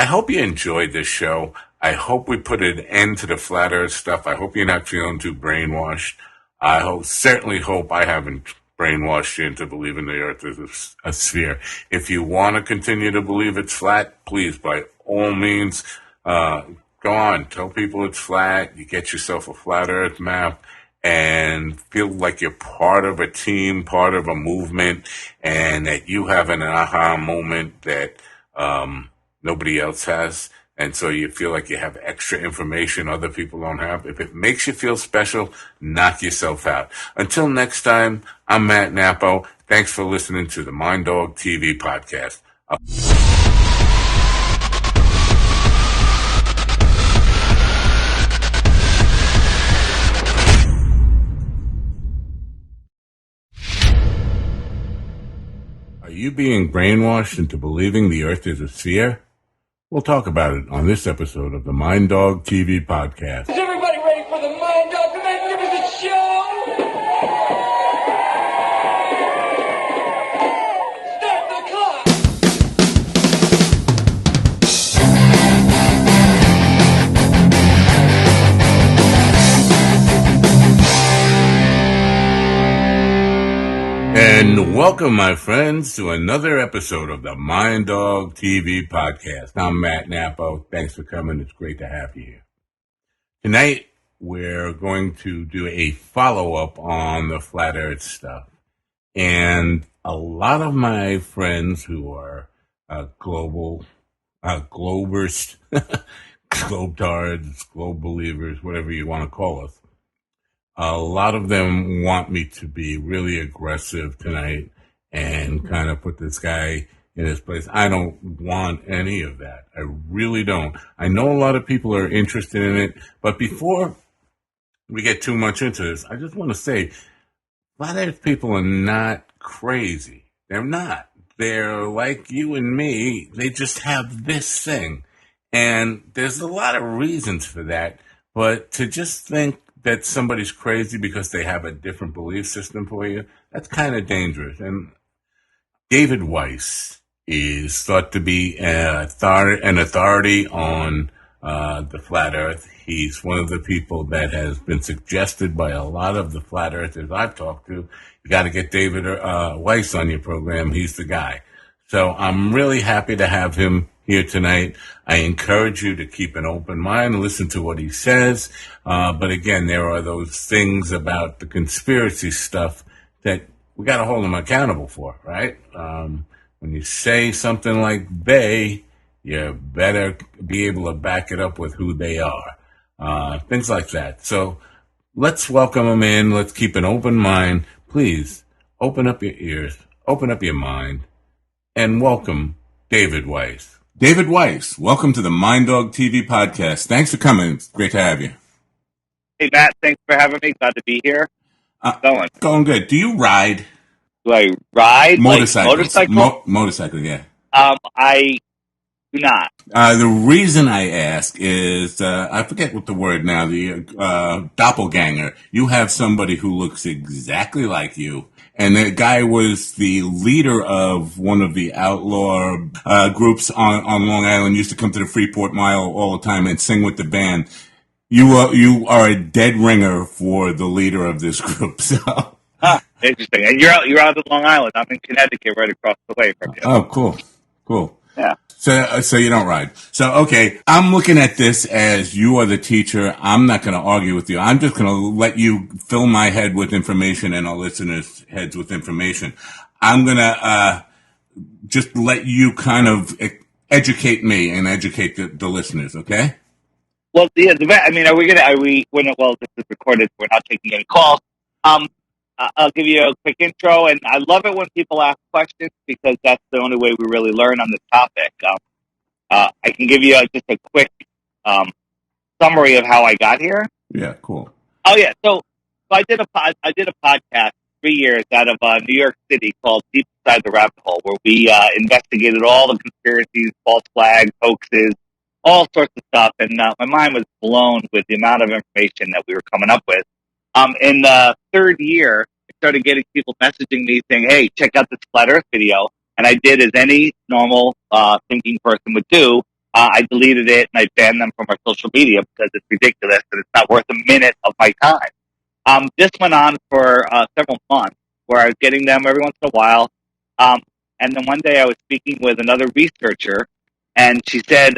I hope you enjoyed this show. I hope we put an end to the flat earth stuff. I hope you're not feeling too brainwashed. Certainly hope I haven't brainwashed you into believing the earth is a sphere. If you want to continue to believe it's flat, please, by all means, go on. Tell people it's flat. You get yourself a flat earth map and feel like you're part of a team, part of a movement, and that you have an aha moment that nobody else has. And so you feel like you have extra information other people don't have. If it makes you feel special, knock yourself out. Until next time, I'm Matt Napo. Thanks for listening to the Mind Dog TV podcast. Are you being brainwashed into believing the earth is a sphere? We'll talk about it on this episode of the Mind Dog TV podcast. Is everybody ready for the Mind Dog Magnificent Show? Start the clock! And welcome, my friends, to another episode of the Mind Dog TV podcast. I'm Matt Napo. Thanks for coming. It's great to have you here. Tonight, we're going to do a follow-up on the flat earth stuff. And a lot of my friends who are globers, globetards, globe believers, whatever you want to call us, a lot of them want me to be really aggressive tonight and kind of put this guy in his place. I don't want any of that. I really don't. I know a lot of people are interested in it, but before we get too much into this, I just want to say, flat earth people are not crazy. They're not. They're like you and me. They just have this thing. And there's a lot of reasons for that, but to just think that somebody's crazy because they have a different belief system for you, that's kind of dangerous. And David Weiss is thought to be an authority on the flat earth. He's one of the people that has been suggested by a lot of the flat earthers I've talked to. You got to get David Weiss on your program. He's the guy. So I'm really happy to have him here tonight. I encourage you to keep an open mind, listen to what he says. But again, there are those things about the conspiracy stuff that we got to hold him accountable for, right? When you say something like they, you better be able to back it up with who they are. Things like that. So let's welcome him in. Let's keep an open mind. Please open up your ears, open up your mind, and welcome David Weiss. David Weiss, welcome to the Mind Dog TV podcast. Thanks for coming. It's great to have you. Hey, Matt, thanks for having me. Glad to be here. Going good. Do you ride? Do I ride? Motorcycles. Like motorcycle? Motorcycle, yeah. I do not. The reason I ask is, I forget what the word now, the doppelganger. You have somebody who looks exactly like you. And the guy was the leader of one of the outlaw groups on Long Island, used to come to the Freeport Mile all the time and sing with the band. You are a dead ringer for the leader of this group. So. Interesting. And you're out of Long Island. I'm in Connecticut, right across the way from you. Oh, cool. Yeah. So you don't ride. So, okay, I'm looking at this as you are the teacher. I'm not going to argue with you. I'm just going to let you fill my head with information and our listeners' heads with information. I'm going to just let you kind of educate me and educate the listeners, okay? Well, yeah, this is recorded, we're not taking any calls. I'll give you a quick intro, and I love it when people ask questions because that's the only way we really learn on this topic. I can give you just a quick summary of how I got here. Yeah, cool. Oh yeah, so I did a podcast 3 years out of New York City called Deep Inside the Rabbit Hole, where we investigated all the conspiracies, false flags, hoaxes, all sorts of stuff, and my mind was blown with the amount of information that we were coming up with. In the third year, I started getting people messaging me saying, hey, check out this Flat Earth video. And I did as any normal thinking person would do. I deleted it and I banned them from our social media because it's ridiculous and it's not worth a minute of my time. This went on for several months where I was getting them every once in a while. Um, and then one day I was speaking with another researcher and she said,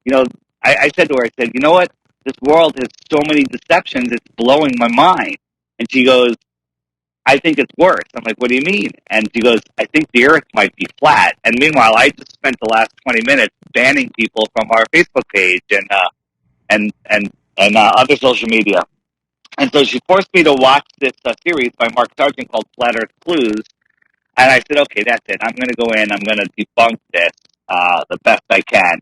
you know, I said to her, I said, you know what? This world has so many deceptions, it's blowing my mind. And she goes, I think it's worse. I'm like, what do you mean? And she goes, I think the earth might be flat. And meanwhile, I just spent the last 20 minutes banning people from our Facebook page and other social media. And so she forced me to watch this series by Mark Sargent called Flat Earth Clues. And I said, okay, that's it. I'm going to go in. I'm going to debunk this the best I can.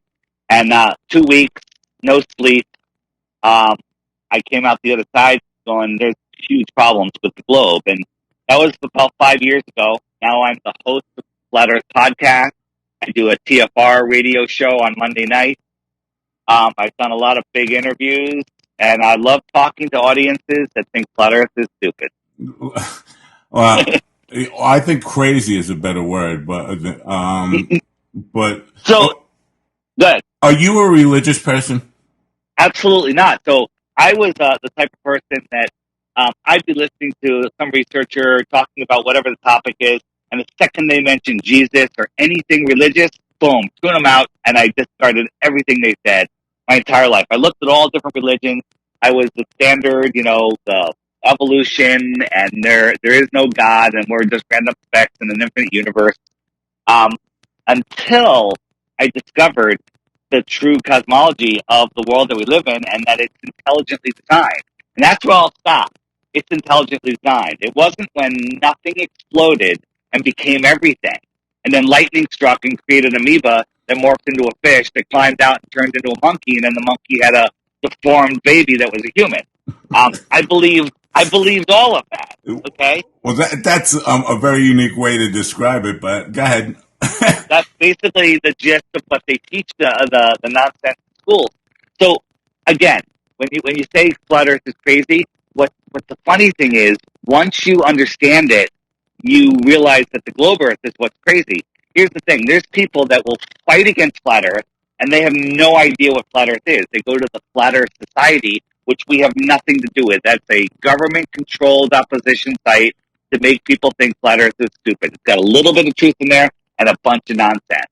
And 2 weeks, no sleep. Um, I came out the other side going, there's huge problems with the globe. And that was about 5 years ago. Now I'm the host of the Flat Earth podcast. I do a TFR radio show on Monday night. I've done a lot of big interviews, and I love talking to audiences that think Flat Earth is stupid. Well, I think crazy is a better word, but So, good. Are you a religious person? Absolutely not. So I was the type of person that I'd be listening to some researcher talking about whatever the topic is, and the second they mention Jesus or anything religious, boom, tune them out, and I discarded everything they said my entire life. I looked at all different religions. I was the standard, the evolution, and there is no God, and we're just random specks in an infinite universe. Um, until I discovered the true cosmology of the world that we live in and that it's intelligently designed. And that's where I'll stop. It's intelligently designed. It wasn't when nothing exploded and became everything. And then lightning struck and created an amoeba that morphed into a fish that climbed out and turned into a monkey. And then the monkey had a deformed baby that was a human. I believed all of that. Okay. Well, that's a very unique way to describe it, but go ahead. That's basically the gist of what they teach the nonsense in schools. So again, when you say flat Earth is crazy, what the funny thing is, once you understand it, you realize that the globe Earth is what's crazy. Here's the thing: there's people that will fight against flat Earth, and they have no idea what flat Earth is. They go to the Flat Earth Society, which we have nothing to do with. That's a government-controlled opposition site to make people think flat Earth is stupid. It's got a little bit of truth in there and a bunch of nonsense.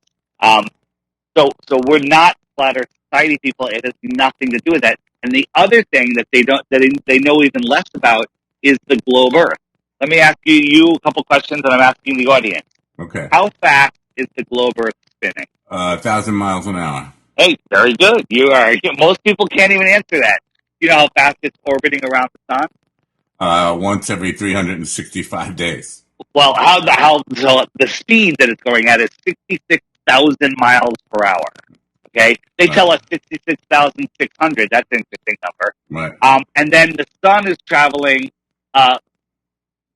So we're not flat Earth Society people. It has nothing to do with that. And the other thing that they know even less about is the globe Earth. Let me ask you a couple questions, and I'm asking the audience. Okay. How fast is the globe Earth spinning? 1,000 miles an hour. Hey, very good. You are. Most people can't even answer that. You know how fast it's orbiting around the sun? Once every 365 days. Well, so the speed that it's going at is 66,000 miles per hour. Okay, they tell us 66,600. That's an interesting number. Right. And then the sun is traveling,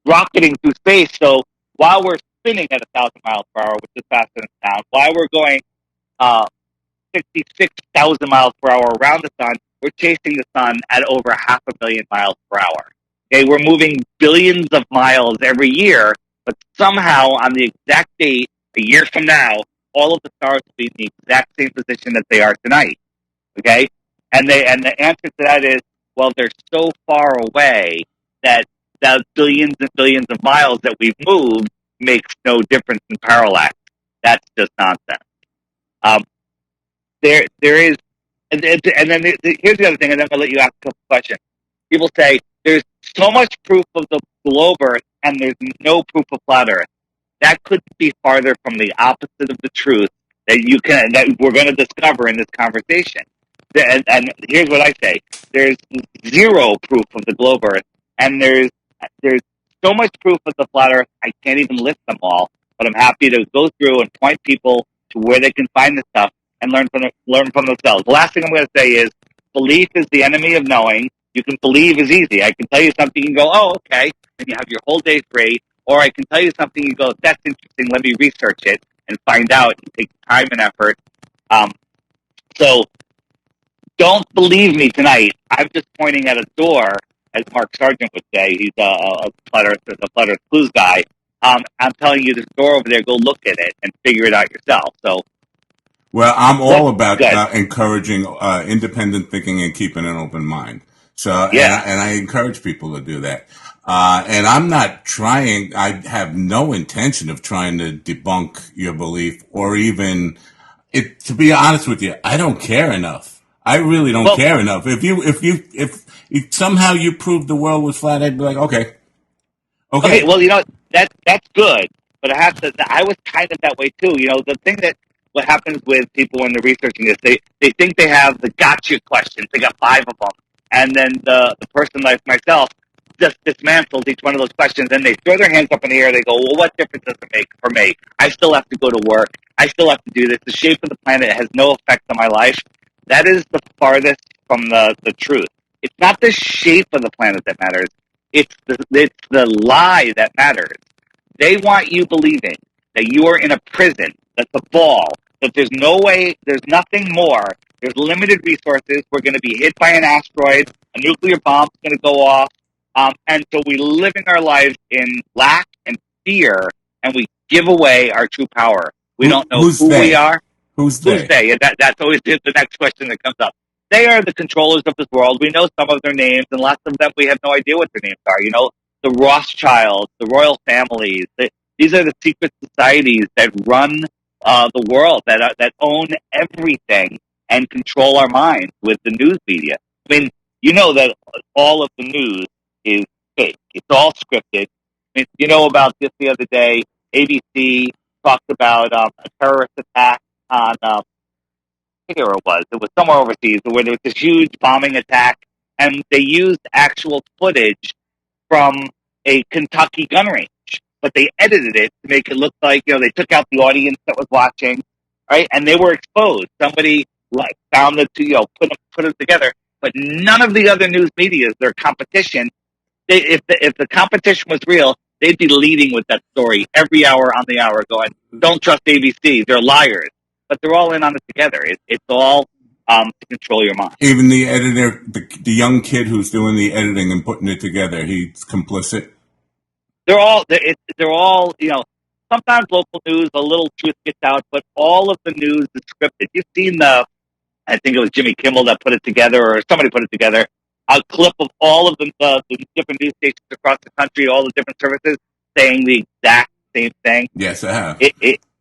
rocketing through space. So while we're spinning at 1,000 miles per hour, which is faster than sound, while we're going 66,000 miles per hour around the sun, we're chasing the sun at over 500,000 miles per hour. Okay, we're moving billions of miles every year, but somehow on the exact date, a year from now, all of the stars will be in the exact same position that they are tonight. Okay, and the answer to that is, well, they're so far away that the billions and billions of miles that we've moved makes no difference in parallax. That's just nonsense. There is, and then here's the other thing, and then I'll let you ask a couple questions. People say there's so much proof of the globe Earth, and there's no proof of flat Earth. That could be farther from the opposite of the truth that we're going to discover in this conversation. And here's what I say: there's zero proof of the globe Earth, and there's so much proof of the flat Earth. I can't even list them all, but I'm happy to go through and point people to where they can find this stuff and learn from themselves. The last thing I'm going to say is belief is the enemy of knowing. You can believe is easy. I can tell you something, you can go, oh, okay, and you have your whole day free. Or I can tell you something, you go, that's interesting, let me research it and find out and take time and effort. So don't believe me tonight. I'm just pointing at a door, as Mark Sargent would say. He's a Flat Earth Clues guy. I'm telling you, this door over there, go look at it and figure it out yourself. So Well, I'm What? all about Good. encouraging independent thinking and keeping an open mind. So, Yeah. and I encourage people to do that. And I'm not trying. I have no intention of trying to debunk your belief or even it. To be honest with you, I don't care enough. I really don't Well, care enough. If somehow you proved the world was flat, I'd be like, okay, okay. okay. Well, that's good, but I have to. I was kind of that way too. The thing that what happens with people when they're researching this, they think they have the gotcha questions. They got five of them, and then the person like myself just dismantles each one of those questions, and they throw their hands up in the air. They go, "Well, what difference does it make for me? I still have to go to work. I still have to do this. The shape of the planet has no effect on my life." That is the farthest from the truth. It's not the shape of the planet that matters. It's the lie that matters. They want you believing that you are in a prison, that's a ball, that there's no way, there's nothing more. There's limited resources. We're going to be hit by an asteroid. A nuclear bomb's going to go off. And so we're living our lives in lack and fear, and we give away our true power. We don't know Who's who we they? are. Who's Who's they? they? And that's always the next question that comes up. They are the controllers of this world. We know some of their names, and lots of them we have no idea what their names are. The Rothschilds, the royal families. These are the secret societies that run the world, that own everything and control our minds with the news media. I mean, you know that all of the news is fake. It's all scripted. I mean, about this the other day. ABC talked about a terrorist attack on, I forget where it was. It was somewhere overseas where there was this huge bombing attack, and they used actual footage from a Kentucky gun range, but they edited it to make it look like they took out the audience that was watching, right? And they were exposed. Somebody found the two, put them together. But none of the other news media, their competition, if the competition was real, they'd be leading with that story every hour on the hour, going, "Don't trust ABC; they're liars." But they're all in on it together. It's all to control your mind. Even the editor, the young kid who's doing the editing and putting it together, he's complicit. They're all. Sometimes local news, a little truth gets out, but all of the news is scripted. You've seen I think it was Jimmy Kimmel that put it together, or somebody put it together, a clip of all of the different news stations across the country, all the different services saying the exact same thing. Yes, I have.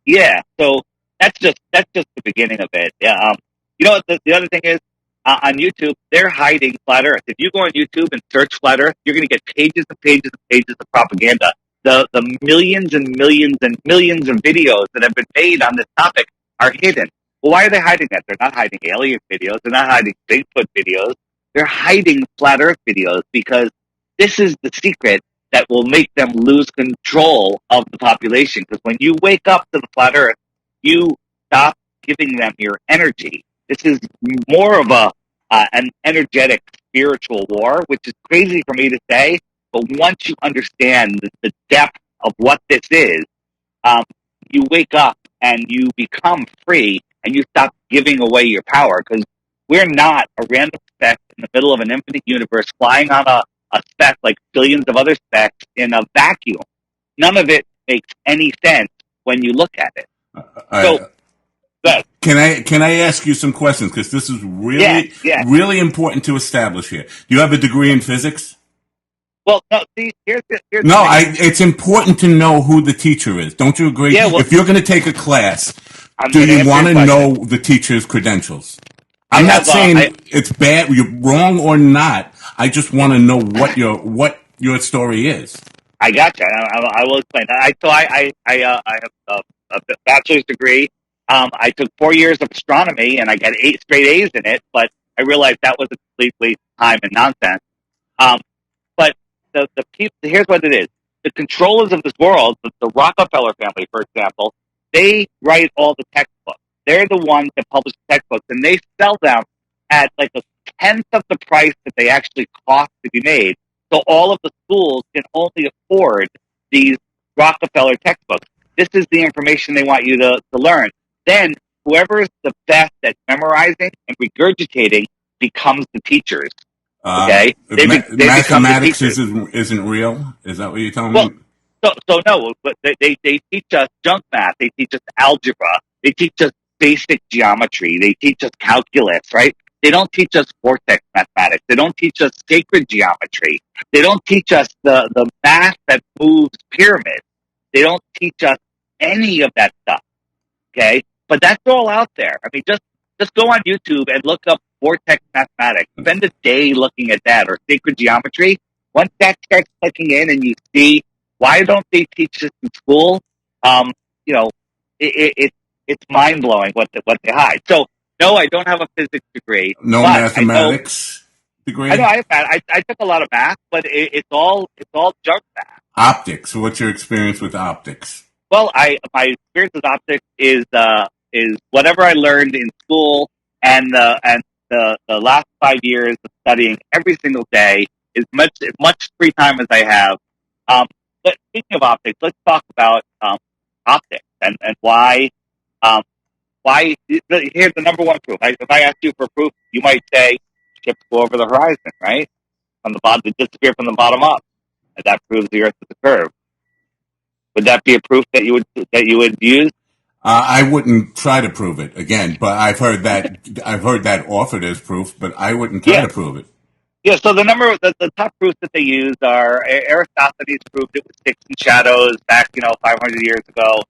Yeah. So that's just the beginning of it. Yeah. You know what? The other thing is on YouTube, they're hiding flat Earth. If you go on YouTube and search flat Earth, you're going to get pages and pages and pages of propaganda. The millions and millions and millions of videos that have been made on this topic are hidden. Well, why are they hiding that? They're not hiding alien videos. They're not hiding Bigfoot videos. They're hiding flat Earth videos because this is the secret that will make them lose control of the population. Because when you wake up to the flat Earth, you stop giving them your energy. This is more of an energetic spiritual war, which is crazy for me to say. But once you understand the depth of what this is, um, you wake up and you become free and you stop giving away your power because we're not a random speck in the middle of an infinite universe flying on a speck like billions of other specks in a vacuum. None of it makes any sense when you look at it. So, Uh, good. can I ask you some questions because this is Yeah, really yeah. really important to establish here. Do you have a degree in physics? Well, no, see, here's No, the thing. it's important to know who the teacher is. Don't you agree? Yeah, well, If you're going to take a class, I'm do going to you answer want your to question. know the teacher's credentials? I I'm not have, saying it's bad, you're wrong or not. I just want to know what your story is. I got you. I will explain. I have a bachelor's degree. I took 4 years of astronomy, and I got 8 straight A's in it. But I realized that was a complete waste of time and nonsense. Um, but the people, here's what it is: the controllers of this world, the Rockefeller family, for example, they write all the textbooks. They're the ones that publish the textbooks, and they sell them at like a tenth of the price that they actually cost to be made. So all of the schools can only afford these Rockefeller textbooks. This is the information they want you to learn. Then whoever's the best at memorizing and regurgitating becomes the teachers. Okay, they become the Mathematics teachers. isn't real. Is that what you're telling Well, me? so no, but they teach us junk math. They teach us algebra. They teach us basic geometry. They teach us calculus, right? They don't teach us vortex mathematics. They don't teach us sacred geometry. They don't teach us the math that moves pyramids. They don't teach us any of that stuff. Okay. But that's all out there. I mean, just go on YouTube and look up vortex mathematics. Spend a day looking at that, or sacred geometry. Once that starts clicking in and you see, why don't they teach this in school? You know, it's mind blowing what they hide. So no, I don't have a physics degree. No but mathematics degree? I know I took a lot of math, but it's all junk math. Optics. What's your experience with optics? Well, my experience with optics is whatever I learned in school and the last 5 years of studying every single day, as much free time as I have. But speaking of optics, let's talk about optics and why. Here's the number one proof. If I ask you for proof, you might say ships go over the horizon, right? From the bottom, they disappear from the bottom up, and that proves the Earth is a curve. Would that be a proof that you would use? I wouldn't try to prove it again, but I've heard that offered as proof, but I wouldn't try to prove it. Yeah. So the top proofs that they use are Aristophanes proved it with sticks and shadows back 500 years ago.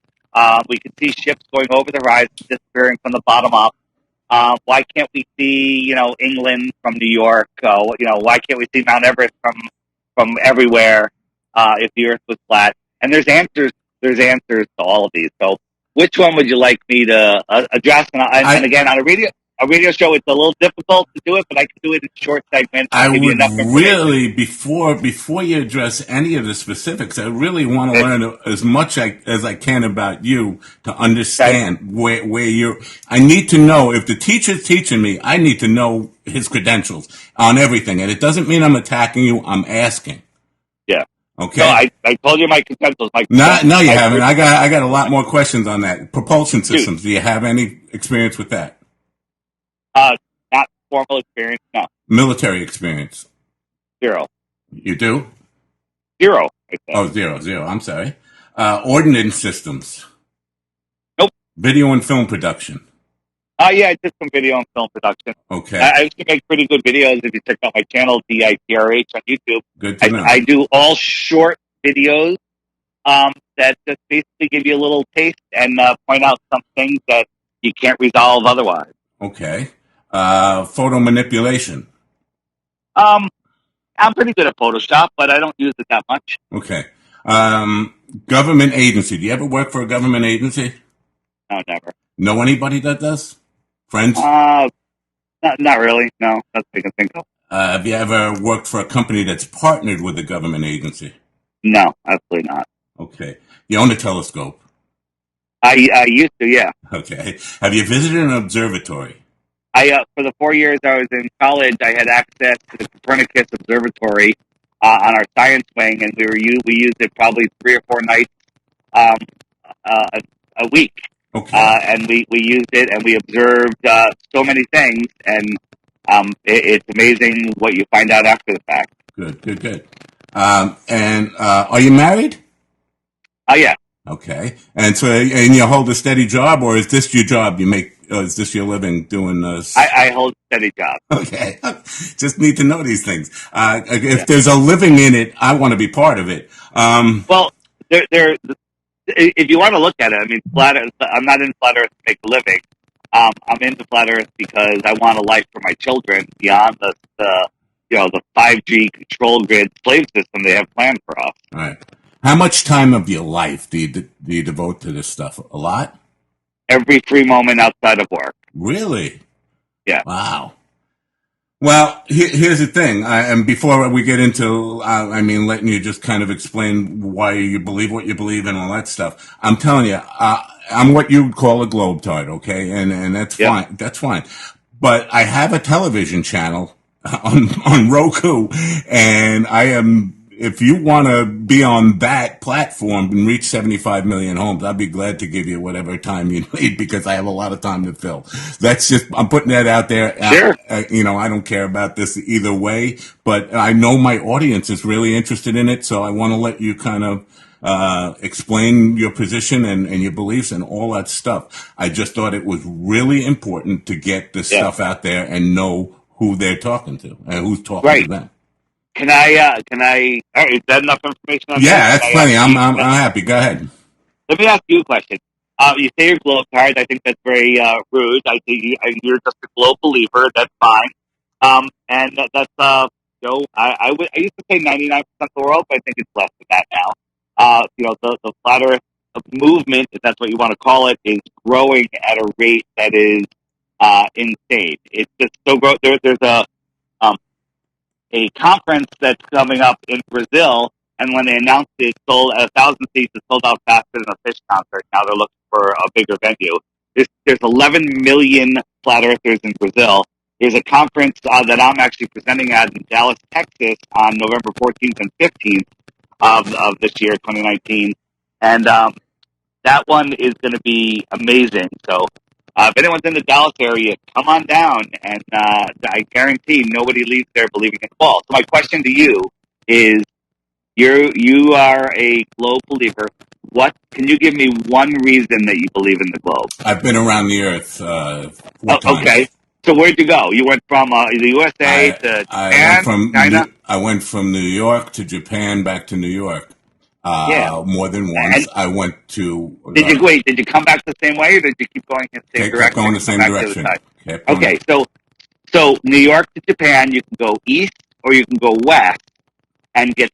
We could see ships going over the horizon, disappearing from the bottom up. Why can't we see England from New York? Why can't we see Mount Everest from everywhere if the Earth was flat? And there's answers to all of these. So which one would you like me to address? And again, on a radio show, it's a little difficult to do it, but I can do it in short segments. I would really, before you address any of the specifics, I really want to learn as much as I can about you to understand where you're. I need to know, if the teacher's teaching me, I need to know his credentials on everything. And it doesn't mean I'm attacking you, I'm asking. Yeah. Okay. No, I told you my credentials. No, you haven't. I got a lot more questions on that. Propulsion systems. Do you have any experience with that? Not formal experience. No. Military experience. 0. You do? 0. Oh, 0. I'm sorry. Ordnance systems. Nope. Video and film production. Yeah, I did some video and film production. Okay. I used to make pretty good videos. If you check out my channel, DITRH on YouTube. Good to know. I do all short videos that just basically give you a little taste and point out some things that you can't resolve otherwise. Okay. Photo manipulation. I'm pretty good at Photoshop, but I don't use it that much. Okay. Government agency. Do you ever work for a government agency? No, never. Know anybody that does? Friends? Not really. No, that's what I can think of. Have you ever worked for a company that's partnered with a government agency? No, absolutely not. Okay. You own a telescope? I used to, yeah. Okay. Have you visited an observatory? For the 4 years I was in college, I had access to the Copernicus Observatory on our science wing, and we used it probably 3 or 4 nights a week. Okay. And we used it, and we observed so many things, and it's amazing what you find out after the fact. Good. And are you married? Yeah. Okay. And so, and you hold a steady job, or is this your job? Is this your living doing this? I hold a steady job. Okay. Just need to know these things. If there's a living in it, I want to be part of it. Well, if you want to look at it, I mean, I'm not in Flat Earth to make a living. I'm into Flat Earth because I want a life for my children beyond the 5G control grid slave system they have planned for us. All right. How much time of your life do you devote to this stuff? A lot? Every free moment outside of work. Really? Yeah. Wow. Well, here's the thing, and before we get into, letting you just kind of explain why you believe what you believe and all that stuff, I'm telling you, I'm what you would call a globetrot, okay? And that's fine. That's fine. But I have a television channel on Roku, and if you want to be on that platform and reach 75 million homes, I'd be glad to give you whatever time you need, because I have a lot of time to fill. I'm putting that out there. Sure. I don't care about this either way, but I know my audience is really interested in it. So I want to let you kind of explain your position and your beliefs and all that stuff. I just thought it was really important to get this stuff out there and know who they're talking to and who's talking to them. Can I, all right, is that enough information on Yeah, this? that's plenty. I'm happy. Go ahead. Let me ask you a question. You say you're globe tired. I think that's very rude. I think you're just a globe believer. That's fine. And that's I used to say 99% of the world, but I think it's less than that now. The flat Earth movement, if that's what you want to call it, is growing at a rate that is insane. It's just so gross. There's a conference that's coming up in Brazil, and when they announced it, sold 1,000 seats. It sold out faster than a Fish concert. Now they're looking for a bigger venue. There's 11 million flat earthers in Brazil. There's a conference that I'm actually presenting at in Dallas, Texas, on November 14th and 15th of this year, 2019, and that one is going to be amazing. So if anyone's in the Dallas area, come on down, and I guarantee nobody leaves there believing in the ball. So my question to you is, you are a globe believer. What can you give me one reason that you believe in the globe? I've been around the earth 4 times. Okay. So where'd you go? You went from the USA to Japan, China? I went from New York to Japan, back to New York. More than once. And I went to. Did you come back the same way, or did you keep going in the same direction? Kept going the same direction. Okay, so New York to Japan, you can go east or you can go west and get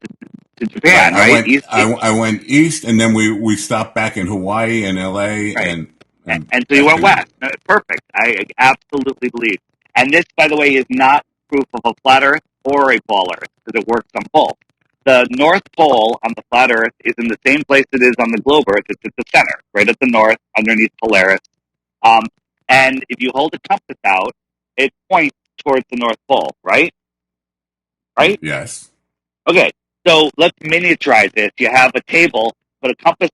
to Japan, right? I went east, and then we stopped back in Hawaii and LA, right. and so you went west. Perfect. I absolutely believe. And this, by the way, is not proof of a flat Earth or a ball Earth, because it works on both. The North Pole on the flat Earth is in the same place it is on the globe Earth. It's at the center, right at the north, underneath Polaris. And if you hold a compass out, it points towards the North Pole, right? Right? Yes. Okay, so let's miniaturize this. You have a table, put a magnet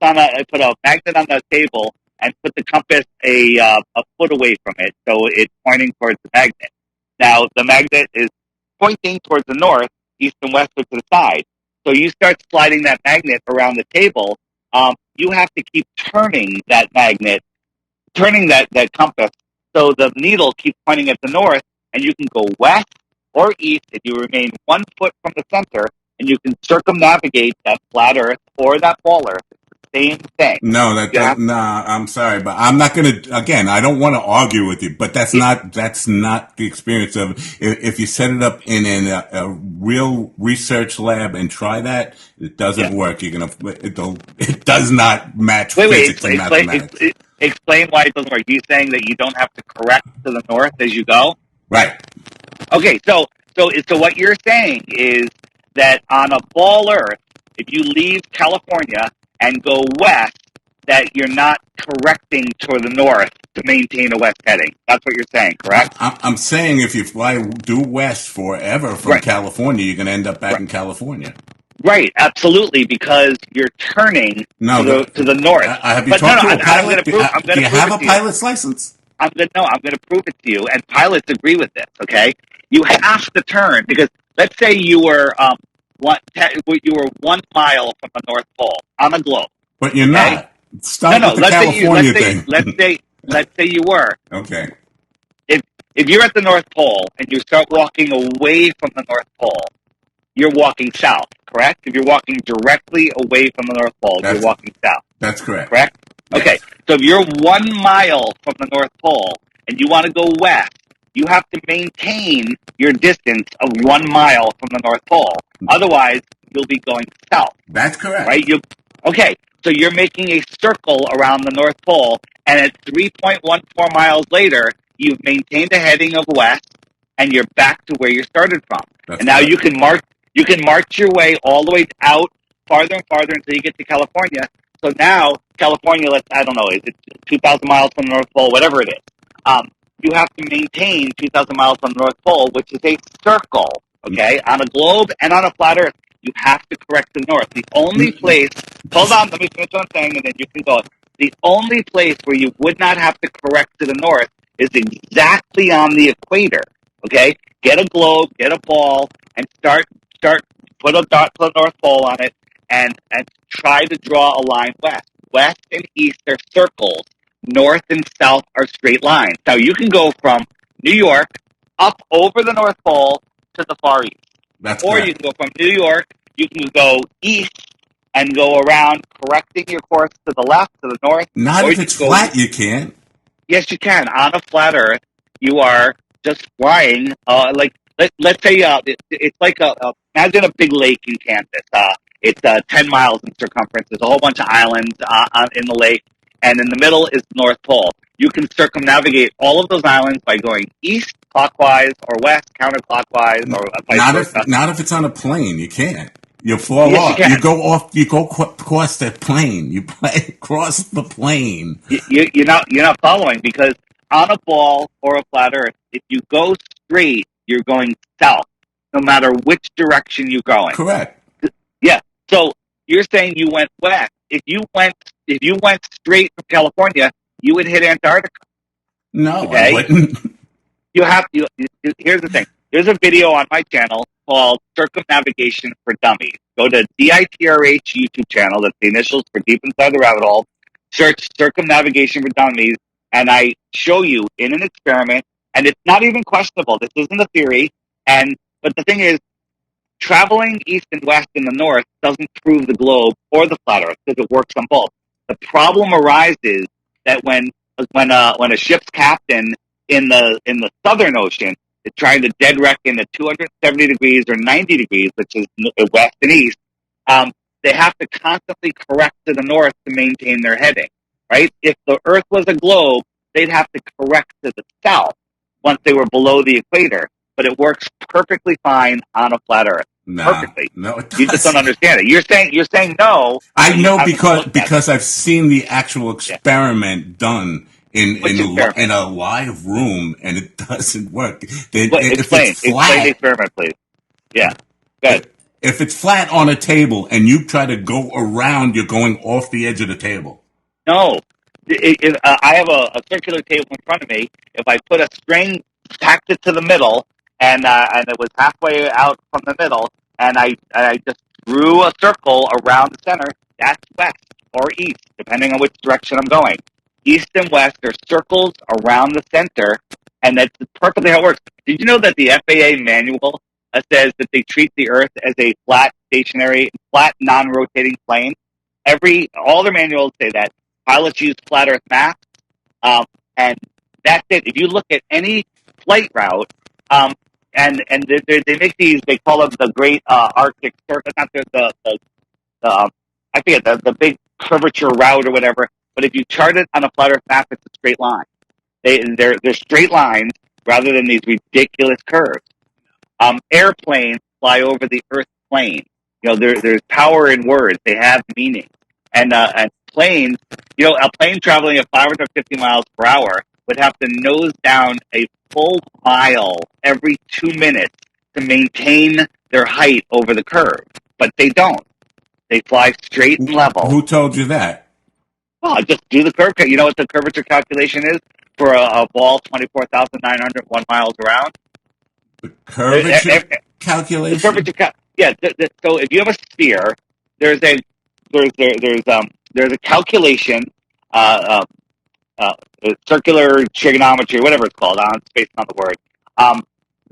on the table, and put the compass a foot away from it, so it's pointing towards the magnet. Now, the magnet is pointing towards the north, east and west, or to the side. So you start sliding that magnet around the table. You have to keep turning that magnet, turning that compass, so the needle keeps pointing at the north, and you can go west or east if you remain 1 foot from the center, and you can circumnavigate that flat Earth or that ball Earth. It's the same thing. No, I'm sorry, but I'm not going to. Again, I don't want to argue with you, but that's not the experience of if you set it up in a real research lab and try that, it doesn't work. It does not match physics and mathematics. Explain why it doesn't work. Are you saying that you don't have to correct to the north as you go? Right. Okay, so what you're saying is that on a ball Earth, if you leave California and go west, that you're not correcting toward the north to maintain a west heading. That's what you're saying, correct? I'm saying if you fly due west forever from California, you're going to end up back in California. Right, absolutely, because you're turning to the north. Have you talked to a pilot? Do you have a pilot's license? I'm going to prove it to you, and pilots agree with this. Okay, you have to turn, because let's say you were 1 mile from the North Pole on a globe, but you're not. Stop with the California thing. Let's say you were. Okay. If you're at the North Pole and you start walking away from the North Pole, you're walking south, correct? If you're walking directly away from the North Pole, you're walking south. That's correct. Correct? Yes. Okay, so if you're 1 mile from the North Pole and you want to go west, you have to maintain your distance of 1 mile from the North Pole. Otherwise, you'll be going south. That's correct. Right? Okay, so you're making a circle around the North Pole, and at 3.14 miles later, you've maintained a heading of west, and you're back to where you started from. That's and now correct. you can march your way all the way out farther and farther until you get to California. So now, California, I don't know, is it 2,000 miles from the North Pole, whatever it is. You have to maintain 2,000 miles from the North Pole, which is a circle, okay? On a globe and on a flat Earth, you have to correct to the north. The only place, hold on, let me finish what I'm saying, and then you can go. The only place where you would not have to correct to the north is exactly on the equator, okay? Get a globe, get a ball, and put a dot to the North Pole on it, and try to draw a line west. West and east are circles. North and south are straight lines. Now you can go from New York up over the North Pole to the far east. That's Or you correct. can go from New York, you can go east and go around, correcting your course to the left, to the north, Not or if you it's can go. flat, you can't. Yes, you can. On a flat Earth, you are just flying. Let's say it's like imagine a big lake in Kansas. It's 10 miles in circumference. There's a whole bunch of islands in the lake, and in the middle is the North Pole. You can circumnavigate all of those islands by going east clockwise or west counterclockwise or vice versa. Not if it's on a plane. You can't. You fall Yes, you off. You can. go off. You go across the plane. You play across the plane. You're not following because on a ball or a flat Earth, if you go straight, you're going south, no matter which direction you're going. Correct. Yeah. So you're saying you went west. If you went straight from California, you would hit Antarctica. No, I Okay. wouldn't. You have to. Here's the thing. There's a video on my channel called Circumnavigation for Dummies. Go to DITRH YouTube channel. That's the initials for Deep Inside the Rabbit Hole. Search Circumnavigation for Dummies, and I show you in an experiment. And it's not even questionable. This isn't a theory. But the thing is, traveling east and west in the north doesn't prove the globe or the flat Earth because it works on both. The problem arises that when a ship's captain in the Southern Ocean is trying to dead reckon at 270 degrees or 90 degrees, which is west and east, they have to constantly correct to the north to maintain their heading. Right? If the Earth was a globe, they'd have to correct to the south once they were below the equator. But it works perfectly fine on a flat Earth. Nah, Perfectly. no, it You just don't doesn't. understand it. You're saying no. I You know haven't because looked at it. because I've seen the actual Yeah. experiment done Which experiment? in a live room, and it doesn't work. If Explain. it's Explain the flat, experiment, please. Yeah. Good. if it's flat on a table, and you try to go around, you're going off the edge of the table. No. I have a circular table in front of me. If I put a string, tacked it to the middle, and it was halfway out from the middle, and I just drew a circle around the center, that's west or east, depending on which direction I'm going. East and west are circles around the center, and that's perfectly how it works. Did you know that the FAA manual says that they treat the Earth as a flat, non-rotating plane? All their manuals say that. Pilots use flat Earth maps, and that's it. If you look at any flight route, and they make these, they call them the Great Arctic Circle, not I forget the big curvature route or whatever. But if you chart it on a flat Earth map, it's a straight line. They're straight lines rather than these ridiculous curves. Airplanes fly over the Earth plane. There's power in words. They have meaning. And planes, a plane traveling at 550 miles per hour would have to nose down a full mile every 2 minutes to maintain their height over the curve. But they don't. They fly straight and level. Who told you that? Well, just do the curve. You know what the curvature calculation is for a ball 24,901 miles around? The curvature calculation. The curvature, yeah. So if you have a sphere, there's a calculation, circular trigonometry, whatever it's called. I'm spacing on the word.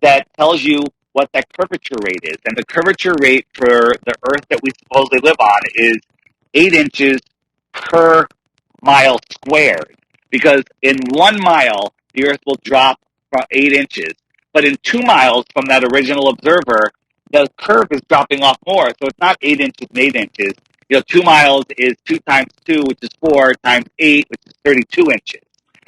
That tells you what that curvature rate is, and the curvature rate for the Earth that we supposedly live on is 8 inches per mile squared. Because in 1 mile, the Earth will drop 8 inches. But in 2 miles from that original observer, the curve is dropping off more. So it's not 8 inches and 8 inches. 2 miles is 2 times 2, which is 4, times 8, which is 32 inches.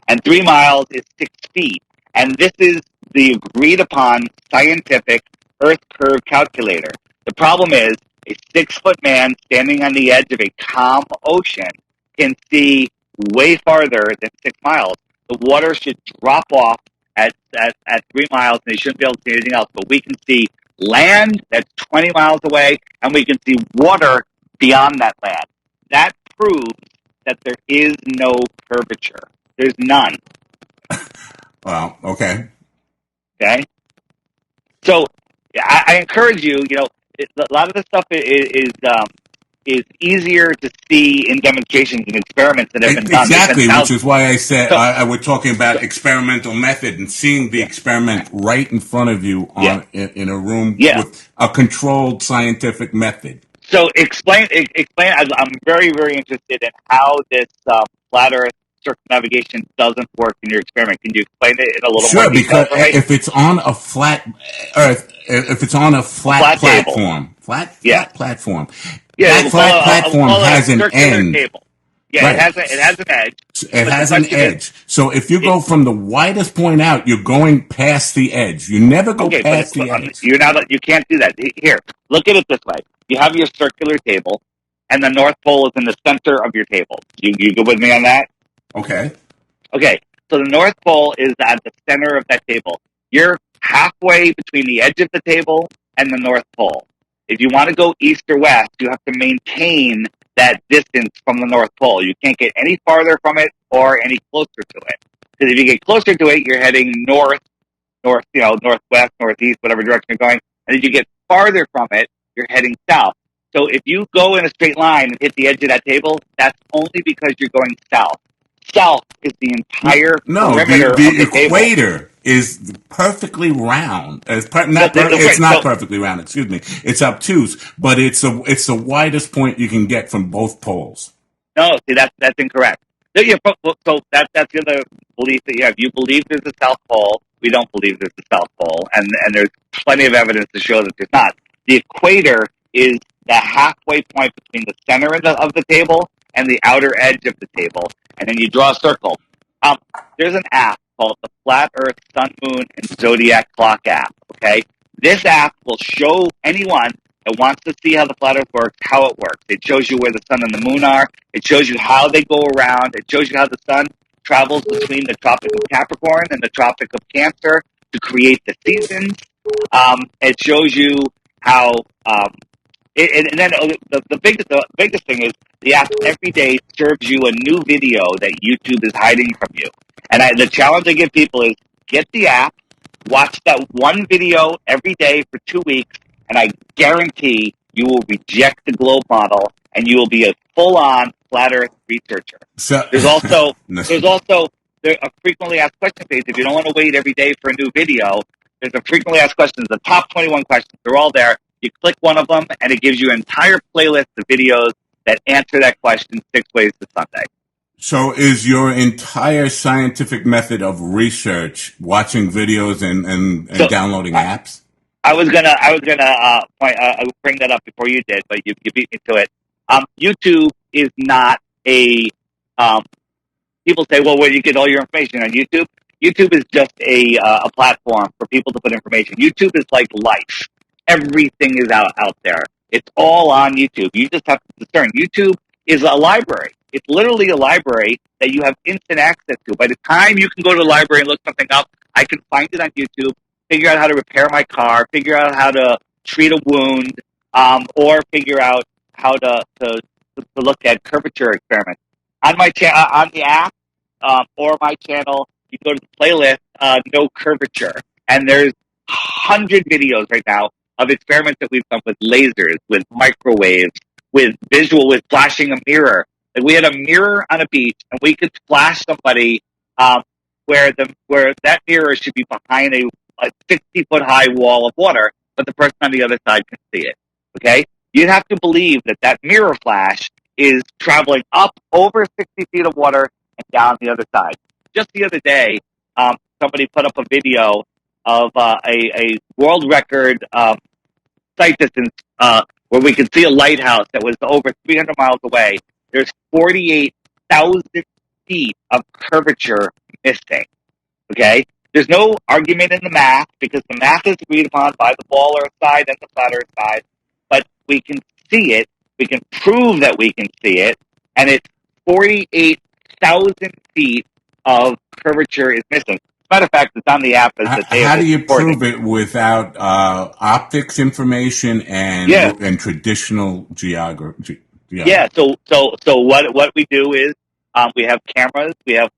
And 3 miles is 6 feet. And this is the agreed upon scientific Earth curve calculator. The problem is a 6-foot man standing on the edge of a calm ocean can see way farther than 6 miles. The water should drop off at 3 miles, and they shouldn't be able to see anything else. But we can see land that's 20 miles away, and we can see water beyond that land. That proves that there is no curvature. There's none. Wow. Okay. Okay? So I encourage you, a lot of this stuff is is easier to see in demonstrations and experiments that have been done. Exactly, which is why I said So, I we're talking about experimental method and seeing the experiment right in front of you yeah, in a room yeah. with a controlled scientific method. So explain. I'm very, very interested in how this flat Earth circumnavigation doesn't work in your experiment. Can you explain it in a little more Sure, detail because for me? if it's on a flat Earth, if it's on a A flat flat table. platform, Yeah, platform, yeah. that flat We'll platform call it has a an circular end, table. Yeah, right? it has an edge. It But the has an question is, edge. So if you it, go from the widest point out, you're going past the edge. You never go okay, but past the edge. you can't do that. Here, look at it this way. You have your circular table, and the North Pole is in the center of your table. You go with me on that? Okay. Okay, so the North Pole is at the center of that table. You're halfway between the edge of the table and the North Pole. If you want to go east or west, you have to maintain that distance from the North Pole. You can't get any farther from it or any closer to it. Because if you get closer to it, you're heading northwest, northeast, whatever direction you're going. And if you get farther from it, you're heading south. So if you go in a straight line and hit the edge of that table, that's only because you're going south. South is the entire No, perimeter of the the table. equator is perfectly round. It's Okay, not perfectly round. Excuse me. It's obtuse, but it's the widest point you can get from both poles. no, see that's incorrect. So that's the other belief that you have. You believe there's a South Pole. We don't believe there's a South Pole, and there's plenty of evidence to show that there's not. The equator is the halfway point between the center of the table and the outer edge of the table, and then you draw a circle. Um, there's an app called the Flat Earth Sun, Moon, and Zodiac Clock app. Okay, this app will show anyone that wants to see how the flat Earth works how it works. It shows you where the sun and the moon are. It shows you how they go around. It shows you how the sun travels between the Tropic of Capricorn and the Tropic of Cancer to create the seasons. It shows you how, and then the biggest thing is the app every day serves you a new video that YouTube is hiding from you. And the challenge I give people is get the app, watch that one video every day for 2 weeks, and I guarantee you will reject the globe model and you will be a full-on flat Earth researcher. So, There's also a frequently asked question page. If you don't want to wait every day for a new video, there's a frequently asked questions. The top 21 questions, they're all there. You click one of them, and it gives you an entire playlist of videos that answer that question 6 ways to Sunday. so is your entire scientific method of research watching videos and downloading apps? I was gonna bring that up before you did, but you beat me to it. YouTube is not a. People say, well, where do you get all your information on YouTube? YouTube is just a platform for people to put information. YouTube is like life. Everything is out there. It's all on YouTube. You just have to discern. YouTube is a library. It's literally a library that you have instant access to. By the time you can go to the library and look something up, I can find it on YouTube, figure out how to repair my car, figure out how to treat a wound, or figure out how to look at curvature experiments. On my on the app or my channel, you go to the playlist, no curvature, and there's 100 videos right now of experiments that we've done with lasers, with microwaves, with visual, with flashing a mirror. Like we had a mirror on a beach, and we could flash somebody where that mirror should be behind a 60-foot high wall of water, but the person on the other side can see it. Okay, you'd have to believe that mirror flash is traveling up over 60 feet of water and down the other side. Just the other day, somebody put up a video of a world record sight distance where we could see a lighthouse that was over 300 miles away. There's 48,000 feet of curvature missing. Okay? There's no argument in the math because the math is agreed upon by the ball earth side and the flat earth side, but we can see it. We can prove that we can see it, and it's 48,000 feet of curvature is missing. Matter of fact, it's on the app as the day. How do you prove it without optics information and traditional geography? Yeah. So what we do is we have cameras, we have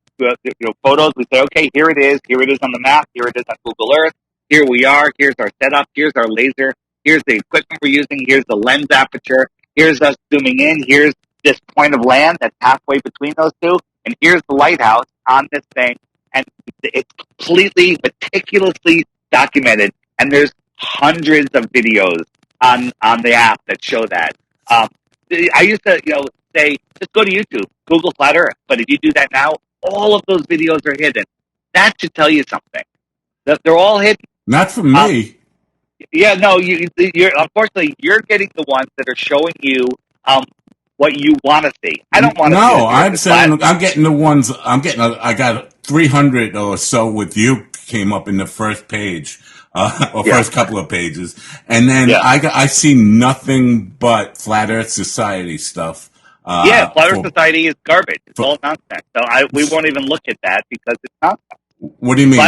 photos. We say, okay, here it is. Here it is on the map. Here it is on Google Earth. Here we are. Here's our setup. Here's our laser. Here's the equipment we're using. Here's the lens aperture. Here's us zooming in. Here's this point of land that's halfway between those two. And here's the lighthouse on this thing. And it's completely meticulously documented. And there's hundreds of videos on the app that show that. I used to, say, just go to YouTube, Google Flat Earth. But if you do that now, all of those videos are hidden. That should tell you something. They're all hidden. Not from me. Yeah, no, you're unfortunately you're getting the ones that are showing you what you want to see. I don't want to see. No, I'm saying I'm getting the ones. I got 300 or so with you came up in the first page, or first couple of pages, and then I see nothing but Flat Earth Society stuff. Flat Earth Society is garbage. It's all nonsense. So we won't even look at that because it's nonsense. What do you mean?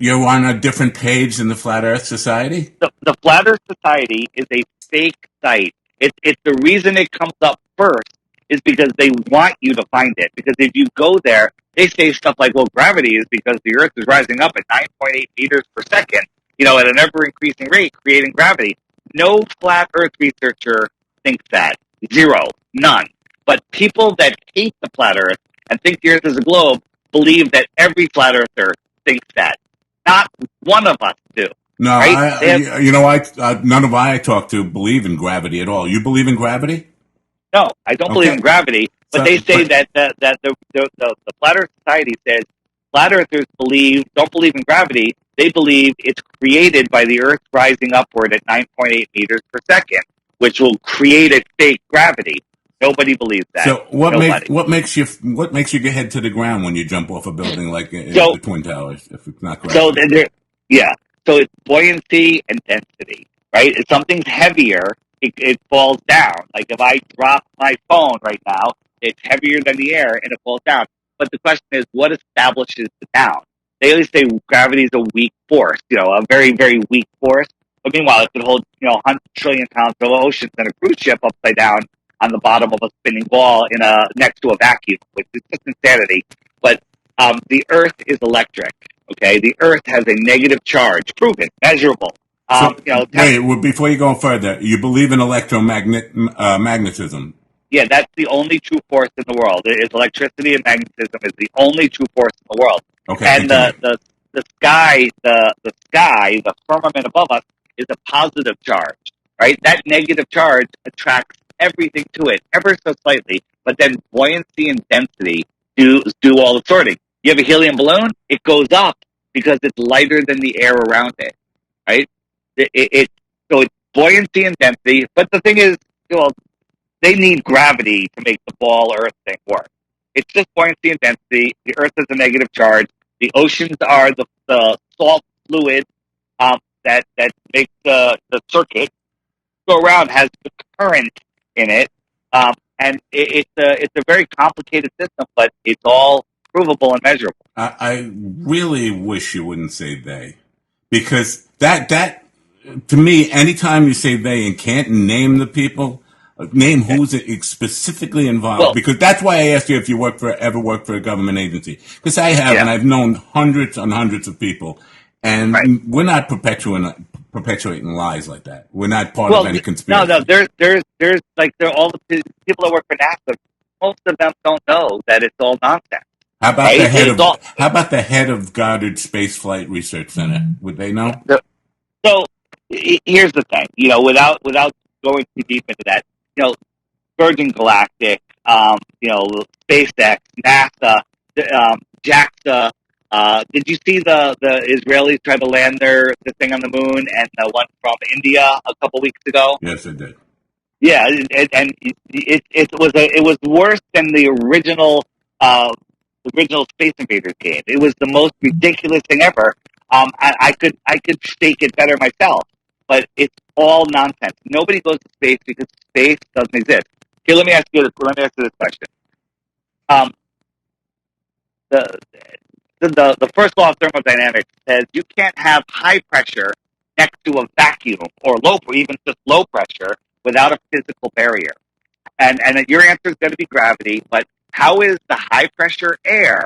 You're on a different page than the Flat Earth Society? The Flat Earth Society is a fake site. It's the reason it comes up first is because they want you to find it. Because if you go there, they say stuff like, well, gravity is because the Earth is rising up at 9.8 meters per second, at an ever-increasing rate, creating gravity. No Flat Earth researcher thinks that. Zero. None. But people that hate the Flat Earth and think the Earth is a globe believe that every Flat Earther thinks that. Not one of us do. No, right? None of I talk to believe in gravity at all. You believe in gravity? No, I don't believe in gravity. But they say that the Flat Earth Society says Flat Earthers don't believe in gravity. They believe it's created by the Earth rising upward at 9.8 meters per second, which will create a fake gravity. Nobody believes that. So what makes you head to the ground when you jump off a building like the Twin Towers? If it's not gravity. So it's buoyancy and density, right? If something's heavier, it falls down. Like if I drop my phone right now, it's heavier than the air and it falls down. But the question is, what establishes the down? They always say gravity is a weak force, a very, very weak force. But meanwhile, it could hold, 100 trillion pounds of oceans and a cruise ship upside down on the bottom of a spinning ball next to a vacuum, which is just insanity. But the Earth is electric. Okay, the Earth has a negative charge, proven, measurable. Before you go further, you believe in magnetism? Yeah, that's the only true force in the world. It's electricity and magnetism is the only true force in the world. Okay, and the sky, the firmament above us is a positive charge, right? That negative charge attracts everything to it, ever so slightly. But then buoyancy and density do all the sorting. You have a helium balloon, it goes up because it's lighter than the air around it, right? So it's buoyancy and density. But the thing is, they need gravity to make the ball Earth thing work. It's just buoyancy and density. The Earth has a negative charge. The oceans are the salt fluid that makes the circuit go around, has the current in it. And it's a very complicated system, but it's all provable and measurable. I really wish you wouldn't say they, because that to me, anytime you say they and can't name the people, name who's specifically involved, because that's why I asked you if you ever worked for a government agency, because I have, and I've known hundreds and hundreds of people, and we're not perpetuating lies like that. We're not part of any conspiracy. No, there's all the people that work for NASA. Most of them don't know that it's all nonsense. How about the head of Goddard Space Flight Research Center? Would they know? So here's the thing, without going too deep into that, Virgin Galactic, SpaceX, NASA, JAXA. Did you see the Israelis try to land the thing on the moon and the one from India a couple weeks ago? Yes, I did. Yeah, and it was worse than the original Space Invaders game. It was the most ridiculous thing ever. I could stake it better myself, but it's all nonsense. Nobody goes to space because space doesn't exist. Here, let me ask you this question. The first law of thermodynamics says you can't have high pressure next to a vacuum or even just low pressure without a physical barrier. And your answer is going to be gravity, but how is the high pressure air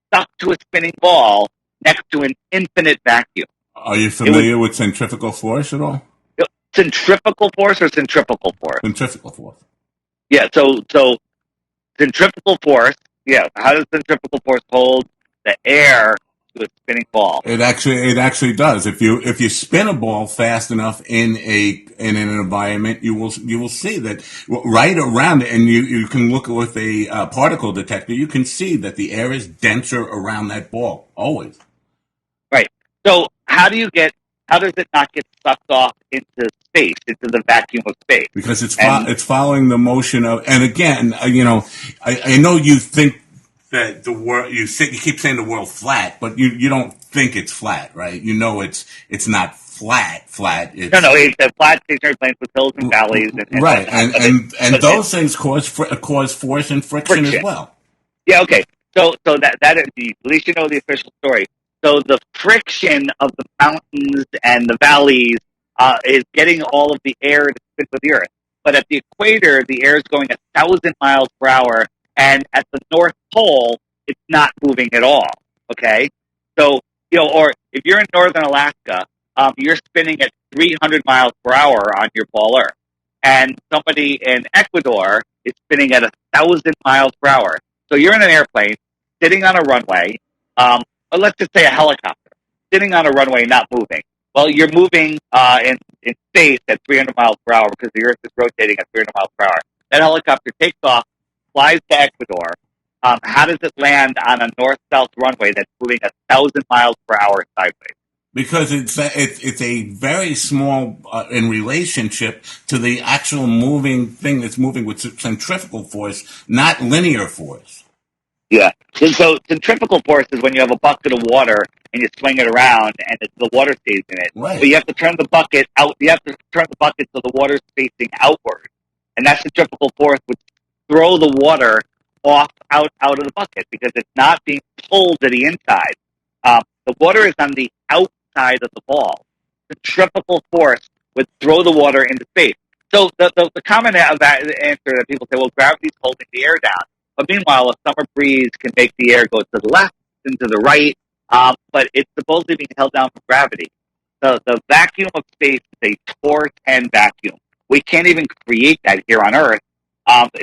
stuck to a spinning ball next to an infinite vacuum? Are you familiar with centrifugal force at all? Centrifugal force or centrifugal force? Centrifugal force. Yeah. So centrifugal force. Yeah. How does centrifugal force hold the air to a spinning ball? It actually does. If you spin a ball fast enough in an environment, you will see that right around it, and you can look with a particle detector. You can see that the air is denser around that ball always. Right. So how does it not get sucked off into space, into the vacuum of space? Because And it's following the motion of. And again, I know you think that the world you keep saying the world flat, but you don't think it's flat, right? You know it's not flat. no, It's it's a flat stationary plane with hills and valleys and right, whatnot. and But it's those things cause force and friction as friction. well. Yeah, okay. So that is at least you know the official story. So the friction of the mountains and the valleys is getting all of the air to spin with the earth. But at the equator, the air is going 1,000 miles per hour, and at the North Pole, it's not moving at all. Okay, so or if you're in northern Alaska, you're spinning at 300 miles per hour on your ball Earth, and somebody in Ecuador is spinning at 1,000 miles per hour. So you're in an airplane, sitting on a runway, or let's just say a helicopter, sitting on a runway, not moving. Well, you're moving in space at 300 miles per hour because the Earth is rotating at 300 miles per hour. That helicopter takes off, flies to Ecuador. How does it land on a north-south runway that's moving 1,000 miles per hour sideways? Because it's a very small in relationship to the actual moving thing that's moving with centrifugal force, not linear force. Yeah. So centrifugal force is when you have a bucket of water and you swing it around and the water stays in it. Right. But you have to turn the bucket out. You have to turn the bucket so the water's facing outward. And that centrifugal force would throw the water out of the bucket because it's not being pulled to the inside. The water is on the outside of the ball. Centrifugal force would throw the water into space. So the common answer that people say, well, gravity's holding the air down. But meanwhile, a summer breeze can make the air go to the left and to the right, but it's supposedly being held down from gravity. The vacuum of space is a Tor 10 vacuum. We can't even create that here on Earth.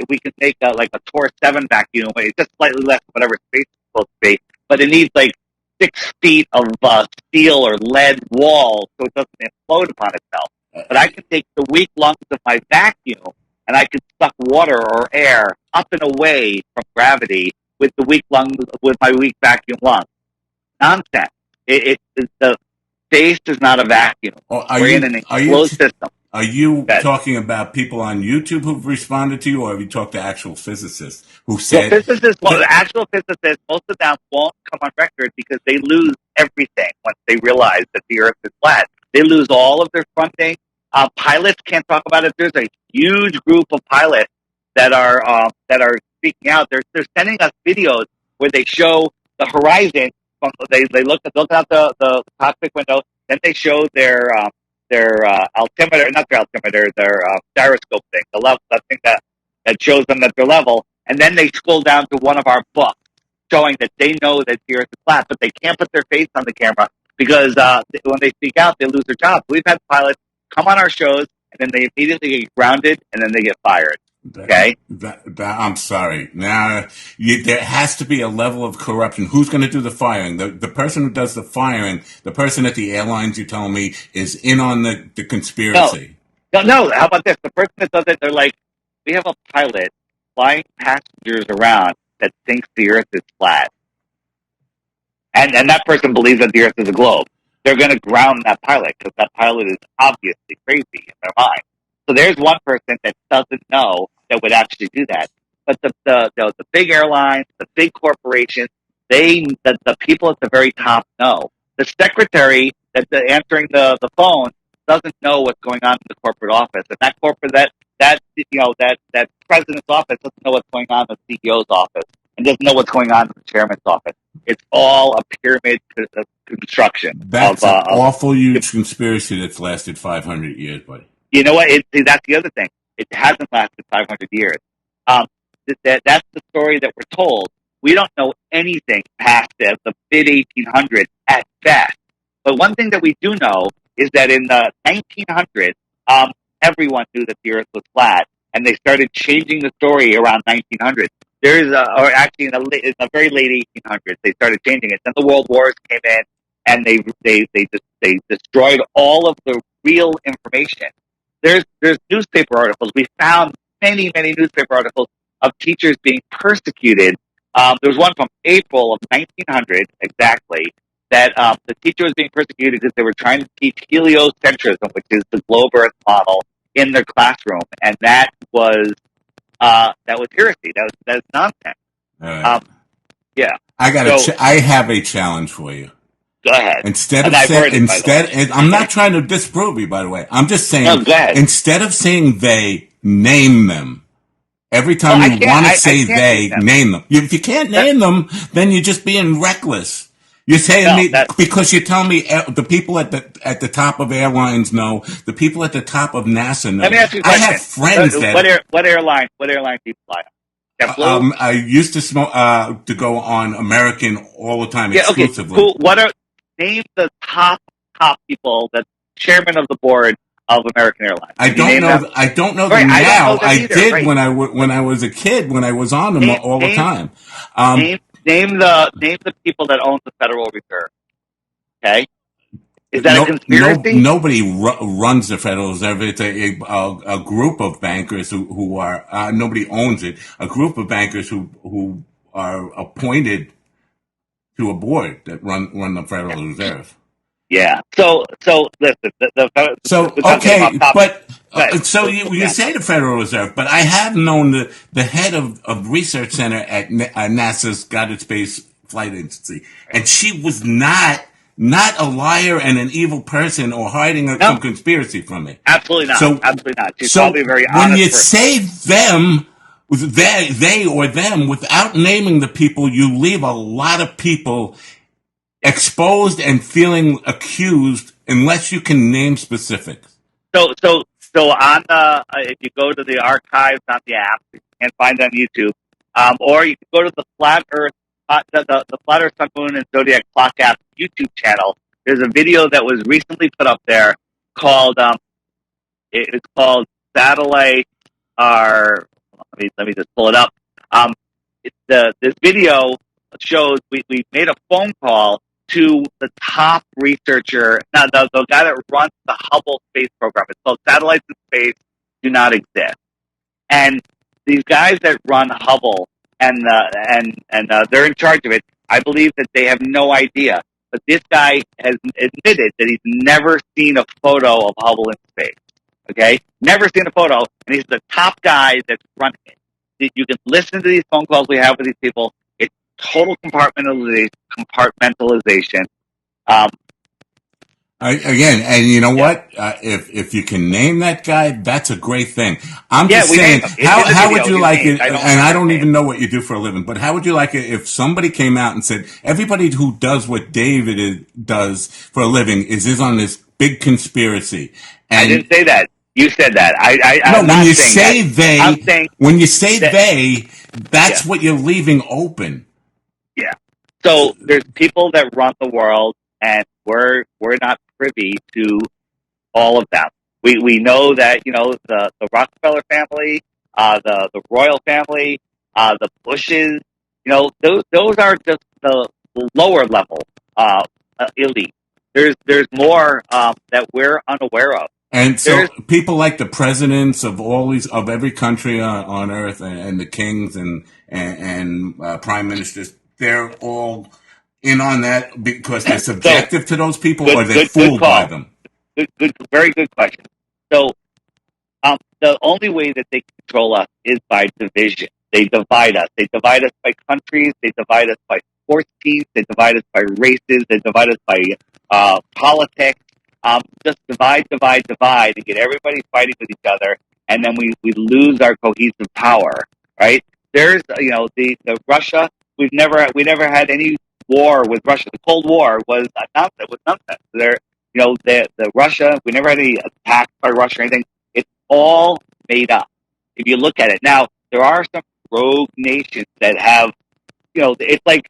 We can make like a Tor 7 vacuum. It's just slightly less than whatever space is supposed to be, but it needs like 6 feet of steel or lead wall so it doesn't implode upon itself. But I can take the weak lungs of my vacuum and I could suck water or air up and away from gravity with my weak vacuum lungs. Nonsense. The space is not a vacuum. We're in an enclosed system. Are you That talking about people on YouTube who've responded to you, or have you talked to actual physicists who Well, said the actual physicists, most of them won't come on record because they lose everything once they realize that the Earth is flat. They lose all of their funding. Pilots can't talk about it. There's a huge group of pilots that are speaking out. They're sending us videos where they show the horizon. They look out the cockpit window. Then they show their altimeter, not their altimeter, their gyroscope thing, the level, that thing that shows them that they're level. And then they scroll down to one of our books showing that they know that the Earth is flat, but they can't put their face on the camera because when they speak out, they lose their jobs. We've had pilots come on our shows and then they immediately get grounded and then they get fired. Okay? I'm sorry. Now, there has to be a level of corruption. Who's going to do the firing? The person who does the firing, the person at the airlines, you tell me, is in on the conspiracy. No. How about this? The person that does it, they're like, we have a pilot flying passengers around that thinks the Earth is flat. And that person believes that the Earth is a globe. They're going to ground that pilot because that pilot is obviously crazy in their mind. So there's one person that doesn't know that would actually do that. But the big airlines, the big corporations, the people at the very top know. The secretary that's answering the phone doesn't know what's going on in the corporate office, and that president's office doesn't know what's going on in the CEO's office, and doesn't know what's going on in the chairman's office. It's all a pyramid construction. That's an awful huge conspiracy that's lasted 500 years, buddy. You know what? That's the other thing. It hasn't lasted 500 years. That's the story that we're told. We don't know anything past the mid 1800s at best. But one thing that we do know is that in the 1900s, everyone knew that the Earth was flat, and they started changing the story around 1900. Or actually in the very late 1800s, they started changing it. Then the World Wars came in, and they destroyed all of the real information. There's newspaper articles. We found many newspaper articles of teachers being persecuted. There was one from April of 1900 exactly that the teacher was being persecuted because they were trying to teach heliocentrism, which is the globe Earth model, in their classroom, and that was heresy. That was nonsense. All right. Yeah. I have a challenge for you. Go ahead. Instead of And I've heard it, by the way. and I'm not trying to disprove you, by the way. I'm just saying, No, go ahead. instead of saying they, name them. Every time you want to say they, name them. If you can't name them, then you're just being reckless. You're saying because you tell me the people at the top of airlines know, the people at the top of NASA know. Let me ask you a question. I have friends what airline do you fly on? JetBlue? I used to to go on American all the time exclusively. Okay, cool. Name the top people that chairman of the board of American Airlines. I don't know them now. I did right. when I was a kid, when I was on them all the time. Name the people that own the Federal Reserve. Okay, is that a conspiracy? Nobody runs the Federal Reserve. It's a group of bankers who are nobody owns it. A group of bankers who are appointed to a board that run the Federal Reserve. Yeah. So listen. You say the Federal Reserve, but I have known the head of research center at NASA's Goddard Space Flight Agency, and she was not a liar and an evil person or hiding some conspiracy from me. Absolutely not. Absolutely not. She's probably a very honest when you person. say them, they or them, without naming the people, you leave a lot of people exposed and feeling accused unless you can name specifics. So on if you go to the archives on the app, you can find it on YouTube, or you can go to the Flat Earth, the Flat Earth Sun, Moon, and Zodiac Clock app YouTube channel. There's a video that was recently put up there called it's called Satellites Are. Let me just pull it up. This video shows we made a phone call to the top researcher, now the guy that runs the Hubble space program. It's called Satellites in Space Do Not Exist. And these guys that run Hubble and they're in charge of it, I believe that they have no idea. But this guy has admitted that he's never seen a photo of Hubble in space. Okay? Never seen a photo, and he's the top guy that's running it. You can listen to these phone calls we have with these people. It's total compartmentalization. Again, and you know what? If you can name that guy, that's a great thing. I'm just saying, how would you like it? And I don't even know what you do for a living, but how would you like it if somebody came out and said, everybody who does what David does for a living is on this big conspiracy? And I didn't say that. You said that. When you say they, that's what you're leaving open. Yeah. So there's people that run the world, and we're not privy to all of them. We know that the Rockefeller family, the royal family, the Bushes. Those are just the lower level elite. There's more that we're unaware of. And so people like the presidents of of every country on earth and the kings and prime ministers, they're all in on that because they're subjective to those people, or they're fooled by them. Very good question. So the only way that they control us is by division. They divide us. They divide us by countries. They divide us by sports teams. They divide us by races. They divide us by politics. Just divide, and get everybody fighting with each other, and then we lose our cohesive power, right? There's, the Russia. We never had any war with Russia. The Cold War was nonsense. The Russia. We never had any attacks by Russia or anything. It's all made up. If you look at it now, there are some rogue nations that have, it's like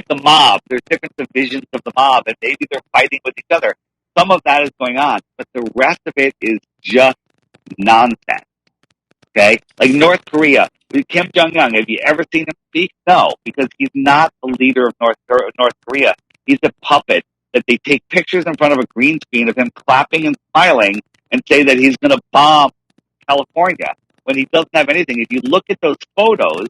the mob. There's different divisions of the mob, and maybe they're fighting with each other. Some of that is going on, but the rest of it is just nonsense. Okay, like North Korea, Kim Jong Un. Have you ever seen him speak? No, because he's not the leader of North Korea. He's a puppet that they take pictures in front of a green screen of him clapping and smiling and say that he's going to bomb California when he doesn't have anything. If you look at those photos,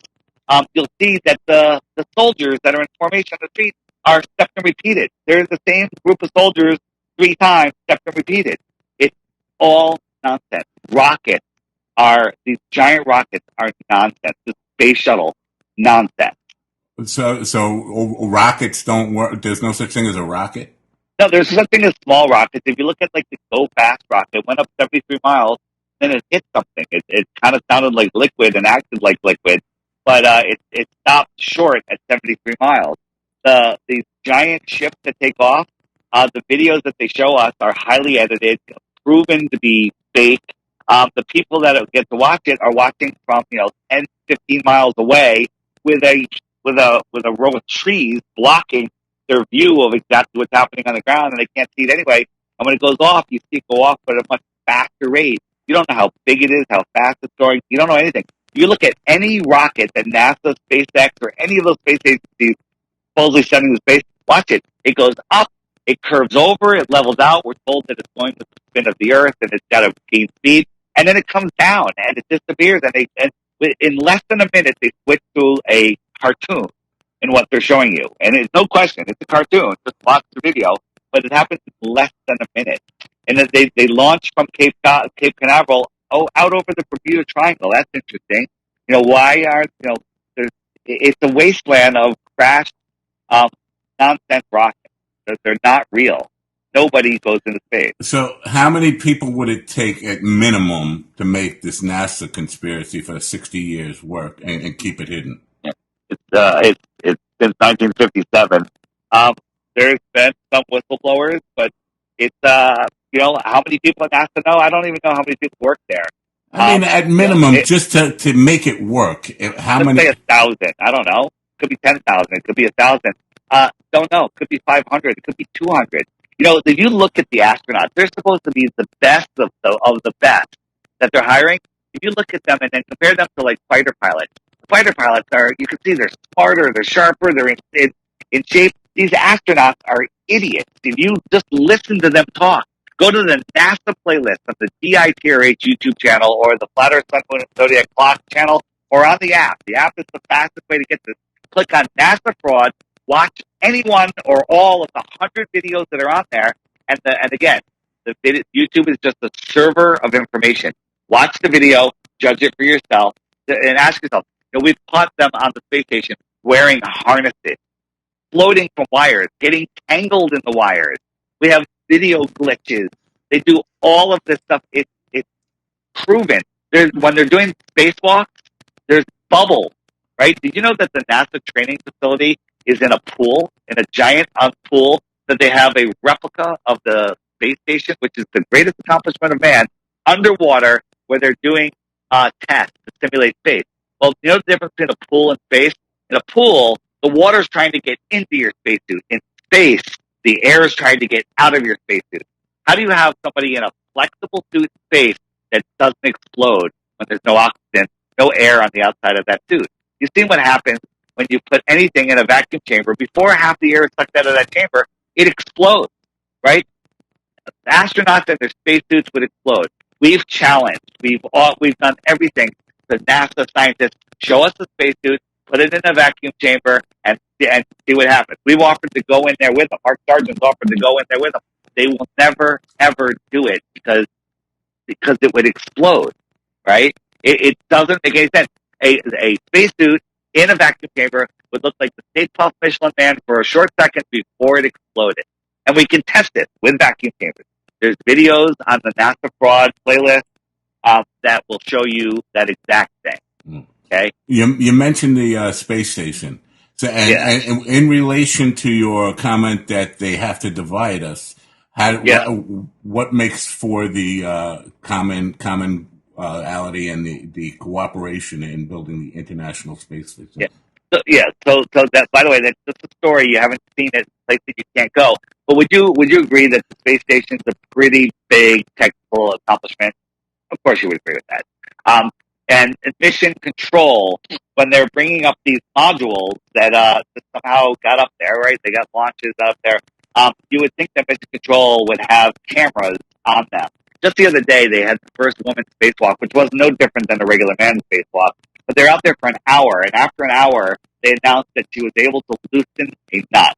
you'll see that the soldiers that are in formation on the street are stepped and repeated. They're the same group of soldiers 3 times, stepped and repeated. It's all nonsense. These giant rockets are nonsense. The space shuttle, nonsense. So rockets don't work. There's no such thing as a rocket. No, there's something as small rockets. If you look at like the Go Fast rocket, it went up 73 miles, then it hit something. It kind of sounded like liquid and acted like liquid, but it stopped short at 73 miles. These giant ships that take off, the videos that they show us are highly edited, proven to be fake. The people that get to watch it are watching from 10, 15 miles away with a row of trees blocking their view of exactly what's happening on the ground, and they can't see it anyway. And when it goes off, you see it go off at a much faster rate. You don't know how big it is, how fast it's going. You don't know anything. You look at any rocket that NASA, SpaceX, or any of those space agencies supposedly sending to space, watch it. It goes up, it curves over, it levels out. We're told that it's going with the spin of the Earth and it's got to gain speed. And then it comes down and it disappears. And in less than a minute, they switch to a cartoon in what they're showing you. And it's no question, it's a cartoon. Just watch the video. But it happens in less than a minute. And then they launch from Cape Canaveral out over the Bermuda Triangle. That's interesting. Why are, it's a wasteland of crashed nonsense rockets. They're not real. Nobody goes into space. So how many people would it take at minimum to make this NASA conspiracy for 60 years work and keep it hidden? It's since 1957. There's been some whistleblowers, but it's how many people at NASA know? I don't even know how many people work there. I mean, at minimum, just to make it work. How let's many? Say 1,000. I don't know. Could be 10,000. It could be 1,000. Don't know. Could be 500. It could be 200. If you look at the astronauts, they're supposed to be the best of the best that they're hiring. If you look at them and then compare them to like fighter pilots, fighter pilots you can see they're smarter, they're sharper, they're in shape. These astronauts are idiots. If you just listen to them talk, go to the NASA playlist of the DITRH YouTube channel or the Flat Earth Sun, Moon, and Zodiac Clock channel or on the app. The app is the fastest way to get this. Click on NASA Fraud, watch any one or all of the 100 videos that are on there. And again, YouTube is just a server of information. Watch the video, judge it for yourself, and ask yourself, we've caught them on the space station wearing harnesses, floating from wires, getting tangled in the wires. We have video glitches. They do all of this stuff. It's proven. When they're doing spacewalks, there's bubbles, right? Did you know that the NASA training facility is in a pool, in a giant pool, that they have a replica of the space station, which is the greatest accomplishment of man, underwater, where they're doing tests to simulate space. Well, you know the difference between a pool and space? In a pool, the water's trying to get into your spacesuit. In space, the air is trying to get out of your spacesuit. How do you have somebody in a flexible suit in space that doesn't explode when there's no oxygen, no air on the outside of that suit? You see what happens when you put anything in a vacuum chamber. Before half the air is sucked out of that chamber, it explodes, right? Astronauts in their spacesuits would explode. We've challenged. We've done everything. The NASA scientists show us the spacesuit, put it in a vacuum chamber, and see what happens. We've offered to go in there with them. Mark Sargent's offered to go in there with them. They will never, ever do it because it would explode, right? It doesn't make any sense. A spacesuit in a vacuum chamber would look like the Stay Puft Michelin Man for a short second before it exploded. And we can test it with vacuum chambers. There's videos on the NASA Fraud playlist that will show you that exact thing. Okay. You mentioned the space station. So, and in relation to your comment that they have to divide us, what makes for the commonality and the cooperation in building the International Space Station? Yeah. So that, by the way, that's just a story. You haven't seen it, place that you can't go. But would you agree that the space station is a pretty big technical accomplishment? Of course, you would agree with that. And mission control, when they're bringing up these modules that somehow got up there, right? They got launches up there. You would think that mission control would have cameras on them. Just the other day, they had the first woman's spacewalk, which was no different than a regular man's spacewalk. But they're out there for an hour, and after an hour, they announced that she was able to loosen a nut.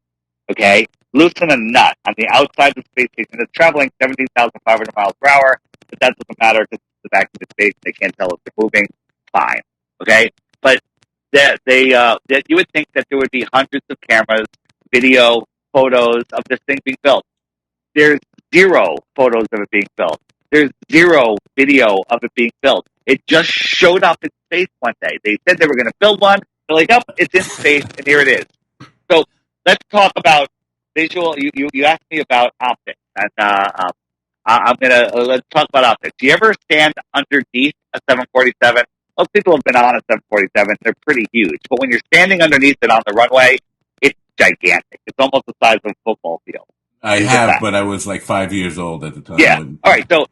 Okay, loosen a nut on the outside of the space station. It's traveling 17,500 miles per hour, but that doesn't matter because it's the vacuum of space. They can't tell if they're moving. Fine. Okay, but that you would think that there would be hundreds of cameras, video, photos of this thing being built. There's zero photos of it being built. There's zero video of it being built. It just showed up in space one day. They said they were going to build one. They're like, oh, it's in space, and here it is. So let's talk about visual. You asked me about optics, and let's talk about optics. Do you ever stand underneath a 747? Most people have been on a 747. They're pretty huge, but when you're standing underneath it on the runway, it's gigantic. It's almost the size of a football field. I have, but I was like 5 years old at the time. Yeah. All right. So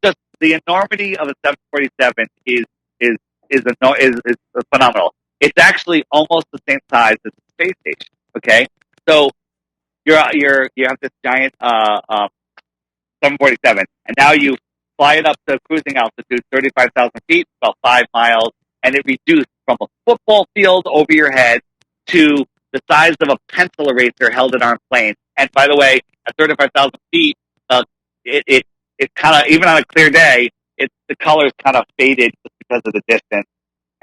just the enormity of a 747 is phenomenal. It's actually almost the same size as the space station. Okay. So you have this giant 747, and now you fly it up to cruising altitude, 35,000 feet, about 5 miles, and it reduced from a football field over your head to the size of a pencil eraser held at arm's length. And by the way, at 35,000 feet, it kind of, even on a clear day, the color's kind of faded just because of the distance,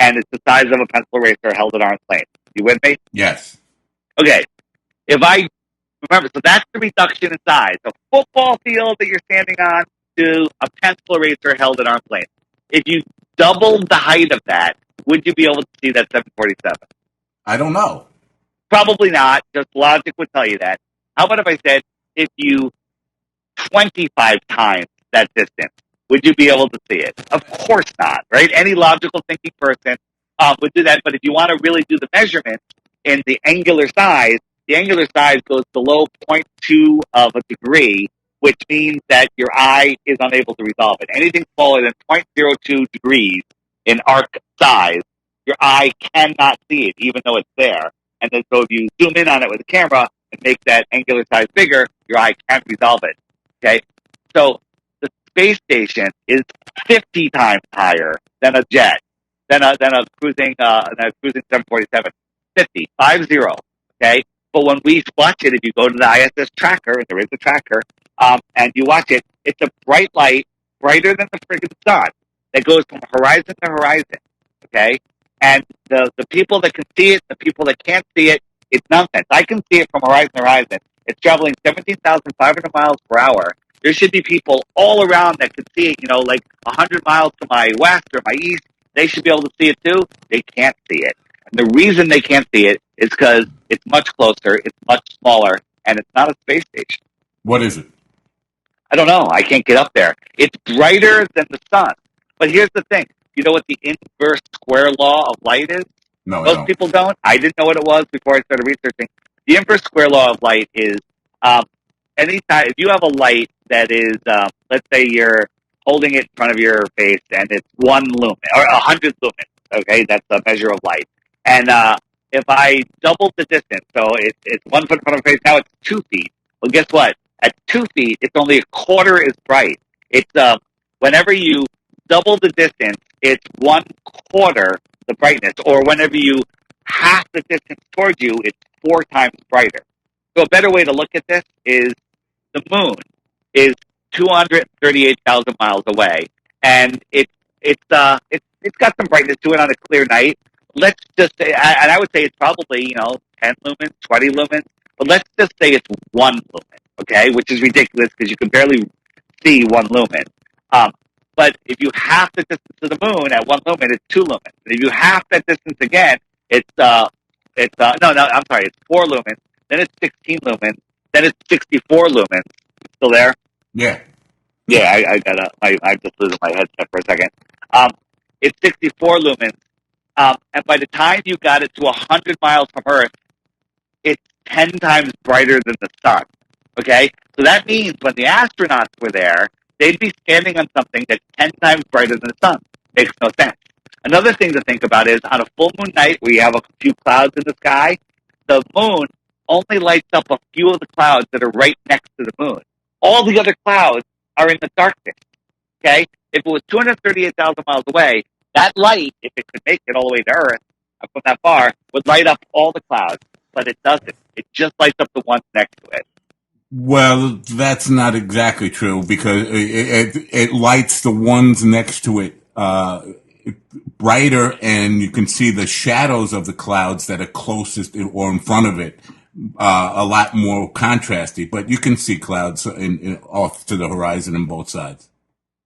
and it's the size of a pencil eraser held at arm's length. You with me? Yes. Okay. If I remember, so that's the reduction in size. A football field that you're standing on to a pencil eraser held at arm's length. If you doubled the height of that, would you be able to see that 747? I don't know. Probably not. Just logic would tell you that. How about if I said, if you 25 times that distance, would you be able to see it? Of course not, right? Any logical thinking person would do that. But if you want to really do the measurement in the angular size goes below 0.2 of a degree, which means that your eye is unable to resolve it. Anything smaller than 0.02 degrees in arc size, your eye cannot see it, even though it's there. And then so if you zoom in on it with a camera and make that angular size bigger, your eye can't resolve it. Okay? So the space station is 50 times higher than a jet, than a cruising 747. 50. Okay? But when we watch it, if you go to the ISS tracker, and there is a tracker, and you watch it, it's a bright light, brighter than the friggin' sun, that goes from horizon to horizon. Okay? And the people that can see it, the people that can't see it, it's nonsense. I can see it from horizon to horizon. It's traveling 17,500 miles per hour. There should be people all around that can see it, like 100 miles to my west or my east. They should be able to see it too. They can't see it. And the reason they can't see it is because it's much closer, it's much smaller, and it's not a space station. What is it? I don't know. I can't get up there. It's brighter than the sun. But here's the thing. You know what the inverse square law of light is? No, Most people don't. I didn't know what it was before I started researching. The inverse square law of light is anytime, if you have a light that is, let's say you're holding it in front of your face and it's 1 lumen, or 100 lumens, okay? That's a measure of light. And if I doubled the distance, so it's 1 foot in front of my face, now it's 2 feet. Well, guess what? At 2 feet, it's only a quarter as bright. It's whenever you double the distance, it's 1/4 the brightness. Or whenever you half the distance towards you, it's 4 times brighter. So a better way to look at this is the moon is 238,000 miles away, and it's got some brightness to it on a clear night. Let's just say, and I would say it's probably 10 lumens, 20 lumens, but let's just say it's 1 lumen, okay, which is ridiculous because you can barely see 1 lumen. But if you half the distance to the moon at 1 lumen, it's 2 lumens. And if you half that distance again, it's 4 lumens. Then it's 16 lumens. Then it's 64 lumens. Still there? Yeah. Yeah, I'm just losing my headset for a second. It's 64 lumens. And by the time you got it to 100 miles from Earth, it's 10 times brighter than the sun. Okay? So that means when the astronauts were there, they'd be standing on something that's 10 times brighter than the sun. Makes no sense. Another thing to think about is on a full moon night where you have a few clouds in the sky, the moon only lights up a few of the clouds that are right next to the moon. All the other clouds are in the darkness. Okay? If it was 238,000 miles away, that light, if it could make it all the way to Earth from that far, would light up all the clouds. But it doesn't. It just lights up the ones next to it. Well, that's not exactly true because it lights the ones next to it brighter, and you can see the shadows of the clouds that are closest or in front of it a lot more contrasty. But you can see clouds off to the horizon on both sides.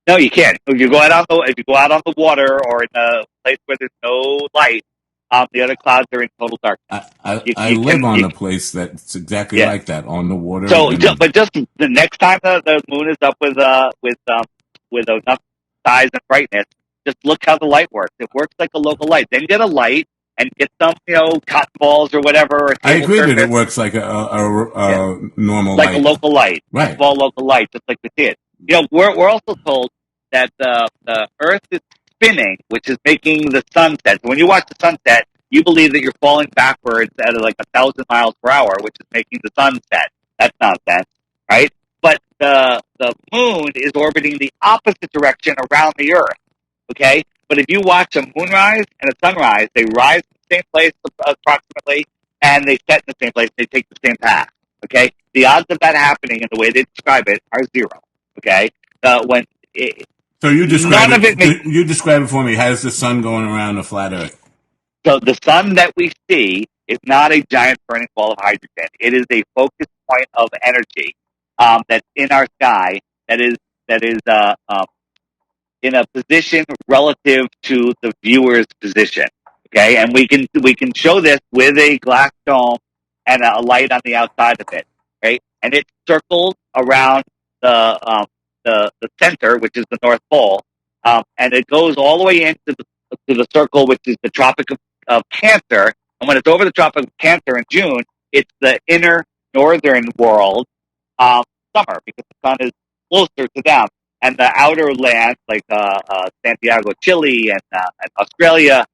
No, you can't. If you go out on the water or in a place where there's no light, the other clouds are in total darkness. I live on a place that's exactly like that, on the water. So, but just the next time the moon is up with enough size and brightness, just look how the light works. It works like a local light. Then get a light and get some, cotton balls or whatever. Or I agree that it works like a normal like light. a local light, right? Small local light, just like we did. We're also told that the Earth is spinning, which is making the sunset. So when you watch the sunset, you believe that you're falling backwards at like 1,000 miles per hour, which is making the sunset. That's nonsense, right? But the moon is orbiting the opposite direction around the Earth. Okay, but if you watch a moonrise and a sunrise, they rise in the same place approximately, and they set in the same place. They take the same path. Okay, the odds of that happening in the way they describe it are zero. Okay, so you describe you describe it for me. How's the sun going around a flat Earth? So the sun that we see is not a giant burning ball of hydrogen. It is a focus point of energy that's in our sky that is in a position relative to the viewer's position. Okay, and we can show this with a glass dome and a light on the outside of it. Right, and it circles around the center, which is the North Pole, and it goes all the way into the circle, which is the Tropic of Cancer. And when it's over the Tropic of Cancer in June, it's the inner northern world summer because the sun is closer to them. And the outer lands, like Santiago, Chile, and Australia,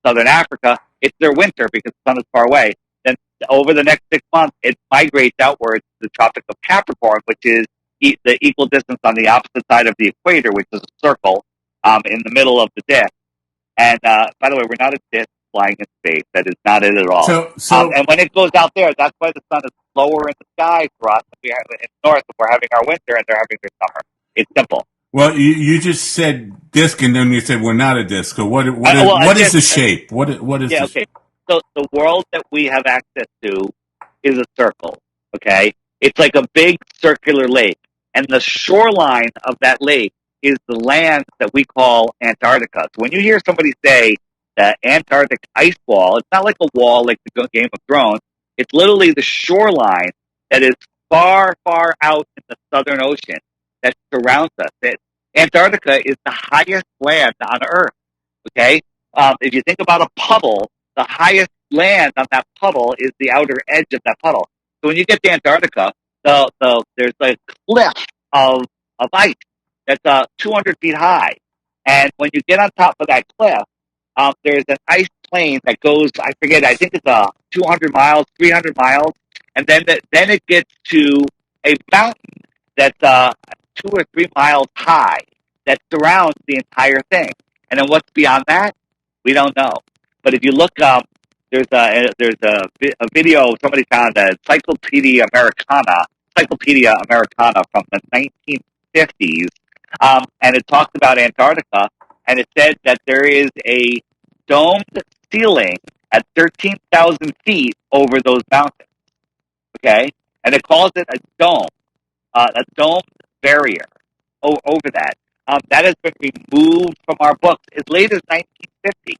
Southern Africa, it's their winter because the sun is far away. Then over the next 6 months, it migrates outwards to the Tropic of Capricorn, which is the equal distance on the opposite side of the equator, which is a circle in the middle of the disk. And by the way, we're not a disk flying in space. That is not it at all. And when it goes out there, that's why the sun is lower in the sky for us. In the north, we're having our winter and they're having their summer. It's simple. Well, you just said disc, and then you said we're not a disc. So what is the shape? What is? Yeah, okay. So the world that we have access to is a circle. Okay, it's like a big circular lake, and the shoreline of that lake is the land that we call Antarctica. So when you hear somebody say the Antarctic ice wall, it's not like a wall like the Game of Thrones. It's literally the shoreline that is far, far out in the Southern Ocean that surrounds us. Antarctica is the highest land on Earth. Okay, if you think about a puddle, the highest land on that puddle is the outer edge of that puddle. So when you get to Antarctica, there's a cliff of ice that's 200 feet high, and when you get on top of that cliff, there's an ice plain that goes, I forget, I think it's 200 miles, 300 miles, and then it gets to a mountain that's 2 or 3 miles high that surrounds the entire thing. And then what's beyond that? We don't know. But if you look up, there's a video somebody found, a Encyclopedia Americana from the 1950s, and it talked about Antarctica, and it said that there is a domed ceiling at 13,000 feet over those mountains. Okay, and it calls it a dome barrier over that. That has been removed from our books as late as 1950.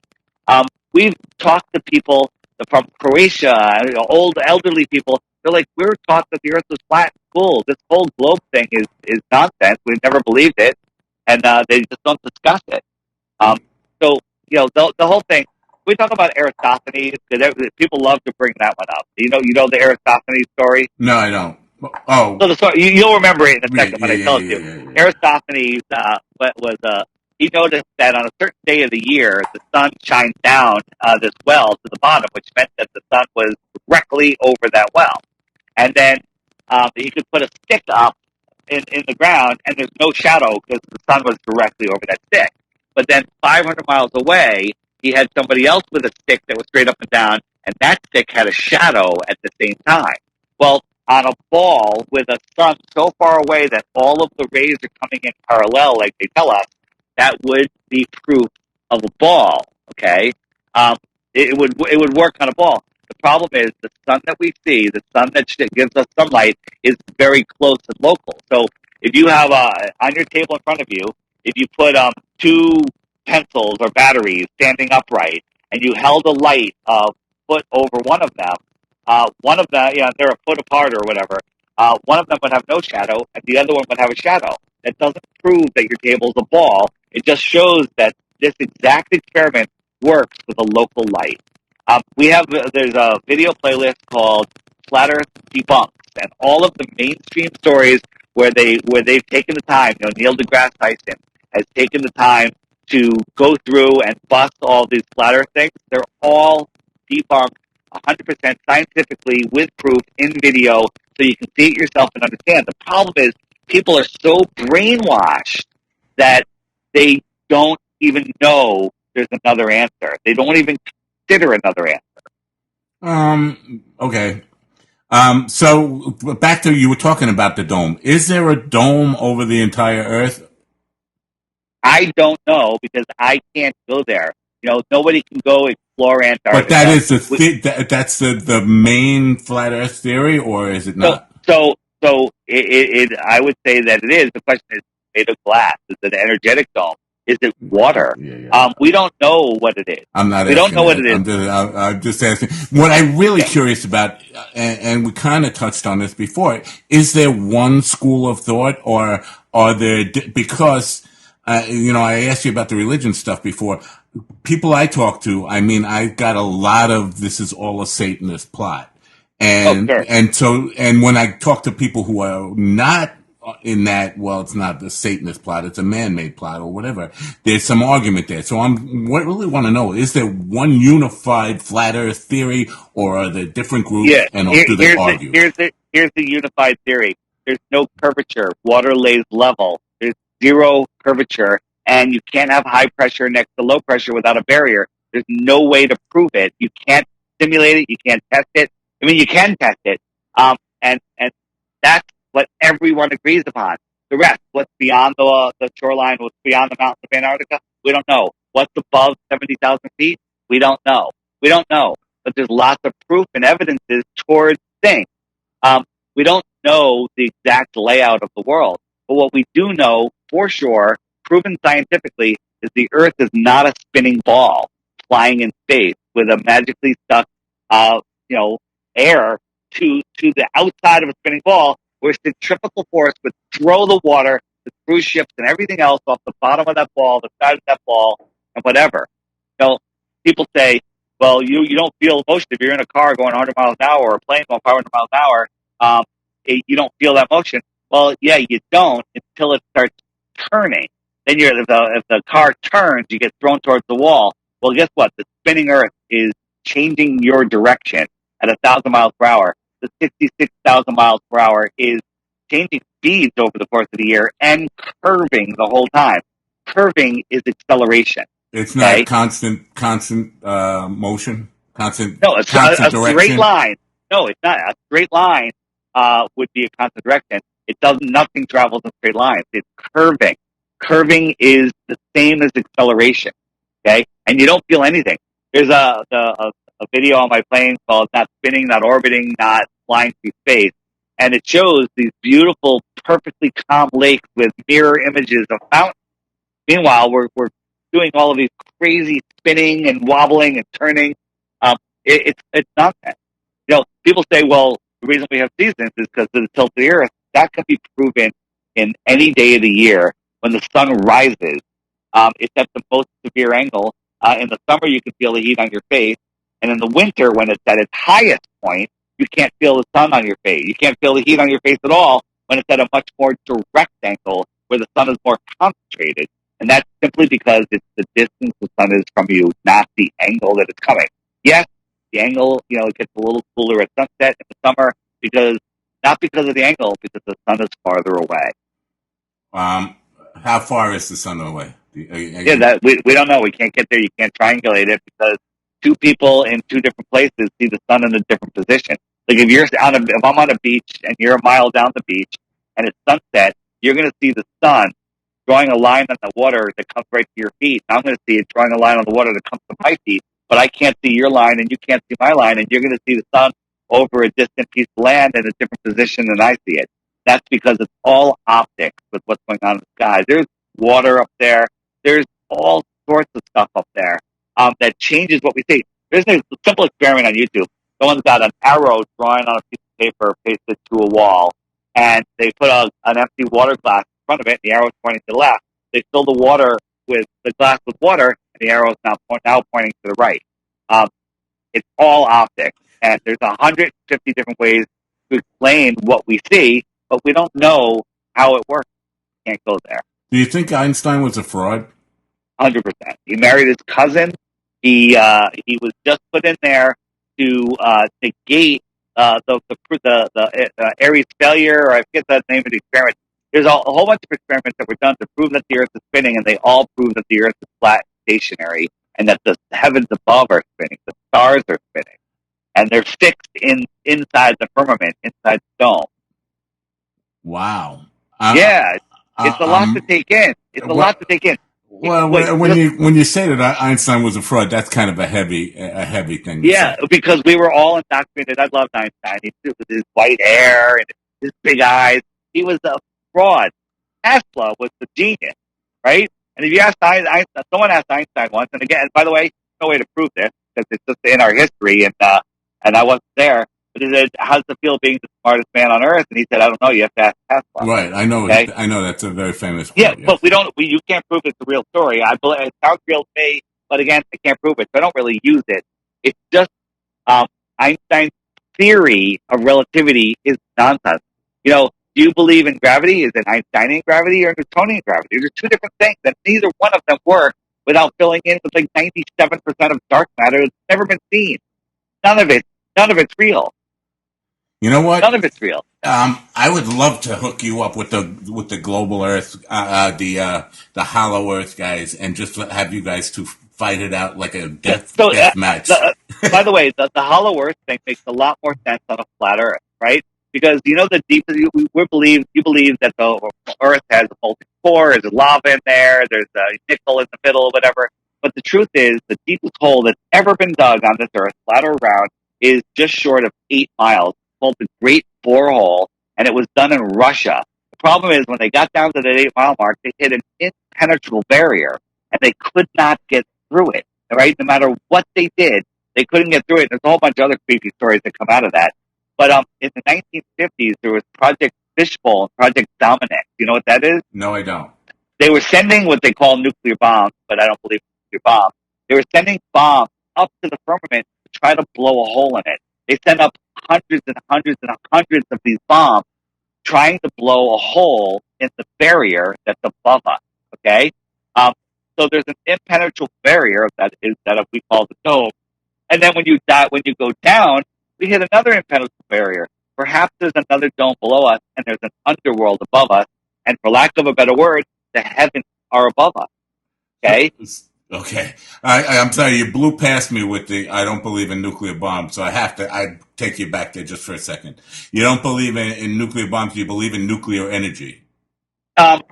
We've talked to people from Croatia, old elderly people. They're like, we were taught that the Earth was flat in school. This whole globe thing is nonsense. We've never believed it, and they just don't discuss it. So the whole thing. We talk about Aristophanes because people love to bring that one up. You know the Aristophanes story. No, I don't. Oh, So the story, you'll remember it in a yeah, second yeah, when I yeah, tell it yeah, to you. yeah, yeah. Aristophanes he noticed that on a certain day of the year, the sun shines down this well to the bottom, which meant that the sun was directly over that well. And then he could put a stick up in the ground, and there's no shadow because the sun was directly over that stick. But then 500 miles away, he had somebody else with a stick that was straight up and down, and that stick had a shadow at the same time. Well, on a ball with a sun so far away that all of the rays are coming in parallel, like they tell us, that would be proof of a ball. Okay, um, it would work on a ball. The problem is the sun that we see, the sun that gives us sunlight, is very close and local. So if you have on your table in front of you, if you put two pencils or batteries standing upright, and you held a light a foot over one of them, they're a foot apart or whatever. One of them would have no shadow, and the other one would have a shadow. That doesn't prove that your table's a ball. It just shows that this exact experiment works with a local light. There's a video playlist called Flat Earth Debunks, and all of the mainstream stories where they've taken the time. Neil deGrasse Tyson has taken the time to go through and bust all these flat Earth things. They're all debunked 100% scientifically with proof in video, so you can see it yourself and understand. The problem is people are so brainwashed that they don't even know there's another answer. They don't even consider another answer. Okay. So back to you were talking about the dome. Is there a dome over the entire Earth? I don't know because I can't go there. Nobody can go explore But that Antarctica. is that's the main flat Earth theory, or is it So, not? so, I would say that it is. The question is made of glass. Is it an energetic dome? Is it water? Yeah, yeah. We don't know what it is. I'm not We don't asking know what that. it is. I'm just asking. What I'm really Yeah. curious about, and we kind of touched on this before, is there one school of thought, or are there, because, I asked you about the religion stuff before. People I talk to, I mean, I got a lot of this is all a Satanist plot. Oh, sure. And when I talk to people who are not in that, well, it's not the Satanist plot, it's a man-made plot or whatever. There's some argument there. So what I really want to know, is there one unified flat Earth theory, or are there different groups, Yeah. and do they argue? Here's the unified theory. There's no curvature. Water lays level. There's zero curvature, and you can't have high pressure next to low pressure without a barrier. There's no way to prove it. You can't simulate it. You can't test it. I mean, you can test it, and that's what everyone agrees upon. The rest, what's beyond the shoreline, what's beyond the mountains of Antarctica, we don't know. What's above 70,000 feet, we don't know. We don't know, but there's lots of proof and evidences towards things. We don't know the exact layout of the world, but what we do know for sure, proven scientifically, is the Earth is not a spinning ball flying in space with a magically stuck, you know, air to the outside of a spinning ball, where centrifugal force would throw the water, the cruise ships, and everything else off the bottom of that ball, the side of that ball, and whatever. People say, well, you don't feel motion if you're in a car going 100 miles an hour or a plane going 500 miles an hour. You don't feel that motion. Well, yeah, you don't until it starts turning. Then if the car turns, you get thrown towards the wall. Well, guess what? The spinning Earth is changing your direction at 1,000 miles per hour. The 66,000 miles per hour is changing speeds over the course of the year and curving the whole time. Curving is acceleration. It's Okay. not constant motion, No, a constant straight direction. line. No, it's not. A straight line would be a constant direction. It doesn't. Nothing travels in straight lines. It's curving. Curving is the same as acceleration. Okay, and you don't feel anything. There's a video on my plane called "Not Spinning, Not Orbiting, Not Flying Through Space," and it shows these beautiful, perfectly calm lakes with mirror images of mountains. Meanwhile, we're doing all of these crazy spinning and wobbling and turning. It's nonsense. People say, well, the reason we have seasons is because of the tilt of the Earth. That can be proven in any day of the year when the sun rises. It's at the most severe angle. In the summer, you can feel the heat on your face, and in the winter, when it's at its highest point, you can't feel the sun on your face. You can't feel the heat on your face at all when it's at a much more direct angle where the sun is more concentrated. And that's simply because it's the distance the sun is from you, not the angle that it's coming. Yes, the angle, it gets a little cooler at sunset in the summer not because of the angle, because the sun is farther away. How far is the sun away? Yeah, that we don't know. We can't get there. You can't triangulate it because two people in two different places see the sun in a different position. Like if I'm on a beach and you're a mile down the beach and it's sunset, you're going to see the sun drawing a line on the water that comes right to your feet. I'm going to see it drawing a line on the water that comes to my feet, but I can't see your line and you can't see my line, and you're going to see the sun over a distant piece of land in a different position than I see it. That's because it's all optics with what's going on in the sky. There's water up there. There's all sorts of stuff up there that changes what we see. There's a simple experiment on YouTube. Someone's got an arrow drawing on a piece of paper pasted to a wall, and they put an empty water glass in front of it, and the arrow's pointing to the left. They fill the glass with water, and the arrow's now pointing to the right. It's all optics, and there's 150 different ways to explain what we see, but we don't know how it works. Can't go there. Do you think Einstein was a fraud? 100%. He married his cousin. He was just put in there to negate the Aries failure, or I forget the name of the experiment. There's a whole bunch of experiments that were done to prove that the Earth is spinning, and they all prove that the Earth is flat, stationary, and that the heavens above are spinning, the stars are spinning, and they're fixed inside the firmament, inside the dome. Wow. Yeah, it's a lot to take in. It's a lot to take in. Well, when you say that Einstein was a fraud, that's kind of a heavy thing. Yeah, because we were all indoctrinated. I loved Einstein. With his white hair and his big eyes. He was a fraud. Tesla was the genius, right? And if you asked Einstein, someone asked Einstein once, and again, by the way, no way to prove this because it's just in our history, and I wasn't there. But he said, "How's it feel being the smartest man on earth?" And he said, "I don't know. You have to ask Tesla." Right. I know. Okay? I know that's a very famous quote. Yeah, yes. but you can't prove it's a real story. I believe it sounds real to me, but again, I can't prove it, so I don't really use it. It's just Einstein's theory of relativity is nonsense. Do you believe in gravity? Is it Einsteinian gravity or Newtonian gravity? There's two different things, and neither one of them work without filling in with like 97% of dark matter that's never been seen. None of it's real. You know what? None of it's real. I would love to hook you up with the global Earth, the hollow Earth guys, and just have you guys to fight it out like a death match. By the way, the hollow Earth thing makes a lot more sense on a flat Earth, right? Because the deepest you believe that the Earth has a molten core, there's lava in there, there's a nickel in the middle, whatever. But the truth is, the deepest hole that's ever been dug on this Earth, flat or round, is just short of 8 miles. It's called the Great Borehole, and it was done in Russia. The problem is, when they got down to that 8-mile mark, they hit an impenetrable barrier, and they could not get through it. Right? No matter what they did, they couldn't get through it. There's a whole bunch of other creepy stories that come out of that. But in the 1950s, there was Project Fishbowl and Project Dominic. You know what that is? No, I don't. They were sending what they call nuclear bombs, but I don't believe in nuclear bombs. They were sending bombs up to the firmament to try to blow a hole in it. They sent up hundreds and hundreds and hundreds of these bombs trying to blow a hole in the barrier that's above us. Okay? So there's an impenetrable barrier that we call the dome. And then when you go down, we hit another impenetrable barrier. Perhaps there's another dome below us, and there's an underworld above us. And for lack of a better word, the heavens are above us. Okay? Okay. I'm sorry, you blew past me with the I don't believe in nuclear bombs, so I take you back there just for a second. You don't believe in nuclear bombs, you believe in nuclear energy.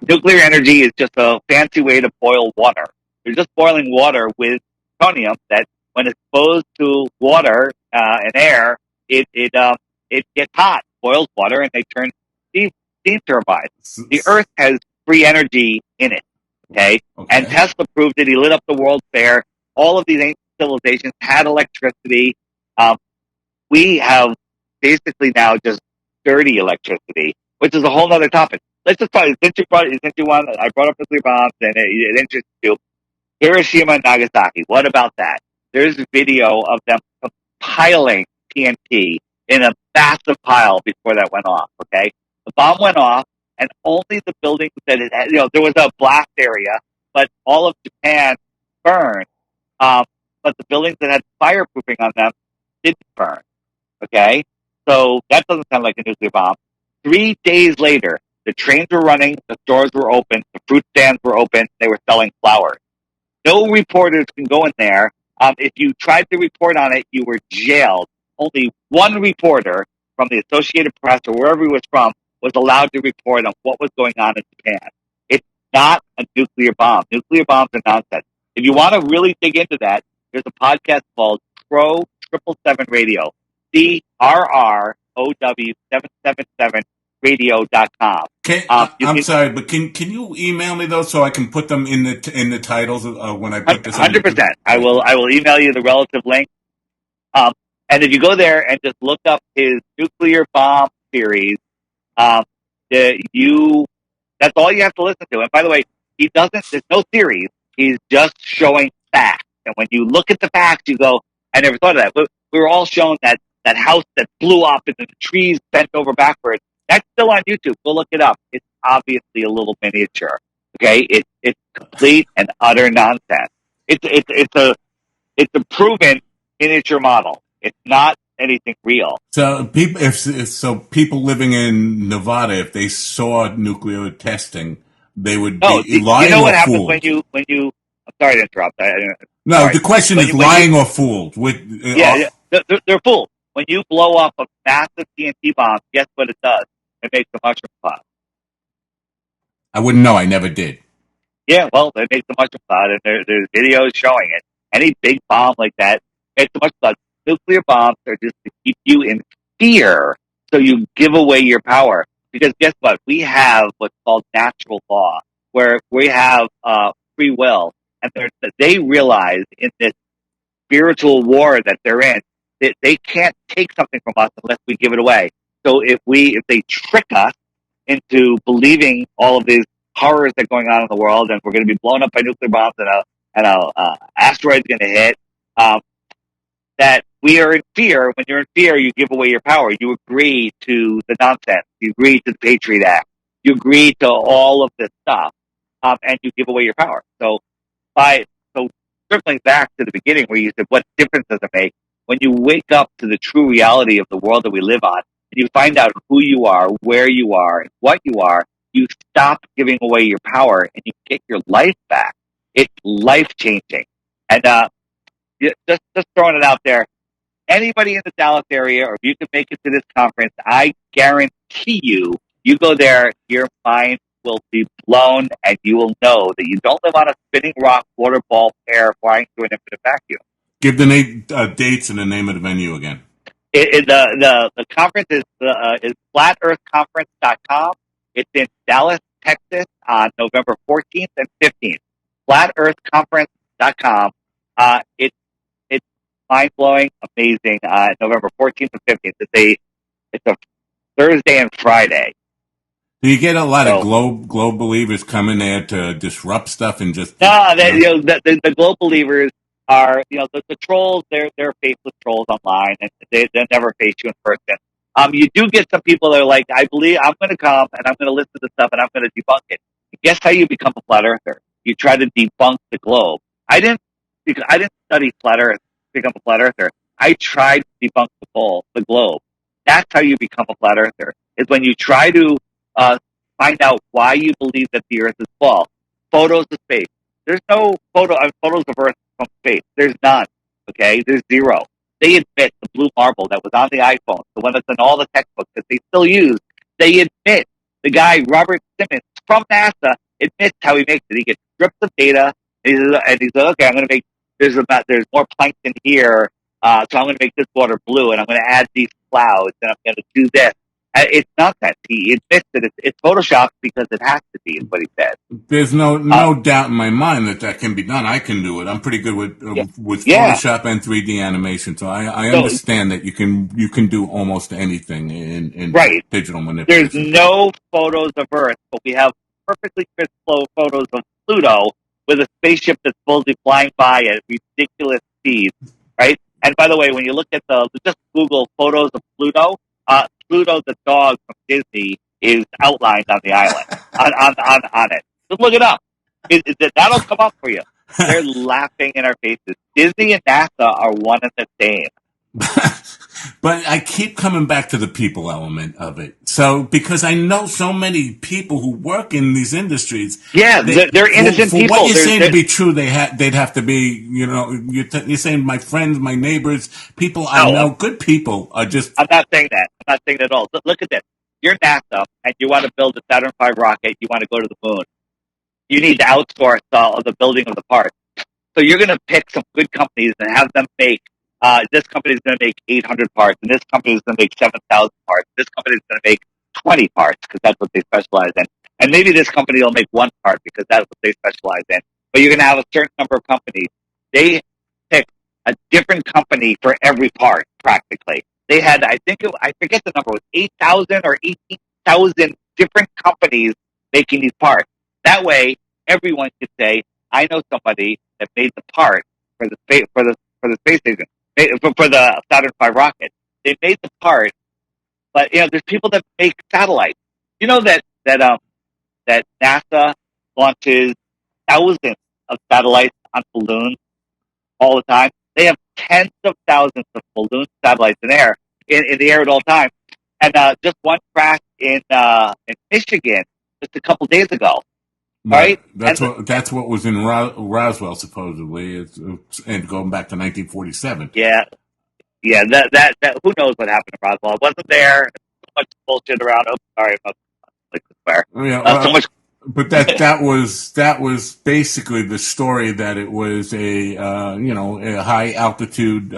Nuclear energy is just a fancy way to boil water. You're just boiling water with plutonium that, when exposed to water and air, it gets hot, boils water, and they turn steam turbines. The Earth has free energy in it. Okay? And Tesla proved it. He lit up the World's Fair. All of these ancient civilizations had electricity. We have basically now just dirty electricity, which is a whole other topic. Let's just talk. I brought up nuclear bombs, and it interests you. Hiroshima and Nagasaki. What about that? There's a video of them compiling TNT in a massive pile before that went off. Okay, the bomb went off, and only the buildings that it had, there was a blast area, but all of Japan burned. Um, but the buildings that had fireproofing on them didn't burn. Okay, so that doesn't sound like a nuclear bomb. 3 days later, the trains were running, the stores were open, the fruit stands were open, they were selling flowers. No reporters can go in there. If you tried to report on it, you were jailed. Only one reporter from the Associated Press or wherever he was from was allowed to report on what was going on in Japan. It's not a nuclear bomb. Nuclear bombs are nonsense. If you want to really dig into that, there's a podcast called Pro 777 Radio, CRROW 777radio.com. I'm sorry, but can you email me those so I can put them in the titles when I put this on YouTube? 100%. I will email you the relative link. And if you go there and just look up his nuclear bomb series, that's all you have to listen to. And by the way, there's no series. He's just showing facts. And when you look at the facts, you go, I never thought of that. But we were all shown that house that blew up and the trees bent over backwards. That's still on YouTube. Go look it up. It's obviously a little miniature. Okay. It's complete and utter nonsense. It's a proven miniature model. It's not anything real. So people living in Nevada, if they saw nuclear testing, they would be lying what or happens fooled. when you. I'm sorry to interrupt. The question is lying or fooled. They're fooled. When you blow up a massive TNT bomb, guess what it does? It makes a mushroom cloud. I wouldn't know. I never did. Yeah, well, it makes a mushroom cloud, and there's videos showing it. Any big bomb like that makes a mushroom cloud. Nuclear bombs are just to keep you in fear, so you give away your power. Because guess what? We have what's called natural law, where we have free will, and they realize in this spiritual war that they're in, that they can't take something from us unless we give it away. So if they trick us into believing all of these horrors that are going on in the world, and we're going to be blown up by nuclear bombs, and a asteroid's going to hit, that we are in fear. When you're in fear, you give away your power. You agree to the nonsense. You agree to the Patriot Act. You agree to all of this stuff, and you give away your power. So circling back to the beginning where you said, what difference does it make? When you wake up to the true reality of the world that we live on, and you find out who you are, where you are, and what you are, you stop giving away your power and you get your life back. It's life-changing. And just throwing it out there, anybody in the Dallas area, or if you can make it to this conference, I guarantee you go there, your mind will be blown, and you will know that you don't live on a spinning rock water ball pear flying through an infinite vacuum. Give the dates and the name of the venue again. The conference is flatearthconference.com. It's in Dallas, Texas on November 14th and 15th. Flatearthconference.com. It's mind-blowing, amazing. November 14th and 15th. It's a Thursday and Friday. Do you get a lot of globe believers coming there to disrupt stuff and just? No, the globe believers are, the trolls. They're faceless trolls online, and they never face you in person. You do get some people that are like, I believe I'm going to come and I'm going to listen to stuff and I'm going to debunk it. Guess how you become a flat earther? You try to debunk the globe. I didn't study flat earth to become a flat earther. I tried to debunk the globe. That's how you become a flat earther. Is when you try to find out why you believe that the earth is false. Photos of space. There's no photos of earth from space. There's none. Okay? There's zero. They admit the blue marble that was on the iPhone, the one that's in all the textbooks that they still use, they admit the guy, Robert Simmons from NASA, admits how he makes it. He gets strips of data, and he's like, okay, I'm going to make, there's more plankton here, so I'm going to make this water blue, and I'm going to add these clouds, and I'm going to do this. It's nonsense. He admits that it's Photoshop because it has to be, is what he said. There's no doubt in my mind that can be done. I can do it. I'm pretty good with Photoshop and 3D animation, so I understand that you can do almost anything in digital manipulation. There's no photos of Earth, but we have perfectly crisp photos of Pluto with a spaceship that's supposedly flying by at ridiculous speeds, right? And by the way, when you look at just Google photos of Pluto, Pluto the dog from Disney is outlined on the island on it. Just look it up. That'll come up for you. They're laughing in our faces. Disney and NASA are one and the same. But I keep coming back to the people element of it. So, because I know so many people who work in these industries. Yeah, they're innocent for people. For what you're saying to be true, they'd have to be, you're saying my friends, my neighbors, people I know, good people are just. I'm not saying that. I'm not saying that at all. Look at this. You're NASA and you want to build a Saturn V rocket. You want to go to the moon. You need to outsource the building of the parts. So you're going to pick some good companies and have them make, this company is going to make 800 parts, and this company is going to make 7,000 parts. This company is going to make 20 parts because that's what they specialize in. And maybe this company will make one part because that's what they specialize in. But you're going to have a certain number of companies. They picked a different company for every part, practically. They had, I forget the number, it was 8,000 or 18,000 different companies making these parts. That way, everyone could say, I know somebody that made the part for the space station, for the Saturn V rocket. They made the part, but there's people that make satellites. You know that NASA launches thousands of satellites on balloons all the time. They have tens of thousands of balloon satellites in the air at all times. And just one crashed in Michigan just a couple days ago. Right. That's what was in Roswell supposedly. And going back to 1947. Yeah. That who knows what happened to Roswell? I wasn't there. So much bullshit around. Oh, sorry about like the swear. So much. But that was basically the story, that it was a high altitude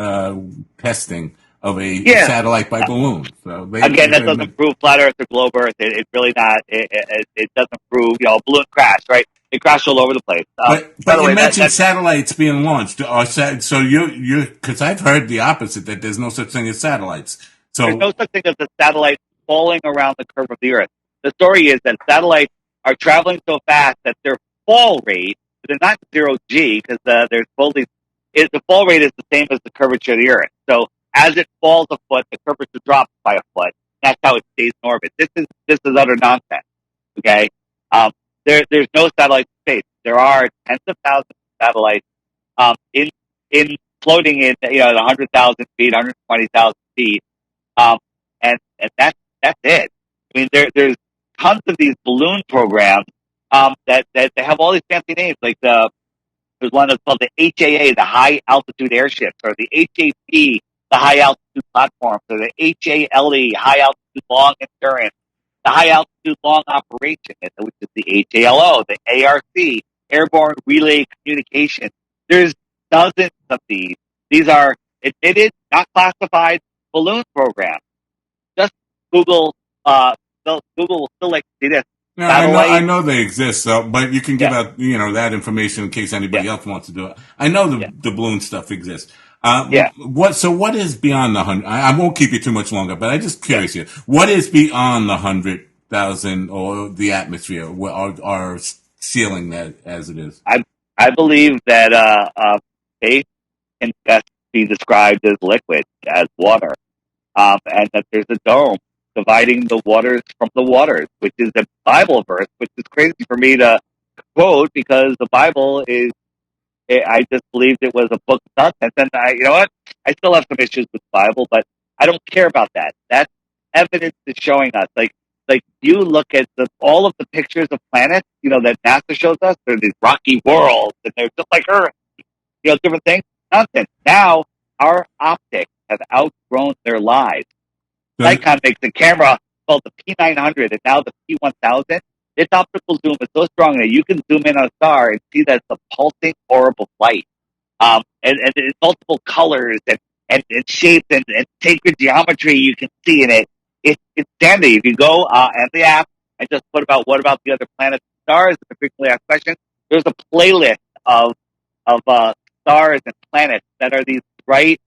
testing of a satellite by balloon. So that doesn't prove flat Earth or globe Earth. It's really not. It doesn't prove balloon crash, right? It crashed all over the place. But you mentioned satellites being launched. So you because I've heard the opposite, that there's no such thing as satellites. So there's no such thing as a satellite falling around the curve of the Earth. The story is that satellites are traveling so fast that their fall rate, they're not 0G, because there's fully, the fall rate is the same as the curvature of the Earth. So as it falls a foot, the curvature drops by a foot. That's how it stays in orbit. This is utter nonsense. Okay, there's no satellite in space. There are tens of thousands of satellites in floating in at 100,000 feet, 120,000 feet, and that's it. I mean, there's tons of these balloon programs that they have all these fancy names, like there's one that's called the HAA, the High Altitude Airships, or the HAP, the High Altitude Platforms, or the HALE, High Altitude Long Endurance, the High Altitude Long Operation, which is the HALO, the ARC, Airborne Relay Communication. There's dozens of these. These are admitted, not classified balloon programs. Just Google. Google will still like to see this. No, I know they exist, but you can give out that information in case anybody else wants to do it. I know the balloon stuff exists. What is beyond the 100? I won't keep you too much longer, but I'm just curious here. What is beyond the 100,000 or the atmosphere, our ceiling that as it is? I believe that space can best be described as liquid, as water, and that there's a dome dividing the waters from the waters, which is a Bible verse, which is crazy for me to quote because the Bible is, I just believed it was a book of nonsense. And you know what? I still have some issues with the Bible, but I don't care about that. That evidence is showing us, like you look at all of the pictures of planets, that NASA shows us, they're these rocky worlds and they're just like Earth, different things. Nonsense. Now our optics have outgrown their lives. Nikon makes a camera called the P900 and now the P1000. Its optical zoom is so strong that you can zoom in on a star and see that it's a pulsing orb of light. And it's multiple colors and shapes and sacred geometry you can see in it. It's dandy. If you go at the app and just put what about the other planets and stars, and frequently asked questions, there's a playlist of stars and planets that are these bright,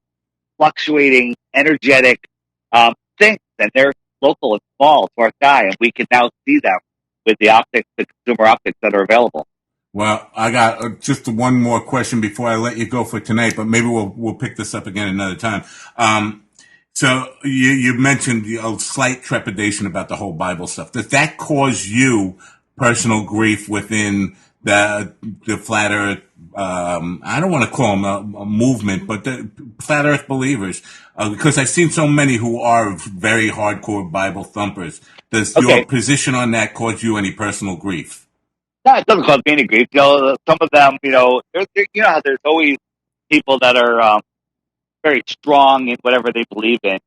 fluctuating, energetic things, and they're local and small to our sky, and we can now see them with the consumer optics that are available. Well, I got just one more question before I let you go for tonight, but maybe we'll pick this up again another time. So you mentioned a slight trepidation about the whole Bible stuff. Does that cause you personal grief within the flat Earth? I don't want to call them a movement, but the flat Earth believers, because I've seen so many who are very hardcore Bible thumpers. Does your Okay, position on that cause you any personal grief? no, it doesn't cause me any grief. Some of them, you know how there's always people that are very strong in whatever they believe in.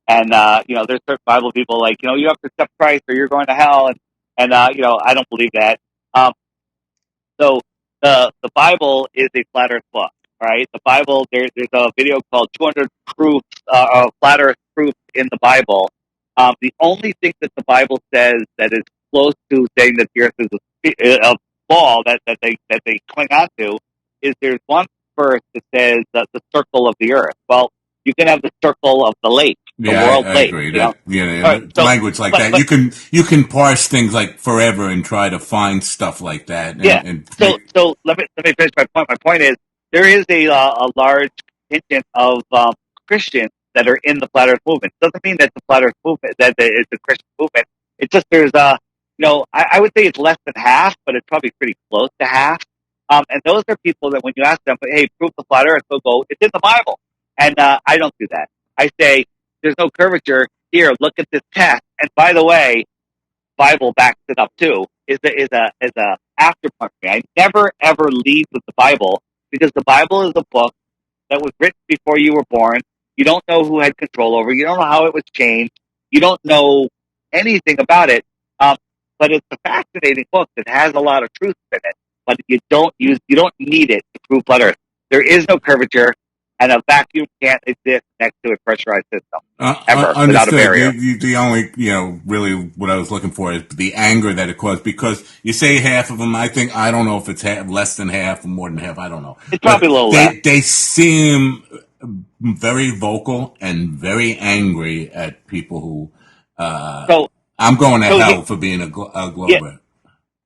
And, there's certain Bible people like, you have to accept Christ or you're going to hell. And I don't believe that. Um, so the Bible is a flat earth book, right? The Bible, there's a video called 200 proofs, flat earth proofs in the Bible. The only thing that the Bible says that is close to saying that the earth is a ball that they cling on to is there's one verse that says that the circle of the earth. Well, you can have the circle of the lake, the Yeah, world I lake, agree you know? that All right. So, language like but, that but you can parse things like forever and try to find stuff like that yeah. and So make. so let me finish my point. My point is there is a large contingent of Christians that are in the flat Earth movement. Doesn't mean that the flat Earth movement that it's a Christian movement. It's just there's I would say it's less than half, but it's probably pretty close to half. And those are people that when you ask them, hey, prove the flat Earth, they'll go, it's in the Bible. And I don't do that. I say there's no curvature here. Look at this test. And by the way, Bible backs it up too. Is a afterpunch me. I never ever lead with the Bible because the Bible is a book that was written before you were born. You don't know who had control over. You don't know how it was changed. You don't know anything about it. Um, but it's a fascinating book that has a lot of truth in it. But you don't need it to prove flat Earth. There is no curvature, and a vacuum can't exist next to a pressurized system ever without a Understood. barrier. The only, really what I was looking for is the anger that it caused because you say half of them. I don't know if it's less than half or more than half. I don't know. It's But probably a little less. they seem very vocal and very angry at people who, So I'm going to so hell for being a yeah, Glober.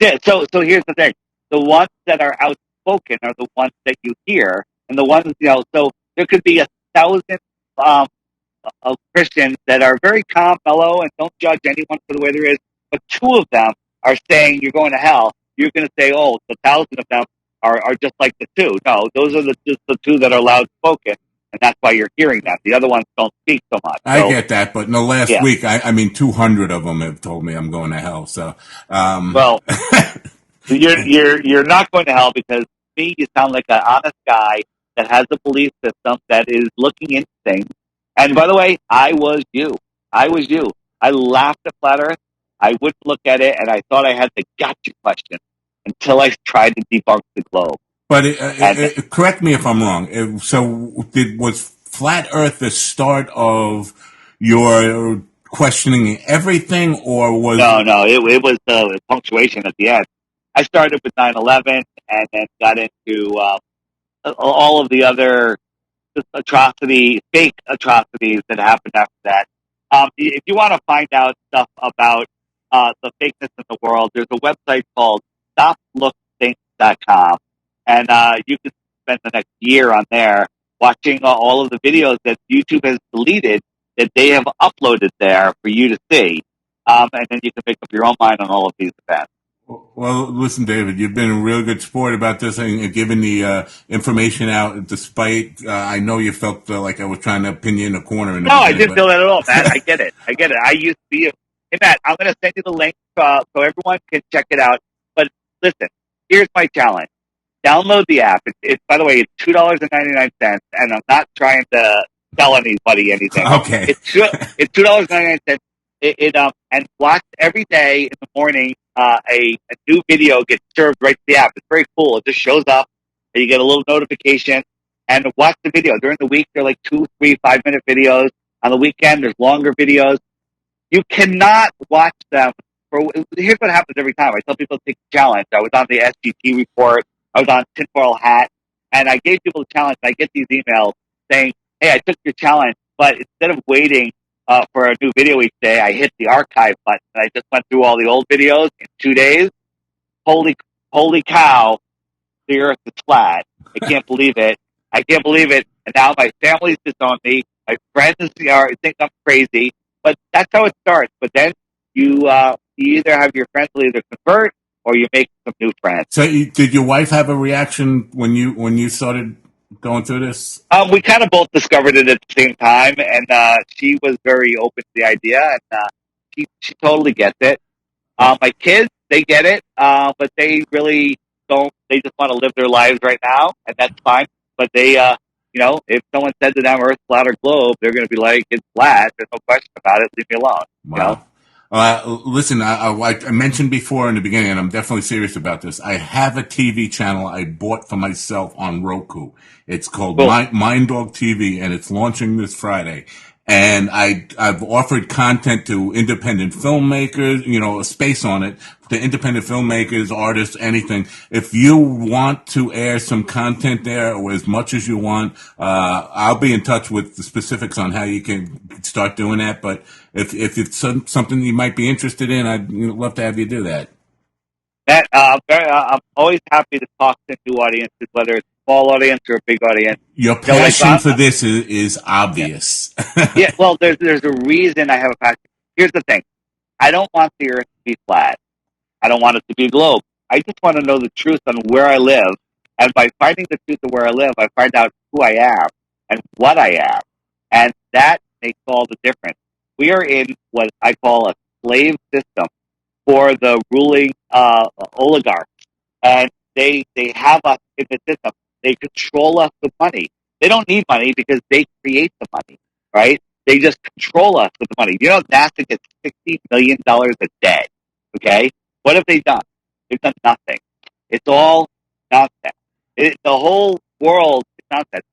yeah. So here's the thing: the ones that are outspoken are the ones that you hear, and the ones So there could be 1,000 um, of Christians that are very calm, mellow, and don't judge anyone for the way there is. But two of them are saying you're going to hell. You're going to say, oh, the 1,000 of them are just like the two. No, those are just the two that are loud spoken, and that's why you're hearing them. The other ones don't speak so much. I So get that, but in the last yeah. week, I mean, 200 of them have told me I'm going to hell. So, Well, you're not going to hell because to me you sound like an honest guy that has a belief system that is looking into things. And by the way, I was you. I was you. I laughed at flat Earth. I wouldn't look at it, and I thought I had the gotcha question until I tried to debunk the globe. but And correct me if I'm wrong. Was flat Earth the start of your questioning everything, or was no, it was the punctuation at the end. I started with 9/11, and then got into all of the other fake atrocities that happened after that. If you want to find out stuff about the fakeness in the world, there's a website called stoplookthink.com, and you can spend the next year on there watching all of the videos that YouTube has deleted that they have uploaded there for you to see, and then you can make up your own mind on all of these events. well, listen, David, you've been a real good sport about this and giving the information out. Despite I know you felt like I was trying to pin you in a corner in the No, I beginning, didn't but feel that at all, Matt. I get it. I get it. I used to be. Hey, Matt, I'm going to send you the link so everyone can check it out. But listen, here's my challenge. Download the app. It's by the way, it's $2.99, and I'm not trying to sell anybody anything. okay. It's $2.99. And watch every day in the morning. A new video gets served right to the app. It's very cool. It just shows up, and you get a little notification. And watch the video during the week. They're like 2, 3, 5 minute videos. On the weekend, there's longer videos. You cannot watch them. Here's what happens every time. I tell people to take the challenge. I was on the SGT report. I was on Tinfoil Hat, and I gave people the challenge. And I get these emails saying, "Hey, I took your challenge, but instead of waiting for a new video each day, I hit the archive button and I just went through all the old videos in 2 days. Holy, holy cow! The Earth is flat. I can't believe it. I can't believe it. And now my family's disowned me. My friends think I'm crazy, but that's how it starts. But then you either have your friends will either convert or you make some new friends. So, did your wife have a reaction when you started going through this? We kind of both discovered it at the same time, and she was very open to the idea, and she totally gets it. My kids, they get it, but they really don't. They just want to live their lives right now, and that's fine. But if someone said to them Earth's flat or globe, they're going to be like, it's flat. There's no question about it. Leave me alone. You know. Wow. Listen, I mentioned before in the beginning, and I'm definitely serious about this. I have a TV channel I bought for myself on Roku. It's called Cool. Mind Dog TV, and it's launching this Friday. And I've offered content to independent filmmakers, a space on it to independent filmmakers, artists, anything. If you want to air some content there or as much as you want, I'll be in touch with the specifics on how you can start doing that. But if it's something you might be interested in, I'd love to have you do that. Matt, I'm always happy to talk to new audiences, whether it's a small audience or a big audience. Your passion for this is obvious. Yeah. Well, there's a reason I have a passion. Here's the thing: I don't want the Earth to be flat. I don't want it to be a globe. I just want to know the truth on where I live, and by finding the truth of where I live, I find out who I am and what I am, and that makes all the difference. We are in what I call a slave system for the ruling oligarchs, and they have us in the system. They control us with money. They don't need money because they create the money, right? They just control us with the money. You know, NASA gets $60 million a day. Okay, what have they done? They've done nothing. It's all nonsense. The whole world is nonsense.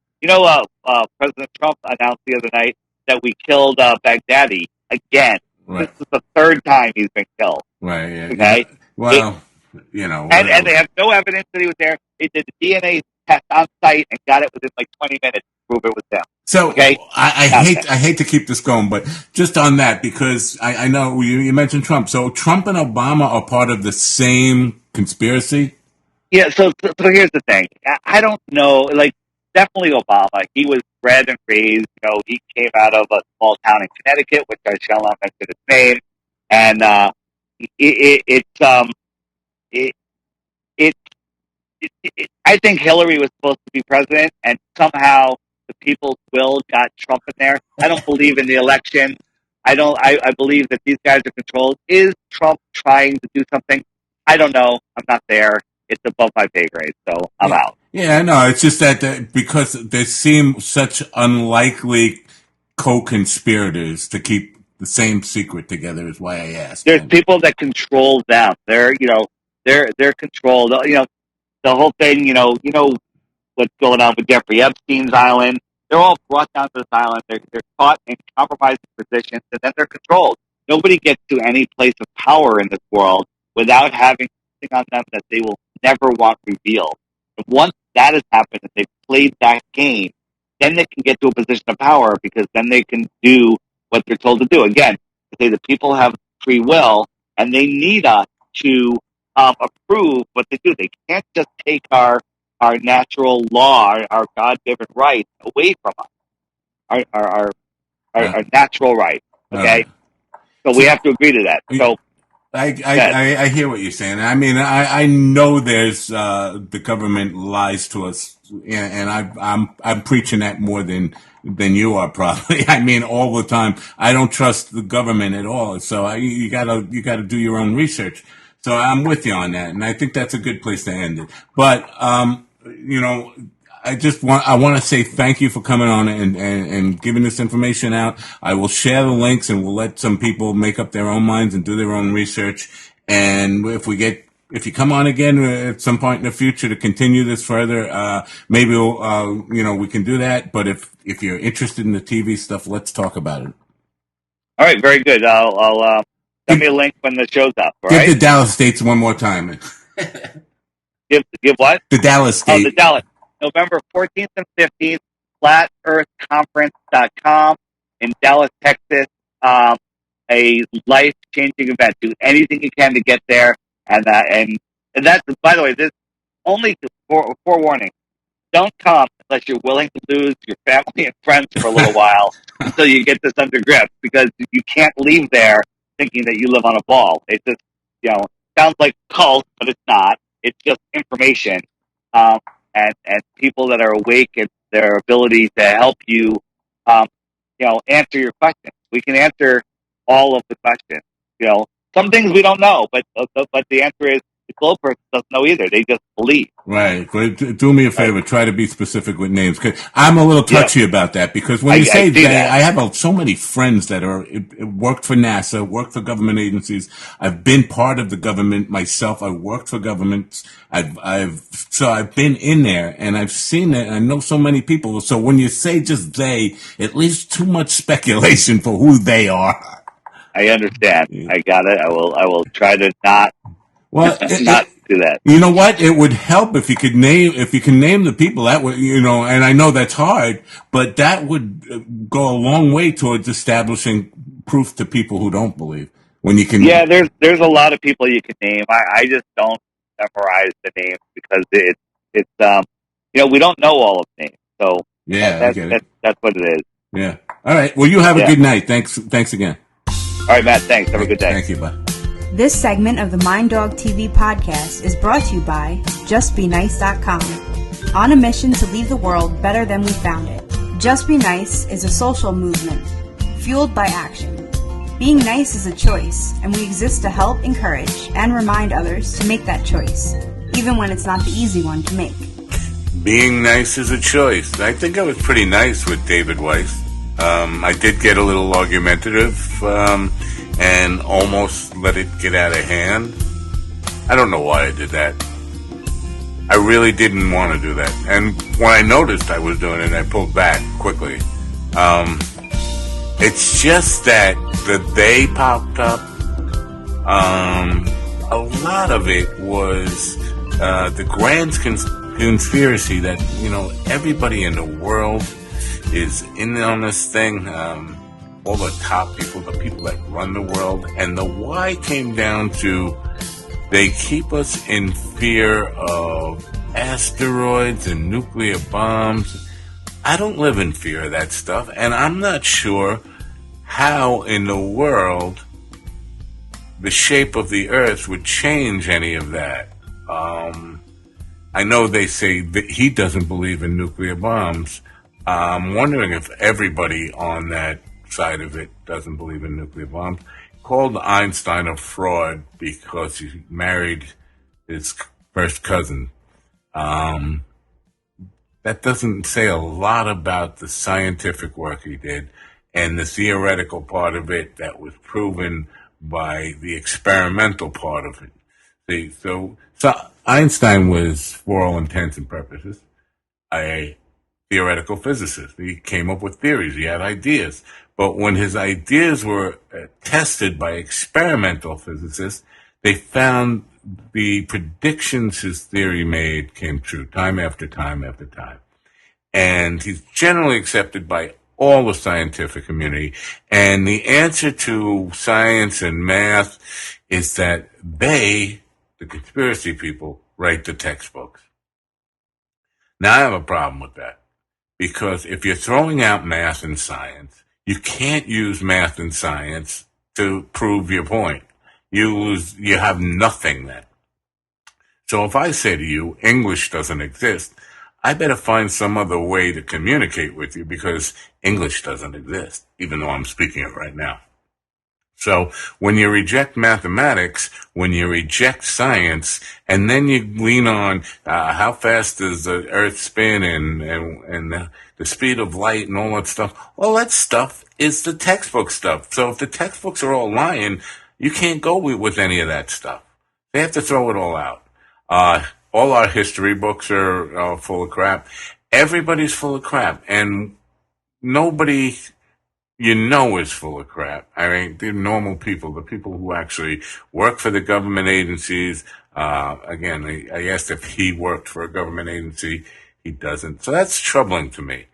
President Trump announced the other night that we killed Baghdadi again. Right. This is the third time he's been killed. Right. Yeah. Okay. Well, and they have no evidence that he was there. They did the DNA test on site and got it within like 20 minutes to prove it was them. So okay? I hate to keep this going, but just on that, because I know you mentioned Trump. So Trump and Obama are part of the same conspiracy. Yeah. So here's the thing. I don't know. Like, definitely Obama. He was bred and raised. He came out of a small town in Connecticut, which I shall not mention its name. And I think Hillary was supposed to be president, and somehow the people's will got Trump in there. I don't believe in the election. I believe that these guys are controlled. Is Trump trying to do something? I don't know. I'm not there. It's above my pay grade, so I'm out. Yeah, no, it's just that because they seem such unlikely co-conspirators to keep the same secret together is why I asked. There's people that control them. They're controlled. The whole thing. What's going on with Jeffrey Epstein's island. They're all brought down to this island. They're caught in compromising positions, and then they're controlled. Nobody gets to any place of power in this world without having something on them that they will never want revealed. And once that has happened and they've played that game, then they can get to a position of power because then they can do what they're told to do. Again, to say the people have free will and they need us to approve what they do. They can't just take our natural law, our God-given rights away from us, our natural rights. Okay, so we have to agree to that. So I hear what you're saying. I mean, I know there's the government lies to us, and I'm preaching that more than you are probably. I mean, all the time. I don't trust the government at all. So you gotta do your own research. So I'm with you on that, and I think that's a good place to end it. But I want to say thank you for coming on and giving this information out. I will share the links and we'll let some people make up their own minds and do their own research. And if you come on again at some point in the future to continue this further, maybe we can do that. But if you're interested in the TV stuff, let's talk about it. All right, very good. I'll send me a link when the show's up. All right? Give the Dallas dates one more time. Give what? The Dallas date. Oh, the Dallas. November 14th and 15th, flatearthconference.com in Dallas, Texas. A life-changing event. Do anything you can to get there. And that's, by the way, this only forewarning. Don't come unless you're willing to lose your family and friends for a little while until you get this under grip, because you can't leave there thinking that you live on a ball. It just, sounds like a cult, but it's not. It's just information. Um, and people that are awake in their ability to help you, um, answer your questions. We can answer all of the questions. Some things we don't know, but the answer is the globe person doesn't know either. They just believe. Right. But do me a Right? favor. Try to be specific with names. 'Cause I'm a little Yeah, touchy about that because when you I say see they, that. I have so many friends that worked for NASA, worked for government agencies. I've been part of the government myself. I worked for governments. So I've been in there and I've seen it. And I know so many people. So when you say just they, it leaves too much speculation for who they are. I understand. I got it. I will try to not Well, not do that. you know what? It would help if if you can name the people that would, and I know that's hard, but that would go a long way towards establishing proof to people who don't believe. When you Yeah, can, there's a lot of people you can name. I just don't memorize the names because it's we don't know all of the names. So yeah, I get it. that's what it is. Yeah. All right. Well, you have a Yeah. good night. Thanks again. All right, Matt. Thanks. Have a good day. Thank you, bud. This segment of the Mind Dog TV podcast is brought to you by JustBeNice.com. On a mission to leave the world better than we found it. Just Be Nice is a social movement fueled by action. Being nice is a choice, and we exist to help, encourage, and remind others to make that choice, even when it's not the easy one to make. Being nice is a choice. I think I was pretty nice with David Weiss. I did get a little argumentative and almost let it get out of hand. I don't know why I did that. I really didn't want to do that. And when I noticed I was doing it, I pulled back quickly. It's just that the they popped up. A lot of it was the grand conspiracy that, everybody in the world is in on this thing. All the top people, the people that run the world. And the why came down to they keep us in fear of asteroids and nuclear bombs. I don't live in fear of that stuff, and I'm not sure how in the world the shape of the earth would change any of that. I know they say that he doesn't believe in nuclear bombs. I'm wondering if everybody on that side of it doesn't believe in nuclear bombs. Called Einstein a fraud because he married his first cousin. That doesn't say a lot about the scientific work he did and the theoretical part of it that was proven by the experimental part of it. See, so Einstein was, for all intents and purposes, a theoretical physicist. He came up with theories. He had ideas. But when his ideas were tested by experimental physicists, they found the predictions his theory made came true time after time after time. And he's generally accepted by all the scientific community. And the answer to science and math is that they, the conspiracy people, write the textbooks. Now I have a problem with that. Because if you're throwing out math and science, you can't use math and science to prove your point. You have nothing then. So if I say to you, English doesn't exist, I better find some other way to communicate with you because English doesn't exist, even though I'm speaking it right now. So when you reject mathematics, when you reject science, and then you lean on how fast does the Earth spin and the speed of light and all that stuff, all that stuff is the textbook stuff. So if the textbooks are all lying, you can't go with any of that stuff. They have to throw it all out. All our history books are full of crap. Everybody's full of crap, and nobody is full of crap. I mean, the normal people, the people who actually work for the government agencies. Again, I asked if he worked for a government agency. He doesn't. So that's troubling to me.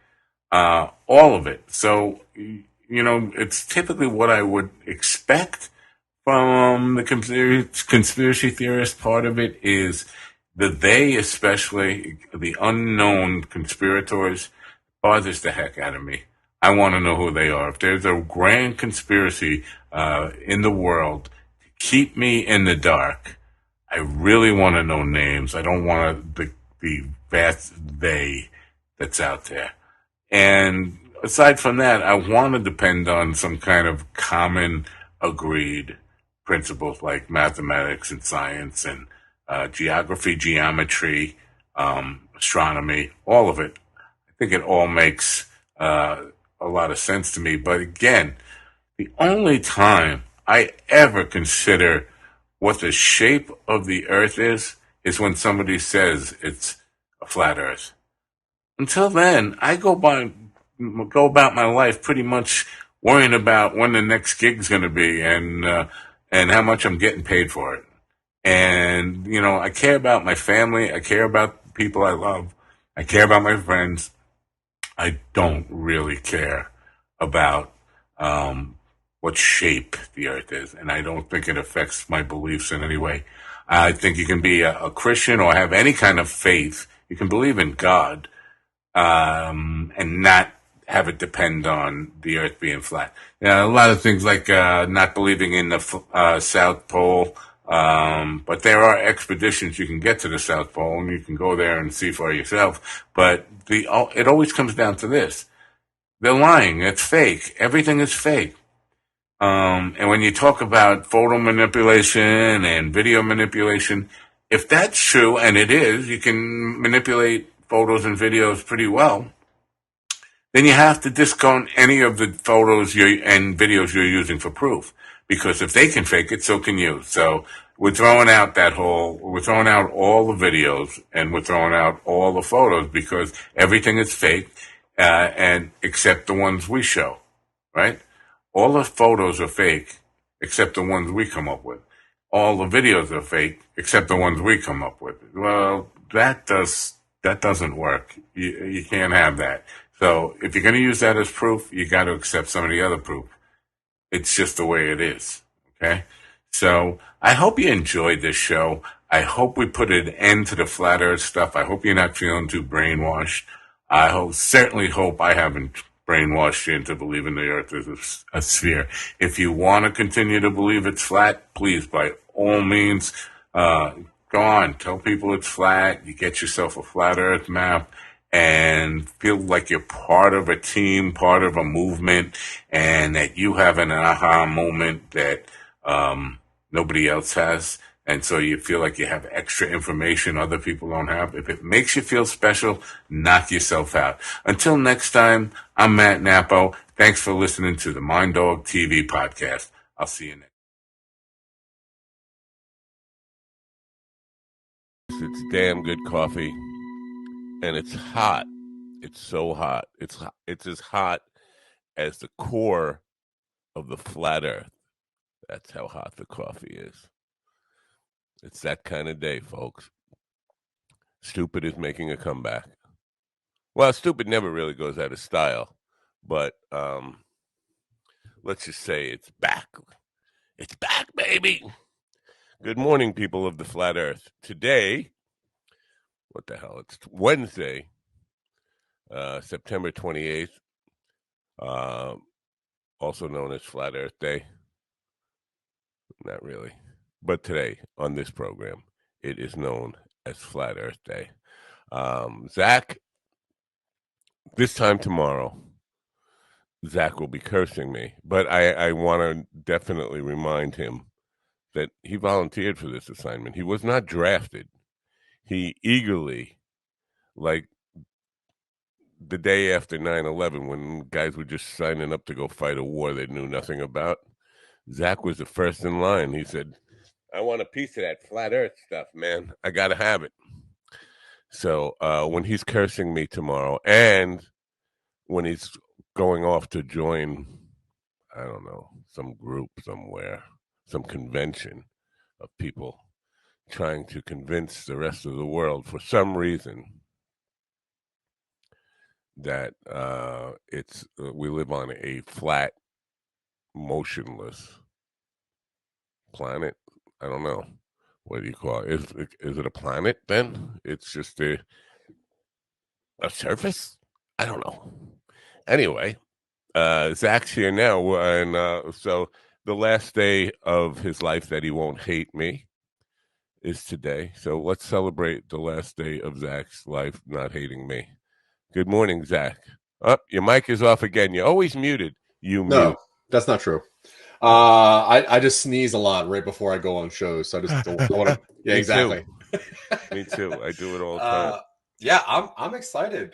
All of it. So, it's typically what I would expect from the conspiracy theorist part of it is The they, especially the unknown conspirators, bothers the heck out of me. I want to know who they are. If there's a grand conspiracy in the world to keep me in the dark, I really want to know names. I don't want the vast they that's out there. And aside from that, I want to depend on some kind of common agreed principles like mathematics and science and geography, geometry, astronomy, all of it. I think it all makes a lot of sense to me. But again, the only time I ever consider what the shape of the earth is when somebody says it's a flat earth. Until then, I go about my life pretty much worrying about when the next gig's going to be and how much I'm getting paid for it. And I care about my family. I care about people I love. I care about my friends. I don't really care about what shape the earth is, and I don't think it affects my beliefs in any way. I think you can be a Christian or have any kind of faith. You can believe in God and not have it depend on the earth being flat. A lot of things like not believing in the South Pole, but there are expeditions you can get to the South Pole, and you can go there and see for yourself. But it always comes down to this. They're lying. It's fake. Everything is fake. And when you talk about photo manipulation and video manipulation, if that's true, and it is, you can manipulate photos and videos pretty well, then you have to discount any of the photos and videos you're using for proof. Because if they can fake it, so can you. So we're throwing out all the videos and we're throwing out all the photos because everything is fake, and except the ones we show, right? All the photos are fake except the ones we come up with. All the videos are fake except the ones we come up with. Well, that doesn't work. You can't have that. So if you're going to use that as proof, you got to accept some of the other proof. It's just the way it is. Okay. So I hope you enjoyed this show. I hope we put an end to the flat earth stuff. I hope you're not feeling too brainwashed. Certainly hope I haven't brainwashed you into believing the earth is a sphere. If you want to continue to believe it's flat, please, by all means, go on. Tell people it's flat. You get yourself a flat earth map and feel like you're part of a team, part of a movement, and that you have an aha moment that nobody else has. And so you feel like you have extra information other people don't have. If it makes you feel special, knock yourself out. Until next time, I'm Matt Napo. Thanks for listening to the Mind Dog TV podcast. I'll see you next. It's damn good coffee, and it's hot. It's so hot. It's as hot as the core of the flat earth. That's how hot the coffee is. It's that kind of day, folks. Stupid is making a comeback. Well, stupid never really goes out of style, but let's just say it's back. It's back, baby. Good morning, people of the flat earth. Today, what the hell? It's Wednesday, September 28th, also known as Flat Earth Day. Not really. But today, on this program, it is known as Flat Earth Day. Zach, this time tomorrow, Zach will be cursing me. But I want to definitely remind him that he volunteered for this assignment. He was not drafted. He eagerly, like the day after 9/11, when guys were just signing up to go fight a war they knew nothing about, Zach was the first in line. He said, I want a piece of that flat earth stuff, man. I got to have it. So when he's cursing me tomorrow and when he's going off to join, I don't know, some group somewhere, some convention of people trying to convince the rest of the world for some reason that we live on a flat, motionless planet. I don't know. what do you call it? Is it a planet then? It's just a surface? I don't know. Anyway, Zach's here now, and so the last day of his life that he won't hate me is today. So let's celebrate the last day of Zach's life not hating me. Good morning, Zach. Oh, your mic is off again. You're always muted. You No, mute. that's not true. I just sneeze a lot right before I go on shows, so I just don't want to. Yeah, Me exactly. too. Me too. I do it all the time. Yeah, I'm excited.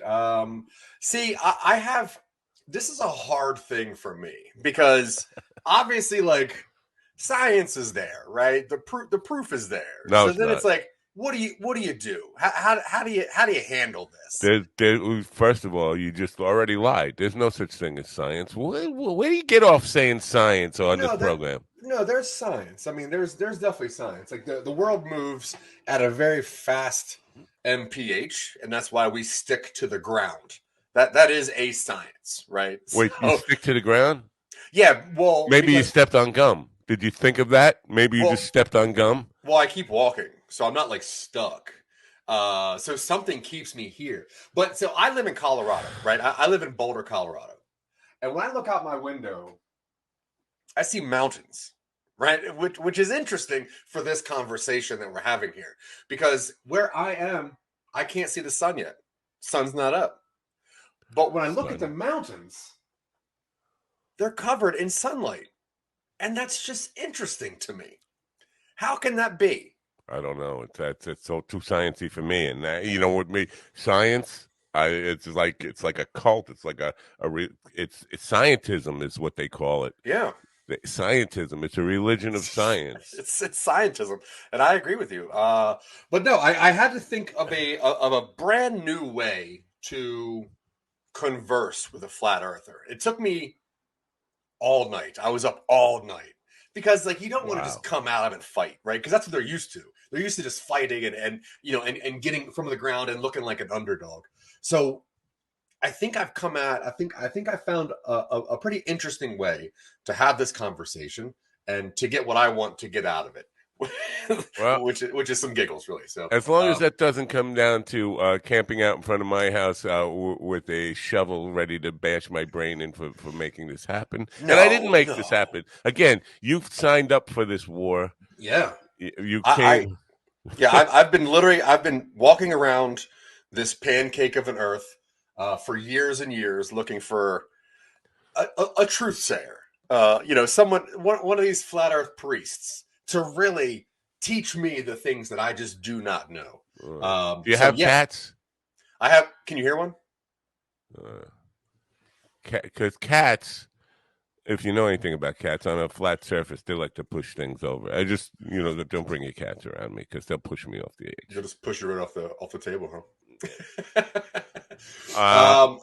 See, I have. This is a hard thing for me because obviously, like, science is there, right? The proof is there. No, so it's then not. it's like, what do you do? How do you handle this? First of all, you just already lied. There's no such thing as science. Where do you get off saying science on this program? No, there's science. I mean, there's definitely science. Like the world moves at a very fast mph, and that's why we stick to the ground. That is a science, right? Wait, you stick to the ground? Yeah, well, Maybe you stepped on gum. Did you think of that? Maybe you just stepped on gum? Well, I keep walking, so I'm not like stuck. So something keeps me here. But so I live in Colorado, right? I live in Boulder, Colorado. And when I look out my window, I see mountains, right? Which is interesting for this conversation that we're having here. Because where I am, I can't see the sun yet. Sun's not up. But when I look at the mountains, they're covered in sunlight. And that's just interesting to me. How can that be? I don't know. It's so too sciencey for me. And that, with me, science, it's like a cult. It's like it's scientism is what they call it. Yeah. Scientism. It's a religion of science. It's scientism, and I agree with you. But no, I had to think of a brand new way to converse with a flat earther. It took me all night. I was up all night because, like, you don't want to just come out of and fight, right? Because that's what they're used to. They're used to just fighting and getting from the ground and looking like an underdog. So I think I found a pretty interesting way to have this conversation and to get what I want to get out of it. Well, which is some giggles, really. So as long as that doesn't come down to camping out in front of my house with a shovel ready to bash my brain in for making this happen. And I didn't make this happen. Again, you've signed up for this war. Yeah. You can't. I've been walking around this pancake of an earth for years and years looking for a truth sayer. One of these flat earth priests to really teach me the things that I just do not know. Do you have cats? I have. Can you hear one? Because cats, if you know anything about cats, on a flat surface, they like to push things over. I just, don't bring your cats around me because they'll push me off the edge. They'll just push you right off the table, huh?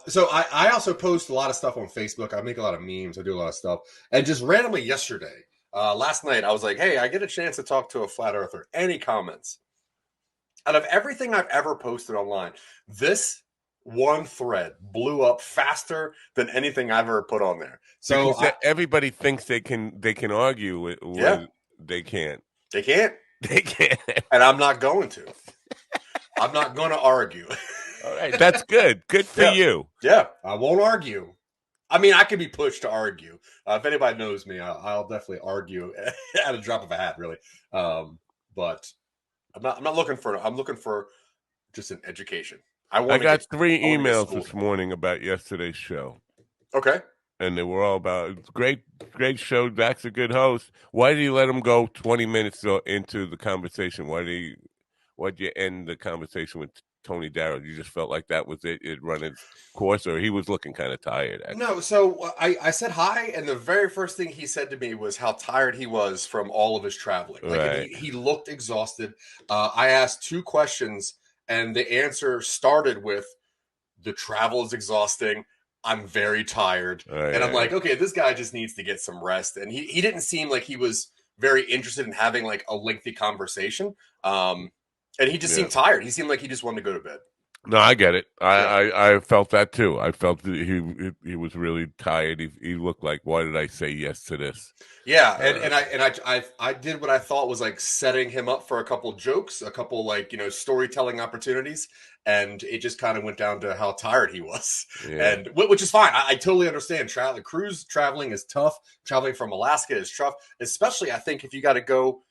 So I also post a lot of stuff on Facebook. I make a lot of memes. I do a lot of stuff. And just randomly yesterday, last night, I was like, hey, I get a chance to talk to a flat earther. Any comments? Out of everything I've ever posted online, this one thread blew up faster than anything I've ever put on there. So everybody thinks they can argue with they can't. They can't. They can't. And I'm not going to. I'm not going to argue. All right, that's good. Good for you. Yeah, I won't argue. I mean, I can be pushed to argue. If anybody knows me, I'll definitely argue at a drop of a hat, really. But I'm not looking for. I'm looking for just an education. I got 3 emails this morning about yesterday's show. Okay. And they were all about great show. Zach's a good host. Why did you let him go 20 minutes into the conversation? Why'd you end the conversation with Tony Darrow? You just felt like that was it? It run its course, or he was looking kind of tired? Actually. No, so I said hi, and the very first thing he said to me was how tired he was from all of his traveling. Like he looked exhausted. I asked 2 questions, and the answer started with, "The travel is exhausting. I'm very tired." And I'm like, okay, this guy just needs to get some rest. And he didn't seem like he was very interested in having like a lengthy conversation. And he just seemed tired. He seemed like he just wanted to go to bed. No, I get it. Yeah. I felt that too. I felt that he was really tired. He looked like, why did I say yes to this? Yeah, and I did what I thought was like setting him up for a couple jokes, a couple like storytelling opportunities, and it just kind of went down to how tired he was, Yeah. and which is fine. I totally understand. Cruise traveling is tough. Traveling from Alaska is tough, especially I think if you got to go.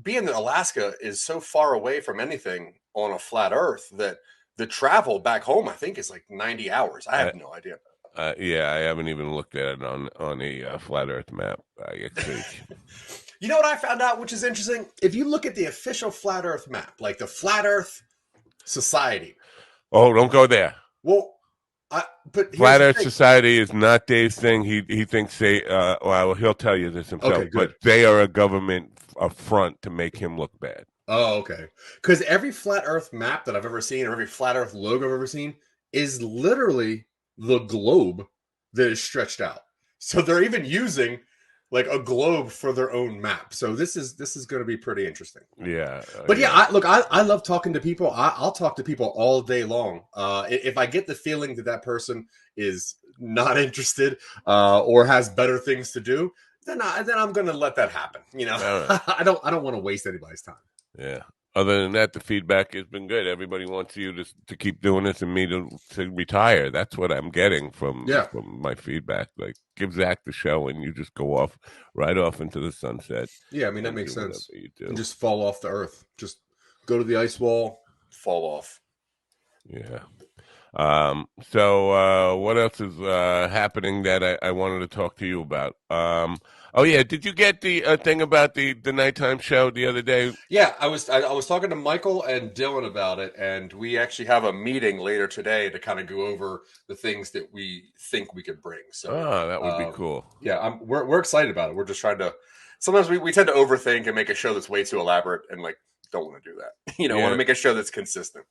Being in Alaska is so far away from anything on a flat Earth that the travel back home I think is like 90 hours. I I, have no idea. yeah, I haven't even looked at it on a flat Earth map. Actually. You know what I found out, which is interesting? If you look at the official flat Earth map, like the Flat Earth Society, Oh, don't go there. well, but here's Flat the Earth thing. Society is not Dave's thing. He thinks they well, he'll tell you this himself, Okay, but good. they are a government affront to make him look bad. Oh, okay. Because every flat Earth map that I've ever seen, or every flat Earth logo I've ever seen, is literally the globe that is stretched out. So they're even using like a globe for their own map. So this is going to be pretty interesting. Yeah, But yeah, yeah. I love talking to people. I'll talk to people all day long. If I get the feeling that that person is not interested or has better things to do, then I'm going to let that happen. All right. I don't want to waste anybody's time. Yeah. Other than that, the feedback has been good. Everybody wants you to keep doing this and me to retire. That's what I'm getting from Yeah, my feedback. Like, give Zach the show, and you just go off right off into the sunset yeah. I mean that and makes do whatever sense. you And do. just fall off the earth. Just go to the ice wall, fall off. Yeah. So what else is happening that I wanted to talk to you about? Oh yeah, did you get the thing about the nighttime show the other day? Yeah, I was talking to Michael and Dylan about it, and we actually have a meeting later today to kind of go over the things that we think we could bring. So, Oh, that would be cool. yeah, we're excited about it. We're just trying to. Sometimes we tend to overthink and make a show that's way too elaborate, and like don't want to do that. Want to Yeah, make a show that's consistent.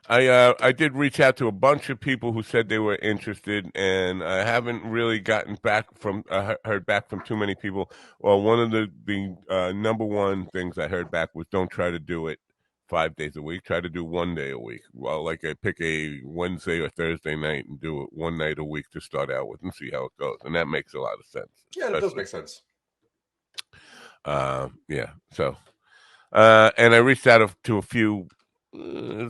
I did reach out to a bunch of people who said they were interested, and I haven't really gotten back from heard back from too many people. Well, one of the number one things I heard back was don't try to do it 5 days a week. Try to do one day a week. Well, like I pick a Wednesday or Thursday night and do it one night a week to start out with and see how it goes, and that makes a lot of sense. Yeah, that does Especially, make sense. yeah. So, and I reached out to a few uh,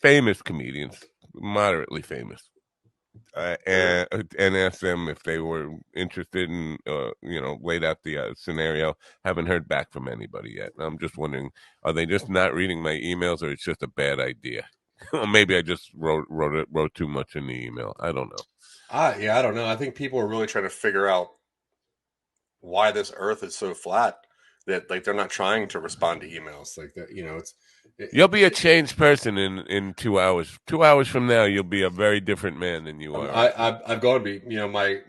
famous comedians, moderately famous, Sure. and asked them if they were interested in, laid out the scenario. Haven't heard back from anybody yet. I'm just wondering, are they just not reading my emails, or it's just a bad idea? Or maybe I just wrote too much in the email. I don't know. Yeah, I don't know. I think people are really trying to figure out why this Earth is so flat that like they're not trying to respond to emails like that. You'll be a changed person in 2 hours. 2 hours from now, you'll be a very different man than you are right now. I've gone to be,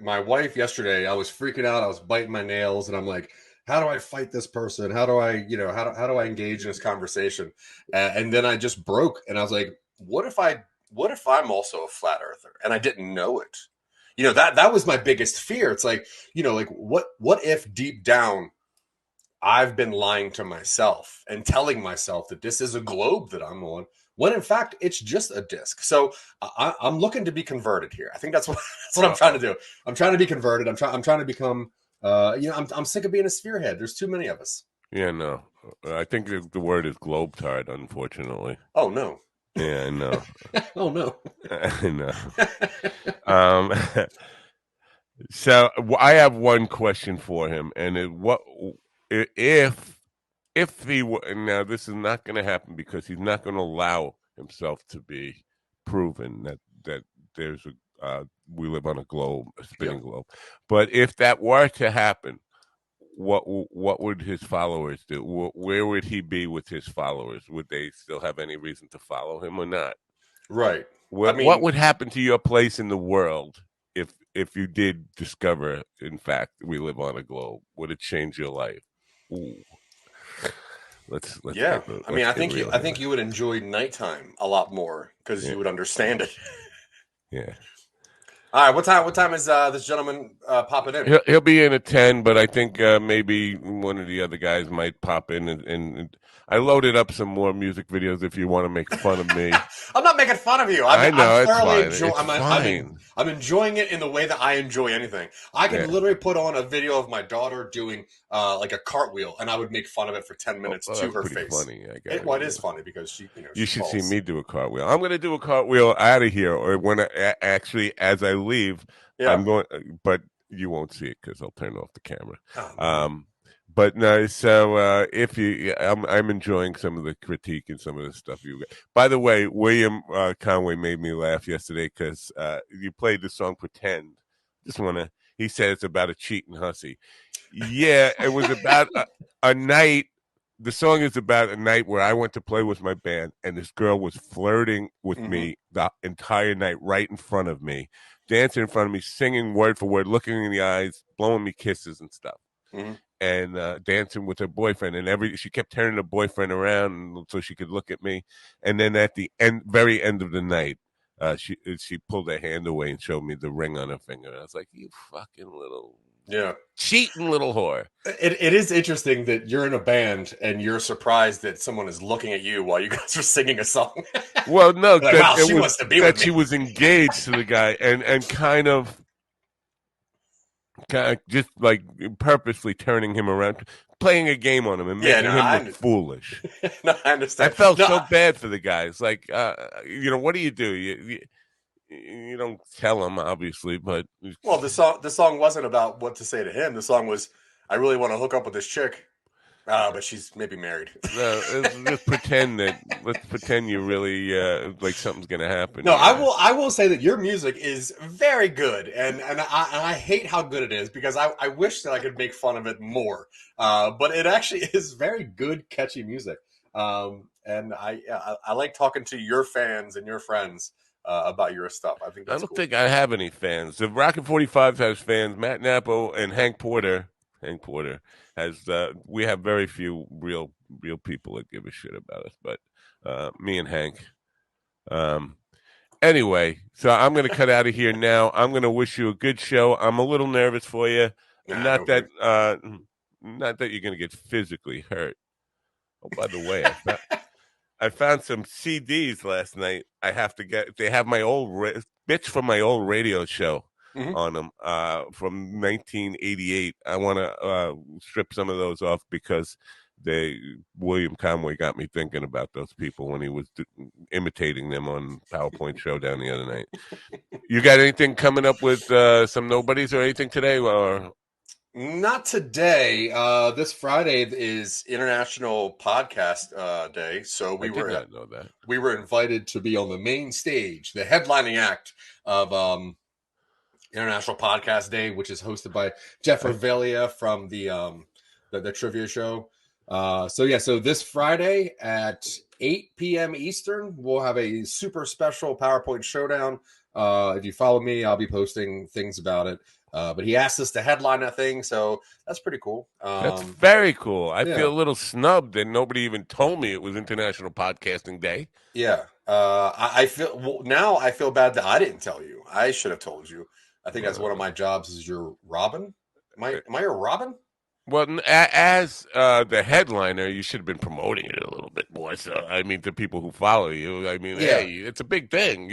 my wife yesterday, I was freaking out. I was biting my nails and I'm like, how do I fight this person? How do I, how do I engage in this conversation? And then I just broke and I was like, what if I'm also a flat earther and I didn't know it? That was my biggest fear. It's like, like what if deep down I've been lying to myself and telling myself that this is a globe that I'm on, when in fact it's just a disc. So I'm looking to be converted here. I think that's what that's what I'm trying to do. I'm trying to be converted. I'm trying to become. I'm sick of being a spherehead. There's too many of us. Yeah, no. I think the word is globetard, unfortunately. Oh no. Yeah, I know. Oh no. I know. Um, so I have one question for him, and what if he now this is not going to happen because he's not going to allow himself to be proven that there's we live on a globe, a spinning Yeah. globe. But if that were to happen, what would his followers do? Where would he be with his followers? Would they still have any reason to follow him or not? Right. I What mean, would happen to your place in the world if you did discover, in fact, we live on a globe? Would it change your life? Ooh. Let's yeah. I mean, get real I here. think you would enjoy nighttime a lot more because Yeah, you would understand it. yeah. All right. What time is this gentleman popping in? He'll be in at 10, but I think maybe one of the other guys might pop in, and I loaded up some more music videos if you want to make fun of me. I'm not making fun of you. I know, I'm it's thoroughly fine. enjoying. It's fine. I'm enjoying it in the way that I enjoy anything. I could Yeah. literally put on a video of my daughter doing like a cartwheel, and I would make fun of it for 10 minutes Well, to that's her pretty face. funny. I got It is funny because she, You she should see falls. me do a cartwheel. I'm going to do a cartwheel out of here, or when actually as I leave, Yeah. I'm going. But you won't see it because I'll turn off the camera. Oh, man. But no, so if you, I'm enjoying some of the critique and some of the stuff you. By the way, William Conway made me laugh yesterday because you played the song "Pretend." Just wanna. He said it's about a cheating hussy. Yeah, it was about a night. The song is about a night where I went to play with my band, and this girl was flirting with me the entire night, right in front of me, dancing in front of me, singing word for word, looking in the eyes, blowing me kisses and stuff. And dancing with her boyfriend, and she kept turning her boyfriend around so she could look at me. And then at the very end of the night, she pulled her hand away and showed me the ring on her finger. And I was like, "You fucking little cheating little whore." It is interesting that you're in a band and you're surprised that someone is looking at you while you guys are singing a song. Well, no, like, wow, she wants to be with me. She was engaged to the guy and kind of just like purposely turning him around, playing a game on him and making him look foolish. No, I understand. I felt so bad for the guys. Like, what do? You don't tell him, obviously, but well, the song wasn't about what to say to him. The song was, I really want to hook up with this chick. But she's maybe married. No, let's pretend you really like something's gonna happen. No, I will say that your music is very good, and I hate how good it is because I wish that I could make fun of it more. But it actually is very good, catchy music. And I like talking to your fans and your friends about your stuff. I think that's I don't cool. think I have any fans. The Rockin' 45 has fans. Matt Napo and Hank Porter has. We have very few real people that give a shit about us, but me and Hank. Anyway, so I'm going to cut out of here now. I'm going to wish you a good show. I'm a little nervous for you. Not that you're going to get physically hurt. Oh, by the way, I found some CDs last night. I have to get. They have my old bits from my old radio show on them from 1988. I want to strip some of those off because William Conway got me thinking about those people when he was imitating them on PowerPoint Showdown the other night. You got anything coming up with some nobodies or anything today? Or not today. This Friday is International Podcast Day, so we did not know that. We were invited to be on the main stage, the headlining act of International Podcast Day, which is hosted by Jeff Revelia from the trivia show. So this Friday at 8 p.m. Eastern, we'll have a super special PowerPoint Showdown. If you follow me, I'll be posting things about it. But he asked us to headline that thing, so that's pretty cool. That's very cool. I feel a little snubbed that nobody even told me it was International Podcasting Day. Yeah. I feel bad that I didn't tell you. I should have told you. I think that's one of my jobs is your Robin. Am I your Robin? Well, as the headliner, you should have been promoting it a little bit more. So, I mean, to people who follow you, I mean, hey, it's a big thing.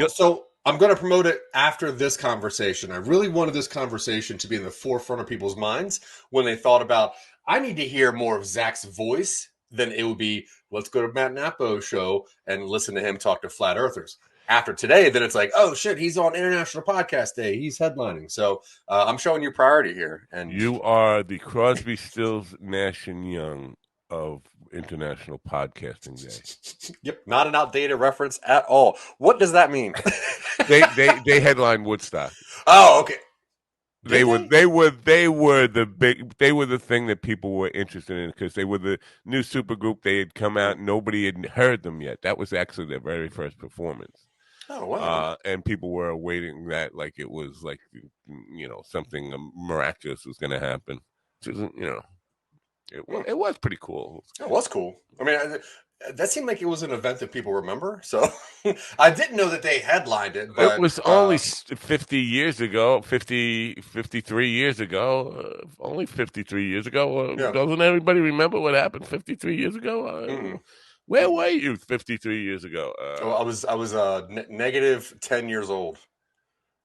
So I'm going to promote it after this conversation. I really wanted this conversation to be in the forefront of people's minds when they thought about, I need to hear more of Zach's voice. Then it would be, let's go to Matt Napo's show and listen to him talk to flat earthers. After today, then it's like, oh shit, he's on International Podcast Day. He's headlining. So I'm showing you priority here. And you are the Crosby, Stills, Nash and Young of International Podcasting Day. Yep, not an outdated reference at all. What does that mean? they headlined Woodstock. Oh, okay. They were the thing that people were interested in because they were the new supergroup. They had come out, nobody had heard them yet. That was actually their very first performance. Oh wow! And people were awaiting that like it was like something miraculous was going to happen. It was pretty cool. It was cool. I mean, That seemed like it was an event that people remember. So I didn't know that they headlined it, It but was only 50 years ago, 53 years ago, only 53 years ago. yeah. Doesn't everybody remember what happened 53 years ago? Where were you 53 years ago? Well, I was negative 10 years old.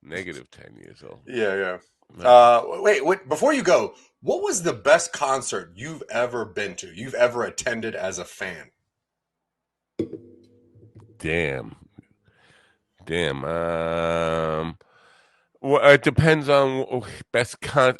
Negative 10 years old. Yeah. No. Wait, before you go, what was the best concert you've ever been to? You've ever attended as a fan? Damn. Well, it depends on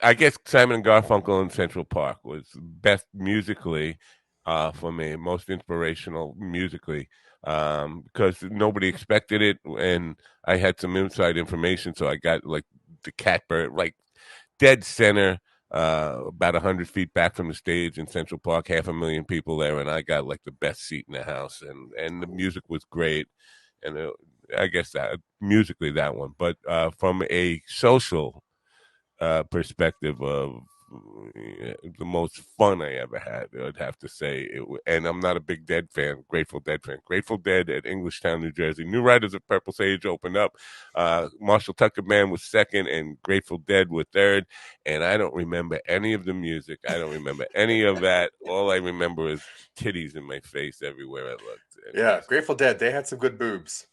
I guess Simon and Garfunkel in Central Park was best musically, for me, most inspirational musically, because nobody expected it, and I had some inside information, so I got like the catbird, like dead center, about 100 feet back from the stage in Central Park, 500,000 people there, and I got like the best seat in the house, and the music was great, and I guess that musically that one, but from a social perspective of the most fun I ever had, I'd have to say. And I'm not a big Dead fan, Grateful Dead fan. Grateful Dead at Englishtown, New Jersey. New Riders of Purple Sage opened up. Marshall Tucker Band was second, and Grateful Dead were third. And I don't remember any of the music. I don't remember any of that. All I remember is titties in my face everywhere I looked. Yeah, Grateful Dead. They had some good boobs.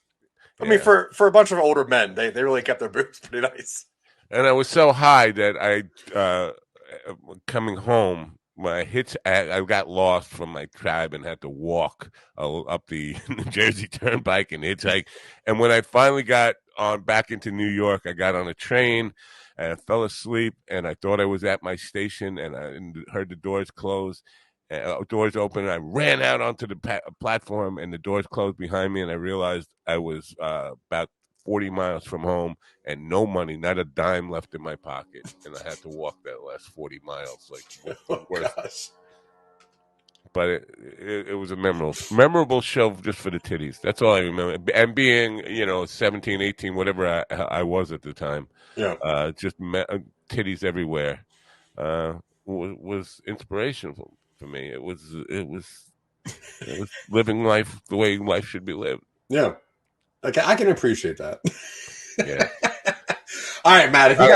I mean, Yeah. for a bunch of older men, they really kept their boobs pretty nice. And I was so high that coming home, I got lost from my tribe and had to walk up the New Jersey Turnpike and hitchhike. And when I finally got on back into New York, I got on a train and I fell asleep. And I thought I was at my station, and I heard the doors close. Doors open. I ran out onto the platform, and the doors closed behind me. And I realized I was about 40 miles from home, and no money, not a dime left in my pocket, and I had to walk that last 40 miles. Like, what's the worst? Gosh. But it was a memorable show just for the titties. That's all I remember. And being 17, 18, whatever I was at the time, Yeah. just titties everywhere, was inspirational for me. It was living life the way life should be lived. Yeah. Okay, I can appreciate that. Yeah. All right, Matt. If you All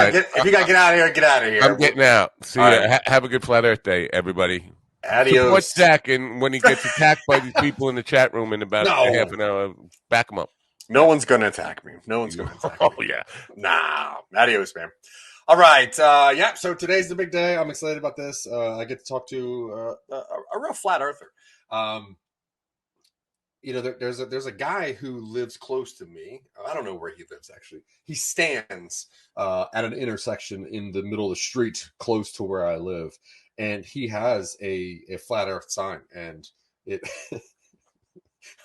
got to get out of here, get out of here. I'm getting out. See All ya. right. Have a good Flat Earth Day, everybody. Support Adios. Zach, and when he gets attacked by these people in the chat room in about No. half an hour, back him up. No one's going to attack me. No one's going to attack me. Oh, yeah. Nah. Adios, man. All right. Yeah, so today's the big day. I'm excited about this. I get to talk to a real flat earther. There's a guy who lives close to me. I don't know where he lives, actually. He stands at an intersection in the middle of the street close to where I live. And he has a flat earth sign. And it...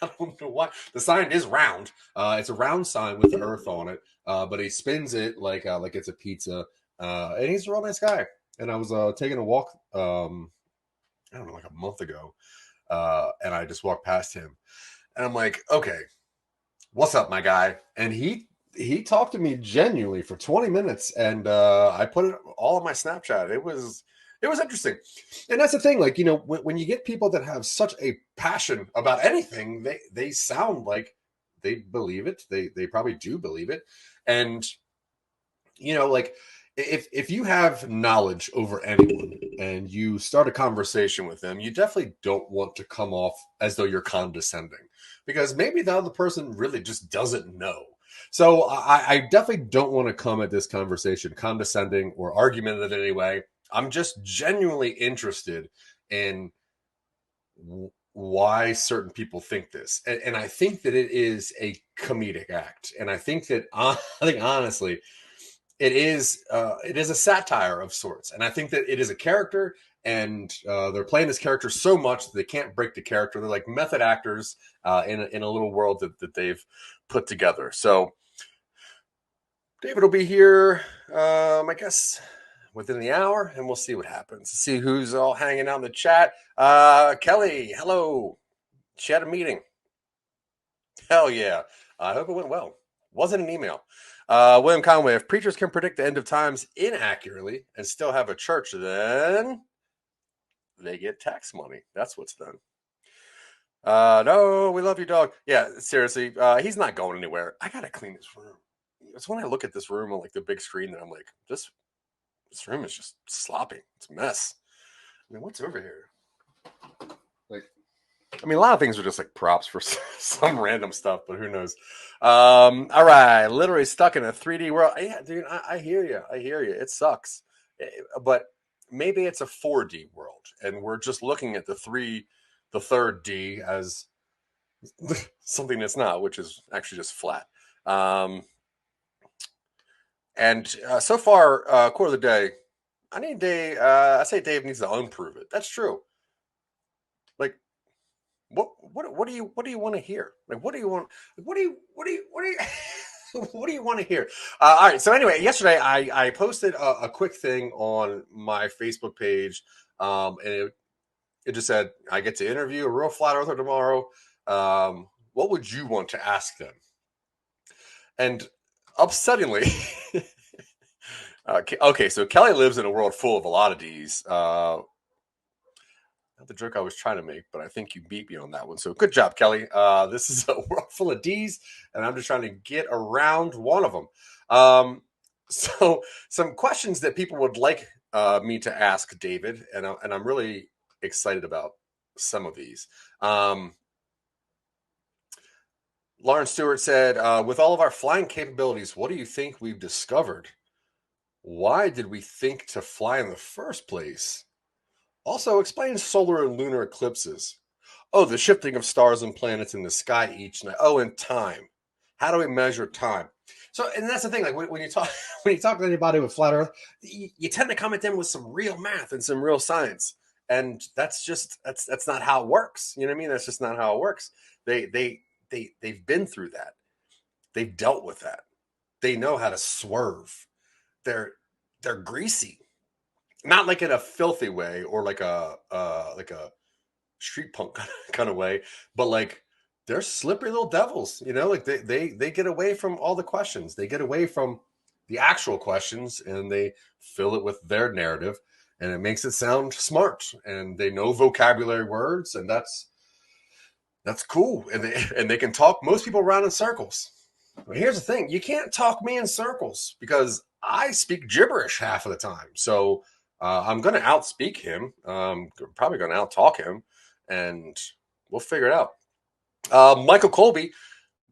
I don't know why. The sign is round. It's a round sign with the earth on it. But he spins it like it's a pizza. And he's a real nice guy. And I was taking a walk, I don't know, like a month ago. And I just walked past him. And I'm like, okay, what's up, my guy? And he talked to me genuinely for 20 minutes. And I put it all on my Snapchat. It was interesting. And that's the thing, like, when you get people that have such a passion about anything, they sound like they believe it. They probably do believe it. And, like, if you have knowledge over anyone and you start a conversation with them, you definitely don't want to come off as though you're condescending, because maybe the other person really just doesn't know. So I definitely don't want to come at this conversation condescending or argumentative in any way. I'm just genuinely interested in why certain people think this. And I think that it is a comedic act. And I think that, honestly, it is a satire of sorts. And I think that it is a character, and they're playing this character so much that they can't break the character. They're like method actors in a little world that they've put together. So David will be here, I guess, within the hour, and we'll see what happens. See who's all hanging out in the chat. Kelly, hello. She had a meeting. Hell yeah. I hope it went well. Wasn't an email. William Conway, if preachers can predict the end of times inaccurately and still have a church, then they get tax money. That's what's done. No, we love you, dog. Yeah, seriously, he's not going anywhere. I gotta clean this room. It's when I look at this room on like the big screen that I'm like, this room is just sloppy. It's a mess. I mean, what's over here? Like, I mean, a lot of things are just like props for some random stuff, but who knows? All right, literally stuck in a 3D world. Yeah, dude, I hear you. I hear you. It sucks, but maybe it's a 4D world, and we're just looking at the third D as something that's not, which is actually just flat. And so far, quote of the day. I need Dave. I say Dave needs to unprove it. That's true. Like, what do you want to hear? Like, what do you want? What do you what do you want to hear? All right. So anyway, yesterday I posted a quick thing on my Facebook page, and it just said I get to interview a real flat earther tomorrow. What would you want to ask them? And upsettingly, okay, so Kelly lives in a world full of a lot of D's. Not the joke I was trying to make, but I think you beat me on that one. So good job, Kelly. This is a world full of D's, and I'm just trying to get around one of them. So some questions that people would like me to ask David, and I'm really excited about some of these. Lauren Stewart said, with all of our flying capabilities, what do you think we've discovered? Why did we think to fly in the first place? Also, explain solar and lunar eclipses. Oh, the shifting of stars and planets in the sky each night. Oh, and time. How do we measure time? So, and that's the thing. Like when you talk to anybody with flat Earth, you tend to come at them with some real math and some real science, and that's not how it works. You know what I mean? That's just not how it works. They've been through that. They've dealt with that. They know how to swerve. They're greasy, not like in a filthy way or like a street punk kind of way, but like they're slippery little devils. You know, like they get away from all the questions. They get away from the actual questions and they fill it with their narrative, and it makes it sound smart. And they know vocabulary words, and that's cool. And they can talk most people around in circles. But here's the thing: you can't talk me in circles because I speak gibberish half of the time. So I'm going to outspeak him. Probably going to outtalk him, and we'll figure it out. Michael Colby,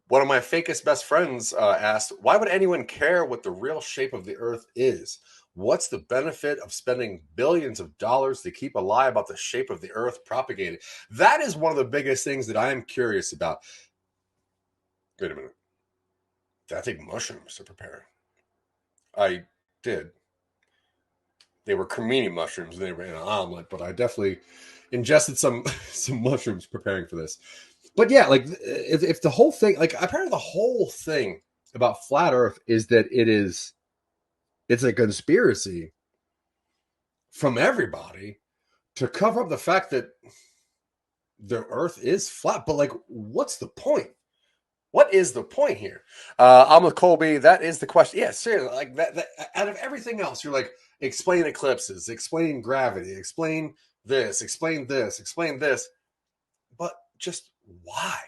one of my fakest best friends, asked, "Why would anyone care what the real shape of the Earth is? What's the benefit of spending billions of dollars to keep a lie about the shape of the Earth propagated?" That is one of the biggest things that I am curious about. Wait a minute. Did I take mushrooms to prepare? I did. They were cremini mushrooms. They were in an omelet, but I definitely ingested some mushrooms preparing for this. But yeah, like if the whole thing, like apparently the whole thing about flat Earth is that it's a conspiracy from everybody to cover up the fact that the Earth is flat. But like, what's the point? What is the point here? I'm with Colby. That is the question. Yeah, seriously. Like that out of everything else, you're like, explain eclipses, explain gravity, explain this, explain this, explain this. But just why?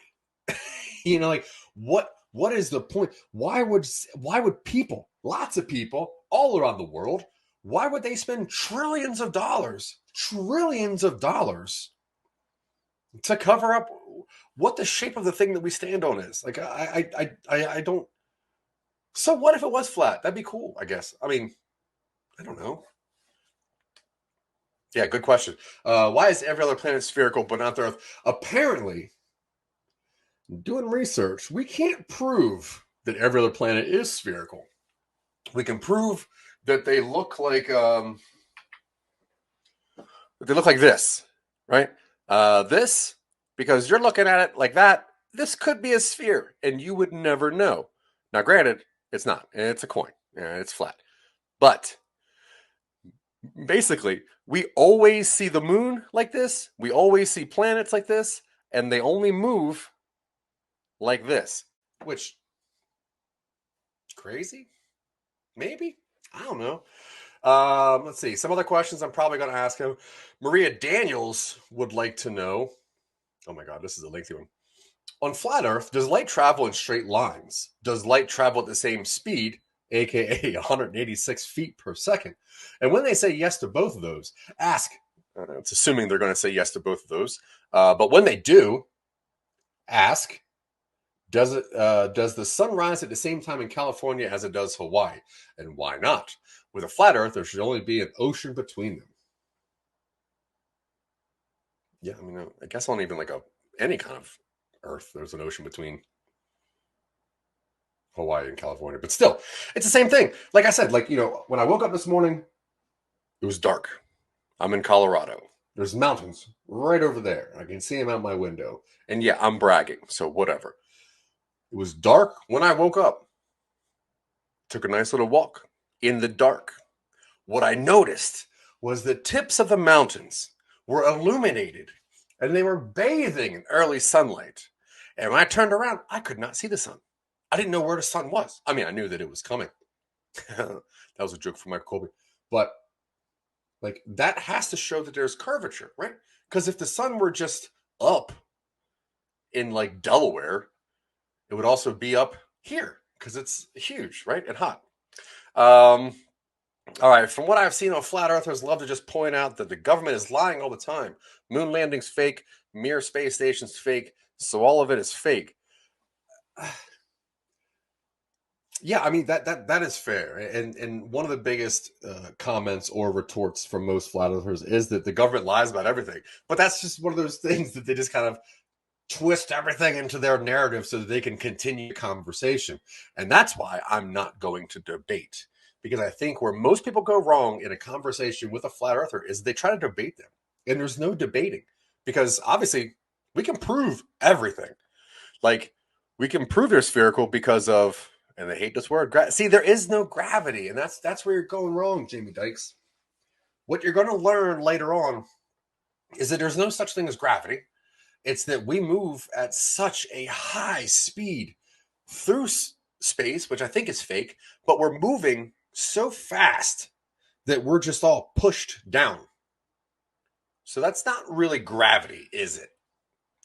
You know, like what is the point? Why would people, lots of people all around the world, why would they spend trillions of dollars to cover up what the shape of the thing that we stand on is? Like I don't. So what if it was flat? That'd be cool, I guess. I mean, I don't know. Yeah, good question. Why is every other planet spherical but not the Earth? Apparently, doing research, we can't prove that every other planet is spherical. We can prove that they look like this, right? This, because you're looking at it like that, this could be a sphere, and you would never know. Now, granted, it's not. It's a coin. It's flat. But basically, we always see the moon like this. We always see planets like this, and they only move like this, which crazy? Maybe? I don't know. Let's see. Some other questions I'm probably going to ask him. Maria Daniels would like to know, Oh my God, this is a lengthy one. On flat Earth, does light travel in straight lines? Does light travel at the same speed, aka 186 feet per second? And when they say yes to both of those, ask. It's assuming they're going to say yes to both of those. But when they do, ask. Does the sun rise at the same time in California as it does Hawaii? And why not? With a flat Earth, there should only be an ocean between them. Yeah, I mean, I guess on even like any kind of Earth, there's an ocean between Hawaii and California. But still, it's the same thing. Like I said, when I woke up this morning, it was dark. I'm in Colorado. There's mountains right over there. I can see them out my window. And yeah, I'm bragging, so whatever. It was dark when I woke up. Took a nice little walk in the dark. What I noticed was the tips of the mountains were illuminated and they were bathing in early sunlight. And when I turned around, I could not see the sun. I didn't know where the sun was. I mean, I knew that it was coming. That was a joke from Michael Colby. But that has to show that there's curvature, right? Because if the sun were just up in Delaware, it would also be up here because it's huge, right? And hot. All right. From what I've seen on flat earthers, love to just point out that the government is lying all the time. Moon landing's fake. Mir space station's fake. So all of it is fake. Yeah, I mean that is fair, and one of the biggest comments or retorts from most flat earthers is that the government lies about everything. But that's just one of those things that they just kind of twist everything into their narrative so that they can continue the conversation. And that's why I'm not going to debate, because I think where most people go wrong in a conversation with a flat earther is they try to debate them, and there's no debating, because obviously we can prove everything. We can prove they're spherical because of. And they hate this word. See, there is no gravity, and that's where you're going wrong, Jamie Dykes. What you're going to learn later on is that there's no such thing as gravity. It's that we move at such a high speed through space, which I think is fake, but we're moving so fast that we're just all pushed down. So that's not really gravity, is it?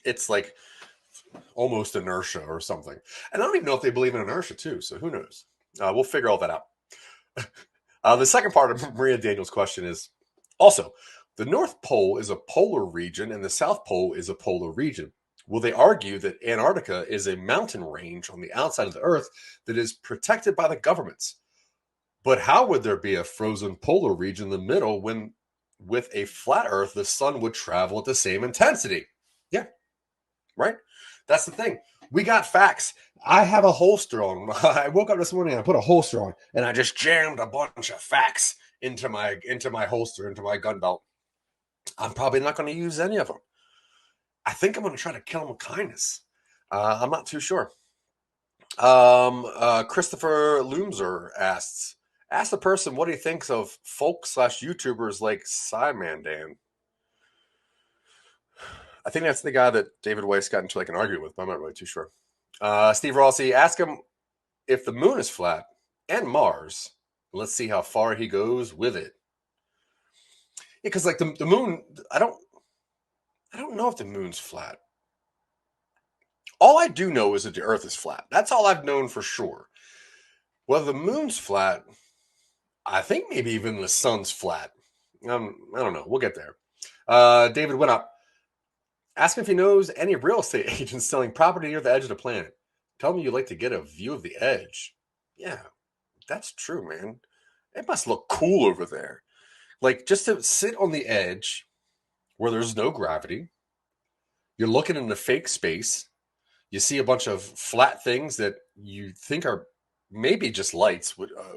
It's like almost inertia or something. And I don't even know if they believe in inertia too, so who knows? We'll figure all that out. The second part of Maria Daniels' question is also, the North Pole is a polar region and the South Pole is a polar region. Will they argue that Antarctica is a mountain range on the outside of the Earth that is protected by the governments? But how would there be a frozen polar region in the middle when with a flat Earth, the sun would travel at the same intensity? Yeah, right? That's the thing. We got facts. I have a holster on. I woke up this morning and I put a holster on and I just jammed a bunch of facts into my holster, into my gun belt. I'm probably not going to use any of them. I think I'm going to try to kill them with kindness. I'm not too sure. Christopher Loomser asks the person what he thinks of folk/YouTubers like Cymandan. I think that's the guy that David Weiss got into an argument with, but I'm not really too sure. Steve Rossi, ask him if the moon is flat and Mars. Let's see how far he goes with it. Yeah, because the moon, I don't know if the moon's flat. All I do know is that the Earth is flat. That's all I've known for sure. Whether the moon's flat, I think maybe even the sun's flat. I don't know. We'll get there. David went up. Ask him if he knows any real estate agents selling property near the edge of the planet. Tell me you like to get a view of the edge. Yeah, that's true, man. It must look cool over there. Just to sit on the edge where there's no gravity. You're looking in the fake space. You see a bunch of flat things that you think are maybe just lights,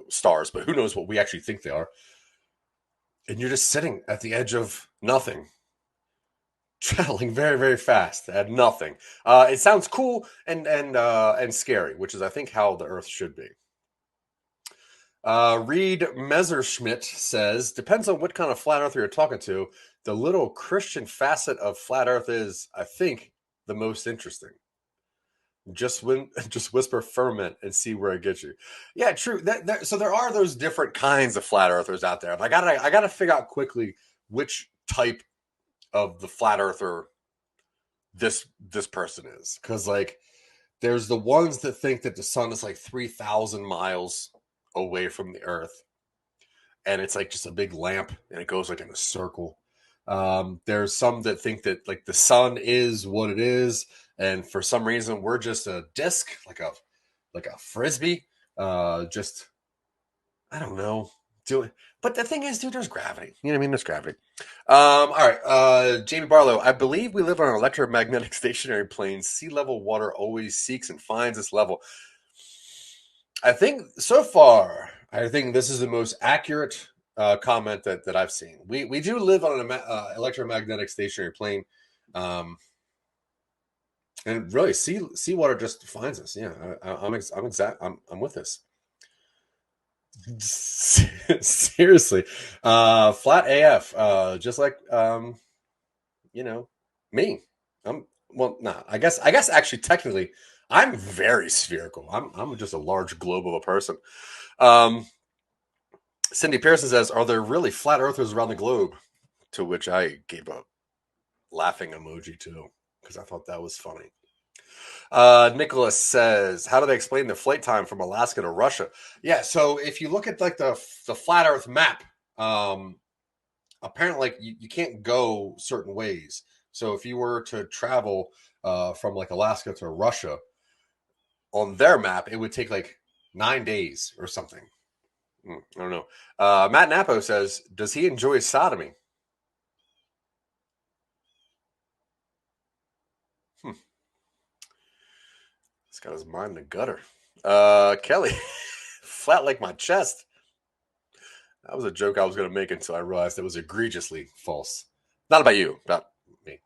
stars, but who knows what we actually think they are. And you're just sitting at the edge of nothing. Traveling very, very fast at nothing. It sounds cool and scary, which is, I think, how the Earth should be. Reed Messerschmidt says, depends on what kind of flat earther you're talking to. The little Christian facet of flat Earth is, I think, the most interesting. Just whisper firmament and see where it gets you. Yeah, true. So there are those different kinds of flat earthers out there. But I gotta figure out quickly which type of the flat earther this person is, because like there's the ones that think that the sun is like 3,000 miles away from the Earth, and it's like just a big lamp, and it goes like in a circle. There's some that think that like the sun is what it is, and for some reason we're just a disc, like a frisbee. Just I don't know. But the thing is, dude, there's gravity. You know what I mean? There's gravity. All right. Jamie Barlow, I believe we live on an electromagnetic stationary plane. Sea level water always seeks and finds its level. I think so far, I think this is the most accurate comment that I've seen. We do live on an electromagnetic stationary plane, and really, seawater just finds us. Yeah, I'm with this. Seriously, flat AF, just like me. I guess actually technically I'm very spherical. I'm just a large globe of a person. Cindy Pearson says, "Are there really flat earthers around the globe?" To which I gave a laughing emoji too, because I thought that was funny. Nicholas says, "How do they explain the flight time from Alaska to Russia?" Yeah, so if you look at like the flat Earth map, apparently like you can't go certain ways. So if you were to travel from like Alaska to Russia on their map, it would take like 9 days or something. I don't know. Matt Napo says, "Does he enjoy sodomy?" He's got his mind in the gutter. Kelly, flat like my chest. That was a joke I was going to make until I realized it was egregiously false. Not about you, about me.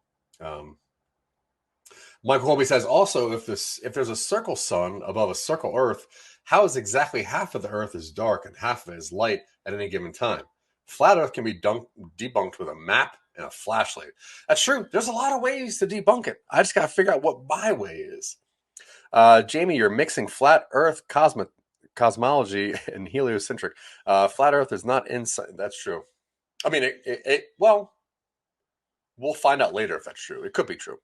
Michael Colby says, also, if there's a circle sun above a circle Earth, how is exactly half of the Earth is dark and half of it is light at any given time? Flat Earth can be debunked with a map and a flashlight. That's true. There's a lot of ways to debunk it. I just got to figure out what my way is. Jamie, you're mixing flat Earth cosmology and heliocentric. Flat Earth is not inside. That's true. I mean, well, we'll find out later if that's true. It could be true.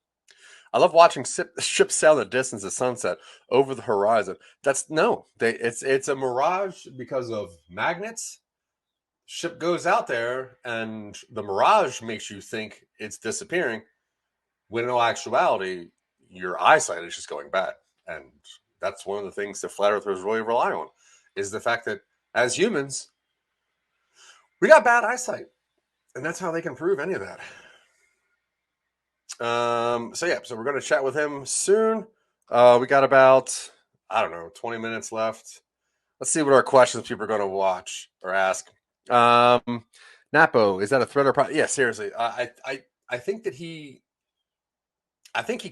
I love watching ships sail in the distance at sunset over the horizon. It's a mirage because of magnets. Ship goes out there, and the mirage makes you think it's disappearing, when in all actuality, your eyesight is just going bad. And that's one of the things that flat earthers really rely on, is the fact that as humans, we got bad eyesight, and that's how they can prove any of that. So we're going to chat with him soon. We got about, I don't know, 20 minutes left. Let's see what our questions people are going to watch or ask. Napo, is that a threat or yeah, seriously. I think that he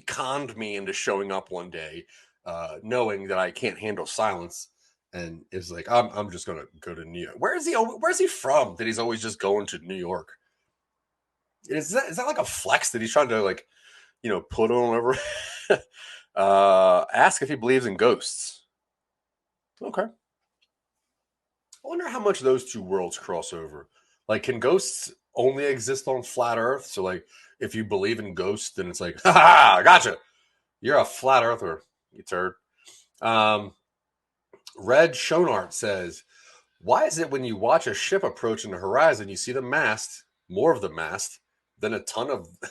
conned me into showing up one day, knowing that I can't handle silence, and is like, I'm just gonna go to New York. Where's he from? That he's always just going to New York. Is that like a flex that he's trying to like, put on over? Ask if he believes in ghosts. Okay. I wonder how much those two worlds cross over. Like, can ghosts only exist on flat Earth? So, like, if you believe in ghosts, then it's like, ha, I gotcha. You're a flat earther, you turd. Red Shonart says, why is it when you watch a ship approaching the horizon, you see the mast, more of the mast, then then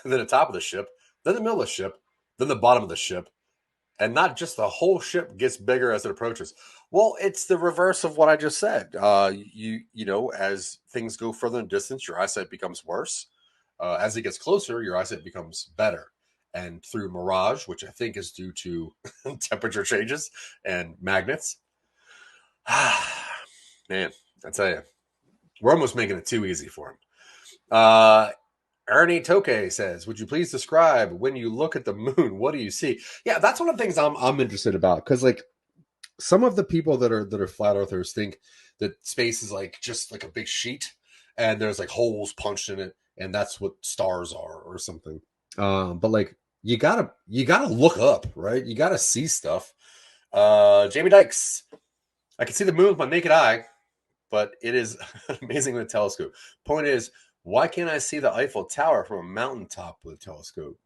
the top of the ship, then the middle of the ship, then the bottom of the ship, and not just the whole ship gets bigger as it approaches? Well, it's the reverse of what I just said. As things go further in distance, your eyesight becomes worse. As it gets closer, your eyesight becomes better. And through mirage, which I think is due to temperature changes and magnets. Man, I tell you, we're almost making it too easy for him. Ernie Toke says, would you please describe when you look at the moon, what do you see? Yeah, that's one of the things I'm interested about, because like some of the people that are flat earthers think that space is like just like a big sheet and there's like holes punched in it, and that's what stars are or something. But like you gotta look up, right? You gotta see stuff. Jamie Dykes, I can see the moon with my naked eye, but it is amazing with a telescope. Point is, why can't I see the Eiffel Tower from a mountaintop with a telescope?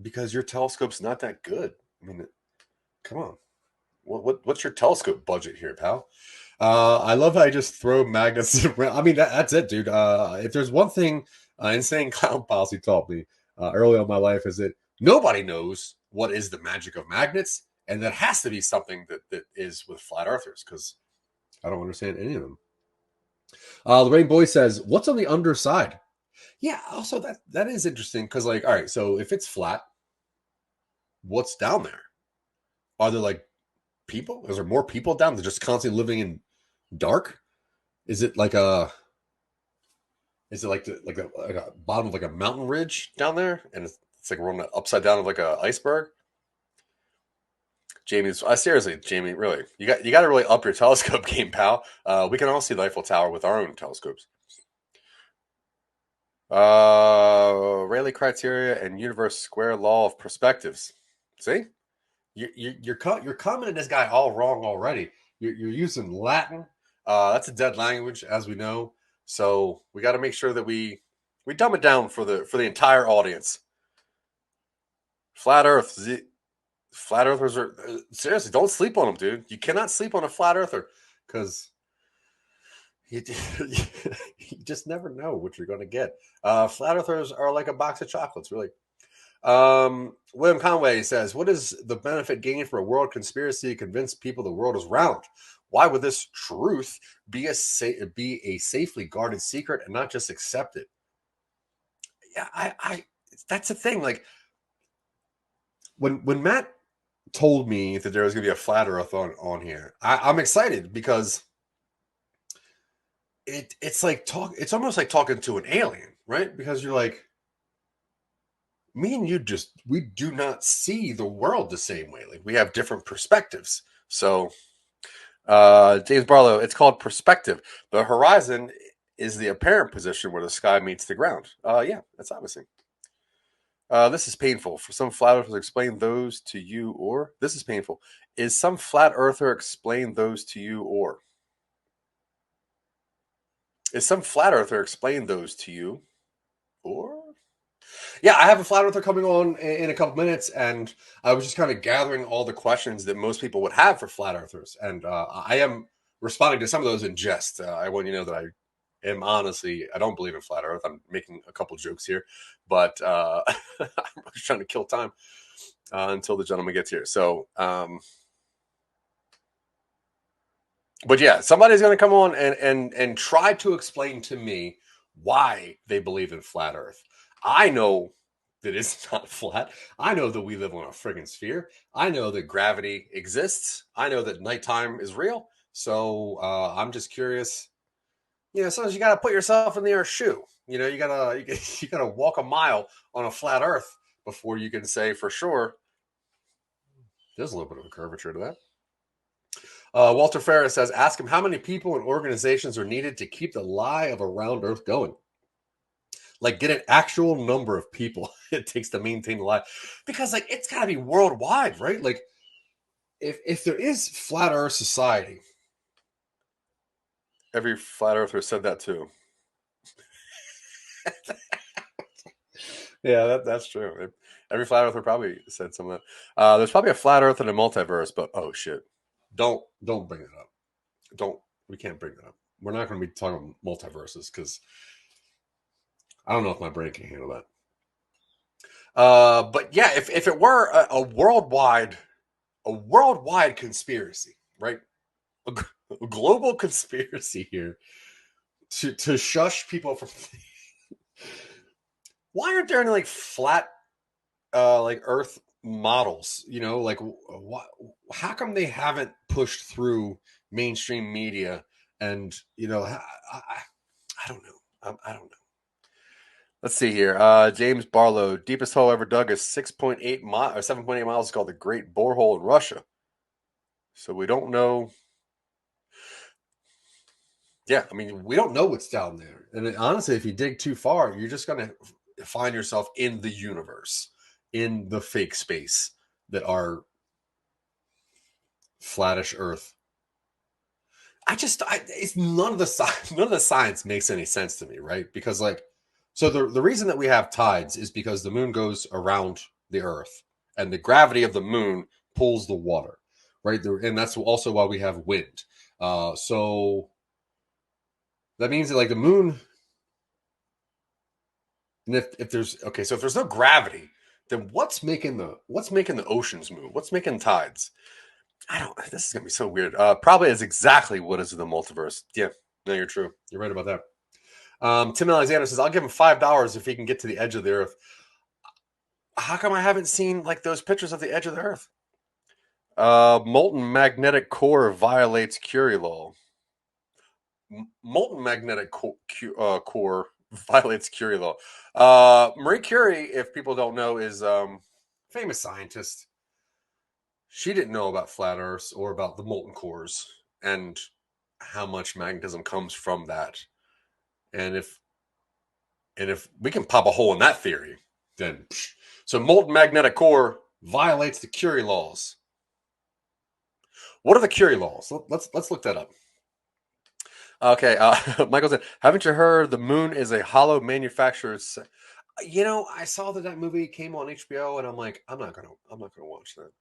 Because your telescope's not that good. I mean, come on. What's your telescope budget here, pal? I love how I just throw magnets around. I mean, that's it, dude. If there's one thing Insane Clown Policy taught me early on in my life is that nobody knows what is the magic of magnets, and that has to be something that is with flat earthers, because I don't understand any of them. Lorraine Boy says, "What's on the underside?" Yeah, also that is interesting because, like, all right, so if it's flat, what's down there? Are there like people? Is there more people down? They're just constantly living in dark? Is it like a like a bottom of like a mountain ridge down there, and it's like we're on the upside down of like a iceberg? Jamie's seriously, Jamie, really, you got to really up your telescope game, pal. We can all see the Eiffel Tower with our own telescopes. Rayleigh criteria and universe square law of perspectives. See, you're commenting this guy all wrong already. You're using Latin. That's a dead language, as we know. So we got to make sure that we dumb it down for the entire audience. Flat earthers are seriously, don't sleep on them, dude. You cannot sleep on a flat earther because you just never know what you're going to get. Flat earthers are like a box of chocolates, really. William Conway says, "What is the benefit gained for a world conspiracy to convince people the world is round? Why would this truth be a safely guarded secret and not just accepted?" Yeah, I that's the thing. Like when Matt told me that there was going to be a flat Earth on here, I'm excited because it's like it's almost like talking to an alien, right? Because you're like, me and you we do not see the world the same way. Like we have different perspectives. So James Barlow, it's called perspective. The horizon is the apparent position where the sky meets the ground. Yeah, that's obviously. This is painful. For some flat earthers, explain those to you, or this is painful. Is some flat earther explain those to you, or is some flat earther explain those to you, or? Yeah, I have a flat earther coming on in a couple minutes, and I was just kind of gathering all the questions that most people would have for flat earthers, and I am responding to some of those in jest. I want you to know that I am honestly, I don't believe in flat earth. I'm making a couple jokes here, but I'm just trying to kill time until the gentleman gets here. So, but yeah, somebody's going to come on and try to explain to me why they believe in flat earth. I know that it's not flat. I know that we live on a friggin' sphere. I know that gravity exists. I know that nighttime is real. So I'm just curious. You know, sometimes you got to put yourself in the Earth's shoe. You know, you gotta walk a mile on a flat Earth before you can say for sure. There's a little bit of a curvature to that. Walter Ferris says, "Ask him how many people and organizations are needed to keep the lie of a round Earth going." Like, get an actual number of people it takes to maintain the lie, because like it's got to be worldwide, right? Like, if there is flat Earth society, every flat earther said that too. Yeah, that's true. Every flat earther probably said some of that. There's probably a flat Earth and a multiverse, but oh shit, don't bring it up. We can't bring that up. We're not going to be talking multiverses because I don't know if my brain can handle that. But yeah, if it were a worldwide conspiracy, right? A global conspiracy here to shush people from. Why aren't there any like flat, like Earth models? You know, like how come they haven't pushed through mainstream media? And you know, I don't know. I don't know. Let's see here. James Barlow, deepest hole ever dug is 6.8 miles or 7.8 miles. It's called the Great Borehole in Russia. So we don't know. Yeah, I mean, we don't know what's down there. And honestly, if you dig too far, you're just going to find yourself in the universe, in the fake space that are flattish Earth. It's none of the science makes any sense to me, right? Because like, so the reason that we have tides is because the moon goes around the Earth, and the gravity of the moon pulls the water, right? And that's also why we have wind. So that means that like the moon, and if there's okay, so if there's no gravity, then what's making the oceans move? What's making tides? I don't. This is gonna be so weird. Probably is exactly what is the multiverse. Yeah, no, you're true. You're right about that. Tim Alexander says, "I'll give him $5 if he can get to the edge of the Earth." How come I haven't seen like those pictures of the edge of the Earth? Molten magnetic core violates Curie law. Molten magnetic core violates Curie law. Marie Curie, if people don't know, is famous scientist. She didn't know about flat Earths or about the molten cores and how much magnetism comes from that. And if we can pop a hole in that theory, then so molten magnetic core violates the Curie laws. What are the Curie laws? Let's look that up. Okay, Michael said, "Haven't you heard the moon is a hollow manufactured?" You know, I saw that movie came on HBO, and I'm like, I'm not gonna watch that.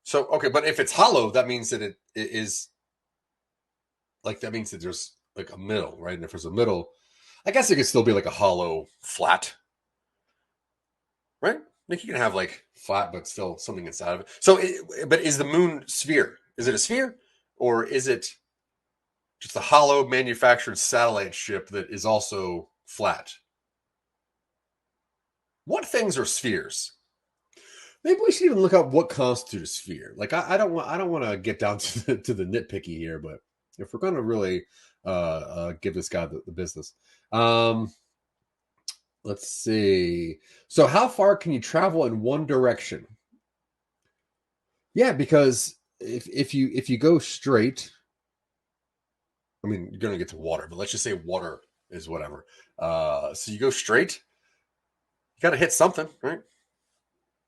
So okay, but if it's hollow, that means that it is like that means that there's like a middle, right? And if there's a middle, I guess it could still be like a hollow flat, right? Like you can have like flat, but still something inside of it. So, but is the moon sphere? Is it a sphere, or is it just a hollow manufactured satellite ship that is also flat? What things are spheres? Maybe we should even look up what constitutes a sphere. Like I don't want to get down to the nitpicky here, but if we're going to really give this guy the business, let's see. So how far can you travel in one direction? Yeah, because if you go straight, I mean you're going to get to water, but let's just say water is whatever. So you go straight, you got to hit something, right?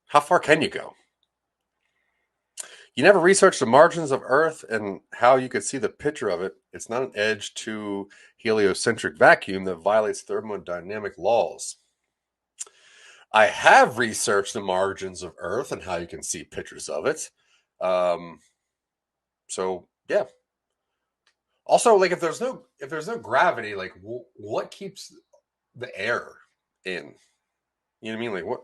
How far can you go? You never researched the margins of Earth and how you could see the picture of it. It's not an edge to heliocentric vacuum that violates thermodynamic laws. I have researched the margins of Earth and how you can see pictures of it. So yeah. Also, like if there's no gravity, like what keeps the air in? You know what I mean? Like what?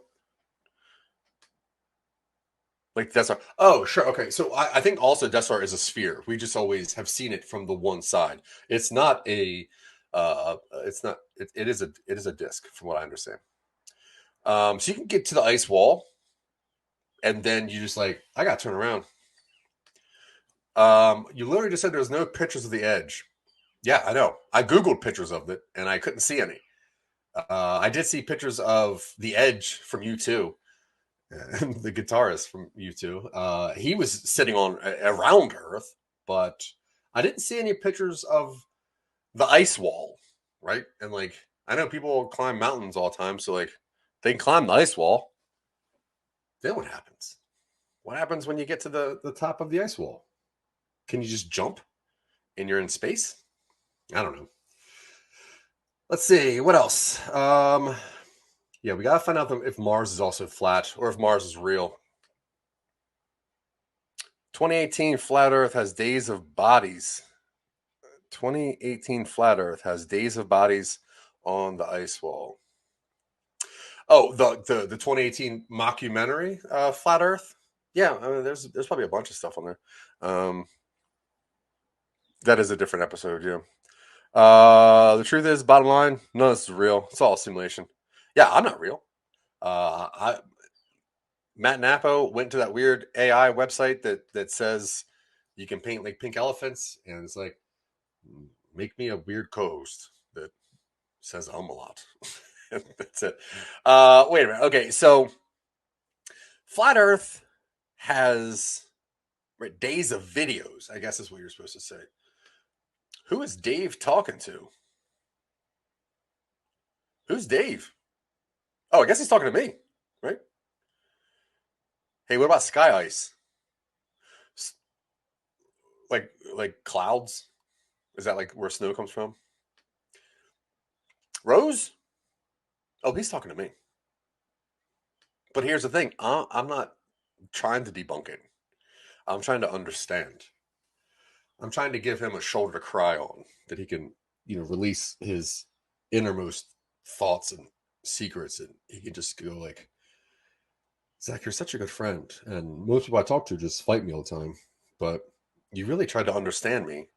Like that's oh sure, okay. So I think also Death Star is a sphere. We just always have seen it from the one side. It's not a it's not it is a disc from what I understand. So you can get to the ice wall, and then you just like I got to turn around. You literally just said there's no pictures of the edge. Yeah, I know. I googled pictures of it, and I couldn't see any. I did see pictures of the edge from U2. The guitarist from U2. He was sitting on around Earth, but I didn't see any pictures of the ice wall, right? And like, I know people climb mountains all the time, so like, they can climb the ice wall. Then what happens? What happens when you get to the top of the ice wall? Can you just jump and you're in space? I don't know. Let's see what else. Yeah, we gotta find out if Mars is also flat or if Mars is real. 2018 flat Earth has days of bodies. 2018 flat Earth has days of bodies on the ice wall. Oh, the 2018 mockumentary, Flat Earth. Yeah, I mean, there's probably a bunch of stuff on there. That is a different episode. Yeah. The truth is, bottom line, none of this is real. It's all simulation. Yeah, I'm not real. Matt Napo went to that weird AI website that says you can paint like pink elephants, and it's like, make me a weird co-host that says a lot. That's it. Wait a minute. Okay, so Flat Earth has days of videos, I guess is what you're supposed to say. Who is Dave talking to? Who's Dave? Oh, I guess he's talking to me, right? Hey, what about sky ice? Like clouds? Is that like where snow comes from? Rose? Oh, he's talking to me. But here's the thing: I'm not trying to debunk it. I'm trying to understand. I'm trying to give him a shoulder to cry on that he can, release his innermost thoughts and secrets, and he can just go like, Zach, you're such a good friend, and most people I talk to just fight me all the time, but you really tried to understand me,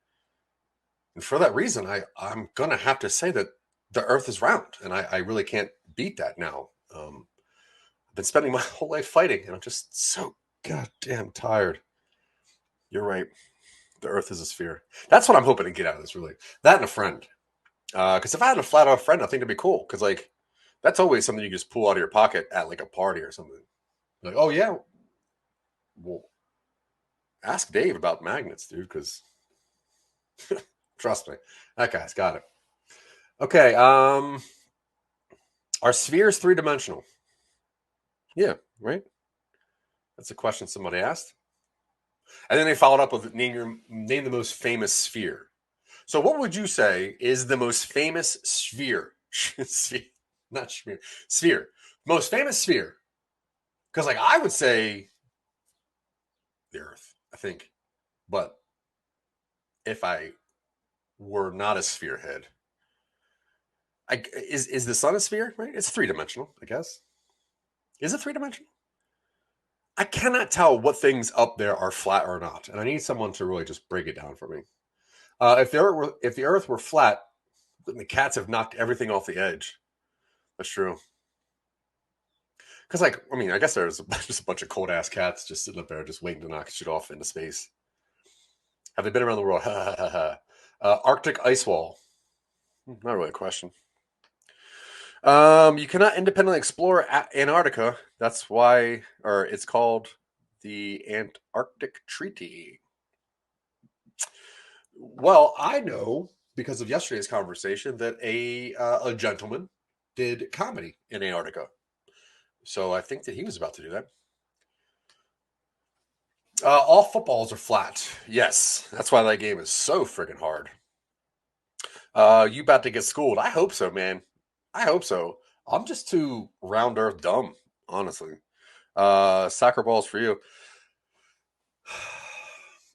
and for that reason, I'm gonna have to say that the Earth is round, and I really can't beat that now. I've been spending my whole life fighting, and I'm just so goddamn tired. You're right. The Earth is a sphere. That's what I'm hoping to get out of this, really. That and a friend. Because if I had a flat out friend, I think it'd be cool. Because like, that's always something you just pull out of your pocket at like a party or something. Like, oh yeah, well, ask Dave about magnets, dude. Because trust me, that guy's got it. Okay. Are spheres 3-dimensional? Yeah, right. That's a question somebody asked. And then they followed up with name the most famous sphere. So what would you say is the most famous sphere? Not sphere. Sphere. Most famous sphere. Because like I would say the Earth, I think. But if I were not a sphere head, is the sun a sphere? Right? It's 3-dimensional, I guess. Is it 3-dimensional? I cannot tell what things up there are flat or not, and I need someone to really just break it down for me. If the Earth were flat, then the cats have knocked everything off the edge. That's true. Because, like, I mean, I guess there's just a bunch of cold ass cats just sitting up there, just waiting to knock shit off into space. Have they been around the world? Arctic ice wall. Not really a question. You cannot independently explore Antarctica. That's why, or it's called the Antarctic Treaty. Well, I know because of yesterday's conversation that a gentleman did comedy in Antarctica. So I think that he was about to do that. All footballs are flat. Yes, that's why that game is so freaking hard. You about to get schooled? I hope so, man. I hope so. I'm just too round earth dumb, honestly. Soccer balls for you.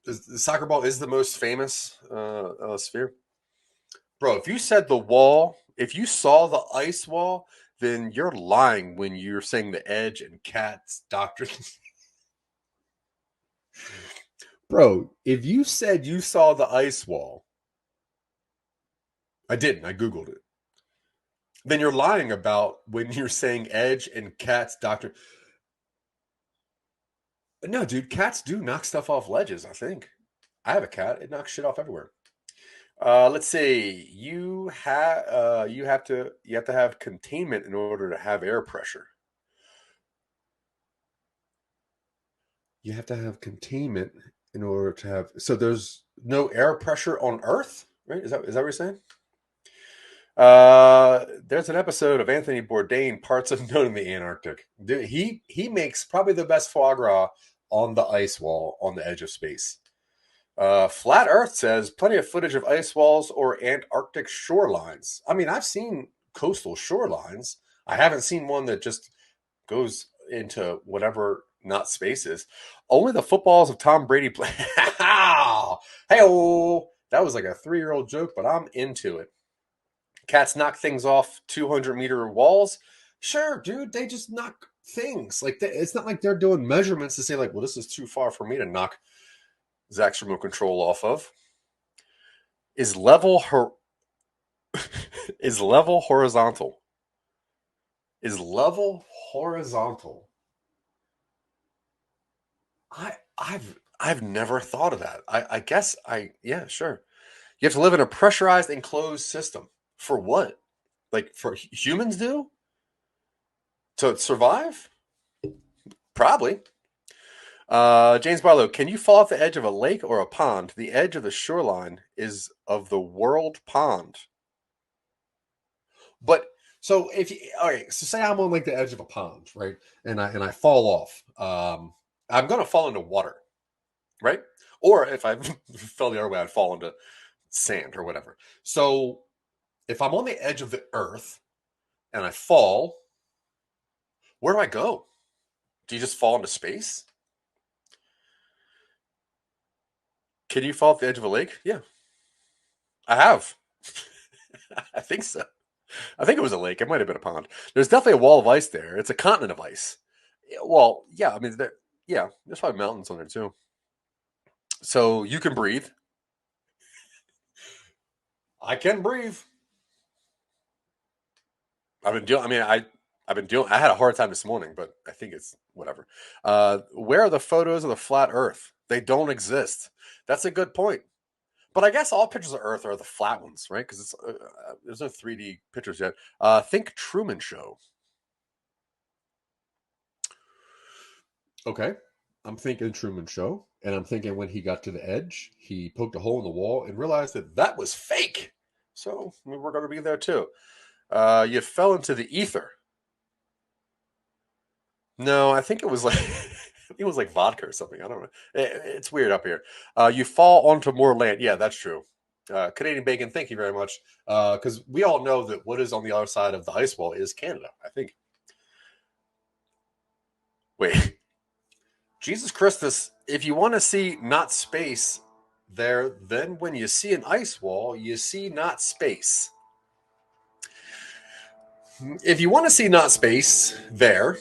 The soccer ball is the most famous sphere, bro. If you said the wall, if you saw the ice wall, then you're lying when you're saying the edge and cat's doctrine. Bro, if you said you saw the ice wall, I didn't. I Googled it. Then you're lying about when you're saying edge and cat's doctrine. No, dude, cats do knock stuff off ledges, I think. I have a cat. It knocks shit off everywhere. Let's see. You have to have containment in order to have air pressure. You have to have containment in order to have. So there's no air pressure on Earth, right? Is that what you're saying? There's an episode of Anthony Bourdain, Parts Unknown in the Antarctic. Dude, he makes probably the best foie gras on the ice wall on the edge of space. Flat Earth says plenty of footage of ice walls or Antarctic shorelines. I mean, I've seen coastal shorelines. I haven't seen one that just goes into whatever not space is. Only the footballs of Tom Brady play. Hey-oh! That was like a 3-year-old joke, but I'm into it. Cats knock things off 200-meter walls. Sure, dude, they just knock things. Like it's not like they're doing measurements to say like, well, this is too far for me to knock Zach's remote control off of. Is level is level horizontal? Is level horizontal? I've never thought of that. I guess yeah, sure. You have to live in a pressurized enclosed system. For what? Like for humans do? To survive? Probably. James Barlow, can you fall off the edge of a lake or a pond? The edge of the shoreline is of the world pond. But so all right, so say I'm on like the edge of a pond, right? And I fall off. I'm gonna fall into water, right? Or if I fell the other way, I'd fall into sand or whatever. So if I'm on the edge of the earth and I fall, where do I go? Do you just fall into space? Can you fall off the edge of a lake? Yeah, I have. I think so. I think it was a lake. It might have been a pond. There's definitely a wall of ice there. It's a continent of ice. Well, yeah. I mean, yeah. There's probably mountains on there too. So you can breathe. I can breathe. I've been dealing. I mean, I've been dealing. I had a hard time this morning, but I think it's whatever. Where are the photos of the flat Earth? They don't exist. That's a good point. But I guess all pictures of Earth are the flat ones, right? Because there's no 3D pictures yet. Think Truman Show. Okay, I'm thinking Truman Show, and I'm thinking when he got to the edge, he poked a hole in the wall and realized that was fake. So we're going to be there too. You fell into the ether. No, I think it was like it was like vodka or something. I don't know. It's weird up here. You fall onto more land. Yeah, that's true. Canadian bacon, thank you very much. Because we all know that what is on the other side of the ice wall is Canada, I think. Wait. Jesus Christus, if you want to see not space there, then when you see an ice wall, you see not space. If you want to see not space there,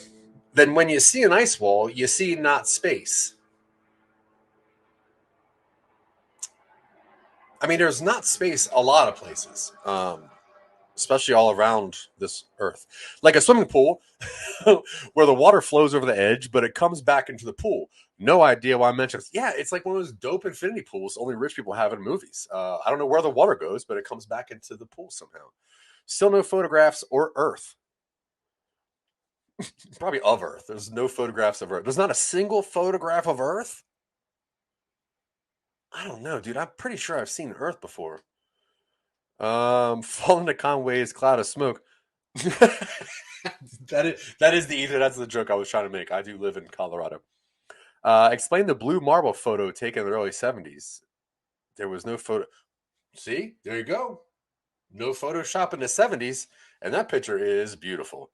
then when you see an ice wall, you see not space. I mean, there's not space a lot of places, especially all around this Earth. Like a swimming pool where the water flows over the edge, but it comes back into the pool. No idea why I mentioned it. Yeah, it's like one of those dope infinity pools only rich people have in movies. I don't know where the water goes, but it comes back into the pool somehow. Still no photographs or Earth. Probably of Earth. There's no photographs of Earth. There's not a single photograph of Earth? I don't know, dude. I'm pretty sure I've seen Earth before. Fall into Conway's cloud of smoke. that is the ether. That's the joke I was trying to make. I do live in Colorado. Explain the blue marble photo taken in the early 70s. There was no photo. See, there you go. No Photoshop in the 70s, and that picture is beautiful.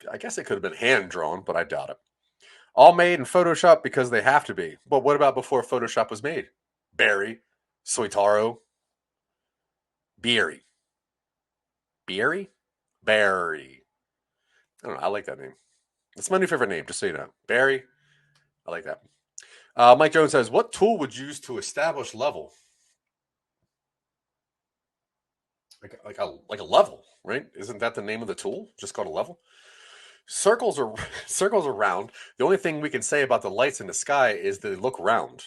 I guess it could have been hand drawn, but I doubt it. All made in Photoshop because they have to be. But what about before Photoshop was made? Barry, Soitaro, Beery. Beery? Barry. I don't know. I like that name. It's my new favorite name, just so you know. Barry. I like that. Mike Jones says, what tool would you use to establish level? Like a level, right? Isn't that the name of the tool? Just called a level? Circles are round. The only thing we can say about the lights in the sky is they look round.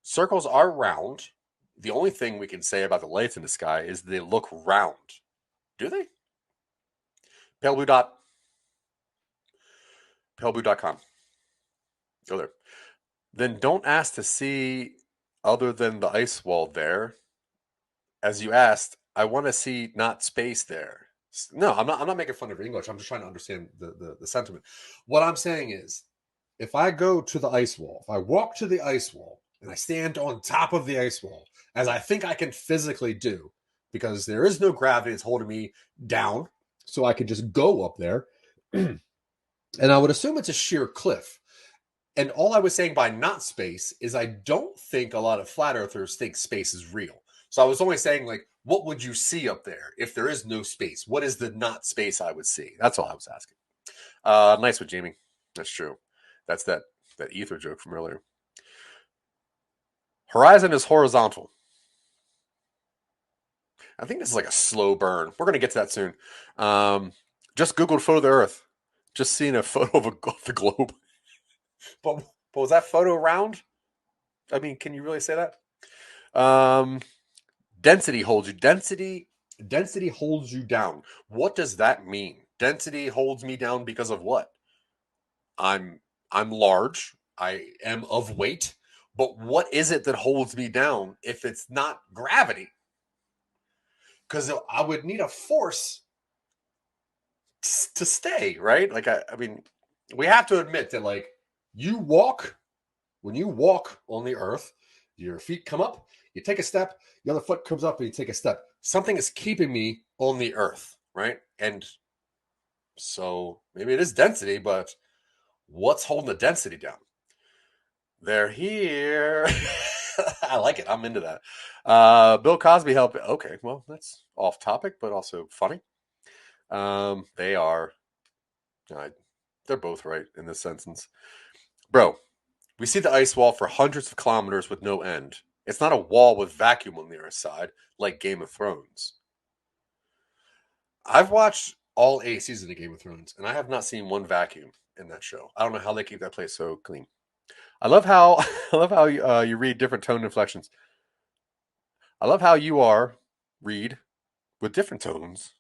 Circles are round. The only thing we can say about the lights in the sky is they look round. Do they? Paleblue.com. Go there. Then don't ask to see other than the ice wall there. As you asked, I want to see not space there. No, I'm not making fun of your English. I'm just trying to understand the sentiment. What I'm saying is, if I go to the ice wall, if I walk to the ice wall and I stand on top of the ice wall, as I think I can physically do, because there is no gravity that's holding me down, so I can just go up there. And I would assume it's a sheer cliff. And all I was saying by not space is I don't think a lot of flat earthers think space is real. So I was only saying, like, what would you see up there if there is no space? What is the not space I would see? That's all I was asking. Nice with Jamie. That's true. That's that ether joke from earlier. Horizon is horizontal. I think this is like a slow burn. We're going to get to that soon. Just Googled photo of the Earth. Just seen a photo of the globe. But was that photo round? I mean, can you really say that? Density holds you. Density holds you down. What does that mean? Density holds me down because of what? I'm large. I am of weight. But what is it that holds me down if it's not gravity? Because I would need a force to stay, right? Like, I mean, we have to admit that, like, when you walk on the earth, your feet come up, you take a step, the other foot comes up and you take a step. Something is keeping me on the earth, right? And so maybe it is density, but What's holding the density down? They're here. I like it. I'm into that. Bill Cosby helped. Okay, well, that's off topic, but also funny. They are. They're both right in this sentence. Bro, we see the ice wall for hundreds of kilometers with no end. It's not a wall with vacuum on the other side, like Game of Thrones. I've watched all 8 seasons of Game of Thrones, and I have not seen one vacuum in that show. I don't know how they keep that place so clean. I love how you read different tone inflections. I love how you read with different tones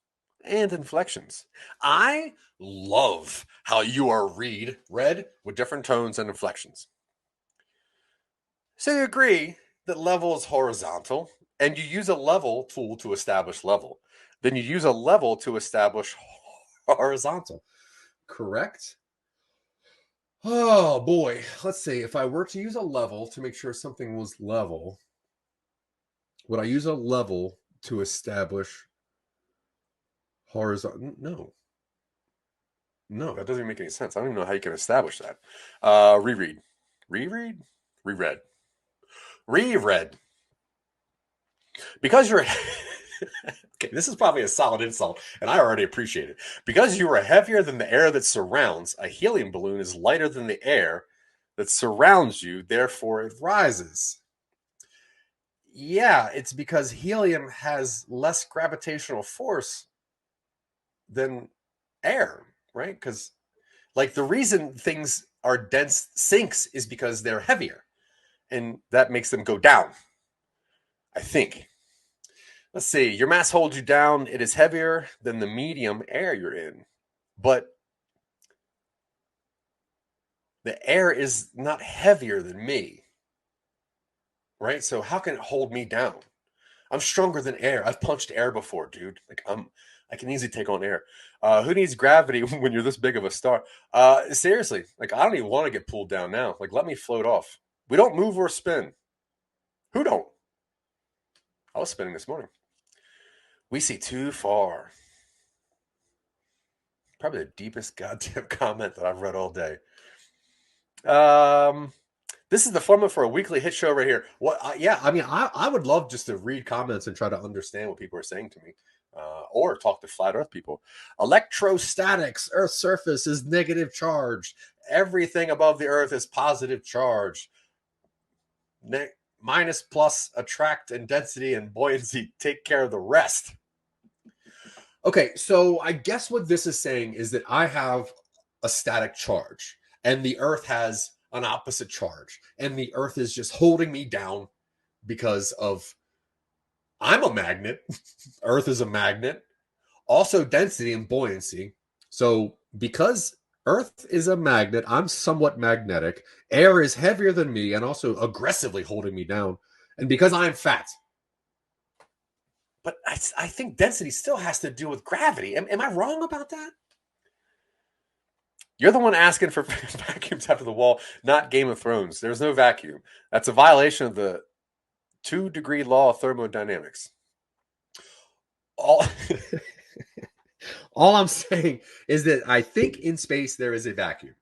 and inflections. I love how you read with different tones and inflections. So you agree that level is horizontal, and you use a level tool to establish level. Then you use a level to establish horizontal. Correct? Oh boy. Let's see. If I were to use a level to make sure something was level, would I use a level to establish horizontal? No. No, that doesn't even make any sense. I don't even know how you can establish that. Reread. Reread? Reread. Reread. Because you're okay, this is probably a solid insult, and I already appreciate it. Because you are heavier than the air that surrounds, a helium balloon is lighter than the air that surrounds you, therefore it rises. Yeah, it's because helium has less gravitational force than air, right? Because, like, the reason things are dense sinks is because they're heavier, and that makes them go down, I think. Let's see. Your mass holds you down. It is heavier than the medium air you're in. But the air is not heavier than me. Right? So how can it hold me down? I'm stronger than air. I've punched air before, dude. Like I can easily take on air. Who needs gravity when you're this big of a star? Seriously, like I don't even want to get pulled down now. Like let me float off. We don't move or spin. Who don't? I was spinning this morning. We see too far. Probably the deepest goddamn comment that I've read all day. This is the format for a weekly hit show right here. What? Yeah, I mean, I would love just to read comments and try to understand what people are saying to me, or talk to flat Earth people. Electrostatics: Earth's surface is negative charged. Everything above the Earth is positive charge. Minus plus attract and density and buoyancy take care of the rest. Okay, so I guess what this is saying is that I have a static charge, and the Earth has an opposite charge, and the Earth is just holding me down because of I'm a magnet. Earth is a magnet. Also, density and buoyancy. So, because Earth is a magnet, I'm somewhat magnetic. Air is heavier than me and also aggressively holding me down. And because I'm fat, but I think density still has to do with gravity. Am I wrong about that? You're the one asking for vacuums after the wall, not Game of Thrones. There's no vacuum. That's a violation of the 2-degree law of thermodynamics. All, all I'm saying is that I think in space there is a vacuum.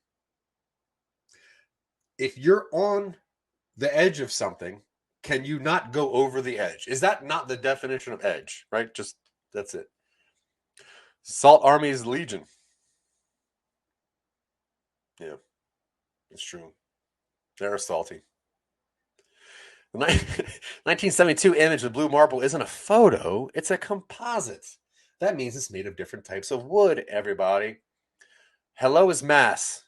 If you're on the edge of something, can you not go over the edge? Is that not the definition of edge, right? Just that's it. Salt Army's Legion. Yeah, it's true. They're salty. The 1972 image of blue marble isn't a photo, it's a composite. That means it's made of different types of wood, everybody. Hello is mass.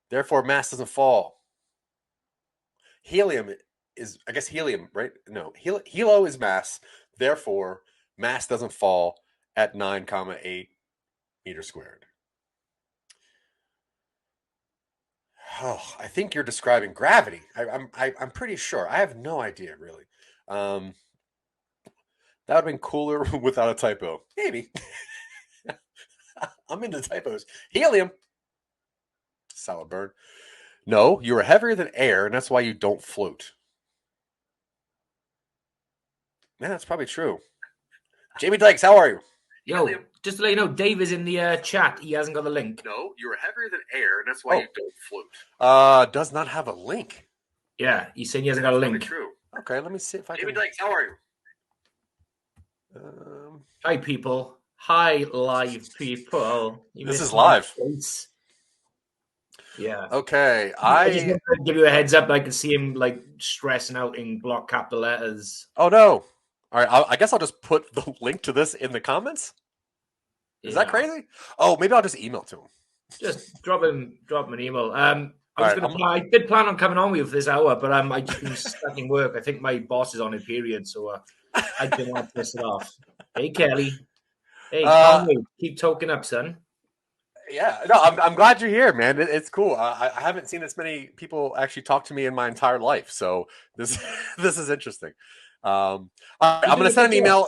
Therefore, mass doesn't fall. Helium is, I guess helium, right? No, helo is mass. Therefore, mass doesn't fall at 9,8 meters squared. Oh, I think you're describing gravity. I'm pretty sure. I have no idea, really. That would have been cooler without a typo. Maybe. I'm into typos. Helium. Solid burn. No, you are heavier than air, and that's why you don't float. Yeah, that's probably true. Jamie Dykes, how are you? Yo, just to let you know, Dave is in the chat. He hasn't got the link. No, you are heavier than air, and that's why you don't float. Does not have a link. Yeah, he's saying he hasn't got a link. True. Okay, let me see if I can. David Dykes, how are you? Hi, people. Hi, live people. This is live. Yeah. Okay, I just wanted to give you a heads up. I can see him like stressing out in block capital letters. Oh no! All right, I guess I'll just put the link to this in the comments. Is that crazy? Oh, maybe I'll just email to him. Just drop him an email. I did plan on coming on with you for this hour, but I just been stuck in work. I think my boss is on a period, so I didn't want to piss it off. Hey, Kelly. Hey, Conway, keep talking up, son. Yeah, no, I'm glad you're here, man. It's cool. I haven't seen this many people actually talk to me in my entire life, so this is interesting. I'm going to send an email.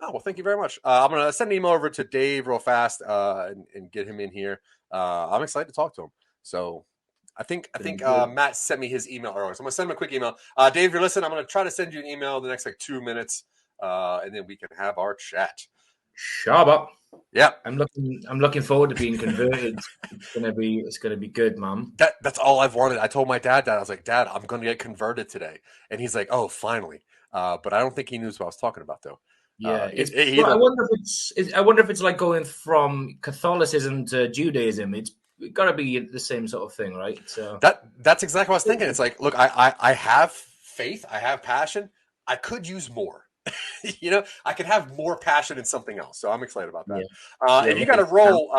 Oh, well, thank you very much. I'm going to send an email over to Dave real fast and get him in here. I'm excited to talk to him. So I think Matt sent me his email earlier, so I'm going to send him a quick email. Dave, if you're listening, I'm going to try to send you an email in the next 2 minutes, and then we can have our chat. Shabba. Yeah, I'm looking forward to being converted. It's gonna be good, Mom. That's all I've wanted. I told my dad that. I was like, Dad, I'm gonna get converted today, and he's like, oh, finally. But I don't think he knew what I was talking about, though. Yeah, I wonder if it's like going from Catholicism to Judaism. It's got to be the same sort of thing, right? So that's exactly what I was thinking. It's like, look, I have faith, I have passion. I could use more. I could have more passion in something else. So I'm excited about that. If you got to roll,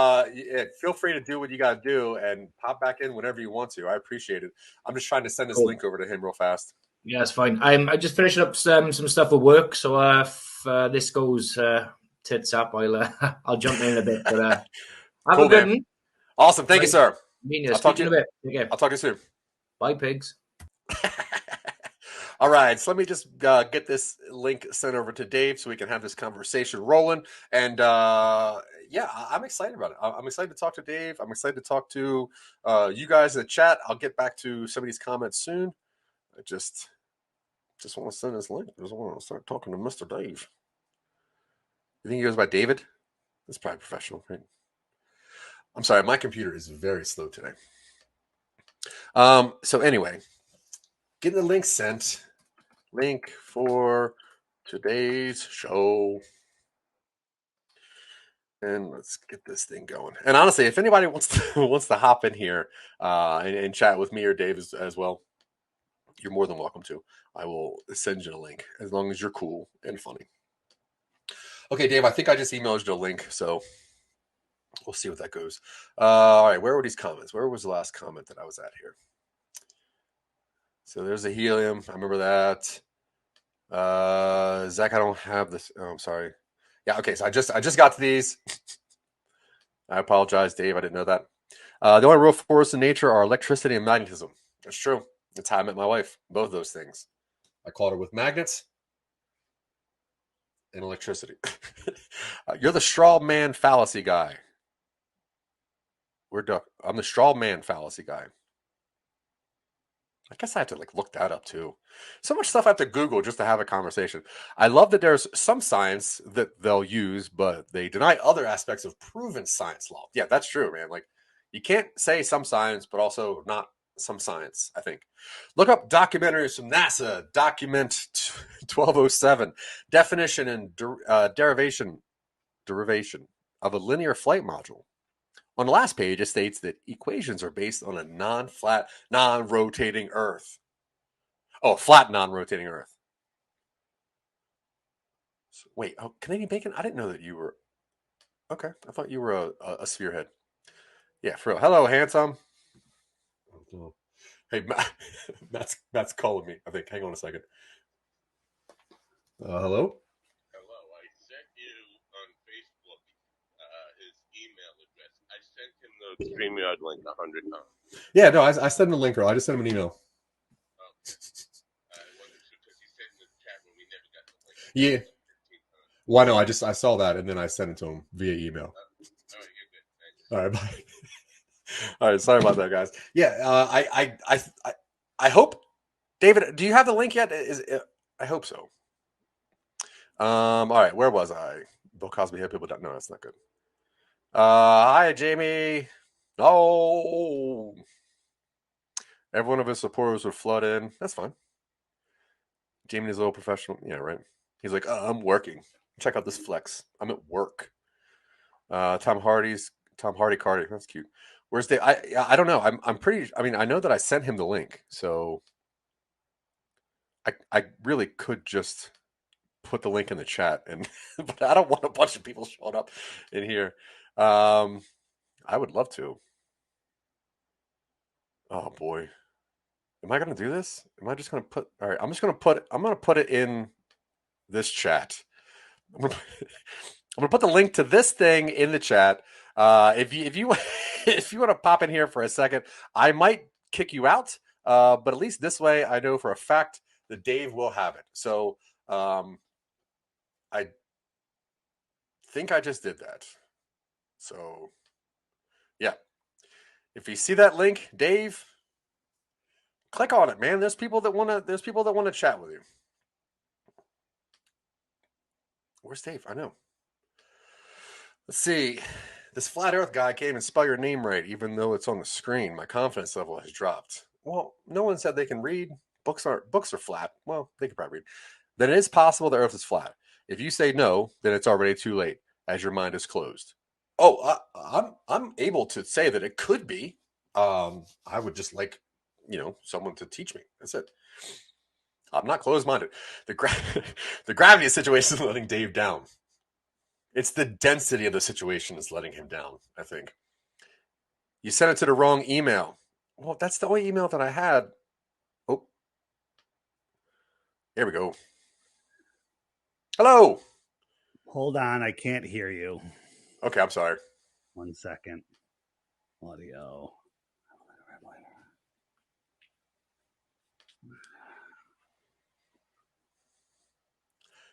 feel free to do what you got to do and pop back in whenever you want to. I appreciate it. I'm just trying to send this link over to him real fast. Yeah, it's fine. I just finished up some stuff at work. So if this goes tits up, I'll jump in a bit. But have a good one. Awesome. Thank you, sir. I'll talk to you in a bit. Okay. I'll talk to you soon. Bye, pigs. All right, so let me just get this link sent over to Dave so we can have this conversation rolling. And I'm excited about it. I'm excited to talk to Dave. I'm excited to talk to you guys in the chat. I'll get back to some of these comments soon. I just want to send this link. I just want to start talking to Mr. Dave. You think he goes by David? That's probably professional, right? I'm sorry, my computer is very slow today. So anyway, getting the link sent. Link for today's show. And let's get this thing going. And honestly, if anybody wants to hop in here and chat with me or Dave as well, you're more than welcome to. I will send you a link as long as you're cool and funny. Okay, Dave, I think I just emailed you a link, so we'll see what that goes. All right, where were these comments? Where was the last comment that I was at here? So there's a helium. I remember that. Zach, I don't have this. Oh, I'm sorry. Yeah, okay. So I just got to these. I apologize, Dave. I didn't know that. The only real force in nature are electricity and magnetism. That's true. That's how I met my wife. Both those things. I caught her with magnets and electricity. You're the straw man fallacy guy. I'm the straw man fallacy guy. I guess I have to look that up too. So much stuff I have to Google just to have a conversation. I love that there's some science that they'll use, but they deny other aspects of proven science law. Yeah, that's true, man. You can't say some science, but also not some science, I think. Look up documentaries from NASA, document 1207, definition and derivation of a linear flight module. On the last page, it states that equations are based on a non-flat, non-rotating Earth. Oh, flat, non-rotating Earth. So, wait, Canadian Bacon? I didn't know that you were... Okay, I thought you were a spherehead. Yeah, for real. Hello, handsome. Hey, Matt's calling me, I think. Hang on a second. Hello? StreamYard link 100 times. Yeah, no, I sent him a link, girl. I just sent him an email. Yeah. Well, no, I saw that and then I sent it to him via email. All right, bye. All right, sorry about that, guys. Yeah, I hope, David. Do you have the link yet? I hope so. All right, where was I? Bill Cosby hit people. No, that's not good. Hi, Jamie. Oh, every one of his supporters would flood in. That's fine. Jamie is a little professional. Yeah, right. He's like, I'm working. Check out this flex. I'm at work. Tom Hardy Carter. That's cute. Where's the? I don't know. I'm pretty. I mean, I know that I sent him the link, so I really could just put the link in the chat, and but I don't want a bunch of people showing up in here. I would love to. Oh boy, am I going to do this? Am I just going to put? All right, I'm going to put it in this chat. I'm going to put the link to this thing in the chat. If you if you want to pop in here for a second, I might kick you out. But at least this way, I know for a fact that Dave will have it. So I think I just did that. So yeah, if you see that link, Dave, click on it, man. There's people that want to chat with you. Where's Dave? I know. Let's see. This flat Earth guy can't even spell your name right, even though it's on the screen. My confidence level has dropped. Well, no one said they can read. Books are flat. Well, they can probably read. Then it is possible the Earth is flat. If you say no, then it's already too late, as your mind is closed. Oh, I'm able to say that it could be. I would just like, someone to teach me. That's it. I'm not closed-minded. The gravity of the situation is letting Dave down. It's the density of the situation is letting him down, I think. You sent it to the wrong email. Well, that's the only email that I had. Oh, here we go. Hello. Hold on, I can't hear you. Okay, I'm sorry. 1 second. Audio.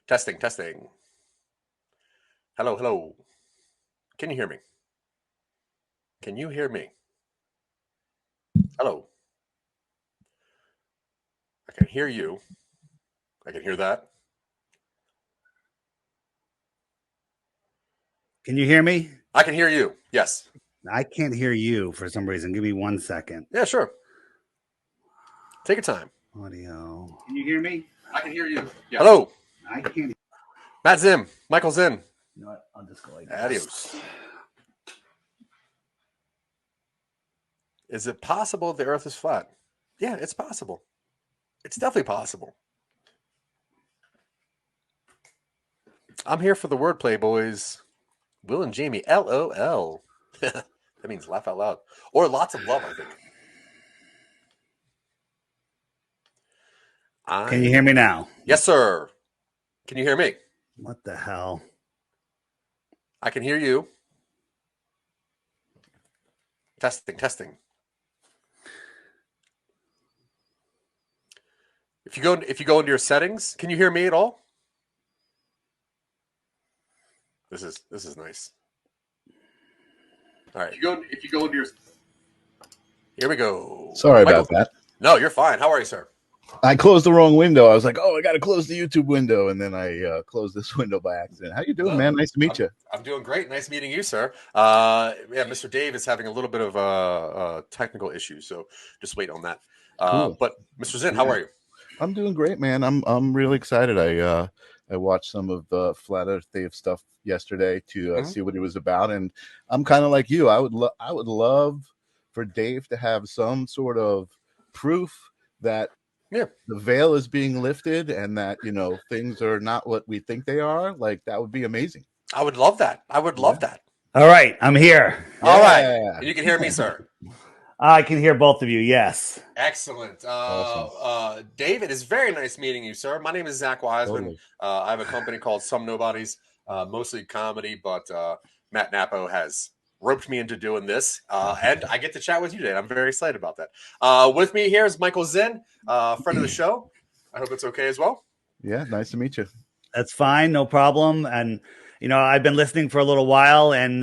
Testing. Hello. Can you hear me? Can you hear me? Hello. I can hear you. I can hear that. Can you hear me? I can hear you. Yes. I can't hear you for some reason. Give me 1 second. Yeah, sure. Take your time. Audio. Can you hear me? I can hear you. Yes. Hello. I can't. Matt Zim. Michael Zinn. You know what? I'll just go like this. Adios. Is it possible the Earth is flat? Yeah, it's possible. It's definitely possible. I'm here for the wordplay, boys. Will and Jamie, LOL. That means laugh out loud. Or lots of love, I think. Can you hear me now? Yes, sir. Can you hear me? What the hell? I can hear you. Testing. If you go into your settings, can you hear me at all? This is nice. All right. If you go into your, here we go. Sorry about that. No, you're fine. How are you, sir? I closed the wrong window. I was like, I got to close the YouTube window, and then I closed this window by accident. How you doing, man? Nice to meet you. I'm doing great. Nice meeting you, sir. Yeah, Mr. Dave is having a little bit of technical issues, so just wait on that. Cool. But Mr. Zinn, how are you? I'm doing great, man. I'm really excited. I watched some of the Flat Earth Dave stuff yesterday to see what it was about, and I'm kind of like you. I would love for Dave to have some sort of proof that the veil is being lifted and that things are not what we think they are. Like, that would be amazing. I would love that. I would love that. All right, I'm here. All right, and you can hear me, sir. I can hear both of you. Yes. Excellent. Awesome. David, it's very nice meeting you, sir. My name is Zach Wiseman. Totally. I have a company called Some Nobodies, mostly comedy, but Matt Napo has roped me into doing this, and I get to chat with you today. I'm very excited about that. With me here is Michael Zinn, friend of the show. I hope it's okay as well. Yeah, nice to meet you. That's fine, no problem. And I've been listening for a little while, and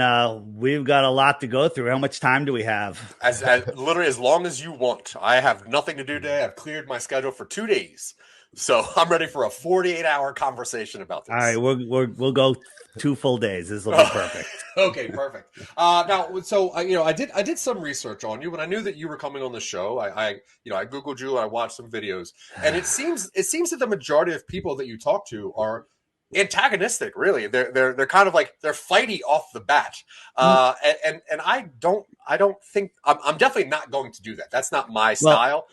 we've got a lot to go through. How much time do we have? As literally as long as you want. I have nothing to do today. I've cleared my schedule for 2 days. So I'm ready for a 48-hour conversation about this. All right, we'll go 2 full days. This will be perfect. Okay, perfect. Now, so I did some research on you when I knew that you were coming on the show. I googled you. I watched some videos, and it seems that the majority of people that you talk to are antagonistic. Really, they're kind of like they're fighty off the bat. And I don't think I'm definitely not going to do that. That's not my style.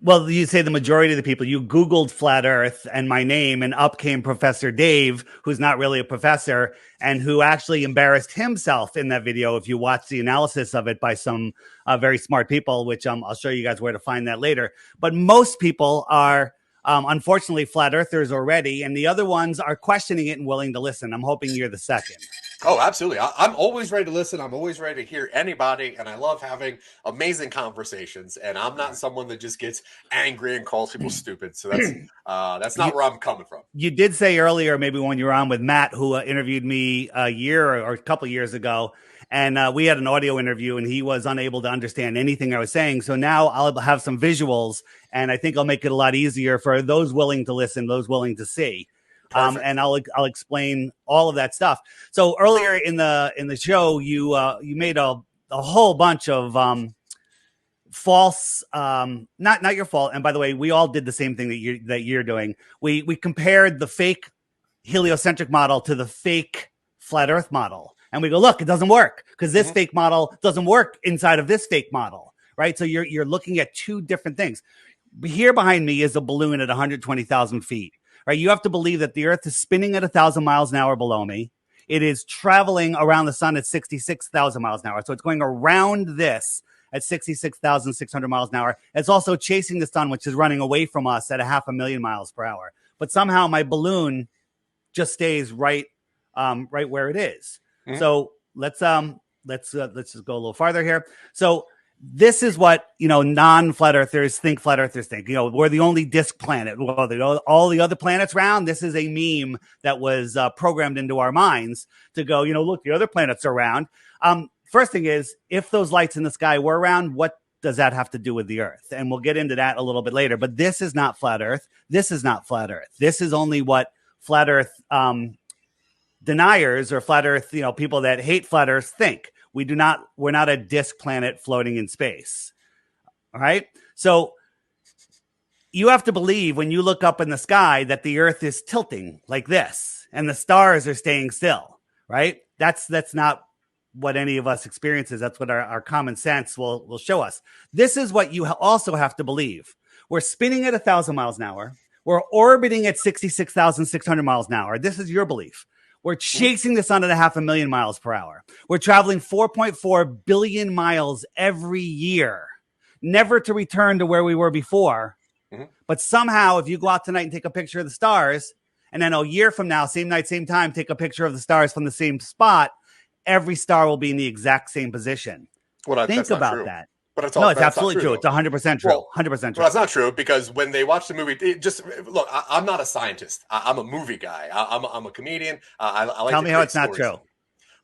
Well, you say the majority of the people. You Googled flat Earth and my name, and up came Professor Dave, who's not really a professor, and who actually embarrassed himself in that video. If you watch the analysis of it by some very smart people, which I'll show you guys where to find that later. But most people are, unfortunately, flat earthers already, and the other ones are questioning it and willing to listen. I'm hoping you're the second. Oh, absolutely. I'm always ready to listen. I'm always ready to hear anybody. And I love having amazing conversations. And I'm not someone that just gets angry and calls people stupid. So that's not where I'm coming from. You did say earlier, maybe when you were on with Matt, who interviewed me a year or a couple of years ago, and we had an audio interview and he was unable to understand anything I was saying. So now I'll have some visuals, and I think I'll make it a lot easier for those willing to listen, those willing to see. And I'll explain all of that stuff. So earlier in the show, you made a whole bunch of false, not your fault. And by the way, we all did the same thing that you're doing. We compared the fake heliocentric model to the fake flat Earth model, and we go, look, it doesn't work because this fake model doesn't work inside of this fake model, right? So you're looking at two different things. Here behind me is a balloon at 120,000 feet. Right, you have to believe that the Earth is spinning at 1,000 miles an hour below me. It is traveling around the sun at 66,000 miles an hour. So it's going around this at 66,600 miles an hour. It's also chasing the sun, which is running away from us at 500,000 miles per hour. But somehow my balloon just stays right where it is. Mm-hmm. So let's just go a little farther here. So this is what, non-flat earthers think flat earthers think. We're the only disk planet. Well, all the other planets round. This is a meme that was programmed into our minds to go, look, the other planets are round. First thing is, if those lights in the sky were round, what does that have to do with the Earth? And we'll get into that a little bit later. But this is not flat Earth. This is not flat Earth. This is only what flat Earth deniers or flat Earth, people that hate flat Earth think. We're not a disk planet floating in space. All right. So you have to believe when you look up in the sky that the Earth is tilting like this and the stars are staying still. Right. That's not what any of us experiences. That's what our common sense will show us. This is what you also have to believe. We're spinning at 1,000 miles an hour. We're orbiting at 66,600 miles an hour. This is your belief. We're chasing the sun at 500,000 miles per hour. We're traveling 4.4 billion miles every year, never to return to where we were before. Mm-hmm. But somehow, if you go out tonight and take a picture of the stars, and then a year from now, same night, same time, take a picture of the stars from the same spot, every star will be in the exact same position. Think about that. But it's absolutely true. It's 100% true. 100% true. Well, that's not true because when they watch the movie, look. I'm not a scientist. I'm a movie guy. I'm a comedian. I like. Tell me how it's not true.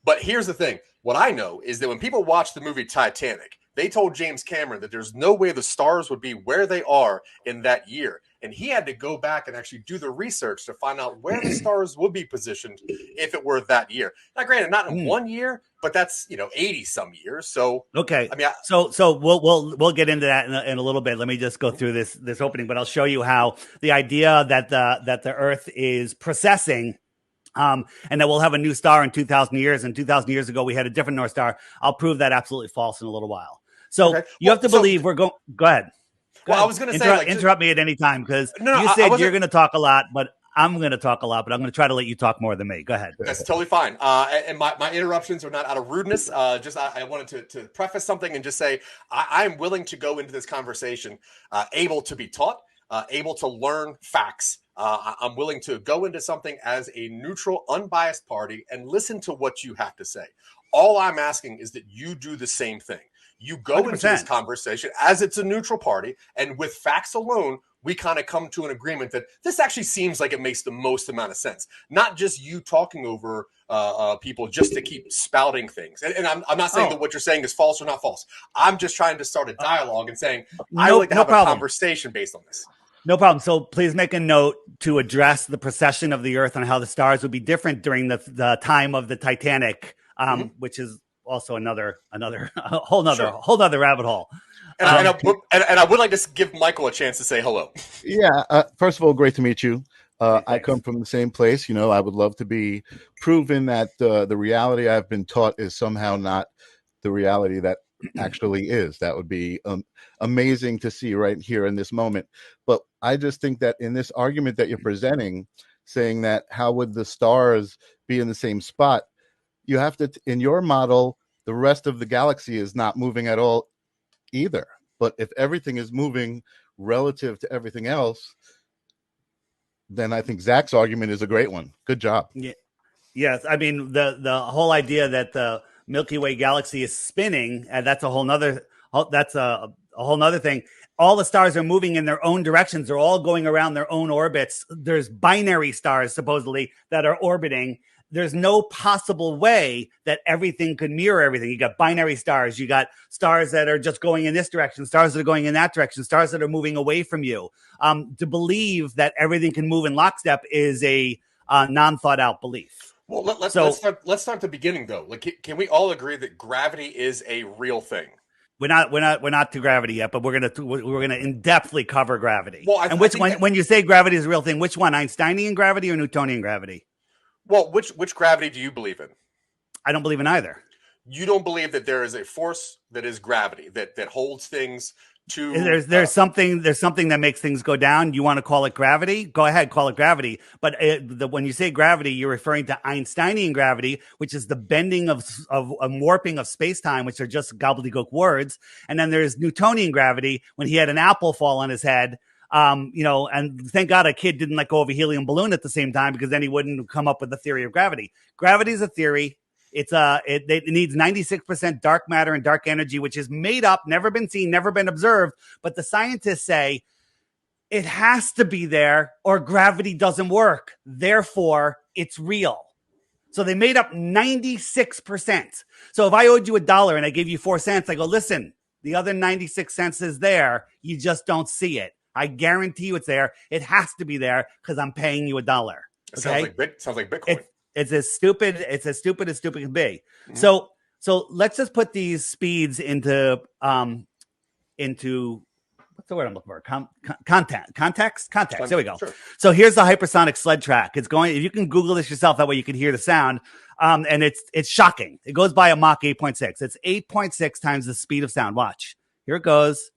But here's the thing. What I know is that when people watch the movie Titanic, they told James Cameron that there's no way the stars would be where they are in that year. And he had to go back and actually do the research to find out where the stars would be positioned if it were that year. Now, granted, not in 1 year, but that's 80 some years. So okay, I mean, so we'll get into that in a little bit. Let me just go through this opening, but I'll show you how the idea that the Earth is processing. And that we'll have a new star in 2,000 years. And 2,000 years ago, we had a different North Star. I'll prove that absolutely false in a little while. So you have to believe we're going. Go ahead. I was going to say, interrupt me at any time because you said you're going to talk a lot, but I'm going to talk a lot, but I'm going to try to let you talk more than me. Go ahead. That's totally fine. And my interruptions are not out of rudeness. I wanted to preface something and just say I'm willing to go into this conversation able to be taught, able to learn facts. I'm willing to go into something as a neutral, unbiased party and listen to what you have to say. All I'm asking is that you do the same thing. You go 100%. Into this conversation as it's a neutral party, and with facts alone, we kind of come to an agreement that this actually seems like it makes the most amount of sense. Not just you talking over people just to keep spouting things. And I'm not saying that what you're saying is false or not false. I'm just trying to start a dialogue and saying I would like to have a conversation based on this. No problem. So please make a note to address the precession of the Earth and how the stars would be different during the time of the Titanic, which is also another a whole nother rabbit hole. And I would like to give Michael a chance to say hello. Yeah. First of all, great to meet you. I come from the same place. I would love to be proven that the reality I've been taught is somehow not the reality that actually is. That would be amazing to see right here in this moment. But I just think that in this argument that you're presenting, saying that how would the stars be in the same spot, you have to, in your model, the rest of the galaxy is not moving at all either. But if everything is moving relative to everything else, then I think Zach's argument is a great one. Good job. Yeah. Yes. I mean, the whole idea that the Milky Way galaxy is spinning, and that's a whole nother thing. All the stars are moving in their own directions. They're all going around their own orbits. There's binary stars, supposedly, that are orbiting. There's no possible way that everything could mirror everything. You got binary stars. You got stars that are just going in this direction, stars that are going in that direction, stars that are moving away from you. To believe that everything can move in lockstep is a non-thought out belief. Well, let's start at the beginning though. Like, can we all agree that gravity is a real thing? We're not to gravity yet, but we're gonna in depthly cover gravity. Well, and when you say gravity is a real thing, which one, Einsteinian gravity or Newtonian gravity? Well, which gravity do you believe in? I don't believe in either. You don't believe that there is a force that is gravity that holds things to. There's something that makes things go down. You want to call it gravity? Go ahead, call it gravity. But when you say gravity, you're referring to Einsteinian gravity, which is the bending of a warping of space time, which are just gobbledygook words. And then there's Newtonian gravity, when he had an apple fall on his head. And thank God a kid didn't let go of a helium balloon at the same time, because then he wouldn't come up with the theory of gravity. Gravity is a theory. It needs 96% dark matter and dark energy, which is made up, never been seen, never been observed. But the scientists say it has to be there or gravity doesn't work. Therefore, it's real. So they made up 96%. So if I owed you $1 and I gave you 4 cents, I go, listen, the other 96 cents is there. You just don't see it. I guarantee you it's there. It has to be there because I'm paying you $1. Okay? Sounds like Bitcoin. It's as stupid as stupid can be. Mm-hmm. So let's just put these speeds into what's the word I'm looking for? Context. There we go. Sure. So here's the hypersonic sled track. It's going. If you can Google this yourself, that way you can hear the sound. And it's shocking. It goes by a Mach 8.6. It's 8.6 times the speed of sound. Watch. Here it goes.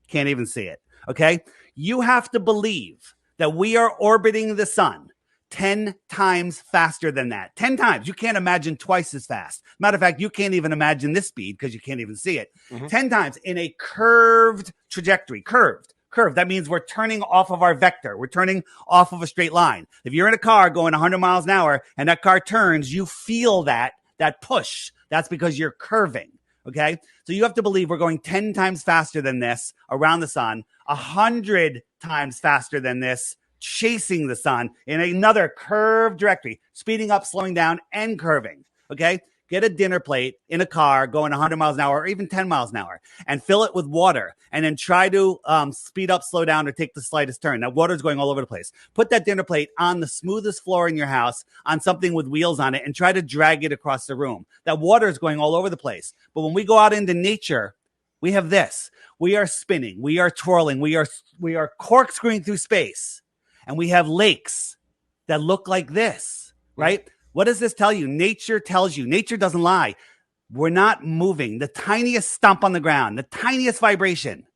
Can't even see it. Okay. You have to believe that we are orbiting the sun 10 times faster than that. 10 times. You can't imagine twice as fast. Matter of fact, you can't even imagine this speed because you can't even see it. Mm-hmm. 10 times in a curved trajectory. Curved. That means we're turning off of our vector. We're turning off of a straight line. If you're in a car going 100 miles an hour and that car turns, you feel that push. That's because you're curving. Okay. So you have to believe we're going 10 times faster than this around the sun, 100 times faster than this chasing the sun in another curved directory, speeding up, slowing down, and curving. Okay. Get a dinner plate in a car going 100 miles an hour or even 10 miles an hour and fill it with water, and then try to speed up, slow down, or take the slightest turn. That water's going all over the place. Put that dinner plate on the smoothest floor in your house on something with wheels on it and try to drag it across the room. That water is going all over the place. But when we go out into nature, we have this. We are spinning. We are twirling. We are corkscrewing through space. And we have lakes that look like this, right? What does this tell you? Nature tells you. Nature doesn't lie. We're not moving. The tiniest stomp on the ground, the tiniest vibration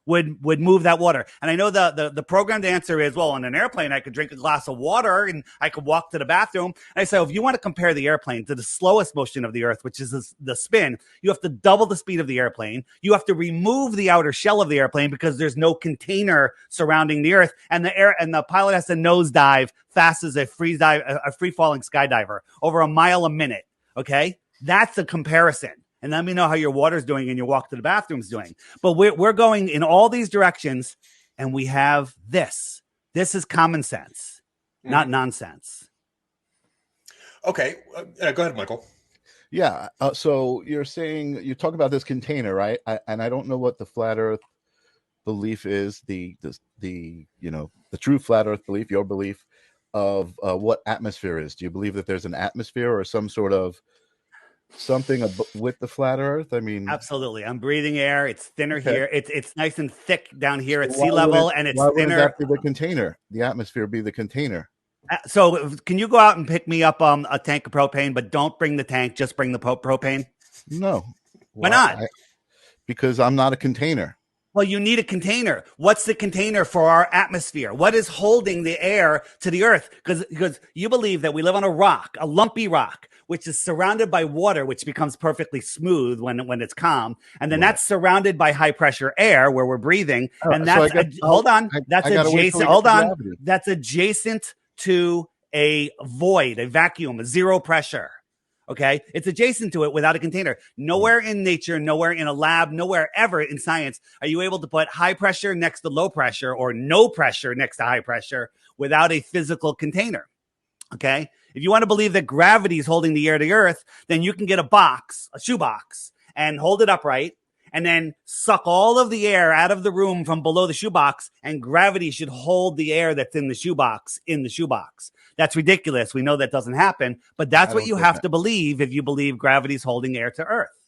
would move that water. And I know the programmed answer is, well, on an airplane, I could drink a glass of water and I could walk to the bathroom. And I say, if you want to compare the airplane to the slowest motion of the Earth, which is the spin, you have to double the speed of the airplane. You have to remove the outer shell of the airplane because there's no container surrounding the Earth. And the pilot has to nosedive fast as a free falling skydiver over a mile a minute. Okay. That's a comparison. And let me know how your water's doing and your walk to the bathroom's doing. But we're going in all these directions, and we have this. This is common sense, not nonsense. Okay. Go ahead, Michael. Yeah. So you're saying, you talk about this container, right? And I don't know what the flat Earth belief is the true flat Earth belief, your belief of what atmosphere is. Do you believe that there's an atmosphere or some sort of something with the flat Earth? I mean, absolutely. I'm breathing air. It's thinner okay. here. It's nice and thick down here So at sea level, and it's why wouldn't thinner. that be the container? The atmosphere be the container. So can you go out and pick me up a tank of propane, but don't bring the tank, just bring the propane? No. Why not? Because I'm not a container. Well, you need a container. What's the container for our atmosphere? What is holding the air to the earth? Because you believe that we live on a rock, a lumpy rock, which is surrounded by water, which becomes perfectly smooth when it's calm. And then that's surrounded by high pressure air where we're breathing. And that's, that's adjacent. Hold on. That's adjacent to a void, a vacuum, a zero pressure. Okay. It's adjacent to it without a container. Nowhere in nature, nowhere in a lab, nowhere ever in science are you able to put high pressure next to low pressure or no pressure next to high pressure without a physical container. Okay. If you want to believe that gravity is holding the air to earth, then you can get a shoebox, and hold it upright and then suck all of the air out of the room from below the shoebox, and gravity should hold the air that's in the shoebox in the shoebox. That's ridiculous. We know that doesn't happen, but that's what you have to believe if you believe gravity's holding air to earth.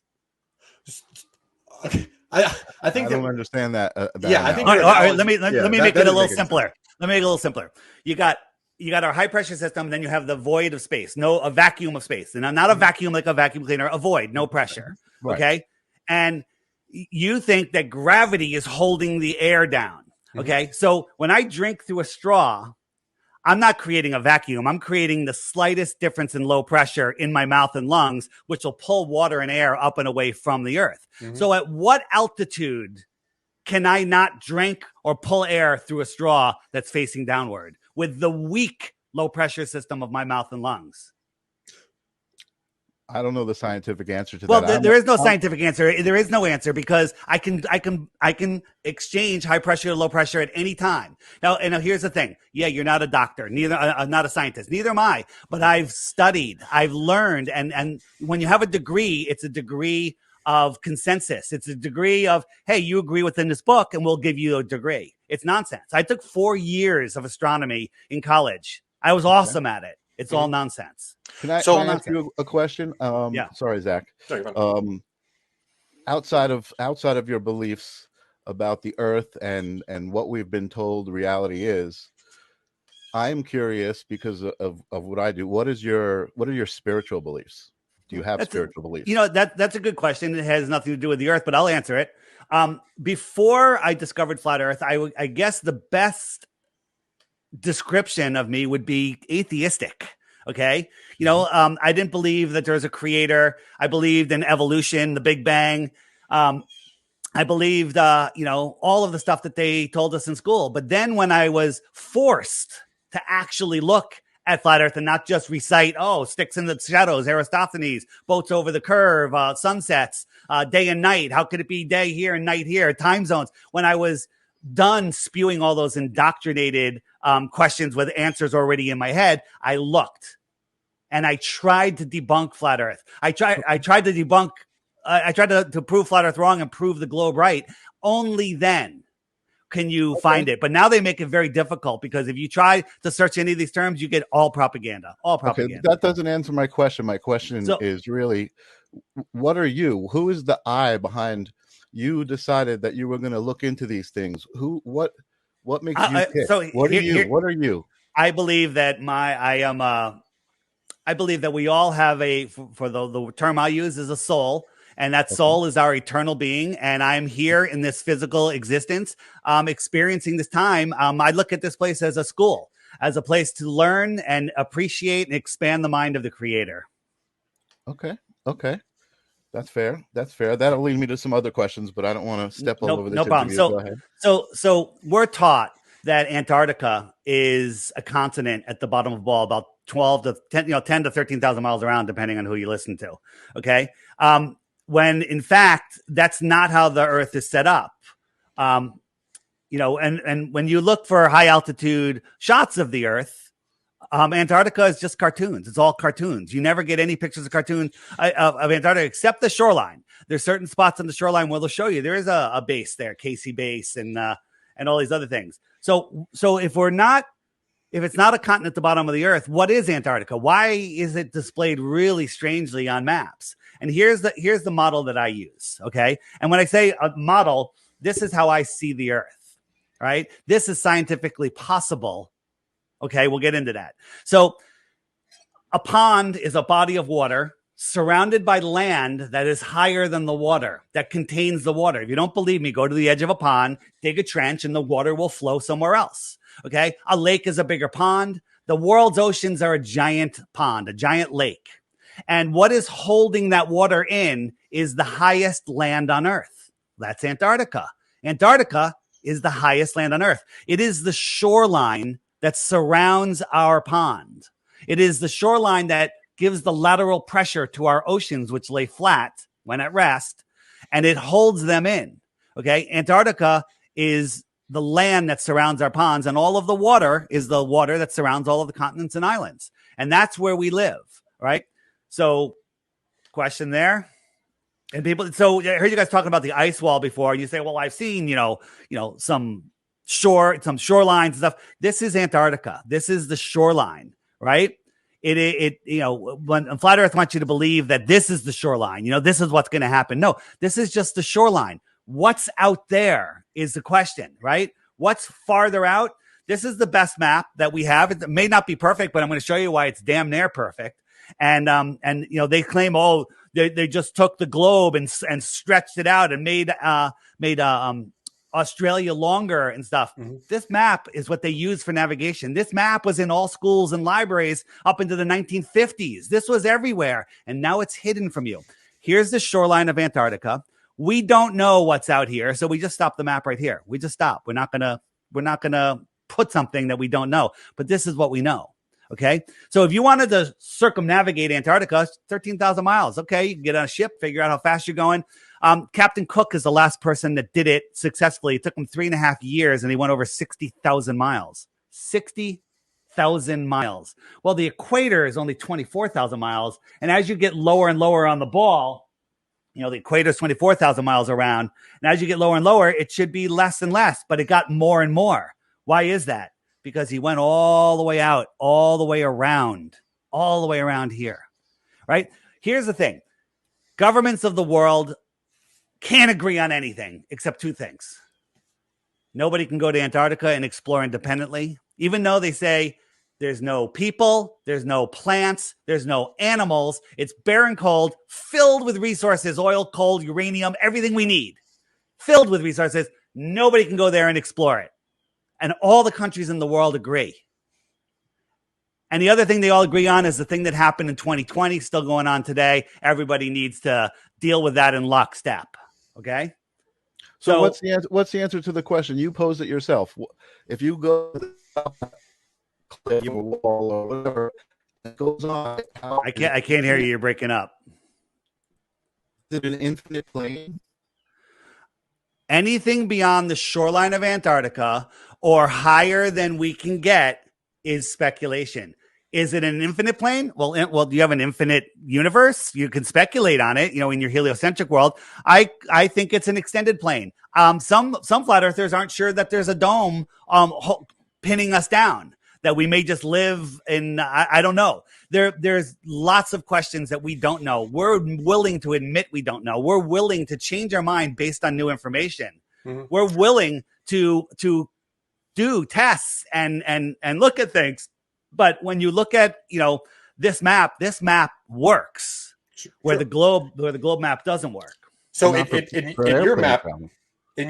I think I don't understand that. I think. All right, let me make it a little simpler. Let me make it a little simpler. You got our high pressure system, and then you have the void of space, a vacuum of space, and not a vacuum like a vacuum cleaner, a void, no pressure. Right. Okay, and you think that gravity is holding the air down. Okay, so when I drink through a straw, I'm not creating a vacuum. I'm creating the slightest difference in low pressure in my mouth and lungs, which will pull water and air up and away from the earth. So at what altitude can I not drink or pull air through a straw that's facing downward with the weak low pressure system of my mouth and lungs? I don't know the scientific answer to that. Well, there is no scientific answer. There is no answer because I can exchange high pressure to low pressure at any time. Now, here's the thing. Yeah, you're not a doctor, neither not a scientist, neither am I. But I've studied, I've learned, and when you have a degree, it's a degree of consensus. It's a degree of, hey, you agree within this book, and we'll give you a degree. It's nonsense. I took 4 years of astronomy in college. I was awesome at it. It's all nonsense. Can I ask you a question? Yeah. Sorry, Zach. Outside of your beliefs about the Earth and what we've been told reality is, I'm curious because of what I do. What are your spiritual beliefs? Do you have spiritual beliefs? That's a good question. It has nothing to do with the Earth, but I'll answer it. Before I discovered flat Earth, I guess the best description of me would be atheistic. Okay. I didn't believe that there's a creator. I believed in evolution, the Big Bang. I believed, all of the stuff that they told us in school. But then when I was forced to actually look at flat Earth and not just recite, sticks in the shadows, Aristophanes, boats over the curve, sunsets, day and night. How could it be day here and night here? Time zones. When I was done spewing all those indoctrinated questions with answers already in my head, I looked and I tried to debunk flat Earth. I tried to debunk. I tried to prove flat Earth wrong and prove the globe right. Only then can you find it. But now they make it very difficult because if you try to search any of these terms, you get all propaganda. Okay, that doesn't answer my question. My question is really, what are you? Who is the I behind? You decided that you were going to look into these things. What makes you tick? So what are you? I believe that I believe that we all have for the term I use is a soul, and that soul is our eternal being. And I'm here in this physical existence, experiencing this time. I look at this place as a school, as a place to learn and appreciate and expand the mind of the creator. Okay. That's fair. That'll lead me to some other questions, but I don't want to step all over this. No problem. Go ahead. So we're taught that Antarctica is a continent at the bottom of the ball, about 10 to 13,000 miles around, depending on who you listen to. Okay. When in fact, that's not how the Earth is set up. And when you look for high altitude shots of the Earth, Antarctica is just cartoons. It's all cartoons. You never get any pictures of cartoons of Antarctica except the shoreline. There's certain spots on the shoreline where they'll show you there is a base there, Casey Base, and all these other things. So if it's not a continent at the bottom of the earth, what is Antarctica? Why is it displayed really strangely on maps? And here's the model that I use. Okay, and when I say a model, this is how I see the earth. Right? This is scientifically possible. Okay, we'll get into that. So a pond is a body of water surrounded by land that is higher than the water, that contains the water. If you don't believe me, go to the edge of a pond, dig a trench, and the water will flow somewhere else. Okay, a lake is a bigger pond. The world's oceans are a giant pond, a giant lake. And what is holding that water in is the highest land on Earth. That's Antarctica. Antarctica is the highest land on Earth. It is the shoreline that surrounds our pond. It is the shoreline that gives the lateral pressure to our oceans, which lay flat when at rest, and it holds them in. Okay, Antarctica is the land that surrounds our ponds, and all of the water is the water that surrounds all of the continents and islands. And that's where we live, right? So, question there. And people, so I heard you guys talking about the ice wall before. You say, well, I've seen, some shorelines and stuff. This is Antarctica. This is the shoreline, right? When Flat Earth wants you to believe that this is the shoreline, this is what's going to happen. No, this is just the shoreline. What's out there is the question, right? What's farther out? This is the best map that we have. It may not be perfect, but I'm going to show you why it's damn near perfect. And they claim, they just took the globe and stretched it out and made Australia longer and stuff. Mm-hmm. This map is what they use for navigation. This map was in all schools and libraries up into the 1950s. This was everywhere, and now it's hidden from you. Here's the shoreline of Antarctica. We don't know what's out here, so we just stop the map right here. We just stop. We're not gonna put something that we don't know, but this is what we know. Okay, so if you wanted to circumnavigate Antarctica, it's 13,000 miles. Okay, you can get on a ship, figure out how fast you're going. Captain Cook is the last person that did it successfully. It took him 3.5 years, and he went over 60,000 miles. 60,000 miles. Well, the equator is only 24,000 miles, and as you get lower and lower on the ball, the equator is 24,000 miles around, and as you get lower and lower, it should be less and less, but it got more and more. Why is that? Because he went all the way out, all the way around here, right? Here's the thing. Governments of the world can't agree on anything except two things. Nobody can go to Antarctica and explore independently, even though they say there's no people, there's no plants, there's no animals. It's barren cold, filled with resources, oil, coal, uranium, everything we need, filled with resources. Nobody can go there and explore it. And all the countries in the world agree. And the other thing they all agree on is the thing that happened in 2020, still going on today. Everybody needs to deal with that in lockstep. Okay? So what's the answer to the question? You posed it yourself. If you go to the wall or whatever, it goes on. I can't hear you. You're breaking up. Is it an infinite plane? Anything beyond the shoreline of Antarctica or higher than we can get is speculation. Is it an infinite plane? Well, do you have an infinite universe? You can speculate on it, in your heliocentric world. I think it's an extended plane. Some flat earthers aren't sure that there's a dome pinning us down, that we may just live in, I don't know. There's lots of questions that we don't know. We're willing to admit we don't know. We're willing to change our mind based on new information. Mm-hmm. We're willing to do tests and look at things. But when you look at, this map works where the globe map doesn't work. So in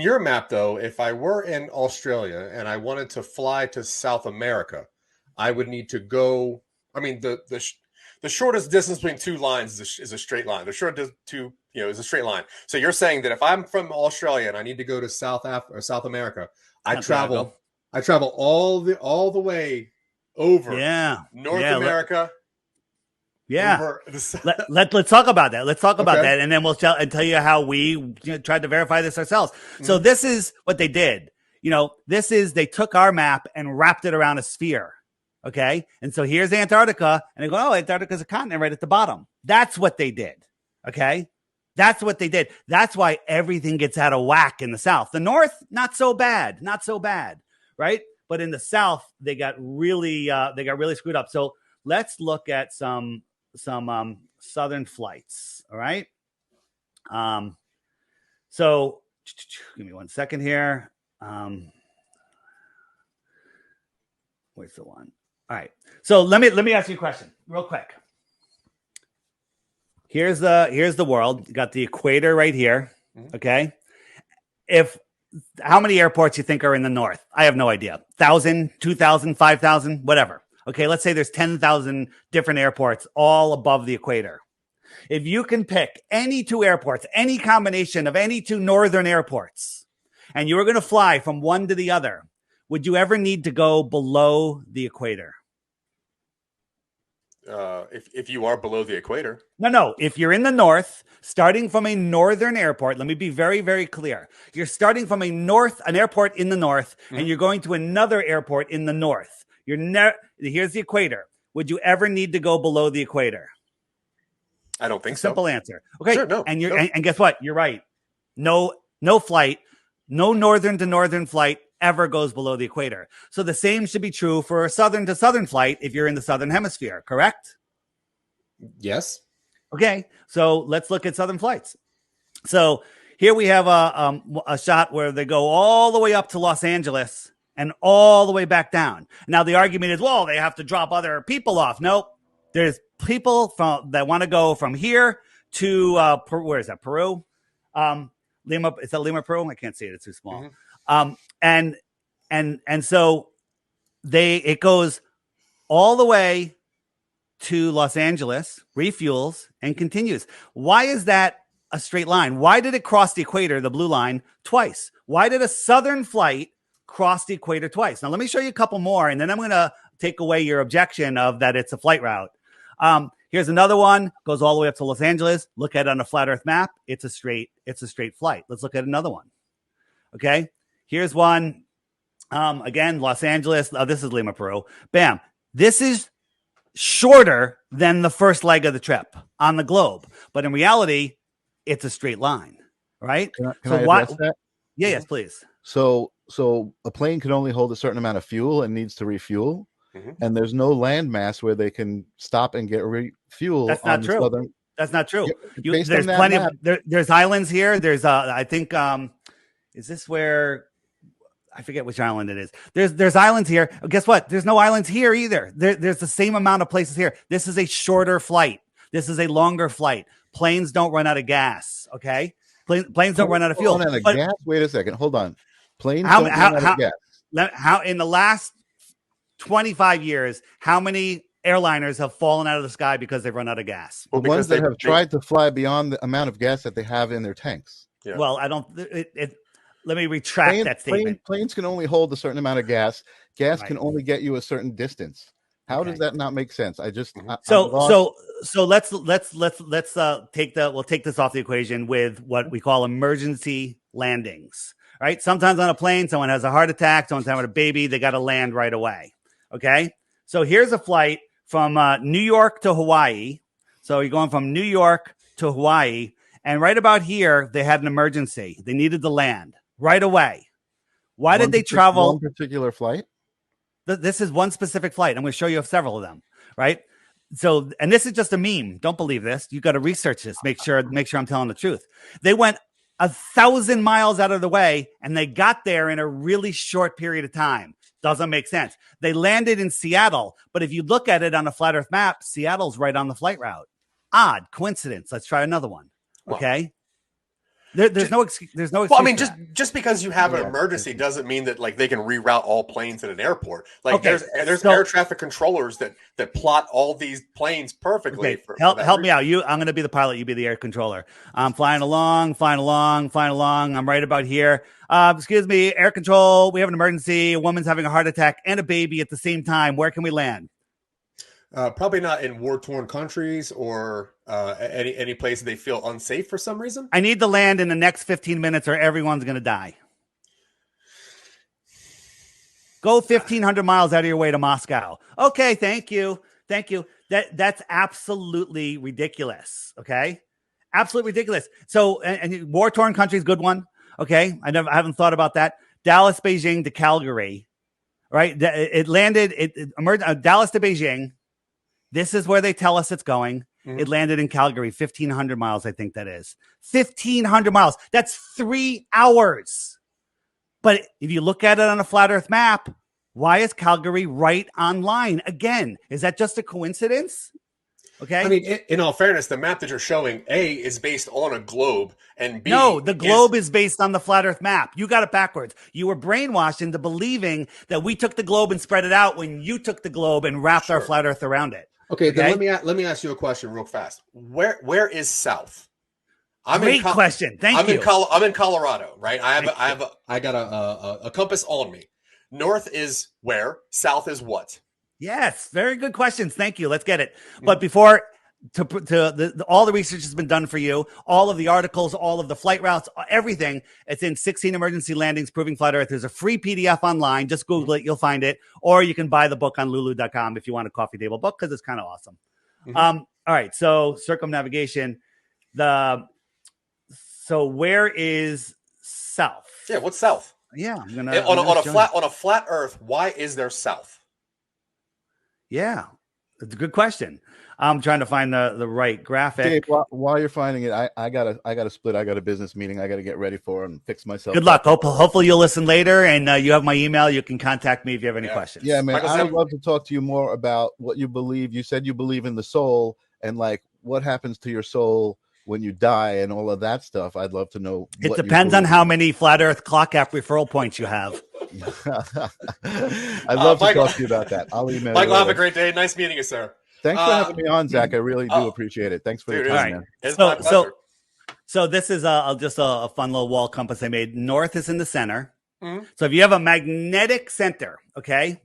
your map, though, if I were in Australia and I wanted to fly to South America, I would need to go. I mean, the shortest distance between two lines is a straight line. The shortest is a straight line. So you're saying that if I'm from Australia and I need to go to South America, I travel all the way over North America. Let's talk about that. Let's talk about that, and then we'll tell you how we tried to verify this ourselves. Mm-hmm. So this is what they did. They took our map and wrapped it around a sphere. Okay. And so here's Antarctica. And they go, oh, Antarctica's a continent right at the bottom. That's what they did. Okay. That's what they did. That's why everything gets out of whack in the South. The North, not so bad. Not so bad. Right. But in the South, they got really screwed up. So let's look at some Southern flights. All right. So give me 1 second here. Where's the one? All right. So let me ask you a question real quick. Here's the world. You got the equator right here. Okay. How many airports you think are in the north? I have no idea. 1,000, 2,000, 5,000, whatever. Okay. Let's say there's 10,000 different airports all above the equator. If you can pick any two airports, any combination of any two northern airports, and you were going to fly from one to the other, would you ever need to go below the equator? If you are below the equator. No. If you're in the north, starting from a northern airport, let me be very, very clear. You're starting from an airport in the north, and you're going to another airport in the north. Here's the equator. Would you ever need to go below the equator? I don't think so. Simple answer. Okay. Sure, no. And and guess what? You're right. No flight, no northern to northern flight ever goes below the equator. So the same should be true for a southern to southern flight if you're in the southern hemisphere, correct? Yes. Okay. So let's look at southern flights. So here we have a shot where they go all the way up to Los Angeles and all the way back down. Now the argument is, well, they have to drop other people off. Nope. There's people that want to go from here to where is that? Peru? Lima. Is that Lima, Peru? I can't see it. It's too small. And so it goes all the way to Los Angeles, refuels, and continues. Why is that a straight line? Why did it cross the equator, the blue line, twice? Why did a southern flight cross the equator twice? Now, let me show you a couple more, and then I'm going to take away your objection of that it's a flight route. Here's another one, goes all the way up to Los Angeles. Look at it on a flat earth map. It's a straight flight. Let's look at another one. Okay. Here's one. Again, Los Angeles. This is Lima, Peru. Bam. This is shorter than the first leg of the trip on the globe. But in reality, it's a straight line, right? Can I address that? Yeah, yes, please. So a plane can only hold a certain amount of fuel and needs to refuel. And there's no land mass where they can stop and get refuel. That's not true. That's not true. There's plenty of there's islands here. There's I think is this where I forget which island it is. There's islands here. Guess what? There's no islands here either. There's the same amount of places here. This is a shorter flight. This is a longer flight. Planes don't run out of gas. Okay, planes don't run out of fuel. Gas? Wait a second. Hold on. Planes don't run out of gas. How in the last 25 years, how many airliners have fallen out of the sky because they've run out of gas? Well, ones that have tried to fly beyond the amount of gas that they have in their tanks. Yeah. Well, I don't. Let me retract that statement. Planes can only hold a certain amount of gas. Gas can only get you a certain distance. How does that not make sense? We'll take this off the equation with what we call emergency landings. Right? Sometimes on a plane, someone has a heart attack, someone's having a baby, they got to land right away. Okay. So here's a flight from New York to Hawaii. So you're going from New York to Hawaii. And right about here, they had an emergency. They needed to land right away. Why did they travel? One particular flight? This is one specific flight. I'm going to show you several of them. Right. So, and this is just a meme. Don't believe this. You got to research this. Make sure I'm telling the truth. They went 1,000 miles out of the way and they got there in a really short period of time. Doesn't make sense. They landed in Seattle, but if you look at it on a flat earth map, Seattle's right on the flight route. Odd coincidence. Let's try another one. Okay. There's no excuse. Well, I mean, just because you have an emergency doesn't mean that like they can reroute all planes at an airport. Like there's air traffic controllers that plot all these planes perfectly. Okay. Help me out. I'm going to be the pilot. You be the air controller. I'm flying along. I'm right about here. Excuse me, air control. We have an emergency. A woman's having a heart attack and a baby at the same time. Where can we land? Probably not in war-torn countries or any place they feel unsafe for some reason. I need to land in the next 15 minutes or everyone's going to die. Go 1,500 miles out of your way to Moscow. Okay, thank you. That's absolutely ridiculous. Okay, absolutely ridiculous. So, and war-torn countries, good one. Okay, I haven't thought about that. Dallas, Beijing to Calgary, right? It landed. It emerged. Dallas to Beijing. This is where they tell us it's going. Mm-hmm. It landed in Calgary, 1,500 miles. I think that is 1,500 miles. That's 3 hours. But if you look at it on a flat Earth map, why is Calgary right on line? Again, is that just a coincidence? Okay. I mean, in all fairness, the map that you're showing, A, is based on a globe, and B, no, the globe is based on the flat Earth map. You got it backwards. You were brainwashed into believing that we took the globe and spread it out when you took the globe and wrapped our flat Earth around it. Okay, then let me ask you a question real fast. Where is south? Great question. Thank you. I'm in Colorado, right? I got a compass on me. North is where? South is what? Yes, very good questions. Thank you. Let's get it. But before all the research has been done for you, all of the articles, all of the flight routes, everything. It's in 16 Emergency Landings Proving Flat Earth. There's a free PDF online. Just Google it. You'll find it. Or you can buy the book on lulu.com if you want a coffee table book, because it's kind of awesome. Mm-hmm. All right. So circumnavigation. So where is south? Yeah. What's south? Yeah. On a flat Earth, why is there south? Yeah, it's a good question. I'm trying to find the right graphic. Dave, while you're finding it, I gotta split. I got a business meeting I got to get ready for and fix myself. Good luck. Hopefully you'll listen later, and you have my email. You can contact me if you have any questions. Yeah, man. I would love to talk to you more about what you believe. You said you believe in the soul, and like what happens to your soul when you die and all of that stuff. I'd love to know. It depends on how many Flat Earth Clock app referral points you have. I'd love to talk to you about that. I'll email Michael, have a great day. Nice meeting you, sir. Thanks for having me on, Zach. I really do appreciate it. Thanks for the time, man. It's my pleasure. So this is just a fun little wall compass I made. North is in the center. Mm-hmm. So if you have a magnetic center, okay,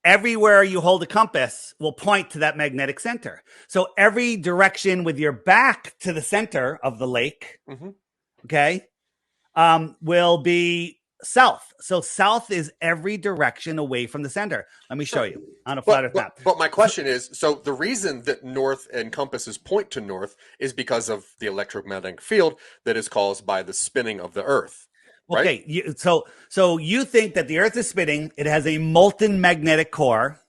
everywhere you hold a compass will point to that magnetic center. So every direction with your back to the center of the lake, okay, will be south. So south is every direction away from the center. Let me show you on a flat Earth map. But my question is, so the reason that north and compasses point to north is because of the electromagnetic field that is caused by the spinning of the Earth. Right? Okay, so you think that the Earth is spinning. It has a molten magnetic core.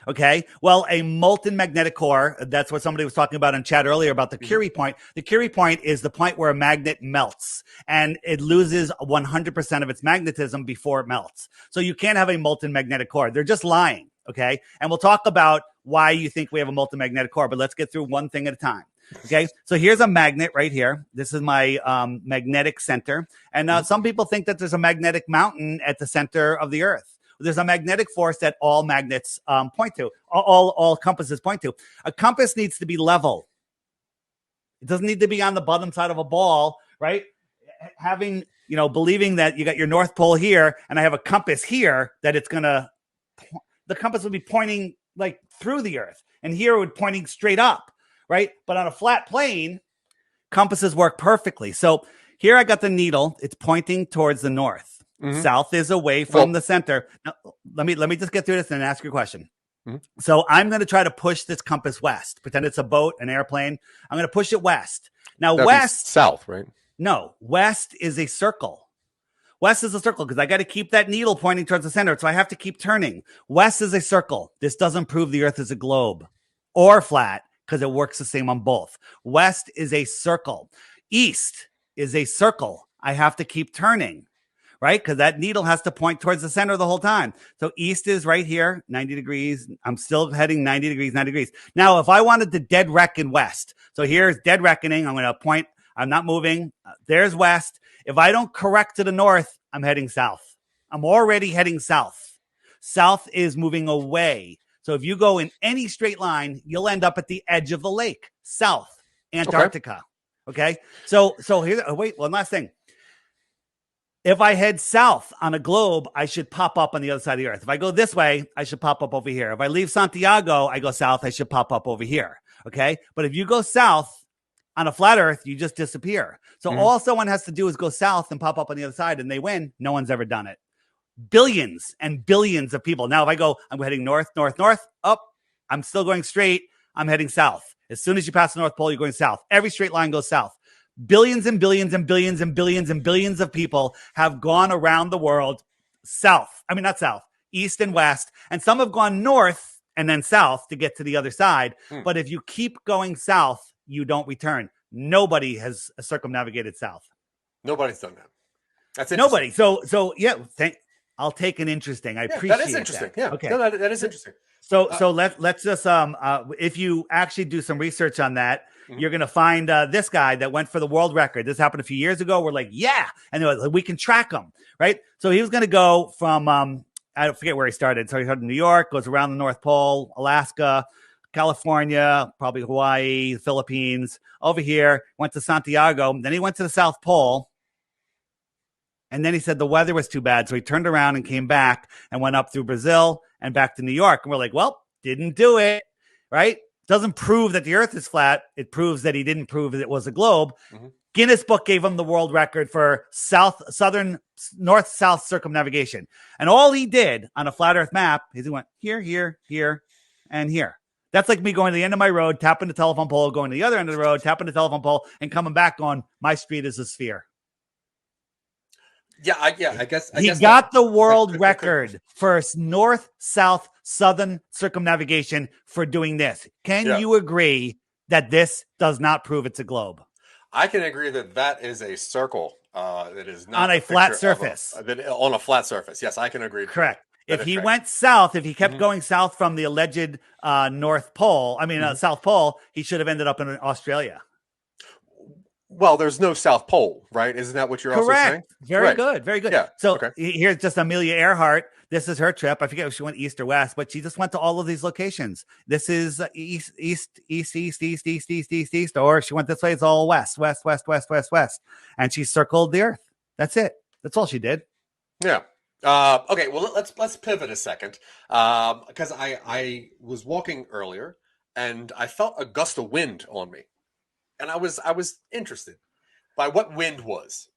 Okay, well, a molten magnetic core, that's what somebody was talking about in chat earlier about the Curie point. The Curie point is the point where a magnet melts and it loses 100% of its magnetism before it melts. So you can't have a molten magnetic core. They're just lying. Okay, and we'll talk about why you think we have a molten magnetic core, but let's get through one thing at a time. Okay, so here's a magnet right here. This is my magnetic center. And some people think that there's a magnetic mountain at the center of the Earth. There's a magnetic force that all magnets point to, all compasses point to. A compass needs to be level. It doesn't need to be on the bottom side of a ball, right? Having, believing that you got your North Pole here and I have a compass here, that the compass will be pointing like through the Earth. And here it would pointing straight up, right? But on a flat plane, compasses work perfectly. So here I got the needle. It's pointing towards the north. Mm-hmm. South is away from the center. Now, let me just get through this and ask you a question. Mm-hmm. So I'm going to try to push this compass west. Pretend it's a boat, an airplane. I'm going to push it west. Now, west, south, right? No, west is a circle. West is a circle because I got to keep that needle pointing towards the center. So I have to keep turning. West is a circle. This doesn't prove the Earth is a globe or flat because it works the same on both. West is a circle. East is a circle. I have to keep turning. Right? Because that needle has to point towards the center the whole time. So east is right here, 90 degrees. I'm still heading 90 degrees, 90 degrees. Now, if I wanted to dead reckon west, so here's dead reckoning. I'm going to point. I'm not moving. There's west. If I don't correct to the north, I'm heading south. I'm already heading south. South is moving away. So if you go in any straight line, you'll end up at the edge of the lake, south, Antarctica. Okay? So here, one last thing. If I head south on a globe, I should pop up on the other side of the Earth. If I go this way, I should pop up over here. If I leave Santiago, I go south, I should pop up over here. Okay? But if you go south, On a flat Earth, you just disappear. So all someone has to do is go south and pop up on the other side, and they win. No one's ever done it. Billions and billions of people. Now, if I go, I'm heading north, north, north, up. I'm still going straight. I'm heading south. As soon as you pass the North Pole, you're going south. Every straight line goes south. Billions and billions and billions and billions and billions of people have gone around the world south. I mean, not south, east and west. And some have gone north and then south to get to the other side. But if you keep going south, you don't return. Nobody has circumnavigated south. Nobody's done that. That's interesting. Nobody. So yeah, I'll take an interesting. I appreciate that is interesting. That. Yeah. Okay. No, that is interesting. So let's just if you actually do some research on that, you're going to find this guy that went for the world record. This happened a few years ago. We're like, yeah, and like, we can track him, right? So he was going to go from I forget where he started. So he started in New York, goes around the North Pole, Alaska, California, probably Hawaii, Philippines, over here, went to Santiago. Then he went to the South Pole. And then he said the weather was too bad. So he turned around and came back and went up through Brazil and back to New York. And we're like, well, didn't do it, right? Doesn't prove that the earth is flat. It proves that he didn't prove that it was a globe. Guinness Book gave him the world record for north-south circumnavigation. And all he did on a flat earth map is he went here, here, here, and here. That's like me going to the end of my road, tapping the telephone pole, going to the other end of the road, tapping the telephone pole, and coming back on my street is a sphere. Yeah, I guess he got the world record for north, south, southern circumnavigation for doing this. Can you agree that this does not prove it's a globe? I can agree that is a circle that is not on a flat surface. On a flat surface. Yes, I can agree. Correct. If he went south, if he kept going south from the alleged North Pole, South Pole, he should have ended up in Australia. Well, there's no South Pole, right? Isn't that what you're also saying? Very good. Very good. Yeah. So here's just Amelia Earhart. This is her trip. I forget if she went east or west, but she just went to all of these locations. This is east, or she went this way. It's all west. And she circled the earth. That's it. That's all she did. Yeah. Okay. Well, let's pivot a second. Because I was walking earlier and I felt a gust of wind on me. And I was interested by what wind was.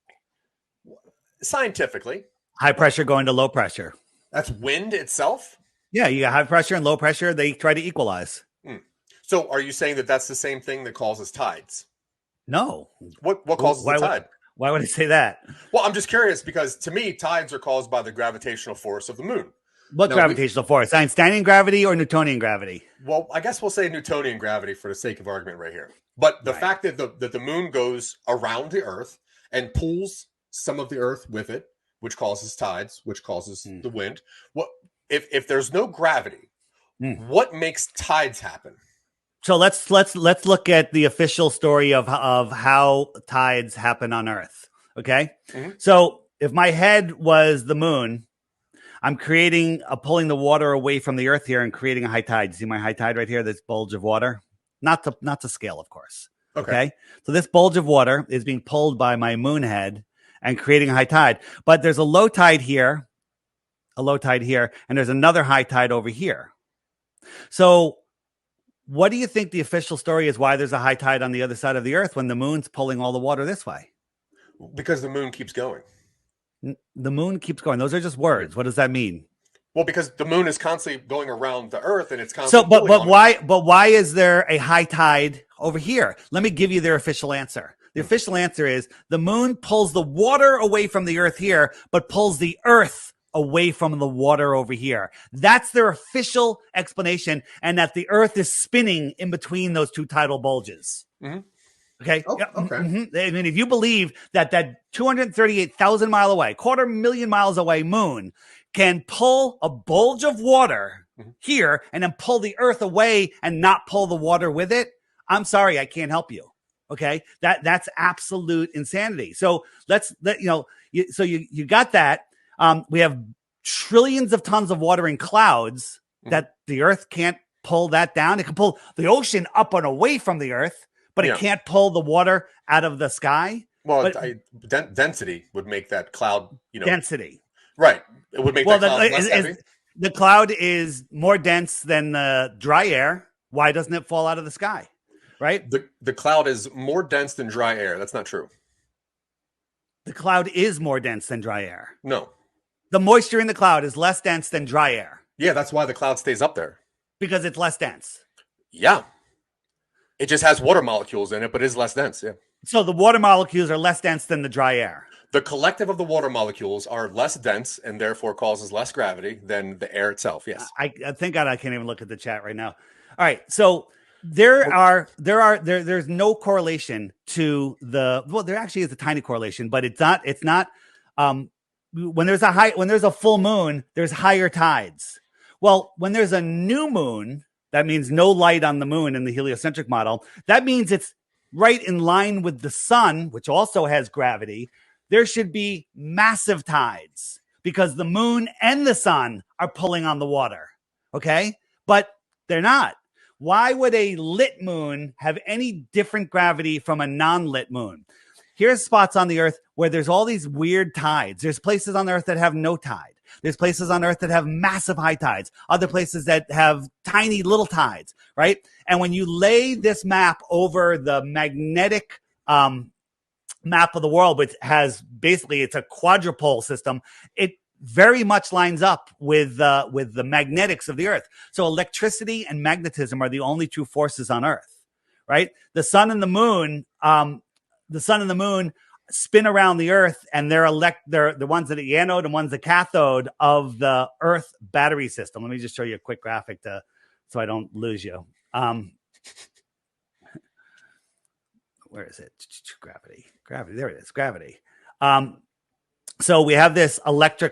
Scientifically, high pressure going to low pressure. That's wind itself? Yeah, you got high pressure and low pressure. They try to equalize. So are you saying that that's the same thing that causes tides? No. What causes the tide? Why would I say that? Well, I'm just curious because to me, tides are caused by the gravitational force of the moon. What gravitational force? Einsteinian gravity or Newtonian gravity? Well, I guess we'll say Newtonian gravity for the sake of argument right here. But the fact that the moon goes around the Earth and pulls some of the Earth with it, which causes tides, which causes the wind. What if there's no gravity? What makes tides happen? So let's look at the official story of how tides happen on Earth. Okay, so if my head was the moon, I'm pulling the water away from the Earth here and creating a high tide. See my high tide right here? This bulge of water. Not to scale, of course. Okay. So this bulge of water is being pulled by my moon head and creating a high tide. But there's a low tide here, and there's another high tide over here. So what do you think the official story is why there's a high tide on the other side of the Earth when the moon's pulling all the water this way? Because the moon keeps going. The moon keeps going. Those are just words. What does that mean? Well, because the moon is constantly going around the Earth, and it's constantly. But why is there a high tide over here? Let me give you their official answer. The official answer is the moon pulls the water away from the Earth here, but pulls the Earth away from the water over here. That's their official explanation, and that the Earth is spinning in between those two tidal bulges. Okay. Okay. I mean, if you believe that 238,000 mile away, 250,000 miles away moon can pull a bulge of water here and then pull the Earth away and not pull the water with it, I'm sorry, I can't help you. Okay. That's absolute insanity. So you got that. We have trillions of tons of water in clouds that the Earth can't pull that down. It can pull the ocean up and away from the Earth, but it can't pull the water out of the sky. Well, density would make that cloud, density. Right. It would make that cloud less heavy. The cloud is more dense than the dry air. Why doesn't it fall out of the sky? right? The cloud is more dense than dry air. That's not true. The cloud is more dense than dry air. No. The moisture in the cloud is less dense than dry air. Yeah, that's why the cloud stays up there. Because it's less dense. Yeah. It just has water molecules in it, but is less dense. Yeah. So the water molecules are less dense than the dry air. The collective of the water molecules are less dense and therefore causes less gravity than the air itself. Yes. I thank God I can't even look at the chat right now. All right. So there's no correlation to there actually is a tiny correlation, but it's not when there's a full moon, there's higher tides. Well, when there's a new moon, that means no light on the moon in the heliocentric model. That means it's right in line with the sun, which also has gravity. There should be massive tides because the moon and the sun are pulling on the water. Okay. But they're not. Why would a lit moon have any different gravity from a non-lit moon? Here's spots on the Earth where there's all these weird tides. There's places on the Earth that have no tide. There's places on Earth that have massive high tides. Other places that have tiny little tides, right? And when you lay this map over the magnetic map of the world, which has basically, it's a quadrupole system, it very much lines up with the magnetics of the Earth. So electricity and magnetism are the only two forces on Earth, right? The sun and the moon spin around the Earth, and they're the ones that are the anode and one's the cathode of the Earth battery system. Let me just show you a quick graphic so I don't lose you. Where is it? Gravity. There it is. Gravity. So we have this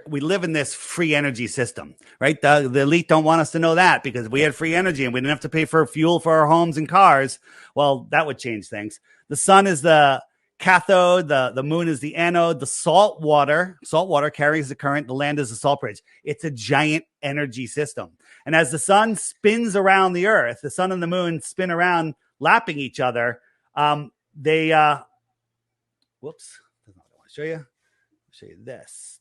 we live in this free energy system, right? The elite don't want us to know that because we had free energy and we didn't have to pay for fuel for our homes and cars. Well, that would change things. The sun is the cathode, the moon is the anode, the salt water carries the current, the land is the salt bridge. It's a giant energy system. And as the sun spins around the Earth, the sun and the moon spin around, lapping each other. Whoops, that's not what I want to show you. I'll show you this.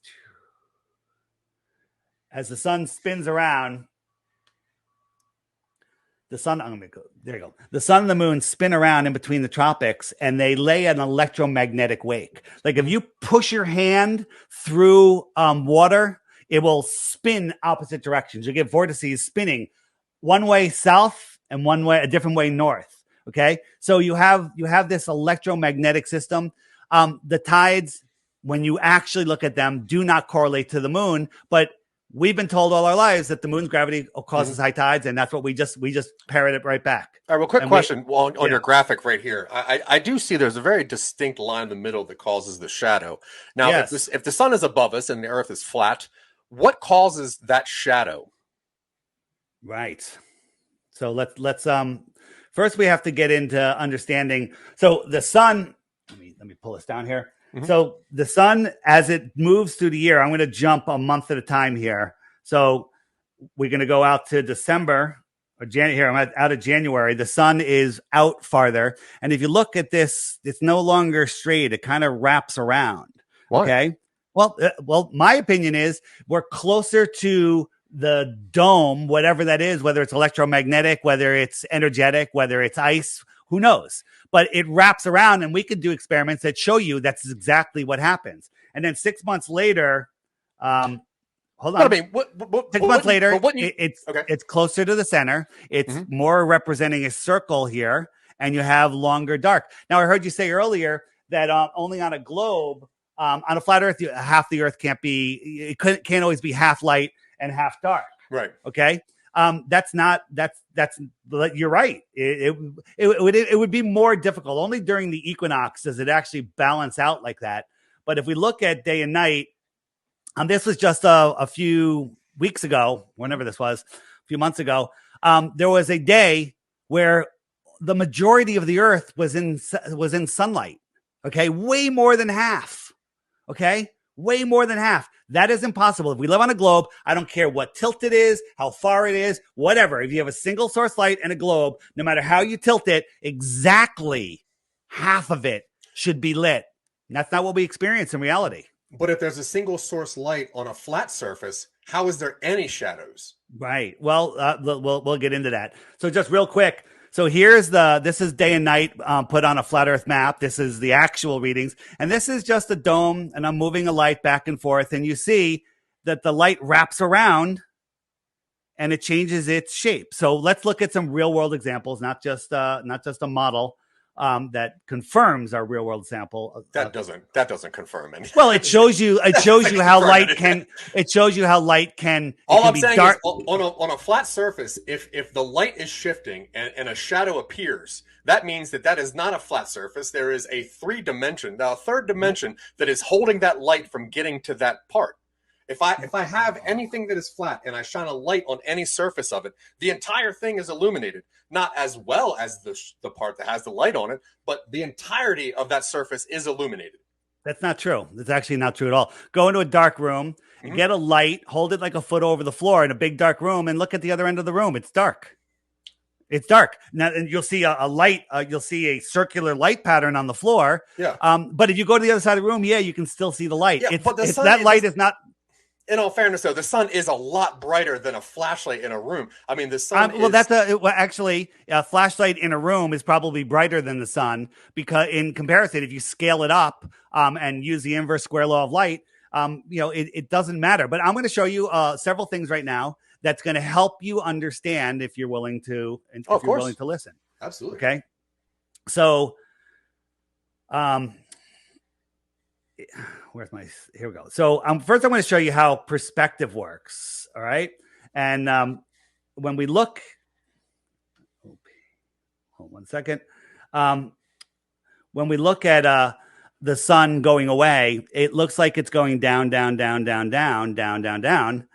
As the sun spins around, the sun and the moon spin around in between the tropics, and they lay an electromagnetic wake. Like if you push your hand through water, it will spin opposite directions. You get vortices spinning one way south and a different way north. Okay, so you have this electromagnetic system. The tides, when you actually look at them, do not correlate to the moon, but we've been told all our lives that the moon's gravity causes high tides, and that's what we just parrot it right back. All right, well, quick question on your graphic right here. I do see there's a very distinct line in the middle that causes the shadow. Now, yes. if the sun is above us and the Earth is flat, what causes that shadow? Right. So let's first we have to get into understanding. So the sun, let me pull this down here. Mm-hmm. So the sun, as it moves through the year, I'm going to jump a month at a time here. So we're going to go out to December or January. Here, I'm out of January. The sun is out farther. And if you look at this, it's no longer straight. It kind of wraps around. Why? Okay. Well, my opinion is we're closer to the dome, whatever that is, whether it's electromagnetic, whether it's energetic, whether it's ice, who knows? But it wraps around, and we could do experiments that show you that's exactly what happens. And then 6 months later, hold on. But I mean, 6 months later, it's closer to the center. It's more representing a circle here, and you have longer dark. Now, I heard you say earlier that only on a globe, on a flat Earth, half the Earth can't always be half light and half dark. Right. Okay. That's you're right. It would be more difficult. Only during the equinox does it actually balance out like that. But if we look at day and night, this was just a few weeks ago, whenever this was, a few months ago, there was a day where the majority of the Earth was in sunlight. Okay. Way more than half. Okay. Way more than half. That is impossible. If we live on a globe, I don't care what tilt it is, how far it is, whatever. If you have a single source light and a globe, no matter how you tilt it, exactly half of it should be lit. And that's not what we experience in reality. But if there's a single source light on a flat surface, how is there any shadows? Right. Well, we'll get into that. So just real quick. So this is day and night put on a flat Earth map. This is the actual readings. And this is just a dome, and I'm moving a light back and forth. And you see that the light wraps around and it changes its shape. So let's look at some real world examples, not just a model that confirms our real world sample. That doesn't confirm anything. Well, it shows you how light can. It shows you how light can. All I'm saying is on a flat surface, if the light is shifting and a shadow appears, that means that is not a flat surface. There is a third dimension that is holding that light from getting to that part. If I have anything that is flat and I shine a light on any surface of it, the entire thing is illuminated. Not as well as the part that has the light on it, but the entirety of that surface is illuminated. That's not true. That's actually not true at all. Go into a dark room, get a light, hold it like a foot over the floor in a big dark room, and look at the other end of the room. It's dark. It's dark. Now, and you'll see a light. You'll see a circular light pattern on the floor. Yeah. But if you go to the other side of the room, you can still see the light. Yeah, but that light is not. In all fairness, though, the sun is a lot brighter than a flashlight in a room. I mean, the sun. Actually, a flashlight in a room is probably brighter than the sun because, in comparison, if you scale it up and use the inverse square law of light, it doesn't matter. But I'm going to show you several things right now that's going to help you understand if you're willing to, willing to listen. Absolutely. Okay. So, here we go. So first I'm going to show you how perspective works. All right. And when we look, hold 1 second. When we look at the sun going away, it looks like it's going down, down, down, down, down, down, down, down.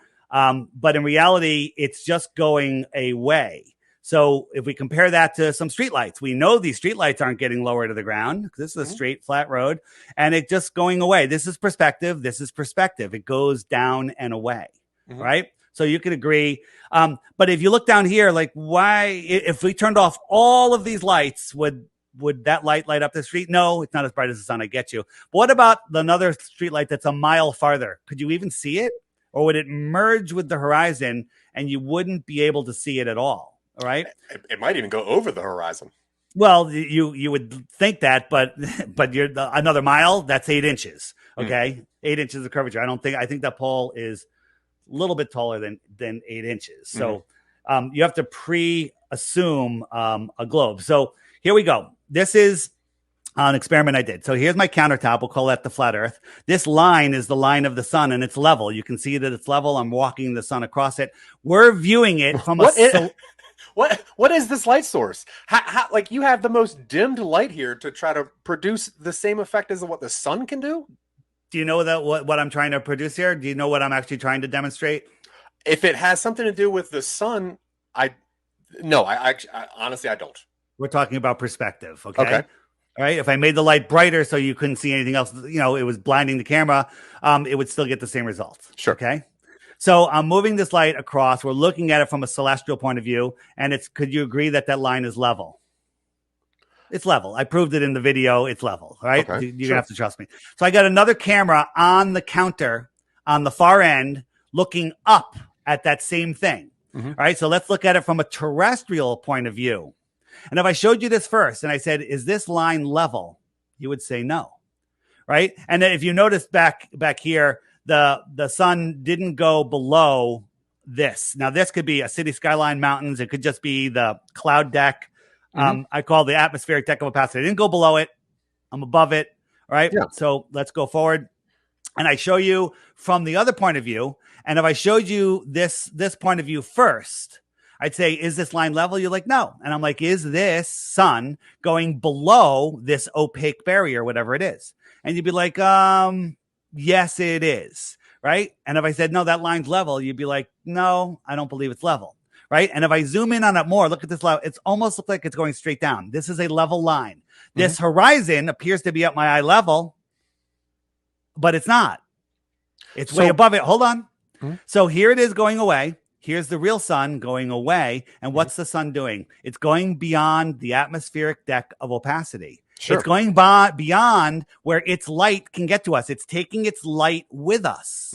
But in reality, it's just going away. So if we compare that to some streetlights, we know these streetlights aren't getting lower to the ground because this is a straight, flat road, and it's just going away. This is perspective. This is perspective. It goes down and away, right? So you could agree. But if you look down here, like if we turned off all of these lights, would that light light up the street? No, it's not as bright as the sun. I get you. But what about another streetlight that's a mile farther? Could you even see it? Or would it merge with the horizon and you wouldn't be able to see it at all? All right. It might even go over the horizon. Well, you would think that, but you're another mile. That's 8 inches. Okay, 8 inches of curvature. I think that pole is a little bit taller than 8 inches. So you have to pre-assume a globe. So here we go. This is an experiment I did. So here's my countertop. We'll call that the flat Earth. This line is the line of the sun, and it's level. You can see that it's level. I'm walking the sun across it. We're viewing it from What is this light source? How like you have the most dimmed light here to try to produce the same effect as what the sun can do? Do you know what I'm trying to produce here? Do you know what I'm actually trying to demonstrate? If it has something to do with the sun, I honestly don't. We're talking about perspective, okay? All right. If I made the light brighter so you couldn't see anything else, it was blinding the camera, it would still get the same results. Sure. Okay. So I'm moving this light across. We're looking at it from a celestial point of view. And could you agree that line is level? It's level. I proved it in the video. It's level. All right. Okay, you're going to have to trust me. So I got another camera on the counter on the far end looking up at that same thing. All right. So let's look at it from a terrestrial point of view. And if I showed you this first and I said, is this line level? You would say no. Right. And then if you notice back here, the sun didn't go below this. Now, this could be a city skyline, mountains. It could just be the cloud deck. I call the atmospheric deck of opacity. I didn't go below it. I'm above it. All right. Yeah. So let's go forward. And I show you from the other point of view. And if I showed you this point of view first, I'd say, is this line level? You're like, no. And I'm like, is this sun going below this opaque barrier, whatever it is? And you'd be like, yes, it is. Right. And if I said, no, that line's level, you'd be like, no, I don't believe it's level. Right. And if I zoom in on it more, look at this level. It's almost look like it's going straight down. This is a level line. This horizon appears to be at my eye level, but it's not. It's way above it. Hold on. So here it is going away. Here's the real sun going away. And what's the sun doing? It's going beyond the atmospheric deck of opacity. Sure. It's going beyond where its light can get to us. It's taking its light with us.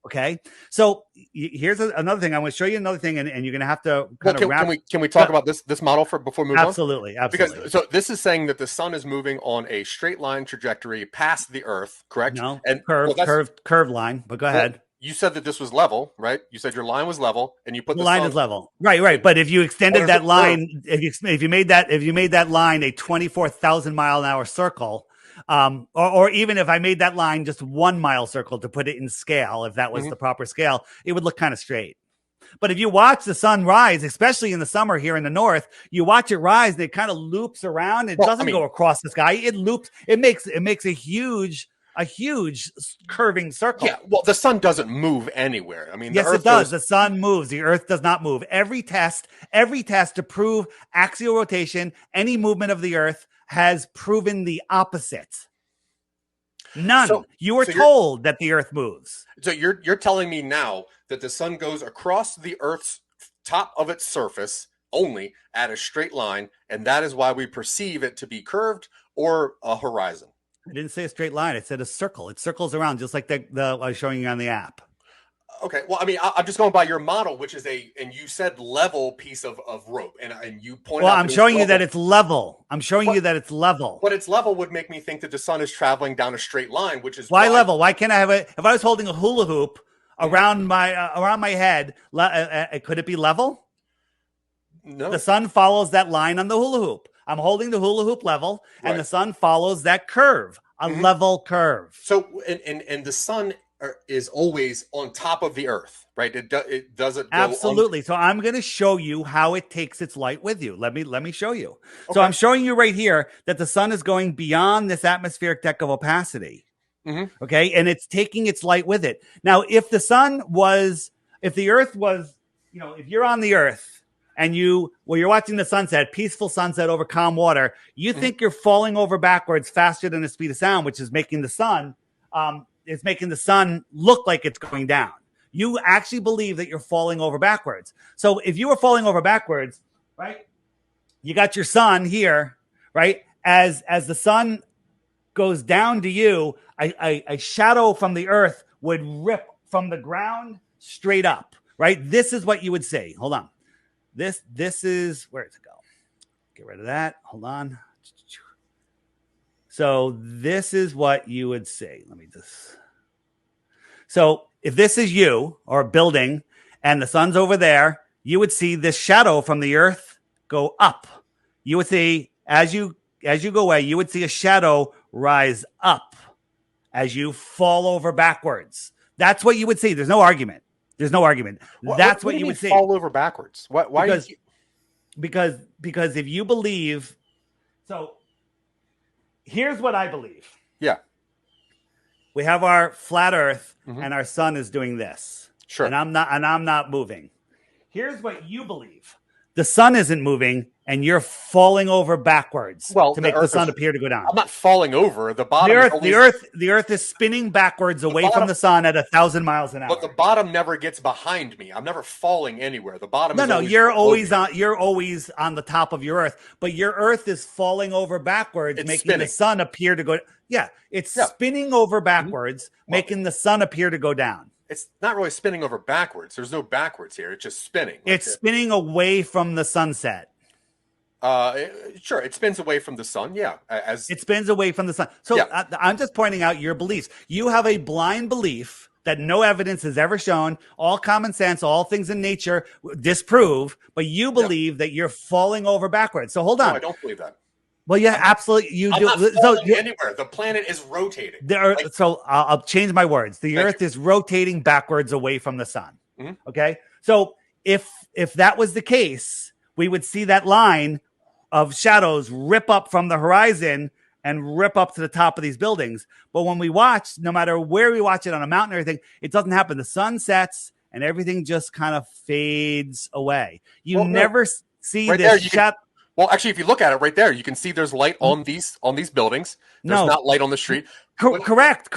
Okay, so here's another thing. I'm going to show you another thing, and you're going to have to kind of wrap. Can we talk about this model before we move on? Absolutely. Because so this is saying that the sun is moving on a straight line trajectory past the Earth, correct? No, and curved line. But go ahead. You said that this was level, right? You said your line was level, and you put the line is level, right? But if you extended that line, if you made that line a 24,000 mile an hour circle. Or even if I made that line just 1 mile circle to put it in scale, if that was the proper scale, it would look kind of straight. But if you watch the sun rise, especially in the summer here in the north, you watch it rise and it kind of loops around. It doesn't go across the sky. It loops. It makes a huge curving circle. Yeah. Well, the sun doesn't move anywhere. I mean, yes, it does. The sun moves. The Earth does not move. Every test to prove axial rotation, any movement of the Earth has proven the opposite. None. So you were told that the Earth moves. So you're telling me now that the sun goes across the Earth's top of its surface only at a straight line, and that is why we perceive it to be curved or a horizon. I didn't say a straight line. I said a circle. It circles around just like the I was showing you on the app. Okay. Well, I mean, I'm just going by your model, which is and you said level piece of rope, and you pointed out. Well, I'm showing you that it's level. I'm showing you that it's level. But it's level would make me think that the sun is traveling down a straight line, which is why level. Why can't I have it? If I was holding a hula hoop around my head, could it be level? No. The sun follows that line on the hula hoop. I'm holding the hula hoop level, and the sun follows that curve, a level curve. So, and the sun is always on top of the Earth, right? It doesn't go absolutely. So I'm going to show you how it takes its light with you. Let me show you. Okay. So I'm showing you right here that the sun is going beyond this atmospheric deck of opacity. Okay, and it's taking its light with it. Now, if the Earth was, if you're on the Earth and you're watching the sunset, peaceful sunset over calm water, you think you're falling over backwards faster than the speed of sound, which is making the sun. It's making the sun look like it's going down. You actually believe that you're falling over backwards. So if you were falling over backwards, right, you got your sun here, right? As the sun goes down to you, a shadow from the Earth would rip from the ground straight up, right? This is what you would say. Hold on. This is, where does it go? Get rid of that. Hold on. So this is what you would say. So if this is you or a building and the sun's over there, you would see this shadow from the Earth go up. You would see, as you go away, you would see a shadow rise up as you fall over backwards. That's what you would see. There's no argument. That's what you would see. Fall over backwards. Why? Because if you believe, so here's what I believe. Yeah. We have our flat Earth and our sun is doing this. Sure. And I'm not moving. Here's what you believe. The sun isn't moving and you're falling over backwards to make the sun appear to go down. I'm not falling over. The bottom the earth is spinning backwards away from the sun at 1,000 miles an hour. But the bottom never gets behind me. I'm never falling anywhere. The bottom you're always on the top of your Earth, but your Earth is falling over backwards, making spinning. The sun appear to go. Yeah, it's spinning over backwards, making the sun appear to go down. It's not really spinning over backwards. There's no backwards here. It's just spinning. It's spinning away from the sunset. Sure, it spins away from the sun. Yeah, it spins away from the sun. So I'm just pointing out your beliefs. You have a blind belief that no evidence has ever shown, all common sense, all things in nature disprove, but you believe that you're falling over backwards. So hold on. No, I don't believe that. Well, yeah, absolutely. You I'm do. Not falling anywhere. The planet is rotating. So I'll change my words. The Earth is rotating backwards away from the sun. Okay. So if that was the case, we would see that line of shadows rip up from the horizon and rip up to the top of these buildings. But when we watch, no matter where we watch it on a mountain or anything, it doesn't happen. The sun sets and everything just kind of fades away. You never see this shadow. Well, actually, if you look at it right there, you can see there's light on these buildings. There's not light on the street. Correct.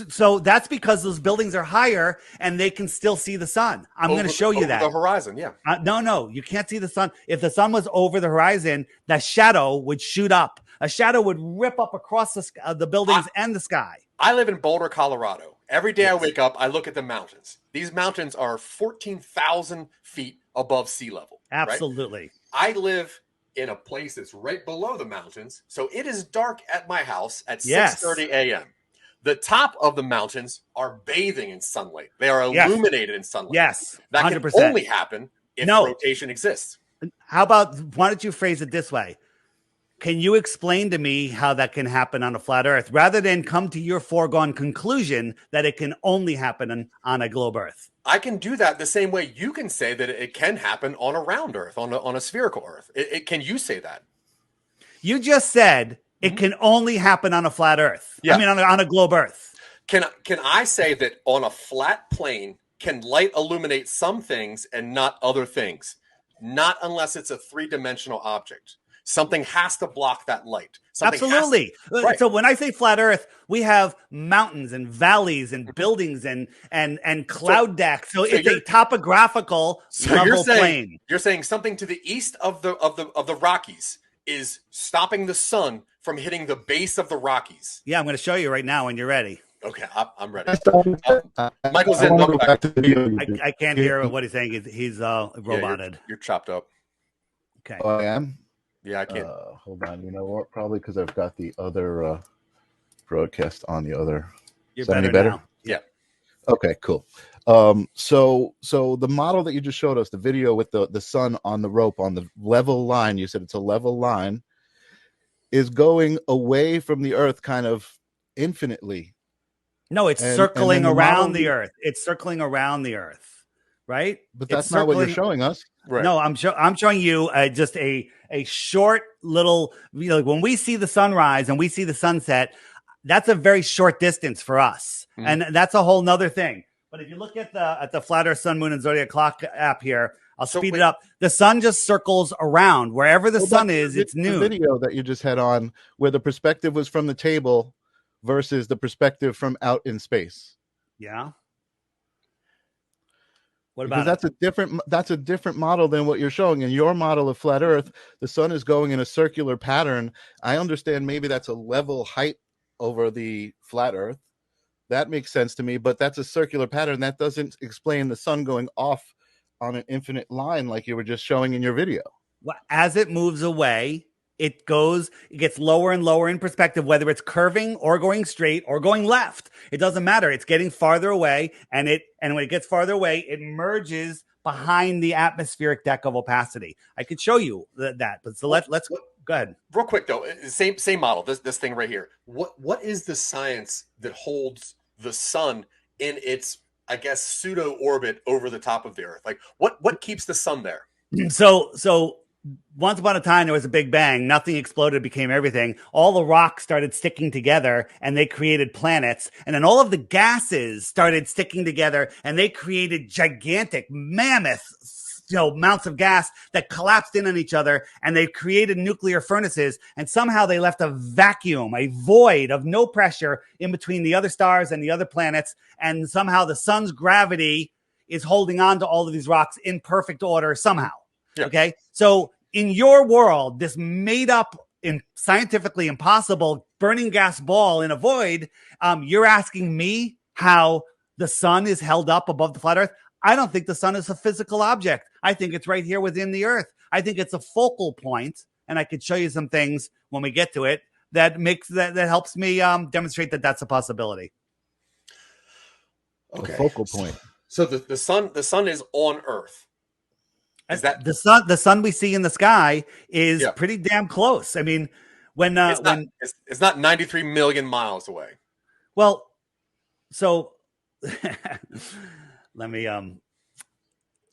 So that's because those buildings are higher and they can still see the sun. I'm going to show you that. The horizon, yeah. No, you can't see the sun. If the sun was over the horizon, that shadow would shoot up. A shadow would rip up across the buildings and the sky. I live in Boulder, Colorado. Every day I Yes. wake up, I look at the mountains. These mountains are 14,000 feet above sea level. Right? Absolutely. I live in a place that's right below the mountains, so it is dark at my house at Yes. 6:30 a.m. The top of the mountains are bathing in sunlight. They are Yes. illuminated in sunlight. Yes, That 100%. can only happen if No. rotation exists. How about, why don't you phrase it this way? Can you explain to me how that can happen on a flat Earth rather than come to your foregone conclusion that it can only happen on a globe Earth? I can do that the same way you can say that it can happen on a round Earth, on a spherical Earth. Can you say that? You just said it can only happen on a flat Earth. Yeah. I mean, on a globe Earth. Can I say that on a flat plane, can light illuminate some things and not other things? Not unless it's a three-dimensional object. Something has to block that light. Absolutely. Right. So when I say flat Earth, we have mountains and valleys and buildings and cloud decks. So it's a topographical level plane. You're saying something to the east of the Rockies is stopping the sun from hitting the base of the Rockies. Yeah, I'm going to show you right now when you're ready. Okay, I'm ready. Michael's in. Welcome back to the video. I can't hear what he's saying. He's roboted. Yeah, you're chopped up. Okay. I am. Yeah, I can't. Hold on. You know what? Probably because I've got the other broadcast on the other. You're better now. Yeah. Okay. Cool. So the model that you just showed us, the video with the sun on the rope on the level line, you said it's a level line, is going away from the Earth kind of infinitely. No, it's circling around the Earth. It's circling around the Earth, right? But that's not what you're showing us. Right. No, I'm showing you just a short little, like when we see the sunrise and we see the sunset, that's a very short distance for us. And that's a whole nother thing. But if you look at the Flat Earth, Sun, Moon, and Zodiac Clock app here, I'll speed it up. The sun just circles around. Wherever the sun is, it's noon. The video that you just had on where the perspective was from the table versus the perspective from out in space. Yeah. What about that's a different model than what you're showing. In your model of flat Earth, the sun is going in a circular pattern. I understand maybe that's a level height over the flat Earth. That makes sense to me, but that's a circular pattern. That doesn't explain the sun going off on an infinite line like you were just showing in your video. Well, as it moves away, it gets lower and lower in perspective, whether it's curving or going straight or going left. It doesn't matter. It's getting farther away, and when it gets farther away, it merges behind the atmospheric deck of opacity. I could show you that, but so let's go ahead. Real quick though, same model. This thing right here. What is the science that holds the sun in its, I guess, pseudo orbit over the top of the Earth? Like what keeps the sun there? So once upon a time, there was a big bang. Nothing exploded, became everything. All the rocks started sticking together and they created planets. And then all of the gases started sticking together and they created gigantic, mammoth, amounts of gas that collapsed in on each other. And they created nuclear furnaces. And somehow they left a vacuum, a void of no pressure in between the other stars and the other planets. And somehow the sun's gravity is holding on to all of these rocks in perfect order somehow. Yeah. Okay. So in your world, this made up and scientifically impossible burning gas ball in a void, you're asking me how the sun is held up above the flat Earth? I don't think the sun is a physical object. I think it's right here within the Earth. I think it's a focal point, and I could show you some things when we get to it that helps me demonstrate that that's a possibility. Okay. A focal point. So the sun is on Earth. Is that the sun we see in the sky is pretty damn close. I mean, it's not 93 million miles away. Well, so let me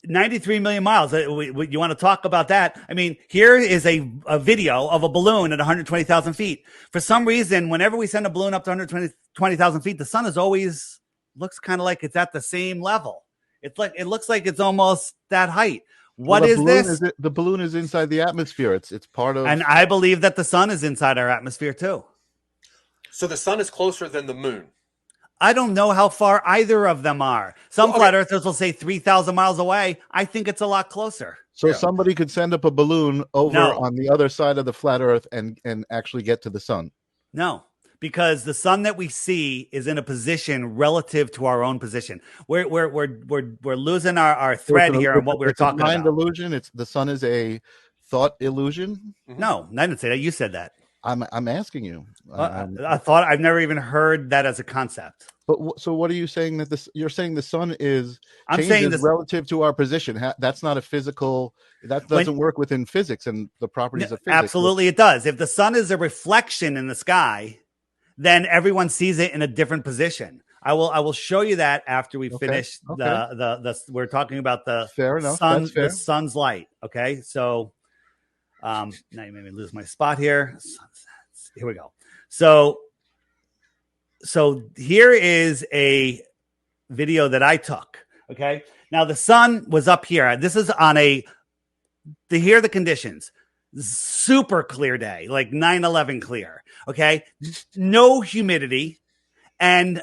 93 million miles. You want to talk about that? I mean, here is a video of a balloon at 120,000 feet. For some reason, whenever we send a balloon up to 120,000 feet, the sun is always looks kind of like it's at the same level. It looks like it's almost that height. What is this? The balloon is inside the atmosphere. It's part of. And I believe that the sun is inside our atmosphere too. So the sun is closer than the moon. I don't know how far either of them are. Some flat earthers will say 3,000 miles away. I think it's a lot closer. So somebody could send up a balloon over on the other side of the flat Earth and actually get to the sun. No, because the sun that we see is in a position relative to our own position. We're losing our thread here on what we were talking about. It's a mind illusion. It's the sun is a thought illusion. No, I didn't say that. You said that. I'm asking you. I thought I've never even heard that as a concept. But so what are you saying that this? You're saying the sun is I'm saying this relative to our position. That's not a physical. That doesn't work within physics and the properties of physics. Absolutely, it does. If the sun is a reflection in the sky, then everyone sees it in a different position. I will show you that after we finish the we're talking about the fair enough. sun, the sun's light. Okay, so now you made me lose my spot here. Here we go. So here is a video that I took. Okay, now the sun was up here. This is on here are the conditions. Super clear day, like 9/11 clear. Okay, no humidity and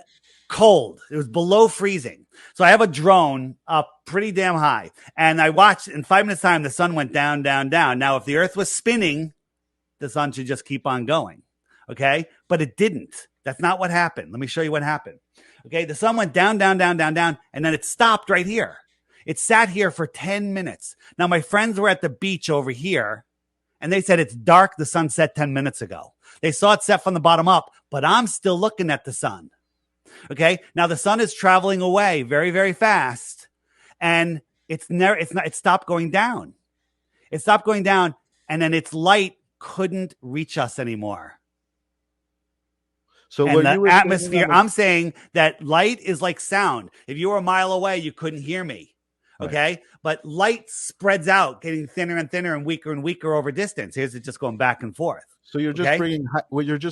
cold. It was below freezing. So I have a drone up pretty damn high, and I watched in 5 minutes time the sun went down, down, down. Now if the earth was spinning, the sun should just keep on going. Okay, but it didn't. That's not what happened. Let me show you what happened. Okay, the sun went down, down, down, down, down, and then it stopped right here. It sat here for 10 minutes. Now my friends were at the beach over here, and they said it's dark. The sun set 10 minutes ago. They saw it set from the bottom up, but I'm still looking at the sun. Okay. Now the sun is traveling away very, very fast, and it stopped going down. It stopped going down, and then its light couldn't reach us anymore. So and the atmosphere, I'm saying that light is like sound. If you were a mile away, you couldn't hear me. Okay. Right. But light spreads out, getting thinner and thinner and weaker over distance. Here's it just going back and forth. So you're just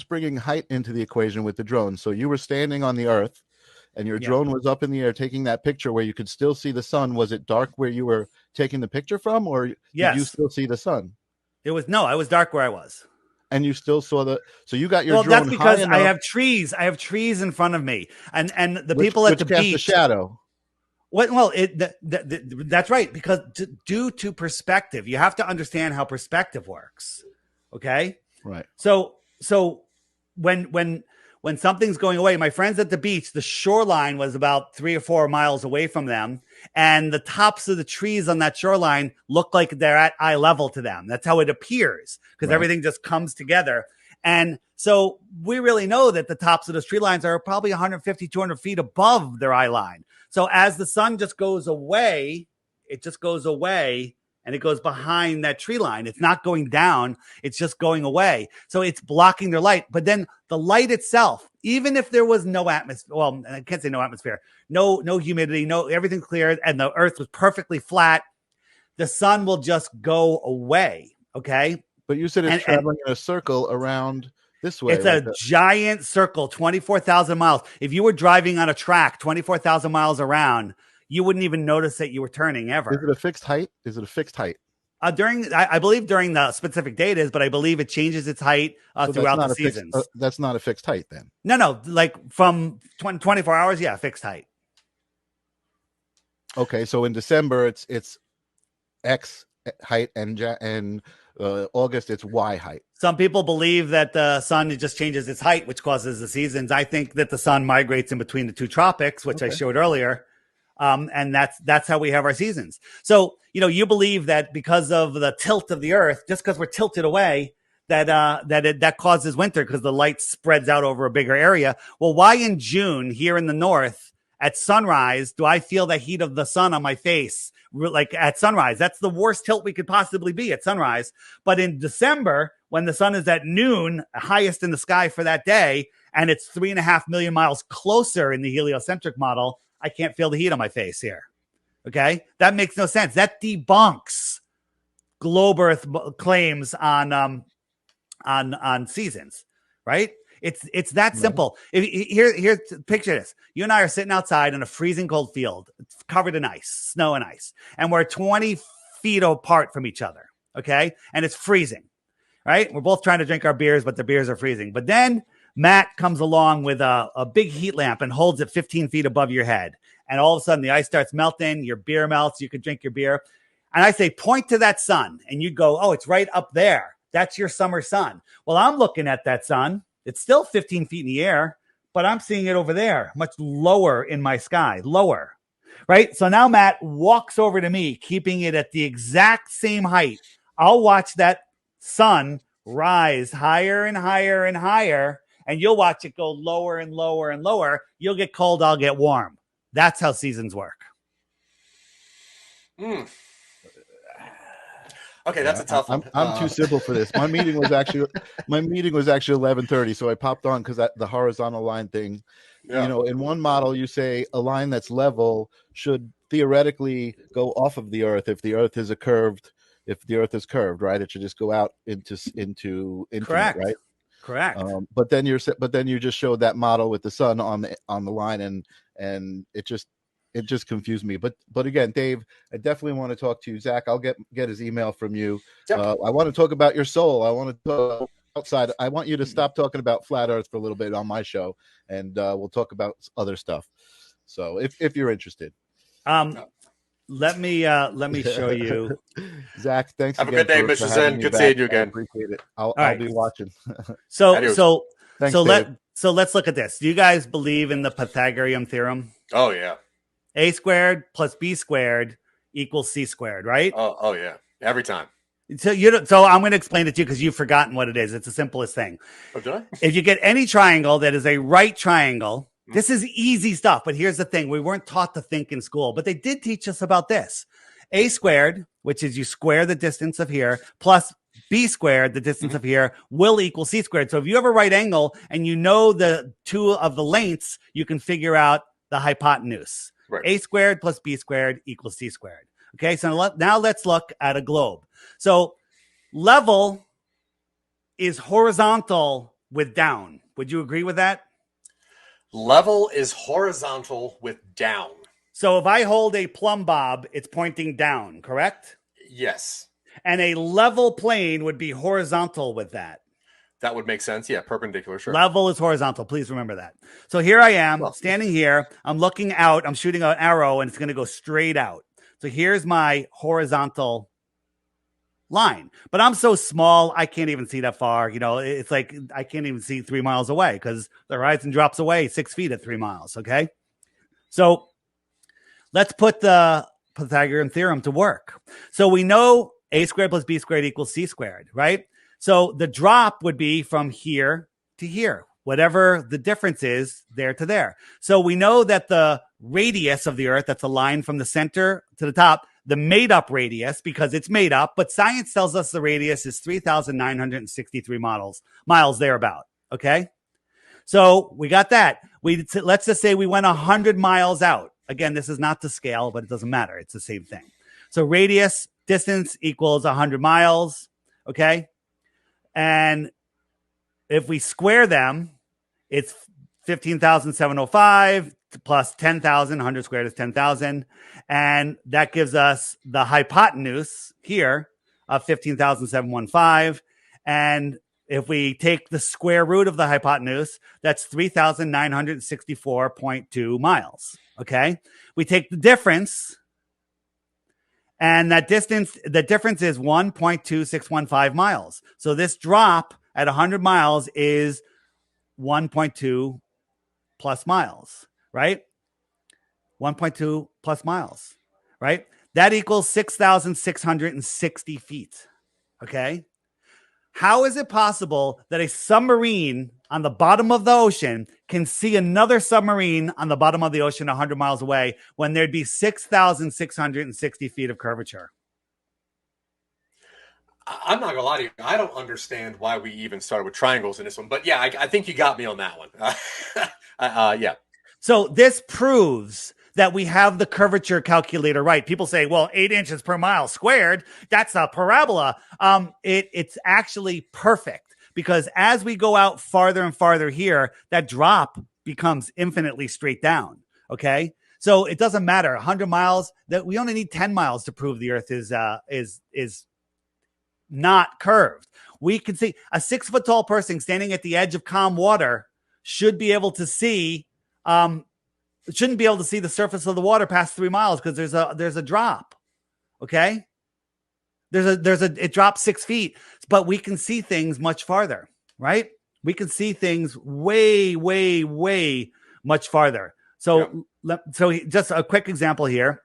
bringing height into the equation with the drone. So you were standing on the earth and your drone was up in the air taking that picture where you could still see the sun. Was it dark where you were taking the picture from, or did you still see the sun? It was dark where I was. And you still saw so you got your drone. Well, that's because I have trees. I have trees in front of me, and the people at the beach. The shadow. Well, that's right. Because due to perspective, you have to understand how perspective works. Okay. Right. So when something's going away, my friends at the beach, the shoreline was about 3 or 4 miles away from them, and the tops of the trees on that shoreline look like they're at eye level to them. That's how it appears, because everything just comes together. And so we really know that the tops of those tree lines are probably 150, 200 feet above their eye line. So as the sun just goes away, it just goes away, and it goes behind that tree line. It's not going down. It's just going away. So it's blocking their light. But then the light itself, even if there was no atmosphere, well, I can't say no atmosphere, no humidity, no, everything cleared, and the earth was perfectly flat, the sun will just go away. Okay. But you said it's traveling in a circle around this way. It's a giant circle, 24,000 miles. If you were driving on a track 24,000 miles around, you wouldn't even notice that you were turning ever. Is it a fixed height? I believe during the specific date is, but I believe it changes its height throughout the seasons. That's not a fixed height then. No, like from 24 hours, fixed height. Okay, so in December it's X height, and August it's Y height. Some people believe that the sun just changes its height, which causes the seasons. I think that the sun migrates in between the two tropics, which I showed earlier. And that's how we have our seasons. So, you believe that because of the tilt of the earth, just because we're tilted away, that causes winter because the light spreads out over a bigger area. Well, why in June here in the north at sunrise do I feel the heat of the sun on my face? Like at sunrise, that's the worst tilt we could possibly be at sunrise. But in December, when the sun is at noon, highest in the sky for that day, and it's 3.5 million miles closer in the heliocentric model, I can't feel the heat on my face here. Okay. That makes no sense. That debunks globe earth claims on seasons, right? It's that simple. Here, picture this. You and I are sitting outside in a freezing cold field. It's covered in ice, snow and ice. And we're 20 feet apart from each other. Okay. And it's freezing, right? We're both trying to drink our beers, but the beers are freezing. But then Matt comes along with a big heat lamp and holds it 15 feet above your head. And all of a sudden the ice starts melting. Your beer melts. You could drink your beer. And I say, point to that sun. And you go, oh, it's right up there. That's your summer sun. Well, I'm looking at that sun It's still 15 feet in the air, but I'm seeing it over there, much lower in my sky, lower, right? So now Matt walks over to me, keeping it at the exact same height. I'll watch that sun rise higher and higher and higher, and you'll watch it go lower and lower and lower. You'll get cold, I'll get warm. That's how seasons work. Okay, that's a tough one. I'm too simple for this. My meeting was actually 11:30, so I popped on because the horizontal line thing. Yeah. You know, in one model, you say a line that's level should theoretically go off of the Earth if the Earth is curved, right? It should just go out into infinite, correct, right? Correct. But then you just showed that model with the sun on the line, and it just confused me. But again, Dave, I definitely want to talk to you. Zach, I'll get his email from you. Yep. I want to talk about your soul. I want to talk outside. I want you to stop talking about flat Earth for a little bit on my show, and we'll talk about other stuff. So if you're interested, let me show you. Zach, thanks. Have a good day, Mr. Zen. Good seeing you again. I appreciate it. I'll be watching. So thanks, let's look at this. Do you guys believe in the Pythagorean theorem? Oh yeah. A squared plus B squared equals C squared, right? Oh yeah. Every time. So I'm going to explain it to you because you've forgotten what it is. It's the simplest thing. Oh, did I? If you get any triangle that is a right triangle, this is easy stuff. But here's the thing. We weren't taught to think in school, but they did teach us about this. A squared, which is you square the distance of here, plus B squared, the distance of here, will equal C squared. So if you have a right angle and you know the two of the lengths, you can figure out the hypotenuse. Right. A squared plus B squared equals C squared. Okay, so now let's look at a globe. So level is horizontal with down. Would you agree with that? Level is horizontal with down. So if I hold a plumb bob, it's pointing down, correct? Yes. And a level plane would be horizontal with that. That would make sense. Yeah, perpendicular, sure. Level is horizontal. Please remember that. So here I am standing here. I'm looking out. I'm shooting an arrow, and it's going to go straight out. So here's my horizontal line. But I'm so small, I can't even see that far. You know, it's like I can't even see 3 miles away because the horizon drops away 6 feet at 3 miles, okay? So let's put the Pythagorean theorem to work. So we know A squared plus B squared equals C squared, right? So the drop would be from here to here, whatever the difference is there to there. So we know that the radius of the Earth, that's a line from the center to the top, the made up radius, because it's made up, but science tells us the radius is 3,963 miles thereabout. Okay. So we got that. Let's just say we went 100 miles out. Again, this is not to scale, but it doesn't matter. It's the same thing. So radius distance equals 100 miles. Okay. And if we square them, it's 15,705 plus 10,000. 100 squared is 10,000. And that gives us the hypotenuse here of 15,715. And if we take the square root of the hypotenuse, that's 3,964.2 miles. Okay. We take the difference, and that distance, the difference is 1.2615 miles. So this drop at 100 miles is 1.2 plus miles, right? 1.2 plus miles, right? That equals 6,660 feet. Okay. How is it possible that a submarine on the bottom of the ocean can see another submarine on the bottom of the ocean 100 miles away when there'd be 6,660 feet of curvature? I'm not going to lie to you. I don't understand why we even started with triangles in this one. But yeah, I think you got me on that one. Yeah. So this proves that we have the curvature calculator right. People say, well, 8 inches per mile squared, that's a parabola. It's actually perfect, because as we go out farther and farther here, that drop becomes infinitely straight down. Okay. So it doesn't matter. 100 miles, that we only need 10 miles to prove the Earth is not curved. We can see a 6-foot tall person standing at the edge of calm water should be able to see, shouldn't be able to see the surface of the water past 3 miles because there's a drop. Okay. It drops 6 feet, but we can see things much farther, right? We can see things way, way, way much farther. So, so just a quick example here.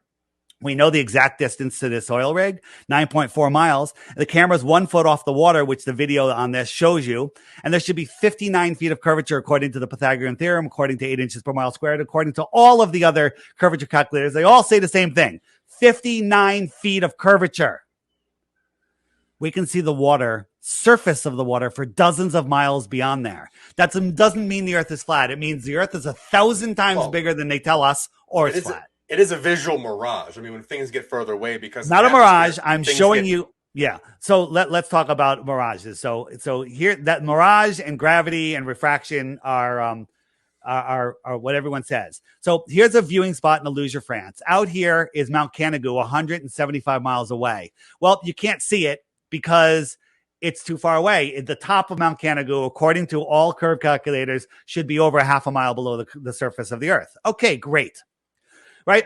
We know the exact distance to this oil rig, 9.4 miles. The camera's 1 foot off the water, which the video on this shows you. And there should be 59 feet of curvature according to the Pythagorean theorem, according to 8 inches per mile squared, according to all of the other curvature calculators. They all say the same thing, 59 feet of curvature. We can see the water, surface of the water, for dozens of miles beyond there. That doesn't mean the Earth is flat. It means the Earth is 1,000 times bigger than they tell us, or it's flat. It is a visual mirage. I mean, when things get further away, because not a mirage, I'm showing you. Yeah. So let's talk about mirages. So here, that mirage and gravity and refraction are what everyone says. So here's a viewing spot in Illusion, France. Out here is Mount Canigou, 175 miles away. Well, you can't see it because it's too far away. The top of Mount Canigou, according to all curve calculators, should be over half a mile below the surface of the Earth. Okay, great. Right?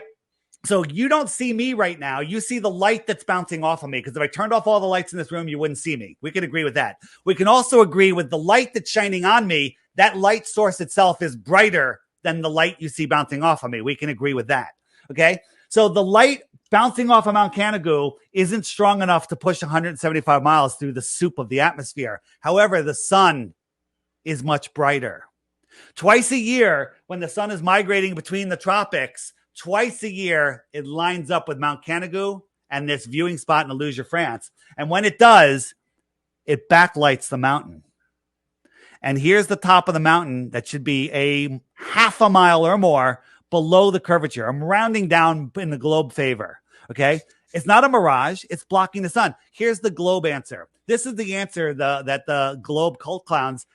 So you don't see me right now. You see the light that's bouncing off of me, because if I turned off all the lights in this room, you wouldn't see me. We can agree with that. We can also agree with the light that's shining on me. That light source itself is brighter than the light you see bouncing off of me. We can agree with that. Okay? So the light bouncing off of Mount Canigou isn't strong enough to push 175 miles through the soup of the atmosphere. However, the sun is much brighter. Twice a year, when the sun is migrating between the tropics, twice a year, it lines up with Mount Canigou and this viewing spot in Illusion, France. And when it does, it backlights the mountain. And here's the top of the mountain that should be a half a mile or more below the curvature. I'm rounding down in the globe favor. Okay. It's not a mirage. It's blocking the sun. Here's the globe answer. This is the answer that the globe cult clowns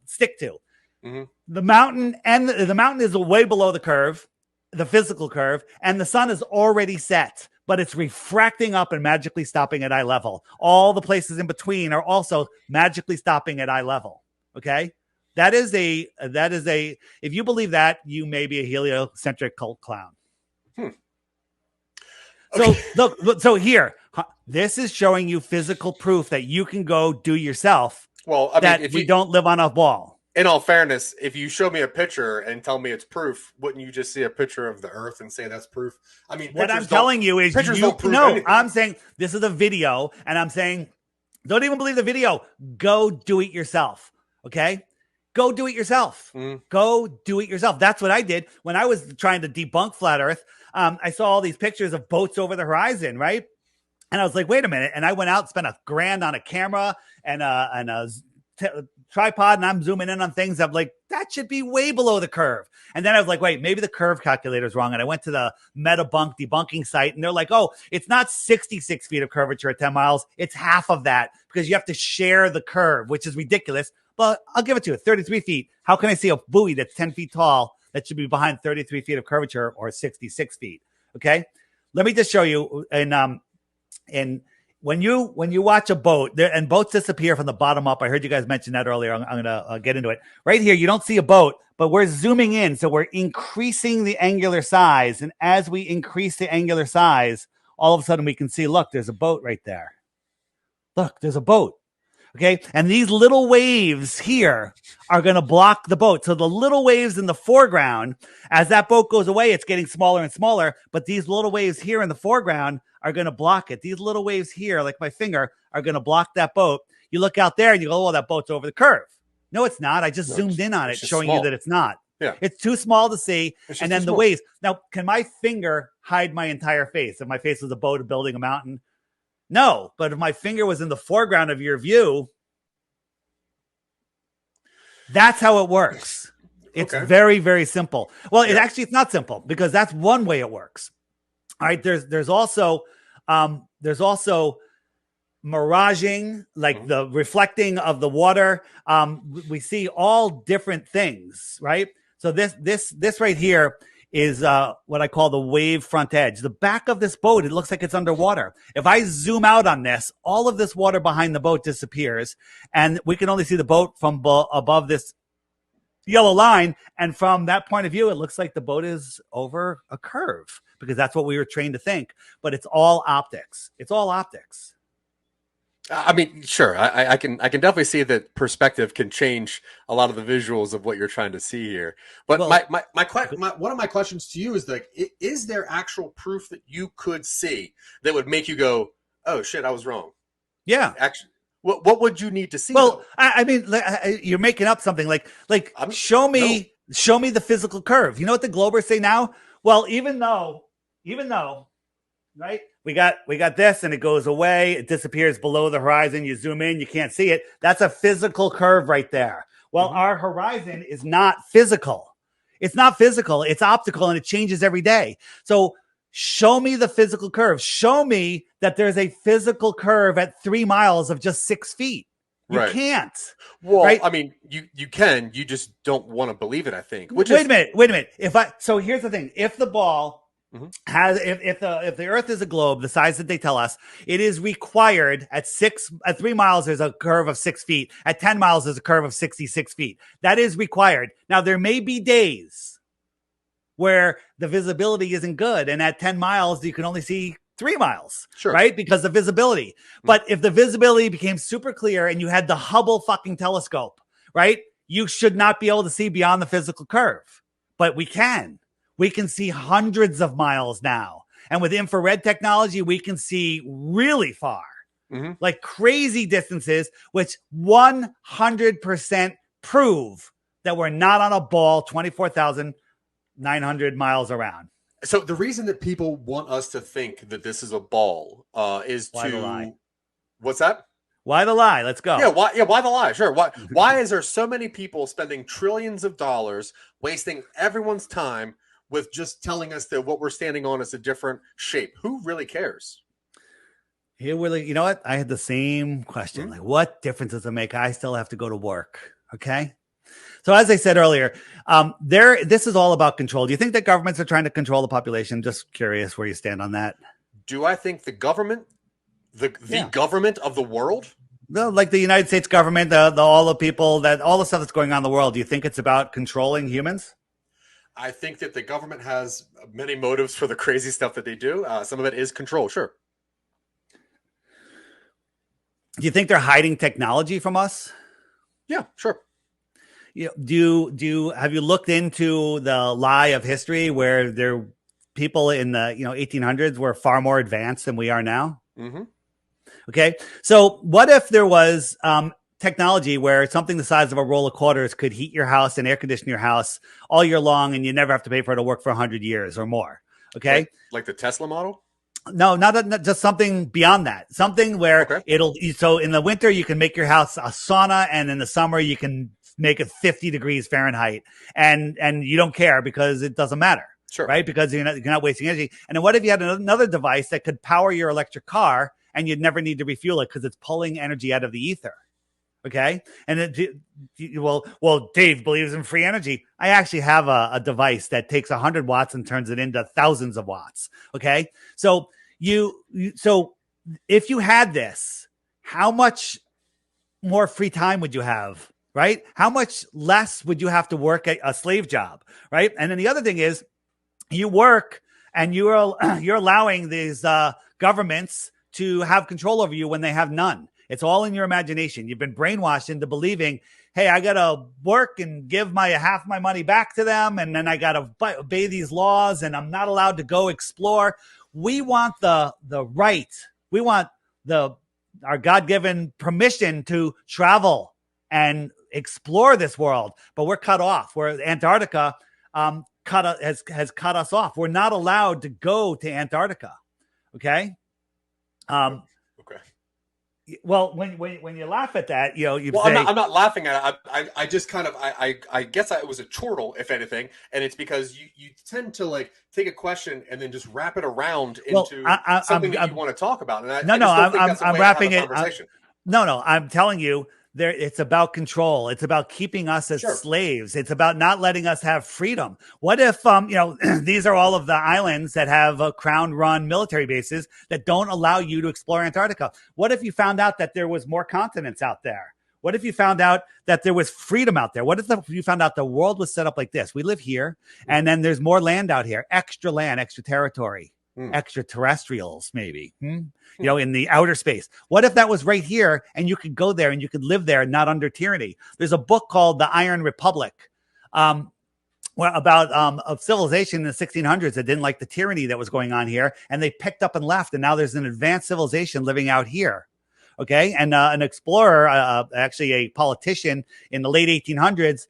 stick to. Mm-hmm. The mountain is way below the curve, the physical curve, and the sun is already set, but it's refracting up and magically stopping at eye level. All the places in between are also magically stopping at eye level. Okay. That is a, if you believe that, you may be a heliocentric cult clown. Okay. So here, this is showing you physical proof that you can go do yourself. Well, I mean, that if we don't live on a ball. In all fairness, if you show me a picture and tell me it's proof, wouldn't you just see a picture of the Earth and say that's proof? I mean, what I'm telling you is I'm saying this is a video, and I'm saying don't even believe the video. Go do it yourself. Okay. Go do it yourself. Go do it yourself. That's what I did when I was trying to debunk flat Earth. I saw all these pictures of boats over the horizon, right? And I was like, wait a minute. And I went out, spent $1,000 on a camera and a tripod, and I'm zooming in on things. I'm like, that should be way below the curve. And then I was like, wait, maybe the curve calculator is wrong. And I went to the MetaBunk debunking site, and they're like, oh, it's not 66 feet of curvature at 10 miles. It's half of that because you have to share the curve, which is ridiculous. But I'll give it to you, 33 feet. How can I see a buoy that's 10 feet tall that should be behind 33 feet of curvature or 66 feet? Okay. Let me just show you. And when you watch a boat there, and boats disappear from the bottom up. I heard you guys mention that earlier. I'm going to get into it right here. You don't see a boat, but we're zooming in. So we're increasing the angular size. And as we increase the angular size, all of a sudden we can see, look, there's a boat right there. Look, there's a boat. Okay. And these little waves here are going to block the boat. So the little waves in the foreground, as that boat goes away, it's getting smaller and smaller. But these little waves here in the foreground are going to block it. These little waves here, like my finger, are going to block that boat. You look out there and you go, oh, that boat's over the curve. No, it's not. I just zoomed in on it, showing you that it's not. Yeah. It's too small to see. And then the waves. Now, can my finger hide my entire face? If my face was a boat building a mountain? No, but if my finger was in the foreground of your view, that's how it works. It's very, very simple. Well, it's not simple, because that's one way it works. All right. There's also miraging, like the reflecting of the water. We see all different things, right? So this right here is what I call the wave front edge. The back of this boat, it looks like it's underwater. If I zoom out on this, all of this water behind the boat disappears, and we can only see the boat from above this yellow line. And from that point of view, it looks like the boat is over a curve, because that's what we were trained to think. But it's all optics. It's all optics. I mean, sure. I can definitely see that perspective can change a lot of the visuals of what you're trying to see here. But Well, one of my questions to you is like, is there actual proof that you could see that would make you go, oh shit, I was wrong? yeah. Actually, what would you need to see Well, though? I mean, you're making up something like show No. me the physical curve. You know what the Globers say now? Well, even though, right, we got this, and it goes away, it disappears below the horizon. You zoom in, you can't see it. That's a physical curve right there. Well, our horizon is not physical. It's not physical. It's optical, and it changes every day. So show me the physical curve. Show me that there's a physical curve at 3 miles of just 6 feet. You Right. can't. Well, right? I mean, you can. You just don't want to believe it, I think. Wait a minute. So here's the thing. If the ball has, if the Earth is a globe, the size that they tell us, it is required at 3 miles, there's a curve of 6 feet. At 10 miles, there's a curve of 66 feet. That is required. Now, there may be days where the visibility isn't good, and at 10 miles, you can only see 3 miles, Sure. right? Because of visibility. But if the visibility became super clear and you had the Hubble fucking telescope, right? You should not be able to see beyond the physical curve. But we can. We can see hundreds of miles now. And with infrared technology, we can see really far, like crazy distances, which 100% prove that we're not on a ball 24,900 miles around. So the reason that people want us to think that this is a ball is Why the lie? What's that? Why the lie? Let's go. Yeah, why the lie? Sure. Why is there so many people spending trillions of dollars wasting everyone's time with just telling us that what we're standing on is a different shape? Who really cares? Here, really, you know what? I had the same question. Like, what difference does it make? I still have to go to work. Okay. So as I said earlier, this is all about control. Do you think that governments are trying to control the population? Just curious where you stand on that. Do I think the government, the government of the world? No, like the United States government, all the people all the stuff that's going on in the world. Do you think it's about controlling humans? I think that the government has many motives for the crazy stuff that they do. Some of it is control. Sure. Do you think they're hiding technology from us? Yeah, sure. You know, have you looked into the lie of history where people in the 1800s were far more advanced than we are now? Okay, so what if there was technology where something the size of a roll of quarters could heat your house and air condition your house all year long, and you never have to pay for it to work for 100 years or more? Okay, like the Tesla model. No, not just something beyond that. Something where so in the winter you can make your house a sauna, and in the summer you can make it 50 degrees Fahrenheit, and you don't care because it doesn't matter. Sure. Right? Because you're not wasting energy. And then what if you had another device that could power your electric car and you'd never need to refuel it because it's pulling energy out of the ether? Okay. And Dave believes in free energy. I actually have a device that takes 100 watts and turns it into thousands of watts. Okay. So so if you had this, how much more free time would you have? Right? How much less would you have to work a slave job? Right? And then the other thing is, you work and you're allowing these governments to have control over you when they have none. It's all in your imagination. You've been brainwashed into believing, hey, I got to work and give half my money back to them, and then I got to obey these laws, and I'm not allowed to go explore. We want the right. We want our God-given permission to travel and explore this world, but we're cut off. Where Antarctica has cut us off. We're not allowed to go to Antarctica. Okay. Okay. Well, when you laugh at that, you well, say, I'm not laughing at it. I just kind of I guess it was a chortle, if anything, and it's because you tend to like take a question and then just wrap it around into something that you want to talk about. And I'm wrapping it. No, I'm telling you. It's about control. It's about keeping us as slaves. It's about not letting us have freedom. What if, these are all of the islands that have crown-run military bases that don't allow you to explore Antarctica? What if you found out that there was more continents out there? What if you found out that there was freedom out there? What if you found out the world was set up like this? We live here, and then there's more land out here, extra land, extra territory. extraterrestrials, maybe, you know, in the outer space. What if that was right here and you could go there and you could live there, not under tyranny? There's a book called The Iron Republic, about of civilization in the 1600s that didn't like the tyranny that was going on here, and they picked up and left, and now there's an advanced civilization living out here. Okay, and an explorer, actually a politician in the late 1800s,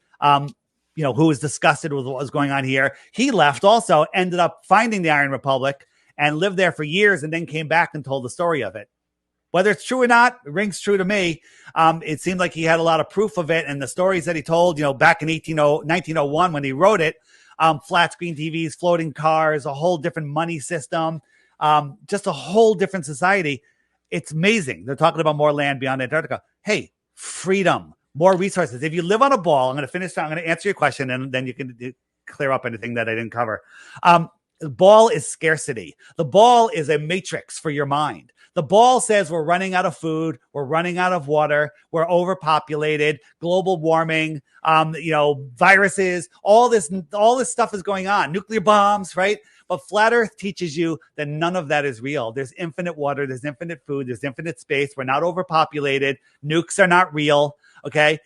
you know, who was disgusted with what was going on here, he left also, ended up finding the Iron Republic and lived there for years, and then came back and told the story of it. Whether it's true or not, it rings true to me. It seemed like he had a lot of proof of it, and the stories that he told, you know, back in 1901 when he wrote it, flat screen TVs, floating cars, a whole different money system, just a whole different society. It's amazing. They're talking about more land beyond Antarctica. Hey, freedom, more resources. If you live on a ball, I'm going to finish. I'm going to answer your question, and then you can clear up anything that I didn't cover. The ball is scarcity. The ball is a matrix for your mind. The ball says we're running out of food, we're running out of water, we're overpopulated, global warming, you know, viruses, all this stuff is going on, nuclear bombs, right? But Flat Earth teaches you that none of that is real. There's infinite water, there's infinite food, there's infinite space. We're not overpopulated. Nukes are not real. Okay.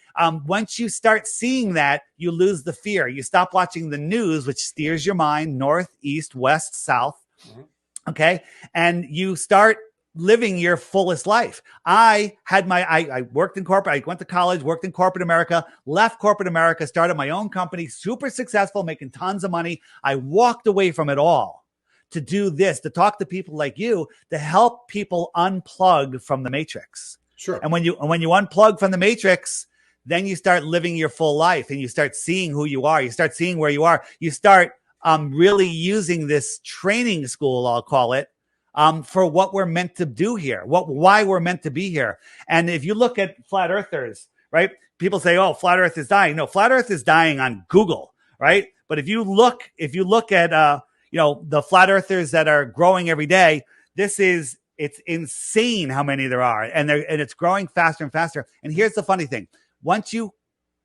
Once you start seeing that, you lose the fear. You stop watching the news, which steers your mind north, east, west, south. Okay. And you start living your fullest life. I worked in corporate. I went to college, worked in corporate America, left corporate America, started my own company, super successful, making tons of money. I walked away from it all to do this, to talk to people like you, to help people unplug from the matrix. Sure. And when you unplug from the matrix, then you start living your full life, and you start seeing who you are. You start seeing where you are. You start really using this training school, I'll call it, for what we're meant to do here, why we're meant to be here. And if you look at flat earthers, right? People say, "Oh, flat Earth is dying." No, flat Earth is dying on Google, right? But if you look at you know, the flat earthers that are growing every day, it's insane how many there are, and it's growing faster and faster. And here's the funny thing: once you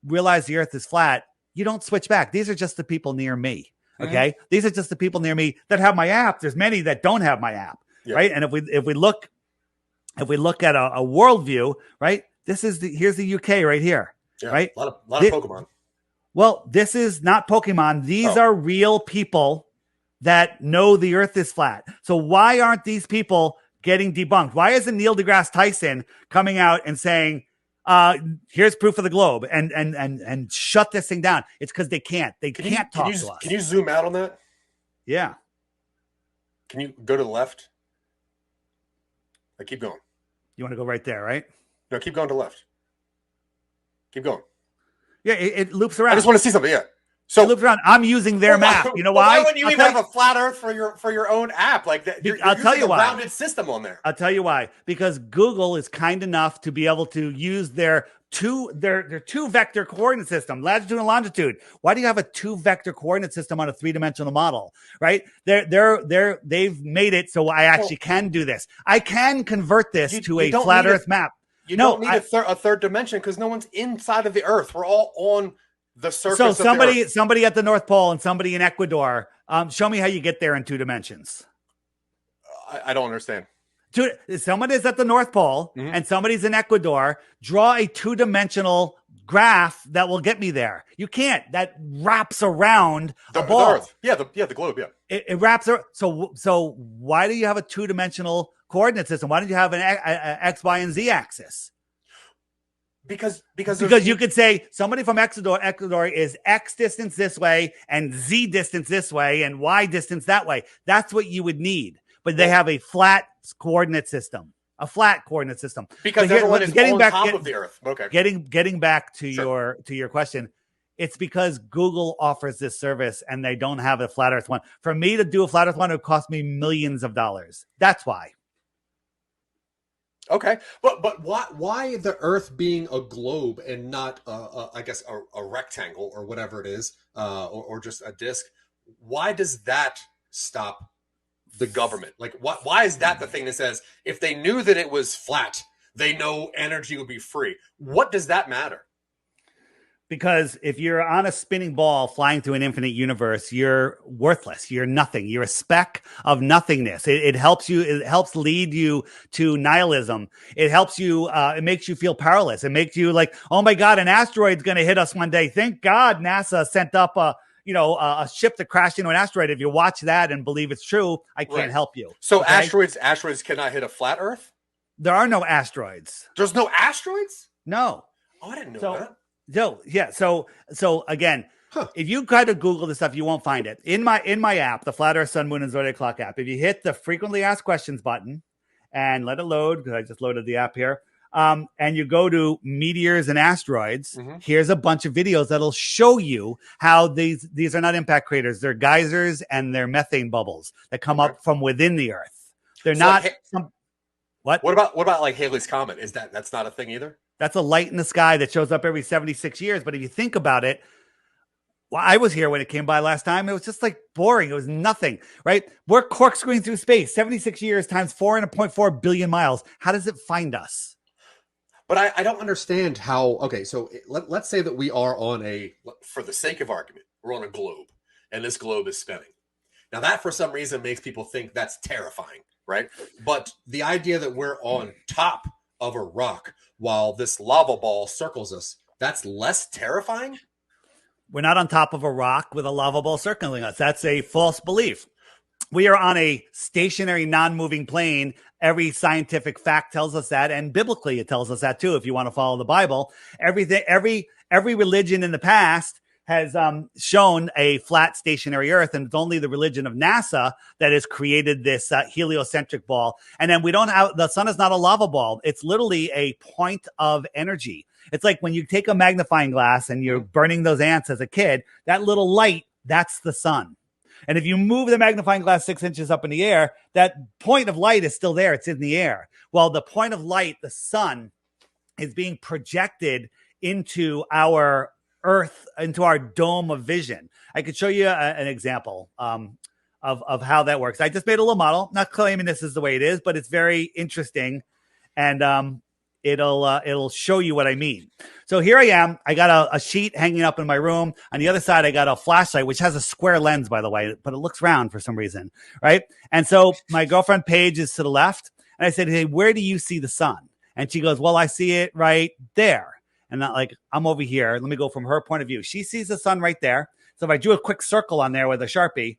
realize the Earth is flat, you don't switch back. These are just the people near me. Okay, these are just the people near me that have my app. There's many that don't have my app, right? And if we look at a worldview, right? Here's the UK right here, right? A lot of Pokemon. Well, this is not Pokemon. These are real people that know the Earth is flat. So why aren't these people getting debunked? Why isn't Neil deGrasse Tyson coming out and saying, here's proof of the globe and shut this thing down? It's because they can't. They can't talk to us. Can you zoom out on that? Yeah. Can you go to the left? Keep going. You want to go right there, right? No, keep going to the left. Keep going. Yeah, it loops around. I just want to see something. Yeah. So it loops around. I'm using their map. You know why? Why wouldn't you even have a flat Earth for your own app like that? I'll tell you why. Rounded system on there. I'll tell you why. Because Google is kind enough to be able to use their two vector coordinate system, latitude and longitude. Why do you have a 2-vector coordinate system on a 3-dimensional model? Right? They've made it so I actually can do this. I can convert this to a flat Earth map. You don't need a third dimension because no one's inside of the Earth. We're all on the surface. So somebody at the North Pole and somebody in Ecuador. Show me how you get there in 2 dimensions. I don't understand. Someone is at the North Pole and somebody's in Ecuador. Draw a 2-dimensional graph that will get me there. You can't. That wraps around the ball. The Earth. Yeah, the globe. Yeah, it wraps around. So why do you have a 2-dimensional coordinate system? Why don't you have an X, Y, and Z axis? Because you could say somebody from Ecuador is X distance this way and Z distance this way and Y distance that way. That's what you would need. But they have a flat coordinate system. Because everyone is on top of the Earth. Okay. Getting back to your question, it's because Google offers this service and they don't have a flat Earth one. For me to do a flat Earth one, it would cost me millions of dollars. That's why. Okay, but why the Earth being a globe and not I guess a rectangle or whatever it is, or just a disc? Why does that stop the government? Like, why is that the thing that says if they knew that it was flat, they know energy would be free? What does that matter? Because if you're on a spinning ball flying through an infinite universe, you're worthless. You're nothing. You're a speck of nothingness. It helps you. It helps lead you to nihilism. It helps you. It makes you feel powerless. It makes you like, oh my God, an asteroid's going to hit us one day. Thank God NASA sent up a ship to crash into an asteroid. If you watch that and believe it's true, I can't help you. So asteroids cannot hit a flat Earth? There are no asteroids. There's no asteroids? No. Oh, I didn't know that. No, yeah. So again, if you try to Google this stuff, you won't find it. In my app, the Flat Earth, Sun, Moon, and Zodiac Clock app, if you hit the frequently asked questions button and let it load, because I just loaded the app here, and you go to meteors and asteroids, here's a bunch of videos that'll show you how these are not impact craters. They're geysers and they're methane bubbles that come up from within the Earth. They're not what? What about like Halley's Comet? That's not a thing either? That's a light in the sky that shows up every 76 years. But if you think about it, well, I was here when it came by last time. It was just like boring. It was nothing, right? We're corkscrewing through space, 76 years times 4.4 billion miles. How does it find us? But I don't understand how. Okay, so let's say that we are for the sake of argument, we're on a globe, and this globe is spinning. Now that for some reason makes people think that's terrifying, right? But the idea that we're on top of a rock while this lava ball circles us, that's less terrifying? We're not on top of a rock with a lava ball circling us. That's a false belief. We are on a stationary, non-moving plane. Every scientific fact tells us that, and biblically it tells us that too. If you want to follow the Bible, every religion in the past has shown a flat, stationary Earth, and it's only the religion of NASA that has created this heliocentric ball. And then the sun is not a lava ball; it's literally a point of energy. It's like when you take a magnifying glass and you're burning those ants as a kid. That little light, that's the sun. And if you move the magnifying glass 6 inches up in the air, that point of light is still there. It's in the air. Well, the point of light, the sun, is being projected into our Earth, into our dome of vision. I could show you an example of how that works. I just made a little model, not claiming this is the way it is, but it's very interesting. And it'll show you what I mean. So here I am. I got a sheet hanging up in my room. On the other side, I got a flashlight, which has a square lens, by the way, but it looks round for some reason, right? And so my girlfriend Paige is to the left. And I said, hey, where do you see the sun? And she goes, well, I see it right there. And I'm over here. Let me go from her point of view. She sees the sun right there. So if I drew a quick circle on there with a Sharpie,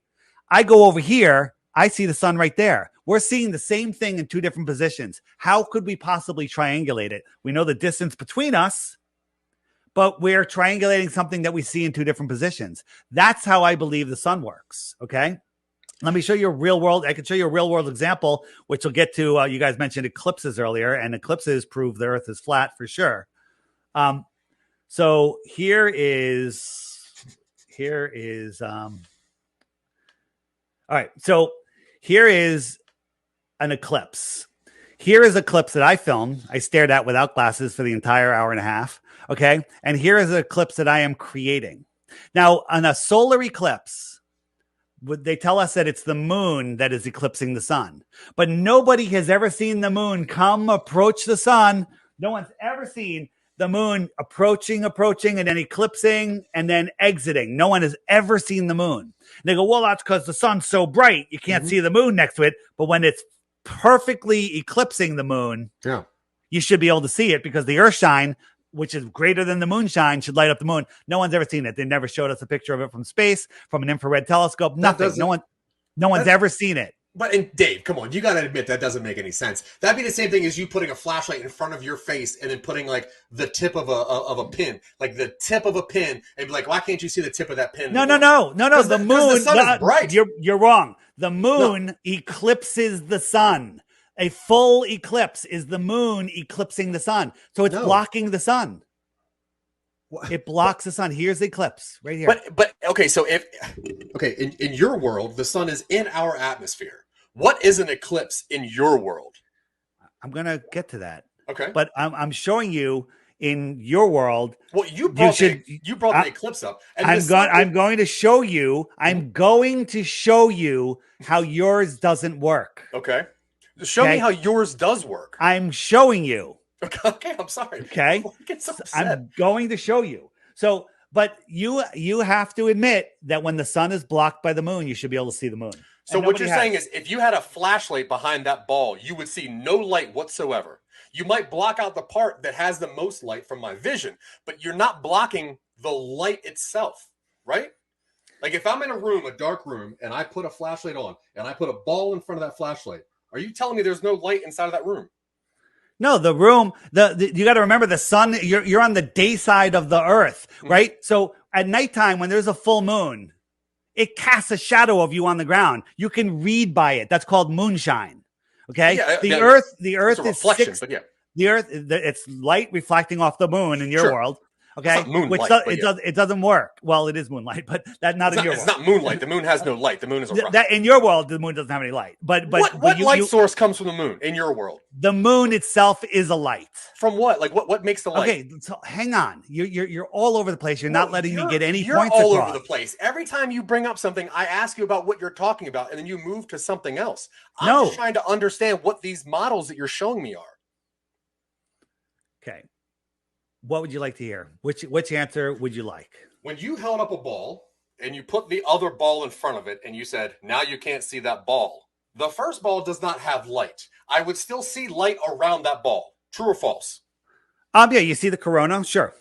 I go over here. I see the sun right there. We're seeing the same thing in two different positions. How could we possibly triangulate it? We know the distance between us, but we're triangulating something that we see in two different positions. That's how I believe the sun works. Okay. Let me show you a real world. I can show you a real world example, which we'll get to. You guys mentioned eclipses earlier, and eclipses prove the Earth is flat for sure. So here is all right. So here is an eclipse. Here is an eclipse that I filmed. I stared at without glasses for the entire hour and a half. Okay. And here is an eclipse that I am creating. Now, on a solar eclipse, they tell us that it's the moon that is eclipsing the sun, but nobody has ever seen the moon approach the sun. No one's ever seen the moon approaching, and then eclipsing, and then exiting. No one has ever seen the moon. And they go, well, that's because the sun's so bright, you can't see the moon next to it. But when it's perfectly eclipsing the moon, you should be able to see it because the earth shine, which is greater than the moonshine, should light up the moon. No one's ever seen it. They never showed us a picture of it from space, from an infrared telescope, nothing. No one's ever seen it. But Dave, come on, you got to admit that doesn't make any sense. That'd be the same thing as you putting a flashlight in front of your face and then putting like the tip of a pin, like the tip of a pin, and be like, why can't you see the tip of that pin? No. The moon, the sun is bright. You're wrong. The moon eclipses the sun. A full eclipse is the moon eclipsing the sun, so it's blocking the sun. It blocks the sun. Here's the eclipse right here. But okay, so in your world, the sun is in our atmosphere. What is an eclipse in your world? I'm gonna get to that. Okay, but I'm showing you in your world. Well, you brought the eclipse up. And I'm going to show you. I'm going to show you how yours doesn't work. Okay, show me how yours does work. I'm showing you. Okay, I'm sorry. Okay, I'm going to show you. So, but you have to admit that when the sun is blocked by the moon, you should be able to see the moon. So what you're saying is if you had a flashlight behind that ball, you would see no light whatsoever. You might block out the part that has the most light from my vision, but you're not blocking the light itself, right? Like if I'm in a room, a dark room, and I put a flashlight on and I put a ball in front of that flashlight, are you telling me there's no light inside of that room? No, the room, you got to remember the sun, you're on the day side of the earth, right? So at nighttime, when there's a full moon, it casts a shadow of you on the ground. You can read by it. That's called moonshine. Okay. Yeah, the earth is reflection, but yeah. The earth, it's light reflecting off the moon in your world. Okay, moonlight, it doesn't work. Well, it is moonlight, but that not in your world. It's not moonlight. The moon has no light. The moon is a rock. That in your world, the moon doesn't have any light. But what light source comes from the moon in your world? The moon itself is a light. From what? Like what makes the light? Okay, so hang on. You're all over the place. You're not letting me get any you're points all across. over the place. Every time you bring up something, I ask you about what you're talking about, and then you move to something else. I'm just trying to understand what these models that you're showing me are. Okay. What would you like to hear? Which answer would you like? When you held up a ball and you put the other ball in front of it and you said, now you can't see that ball. The first ball does not have light. I would still see light around that ball. True or false? Yeah, you see the corona? Sure.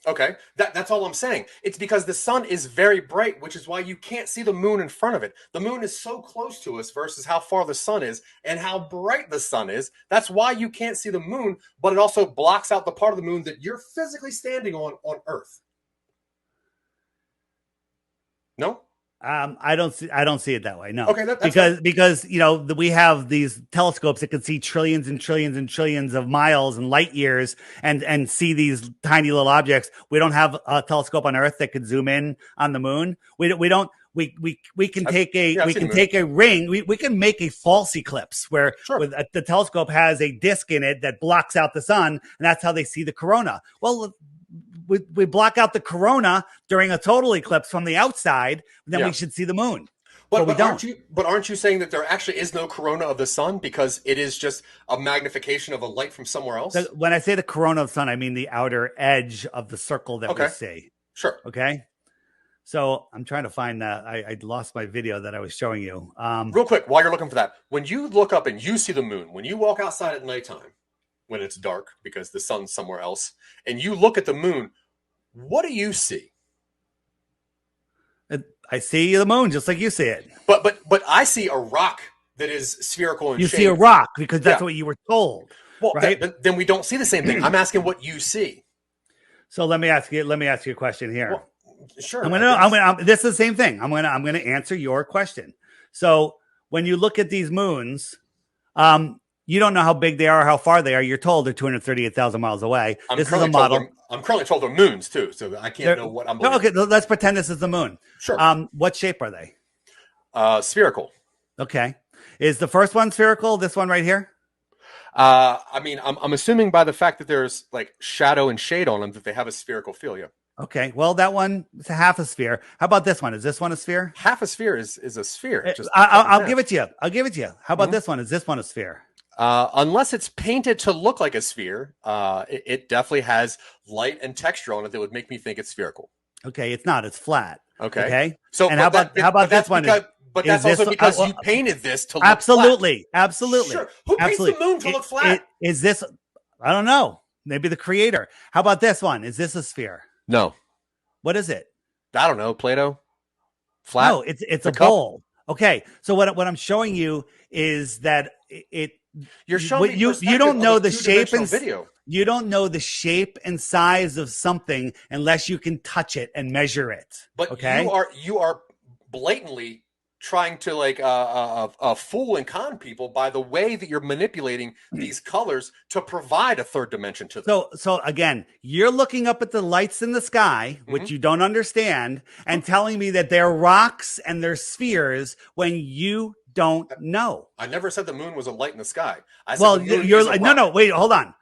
Okay, that's all I'm saying. It's because the sun is very bright, which is why you can't see the moon in front of it. The moon is so close to us versus how far the sun is and how bright the sun is. That's why you can't see the moon, but it also blocks out the part of the moon that you're physically standing on Earth. No? I don't see it that way. No. Okay, because we have these telescopes that can see trillions and trillions and trillions of miles and light years and see these tiny little objects. We don't have a telescope on Earth that could zoom in on the moon. We can take a ring. We can make a false eclipse where the telescope has a disc in it that blocks out the sun, and that's how they see the corona. Well, we block out the corona during a total eclipse from the outside, then we should see the moon. But we don't. Aren't you saying that there actually is no corona of the sun because it is just a magnification of a light from somewhere else? When I say the corona of the sun, I mean the outer edge of the circle that we see. Sure. Okay. So I'm trying to find that. I lost my video that I was showing you. Real quick, while you're looking for that, when you look up and you see the moon, when you walk outside at nighttime, when it's dark because the sun's somewhere else, and you look at the moon, what do you see? I see the moon just like you see it. But I see a rock that is spherical in shape. You see a rock because that's what you were told. Well, right? Then we don't see the same thing. I'm asking what you see. So let me ask you a question here. Well, sure. This is the same thing. I'm gonna answer your question. So when you look at these moons, you don't know how big they are or how far they are. You're told they're 238,000 miles away. This is a model. I'm currently told they're moons too, so I can't know what I'm believing. Okay, let's pretend this is the moon. Sure. What shape are they? Spherical. Okay. Is the first one spherical? This one right here? I'm assuming by the fact that there's like shadow and shade on them that they have a spherical feel. Yeah. Okay. Well, that one is a half a sphere. How about this one? Is this one a sphere? Half a sphere is a sphere. I'll give it to you. How about this one? Is this one a sphere? Unless it's painted to look like a sphere, it definitely has light and texture on it that would make me think it's spherical. Okay, it's not. It's flat. Okay. So, and how about this one? But that's also because you painted this to look absolutely, flat. Absolutely. Sure. Who paints the moon to look flat? Is this? I don't know. Maybe the creator. How about this one? Is this a sphere? No. What is it? I don't know. Play-Doh. Flat. No, it's a bowl. Okay. So what I'm showing you is that you're showing you don't know the shape and video. You don't know the shape and size of something unless you can touch it and measure it. But you are blatantly trying to fool and con people by the way that you're manipulating these colors to provide a third dimension to them. So again, you're looking up at the lights in the sky, which you don't understand, and telling me that they're rocks and they're spheres when you don't know. I never said the moon was a light in the sky. I said wait, hold on.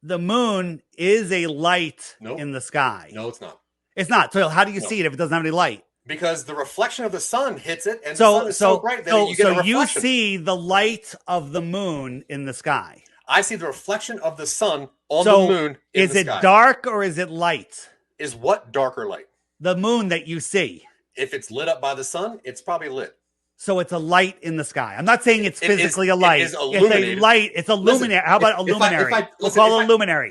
The moon is a light in the sky. No, it's not. It's not. So how do you see it if it doesn't have any light? Because the reflection of the sun hits it, and the sun is so bright that you get a reflection. You see the light of the moon in the sky. I see the reflection of the sun on the moon in the sky. Is it dark or is it light? is what darker light? The moon that you see. If it's lit up by the sun, it's probably lit. So it's a light in the sky. I'm not saying it's physically a light. It is illuminated. It's a light. It's a luminary. How about a luminary? We'll call it a luminary.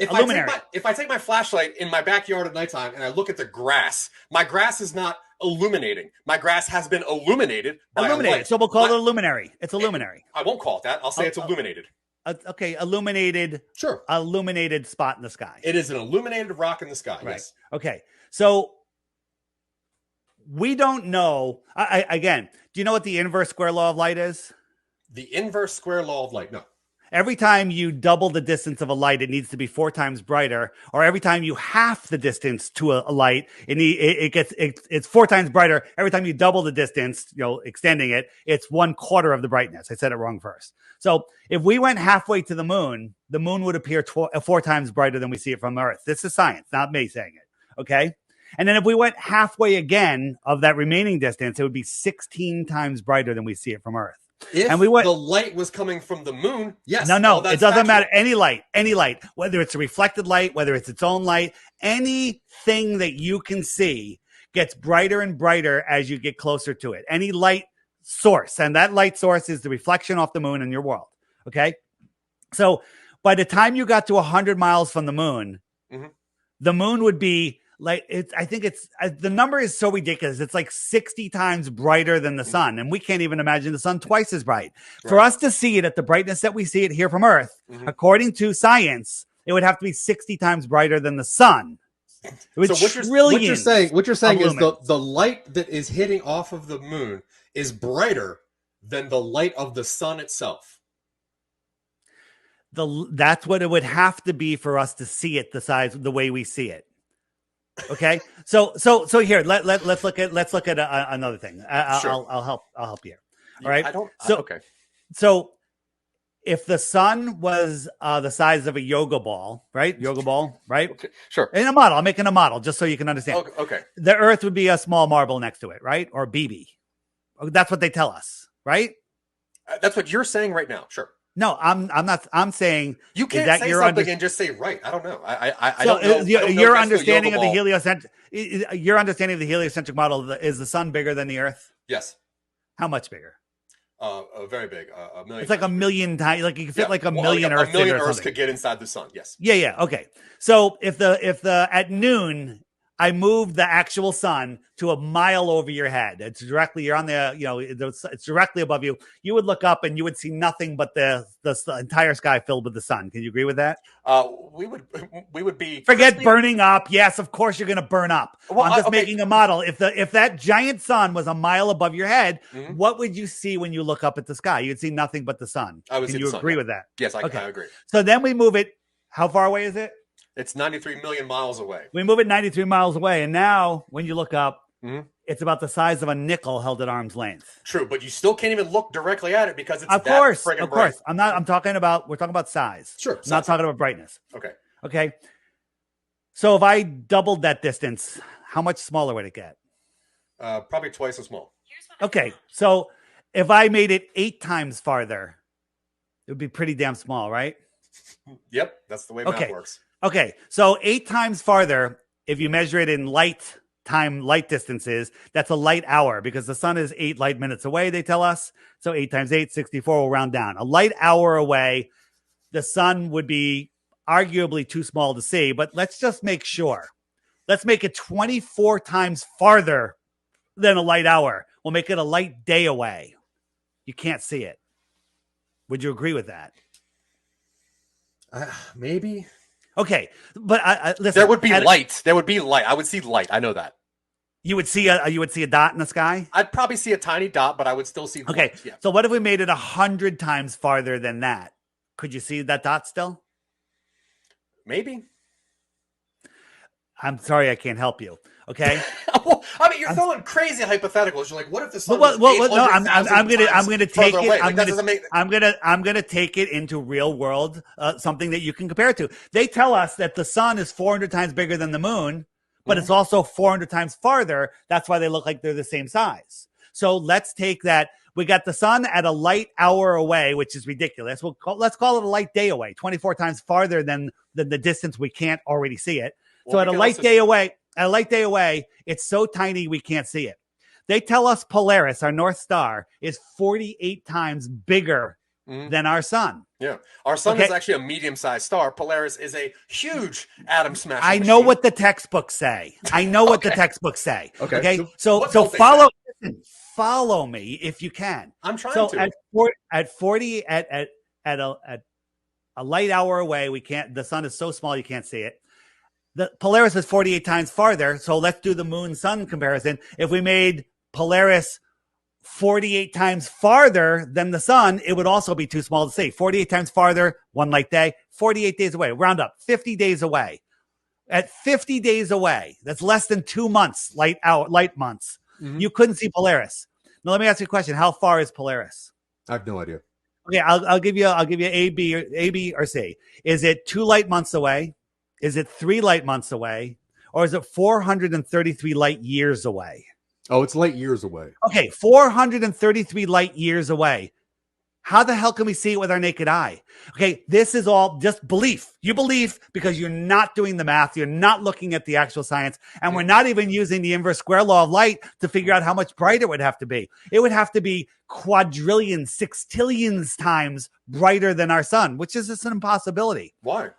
If I take my flashlight in my backyard at nighttime and I look at the grass, my grass is not illuminating. My grass has been illuminated by a light. So we'll call it a luminary. It's a luminary. I won't call it that. I'll say it's illuminated. Okay, illuminated. Sure. Illuminated spot in the sky. It is an illuminated rock in the sky. Right. Yes. Okay. So we don't know. Again, do you know what the inverse square law of light is? The inverse square law of light. No. Every time you double the distance of a light, it needs to be 4 times brighter. Or every time you half the distance to a light, it's 4 times brighter. Every time you double the distance, extending it, it's 1/4 of the brightness. I said it wrong first. So if we went halfway to the moon would appear 4 times brighter than we see it from Earth. This is science, not me saying it. Okay. And then if we went halfway again of that remaining distance, it would be 16 times brighter than we see it from Earth. If and we went, the light was coming from the moon, yes. No, it doesn't matter. Any light, whether it's a reflected light, whether it's its own light, anything that you can see gets brighter and brighter as you get closer to it. Any light source, and that light source is the reflection off the moon in your world. Okay. So by the time you got to 100 miles from the moon, the moon would be like, I think the number is so ridiculous. It's like 60 times brighter than the sun. And we can't even imagine the sun twice as bright. Right. For us to see it at the brightness that we see it here from Earth, according to science, it would have to be 60 times brighter than the sun. So what you're saying is the light that is hitting off of the moon is brighter than the light of the sun itself. That's what it would have to be for us to see it the way we see it. Okay, so here let's look at another thing. Sure. I'll help you. All right. Okay. So if the sun was the size of a yoga ball, right? Okay. Sure. In a model, I'm making a model just so you can understand. Okay. The Earth would be a small marble next to it, right? Or BB. That's what they tell us, right? That's what you're saying right now. Sure. No, I'm not. I'm saying you can't say something and just say right. I don't know. I don't know. Your understanding of the heliocentric model is the sun bigger than the Earth? Yes. How much bigger? Very big. A million. It's like a million times. Like you can fit like a million Earths. A million Earths could get inside the sun. Yes. Yeah. Okay. So if at noon I moved the actual sun to a mile over your head. It's directly, you're on it's directly above you. You would look up and you would see nothing but the entire sky filled with the sun. Can you agree with that? We would be burning up. Yes, of course you're going to burn up. Well, I'm just making a model. If that giant sun was a mile above your head, what would you see when you look up at the sky? You'd see nothing but the sun. I would see the sun. Can you agree with that? Yes, I agree. So then we move it. How far away is it? It's 93 million miles away. We move it 93 miles away. And now when you look up, it's about the size of a nickel held at arm's length. True, but you still can't even look directly at it because it's of course. bright. We're talking about size. Sure. I'm not talking about brightness. Okay. So if I doubled that distance, how much smaller would it get? Probably twice as small. Okay. So if I made it 8 times farther, it would be pretty damn small, right? Yep. That's the way math works. Okay, so 8 times farther, if you measure it in light distances, that's a light hour because the sun is 8 light minutes away, they tell us. So 8 times 8, 64, we'll round down. A light hour away, the sun would be arguably too small to see, but let's just make sure. Let's make it 24 times farther than a light hour. We'll make it a light day away. You can't see it. Would you agree with that? Maybe. Okay, but listen. There would be light. There would be light. I would see light. I know that. You would see a dot in the sky? I'd probably see a tiny dot, but I would still see okay. light. Yeah. So what if we made it 100 times farther than that? Could you see that dot still? Maybe. I'm sorry I can't help you. Okay. Well, I mean, you're throwing crazy hypotheticals. You're like, what if the sun? I'm gonna take it. I'm gonna take it into real world, something that you can compare it to. They tell us that the sun is 400 times bigger than the moon, but it's also 400 times farther. That's why they look like they're the same size. So let's take that. We got the sun at a light hour away, which is ridiculous. Let's call it a light day away, 24 times farther than the distance we can't already see it. So at a light day away. at a light day away, it's so tiny we can't see it. They tell us Polaris, our North Star, is 48 times bigger than our sun. Yeah. Our sun is actually a medium-sized star. Polaris is a huge atom smasher. I know what the textbooks say. I know what the textbooks say. Okay. So follow me if you can. I'm trying to. At 40 at a light hour away, we can't. The sun is so small you can't see it. The Polaris is 48 times farther. So let's do the moon-sun comparison. If we made Polaris 48 times farther than the sun, it would also be too small to see. 48 times farther, one light day, 48 days away. Round up, 50 days away. At 50 days away, that's less than 2 months, light months. You couldn't see Polaris. Now let me ask you a question. How far is Polaris? I have no idea. Okay, I'll give you A, B, or C. Is it 2 light months away? Is it 3 light months away? Or is it 433 light years away? Oh, it's light years away. Okay, 433 light years away. How the hell can we see it with our naked eye? Okay, this is all just belief. You believe because you're not doing the math. You're not looking at the actual science. And we're not even using the inverse square law of light to figure out how much brighter it would have to be. It would have to be quadrillions, sextillions times brighter than our sun, which is just an impossibility. Why?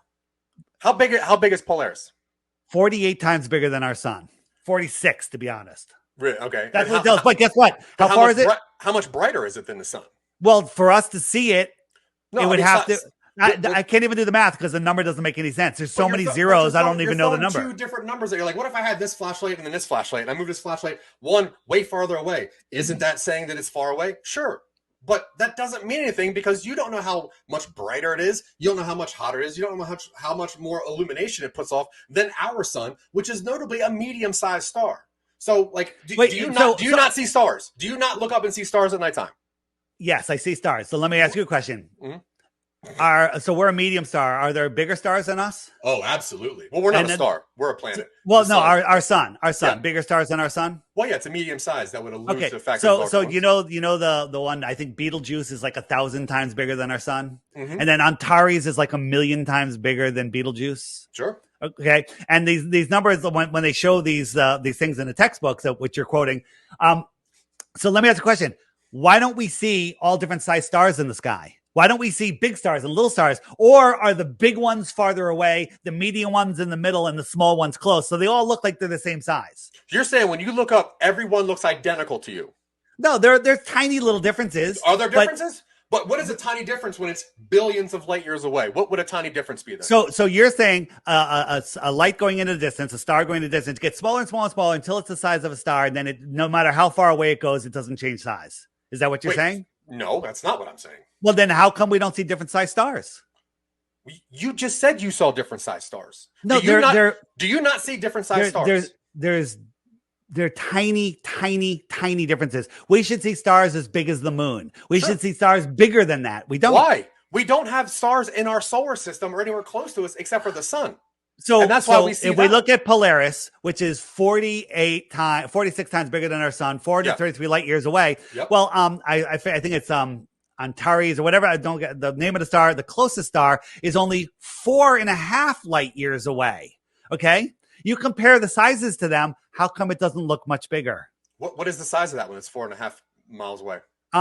How big is Polaris? 48 times bigger than our sun. 46, to be honest. Really? Okay. That's what it tells. But guess what? How far is it? How much brighter is it than the sun? Well, for us to see it, it would have to. I can't even do the math because the number doesn't make any sense. There's so many zeros, I don't even know the number. Two different numbers that you're like, what if I had this flashlight and then this flashlight, and I move this flashlight one way farther away? Isn't that saying that it's far away? Sure. But that doesn't mean anything because you don't know how much brighter it is. You don't know how much hotter it is. You don't know how much more illumination it puts off than our sun, which is notably a medium-sized star. So, like, do you not see stars? Do you not look up and see stars at nighttime? Yes, I see stars. So let me ask you a question. So we're a medium star. Are there bigger stars than us? Oh, absolutely. Well, we're not a star. We're a planet. Well, no, our sun. Yeah. Bigger stars than our sun. Well, yeah, it's a medium size. That would allude to the fact. So you know the one. I think Betelgeuse is like 1,000 times bigger than our sun, and then Antares is like 1,000,000 times bigger than Betelgeuse. Sure. Okay, and these numbers when they show these things in the textbooks, which you're quoting. So let me ask a question. Why don't we see all different size stars in the sky? Why don't we see big stars and little stars? Or are the big ones farther away, the medium ones in the middle, and the small ones close? So they all look like they're the same size. You're saying when you look up, everyone looks identical to you? No, there's tiny little differences. Are there differences? But what is a tiny difference when it's billions of light years away? What would a tiny difference be then? So you're saying a light going into the distance, a star going into the distance, gets smaller and smaller and smaller until it's the size of a star, and then no matter how far away it goes, it doesn't change size. Is that what you're saying? No, that's not what I'm saying. Well, then how come we don't see different size stars? You just said you saw different size stars. No, do you not see different size stars? There are tiny, tiny, tiny differences. We should see stars as big as the moon. We should see stars bigger than that. We don't. Why? We don't have stars in our solar system or anywhere close to us except for the sun. So that's why we see if we look at Polaris, which is 46 times bigger than our sun, 433 light years away. Yep. Well, I think it's Antares or whatever. I don't get the name of the star. The closest star is only 4.5 light years away. Okay. You compare the sizes to them. How come it doesn't look much bigger? What is the size of that when it's 4.5 miles away?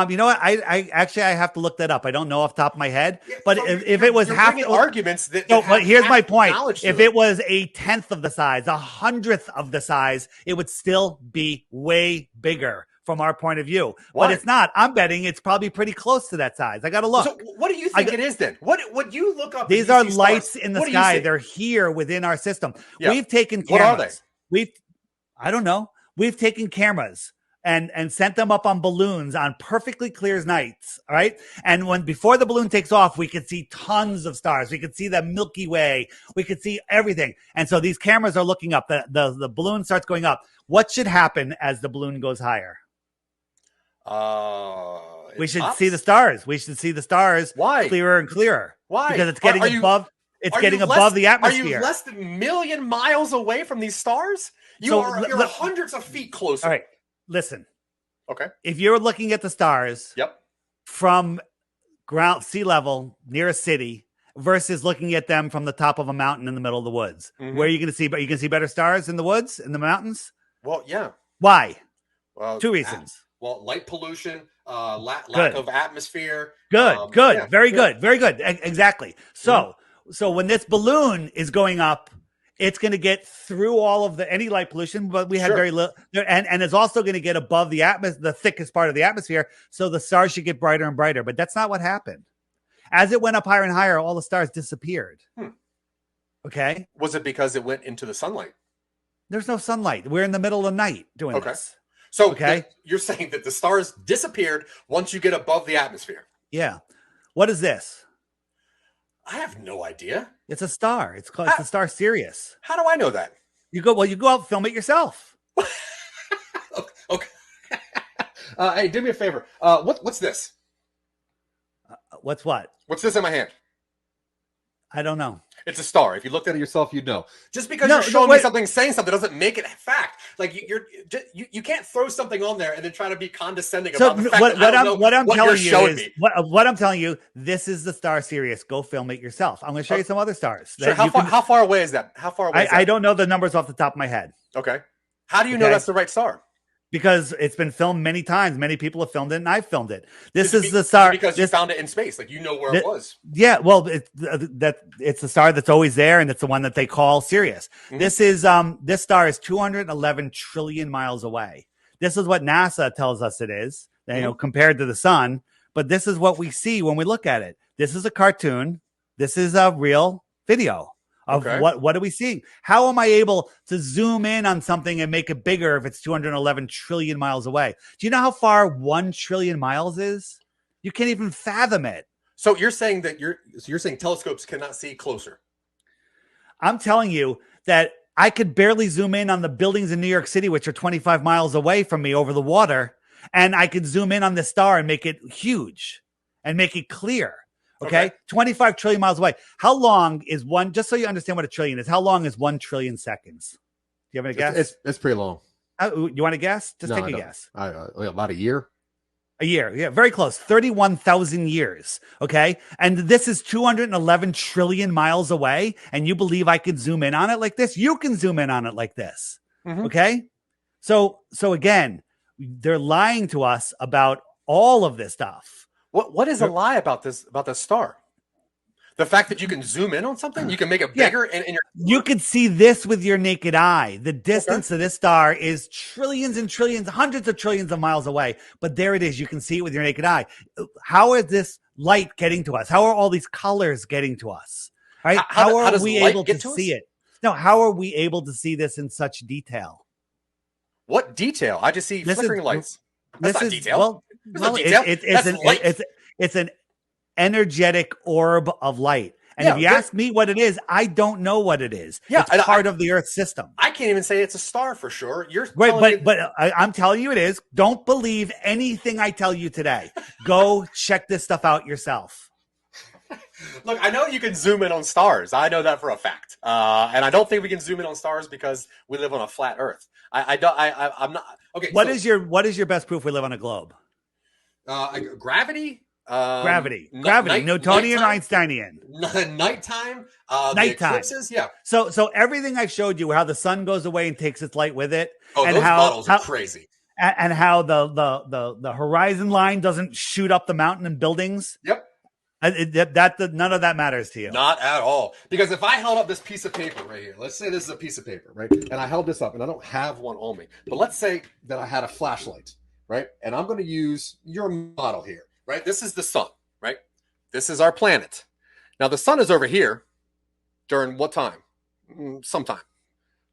You know what? I have to look that up. I don't know off the top of my head. But if it was half arguments that, but here's my point. If it was 1/10 of the size, 100th of the size, it would still be way bigger from our point of view. Why? But it's not. I'm betting it's probably pretty close to that size. I got to look. So what do you think it is then? What you look up? These are lights in the sky. They're here within our system. Yeah. We've taken cameras. What are they? I don't know. We've taken cameras and sent them up on balloons on perfectly clear nights. All right. And before the balloon takes off, we could see tons of stars. We could see the Milky Way. We could see everything. And so these cameras are looking up. The balloon starts going up. What should happen as the balloon goes higher? We should see the stars. We should see the stars. Why? Clearer and clearer. Why? Because it's getting above. It's getting above the atmosphere. Are you less than 1 million miles away from these stars? You're hundreds of feet closer. All right. Listen. Okay. If you're looking at the stars from sea level near a city versus looking at them from the top of a mountain in the middle of the woods. Where are you going to see? But you can see better stars in the woods, in the mountains. Well, yeah. Why? Well, 2 reasons. Light pollution, lack Good. of atmosphere. Good, very good. Exactly. So when this balloon is going up, it's going to get through all of any light pollution, but we had very little, and it's also going to get above the atmosphere, the thickest part of the atmosphere. So the stars should get brighter and brighter, but that's not what happened. As it went up higher and higher, all the stars disappeared. Okay. Was it because it went into the sunlight? There's no sunlight. We're in the middle of the night doing this. So you're saying that the stars disappeared once you get above the atmosphere? Yeah. What is this? I have no idea. It's a star. It's called the star Sirius. How do I know that? You go out and film it yourself. Okay. Hey, do me a favor. What's this? What's what? What's this in my hand? I don't know. It's a star. If you looked at it yourself, you'd know. Just because you're showing me something, saying something, doesn't make it a fact. Like you can't throw something on there and then try to be condescending about the fact what I'm telling you, this is the star Sirius. Go film it yourself. I'm going to show you some other stars. Sure. How far away is that? How far away? I don't know the numbers off the top of my head. Okay. How do you know that's the right star? Because it's been filmed many times. Many people have filmed it, and I've filmed it. This is the star. Because you found it in space. Like, you know where it was. Yeah, well, it's the star that's always there, and it's the one that they call Sirius. This star is 211 trillion miles away. This is what NASA tells us it is, compared to the sun. But this is what we see when we look at it. This is a cartoon. This is a real video. Of what are we seeing? How am I able to zoom in on something and make it bigger if it's 211 trillion miles away? Do you know how far 1 trillion miles is? You can't even fathom it. So you're saying that you're saying telescopes cannot see closer? I'm telling you that I could barely zoom in on the buildings in New York City, which are 25 miles away from me over the water, and I could zoom in on the star and make it huge and make it clear. Okay. 25 trillion miles away. How long is just so you understand what a trillion is, how long is 1 trillion seconds? Do you have any guess? It's pretty long. You want to guess? Just take a guess. About a year. A year. Yeah, very close. 31,000 years. Okay. And this is 211 trillion miles away. And you believe I could zoom in on it like this? You can zoom in on it like this. Okay. So again, they're lying to us about all of this stuff. What is a lie about this star? The fact that you can zoom in on something, you can make it bigger, and you can see this with your naked eye. The distance of this star is trillions and trillions, hundreds of trillions of miles away. But there it is. You can see it with your naked eye. How is this light getting to us? How are all these colors getting to us? Right? How are we able to see it? No, how are we able to see this in such detail? What detail? I just see flickering lights. That's not detail. It's an energetic orb of light. And if you ask me what it is, I don't know what it is. Yeah, it's part of the Earth system. I can't even say it's a star for sure. You're but I'm telling you it is. Don't believe anything I tell you today. Go check this stuff out yourself. Look, I know you can zoom in on stars. I know that for a fact. And I don't think we can zoom in on stars because we live on a flat Earth. I'm not okay. What is your best proof we live on a globe? Gravity. Gravity. Newtonian or Einsteinian? Nighttime. Nighttime. Eclipses, yeah. So everything I showed you, how the sun goes away and takes its light with it. Oh, and those models are crazy. And how the horizon line doesn't shoot up the mountain and buildings. Yep. None of that matters to you. Not at all. Because if I held up this piece of paper right here, let's say this is a piece of paper, right? And I held this up, and I don't have one on me. But let's say that I had a flashlight, right? And I'm going to use your model here, right? This is the sun, right? This is our planet. Now, the sun is over here during what time? Sometime.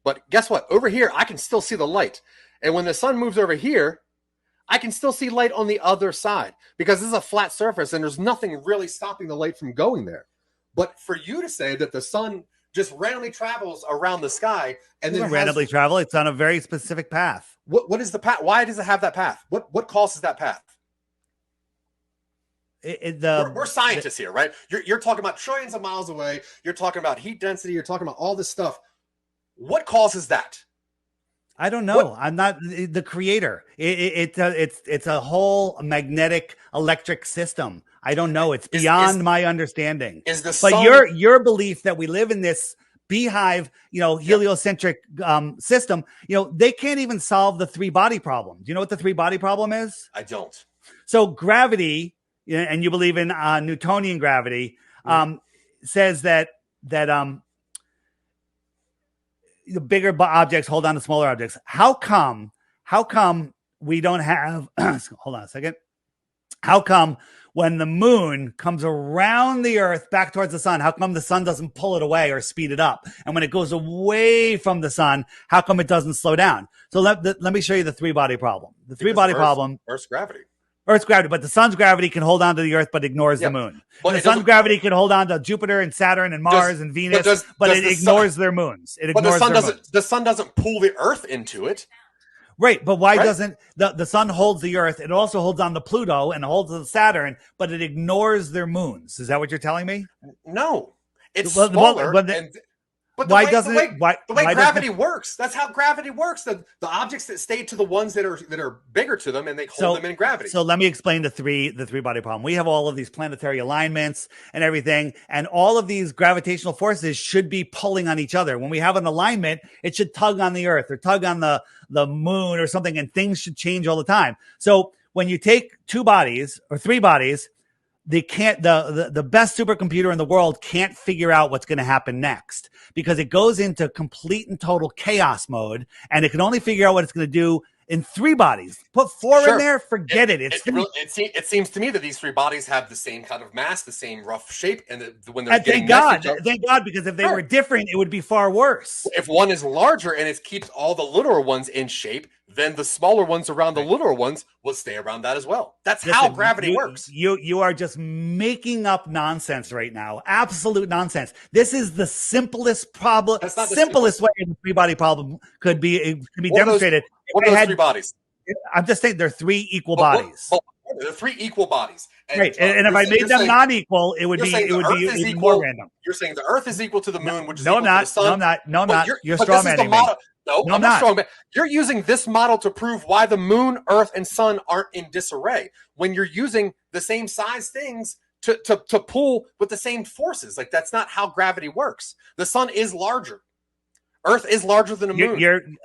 But guess what? Over here, I can still see the light. And when the sun moves over here, I can still see light on the other side because this is a flat surface and there's nothing really stopping the light from going there. But for you to say that the sun just randomly travels around the sky and then randomly travel, it's on a very specific path. What is the path? Why does it have that path? What causes that path? We're scientists here, right? You're talking about trillions of miles away. You're talking about heat density. You're talking about all this stuff. What causes that? I don't know. I'm not the creator. It's a whole magnetic electric system. I don't know. It's beyond my understanding. But your belief that we live in this beehive, heliocentric system, they can't even solve the 3-body problem. Do you know what the 3-body problem is? I don't. So gravity, and you believe in Newtonian gravity, says that the bigger objects hold on to smaller objects. How come we don't have, hold on a second. How come when the moon comes around the earth back towards the sun, how come the sun doesn't pull it away or speed it up? And when it goes away from the sun, how come it doesn't slow down? So let me show you the 3-body problem. The 3-body problem. Earth's gravity. Earth's gravity, but the sun's gravity can hold on to the earth, but ignores the moon. But the sun's gravity can hold on to Jupiter and Saturn and Mars and Venus, but it ignores their moons. The sun doesn't pull the earth into it. Right, but why doesn't the sun holds the earth? It also holds on to Pluto and holds on Saturn, but it ignores their moons. Is that what you're telling me? No, it's smaller. But the way gravity works, that's how gravity works. The objects that stay to the ones that are bigger to them, and they hold them in gravity. So let me explain the 3-body problem. We have all of these planetary alignments and everything, and all of these gravitational forces should be pulling on each other. When we have an alignment, it should tug on the Earth or tug on the moon or something, and things should change all the time. So when you take 2 bodies or 3 bodies, they can't, the best supercomputer in the world can't figure out what's going to happen next, because it goes into complete and total chaos mode, and it can only figure out what it's going to do in 3 bodies. Put 4 in there, forget it. It seems to me that these 3 bodies have the same kind of mass, the same rough shape, and when they're thank God, because if they were different, it would be far worse. If one is larger and it keeps all the littler ones in shape, then the smaller ones around the littler ones will stay around that as well. That's how gravity works. You are just making up nonsense right now. Absolute nonsense. This is the simplest problem. That's not the simplest way the 3-body problem could be demonstrated. What are those 3 bodies? I'm just saying they're 3 equal bodies. They're 3 equal bodies. And, right. And if I made them non-equal, it would be more random. You're saying the Earth is equal to the moon, which is equal to the sun. No, I'm not. You're straw manning me. No, I'm not strong. You're using this model to prove why the moon, Earth, and sun aren't in disarray when you're using the same size things to pull with the same forces. Like, that's not how gravity works. The sun is larger. Earth is larger than the moon.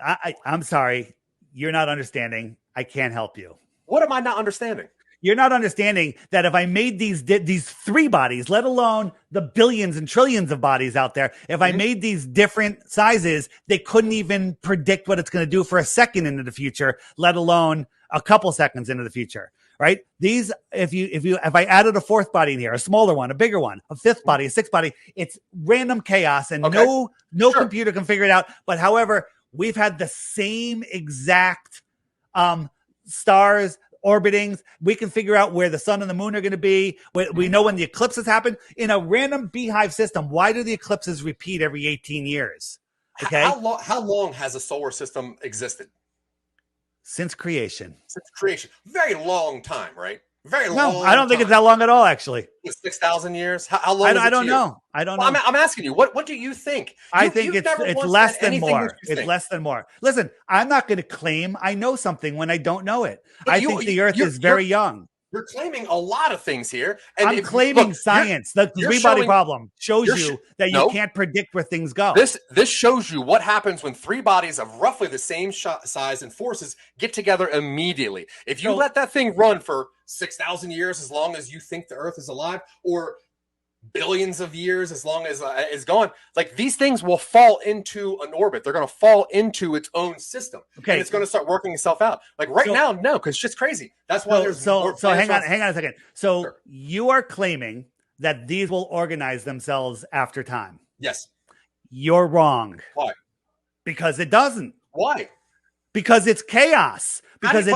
I'm sorry. You're not understanding. I can't help you. What am I not understanding? You're not understanding that if I made these 3 bodies, let alone the billions and trillions of bodies out there, if I made these different sizes, they couldn't even predict what it's going to do for a second into the future, let alone a couple seconds into the future. Right? These, if I added a 4th body in here, a smaller one, a bigger one, a 5th body, a 6th body, it's random chaos, and no computer can figure it out. But however, we've had the same exact stars orbiting. We can figure out where the sun and the moon are going to be. We know when the eclipses happen in a random beehive system. Why do the eclipses repeat every 18 years? Okay. How long has a solar system existed? Since creation. Since creation. Very long time, right? Very long. No, I don't think it's that long at all, actually. 6,000 years? How long? I don't know. I don't know. I'm asking you, what do you think? I think it's less than more. It's less than more. Listen, I'm not going to claim I know something when I don't know it. I think the Earth is very young. You're claiming a lot of things here. And I'm claiming science. The 3-body problem shows you that you can't predict where things go. This shows you what happens when 3 bodies of roughly the same size and forces get together immediately. If you let that thing run for 6,000 years, as long as you think the Earth is alive, or billions of years, as long as it's gone, like, these things will fall into an orbit. They're going to fall into its own system. Okay. And it's going to start working itself out. Like, now, no, because it's just crazy. That's why there's so hang on a second. So you are claiming that these will organize themselves after time. Yes. You're wrong. Why? Because it doesn't. Why? Because it's chaos. Because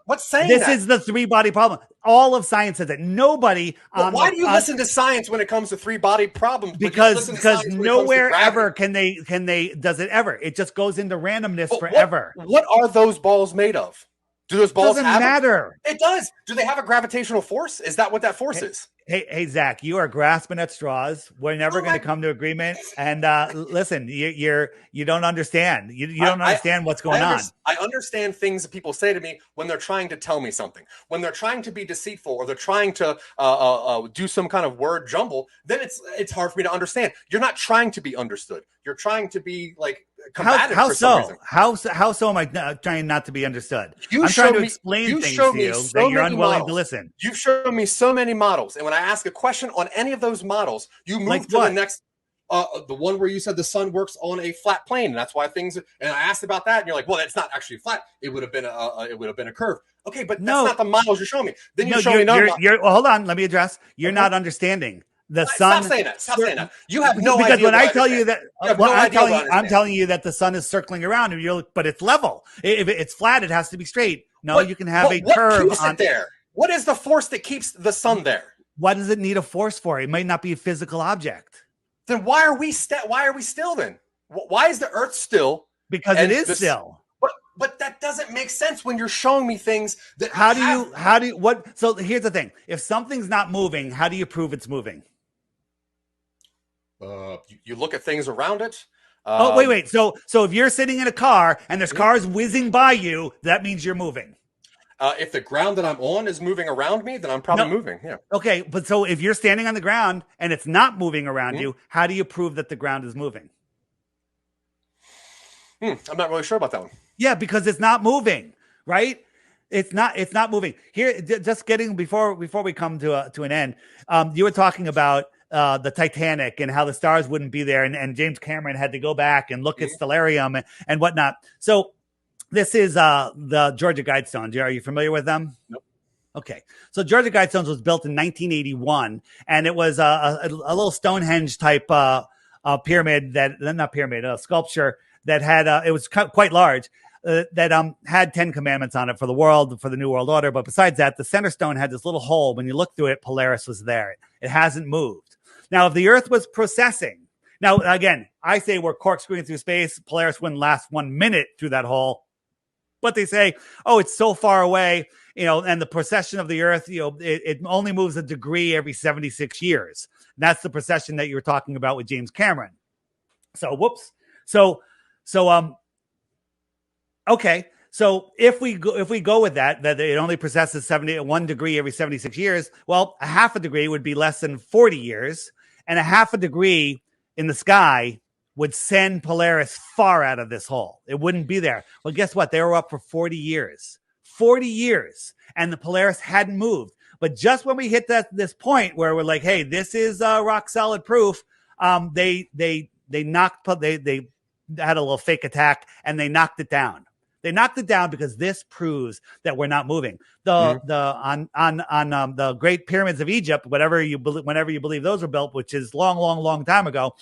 what's saying this is the 3-body problem. All of science says that. Nobody. Why do you listen to science when it comes to 3-body problems? Because nowhere ever can they does it ever. It just goes into randomness forever. What are those balls made of? Do those balls doesn't matter? It does. Do they have a gravitational force? Is that what that force is? Hey, Zach, you are grasping at straws. We're never going to come to agreement. And listen, you don't understand. You don't understand what's going on. I understand things that people say to me when they're trying to tell me something. When they're trying to be deceitful or they're trying to do some kind of word jumble, then it's hard for me to understand. You're not trying to be understood. You're trying to be like combative how for some reason. How so am I trying not to be understood? I'm trying to explain things to you that you're unwilling to listen. You've shown me so many models, and when I ask a question on any of those models, you move to the next. The one where you said the sun works on a flat plane, and that's why things. And I asked about that, and you're like, "Well, it's not actually flat. It would have been a curve." Okay, but that's not the models you're showing me. Then you show me well, hold on. Let me address. You're not understanding. The sun. Stop saying that. Stop saying that. You have no because idea. When I tell you that, I'm telling you that the sun is circling around, and but it's level. If it's flat, it has to be straight. No, you can have a curve on there. What is the force that keeps the sun there? What does it need a force for? It might not be a physical object. Then why are we still then? Why is the Earth still? Because it is still. But that doesn't make sense when you're showing me things that. So here's the thing: if something's not moving, how do you prove it's moving? You look at things around it. Wait. So if you're sitting in a car and there's cars whizzing by you, that means you're moving. If the ground that I'm on is moving around me, then I'm probably moving. Yeah. Okay, but so if you're standing on the ground and it's not moving around you, how do you prove that the ground is moving? I'm not really sure about that one. Yeah, because it's not moving, right? It's not moving. Here, just getting before we come to an end, you were talking about the Titanic and how the stars wouldn't be there, and James Cameron had to go back and look at Stellarium and whatnot. So this is the Georgia Guidestones. Are you familiar with them? Nope. Okay. So Georgia Guidestones was built in 1981, and it was a little Stonehenge type pyramid sculpture that had it was quite large. That had 10 commandments on it for the New World Order. But besides that, the center stone had this little hole. When you look through it, Polaris was there. It hasn't moved. Now, if the Earth was processing, now again, I say we're corkscrewing through space. Polaris wouldn't last 1 minute through that hole. But they say, oh, it's so far away, and the precession of the Earth, it only moves a degree every 76 years. And that's the precession that you were talking about with James Cameron. So, whoops. Okay, so if we go with that it only precesses 1 degree every 76 years, well, a half a degree would be less than 40 years, and a half a degree in the sky would send Polaris far out of this hole. It wouldn't be there. Well, guess what? They were up for 40 years. 40 years, and the Polaris hadn't moved. But just when we hit this point where we're like, hey, this is rock solid proof, they had a little fake attack, and they knocked it down. They knocked it down because this proves that we're not moving. On the Great Pyramids of Egypt, whenever you believe those were built, which is long time ago,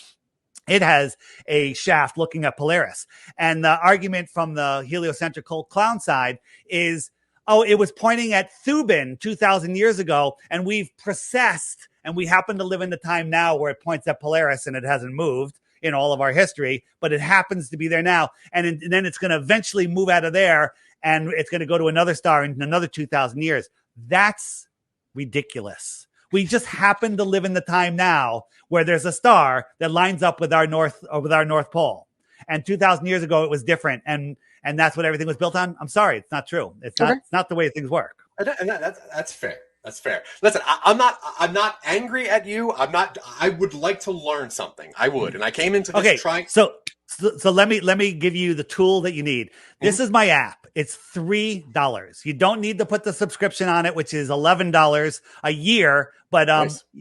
it has a shaft looking at Polaris. And the argument from the heliocentric clown side is, it was pointing at Thuban 2,000 years ago, and we've processed, and we happen to live in the time now where it points at Polaris and it hasn't moved in all of our history, but it happens to be there now. And then it's going to eventually move out of there, and it's going to go to another star in another 2,000 years. That's ridiculous. We just happen to live in the time now where there's a star that lines up with our North Pole. And 2,000 years ago, it was different. And that's what everything was built on. I'm sorry. It's not true. It's not the way things work. And that's fair. That's fair. Listen, I'm not angry at you. I would like to learn something. I would. And I came into this trying. So let me give you the tool that you need. This is my app. It's $3. You don't need to put the subscription on it, which is $11 a year, but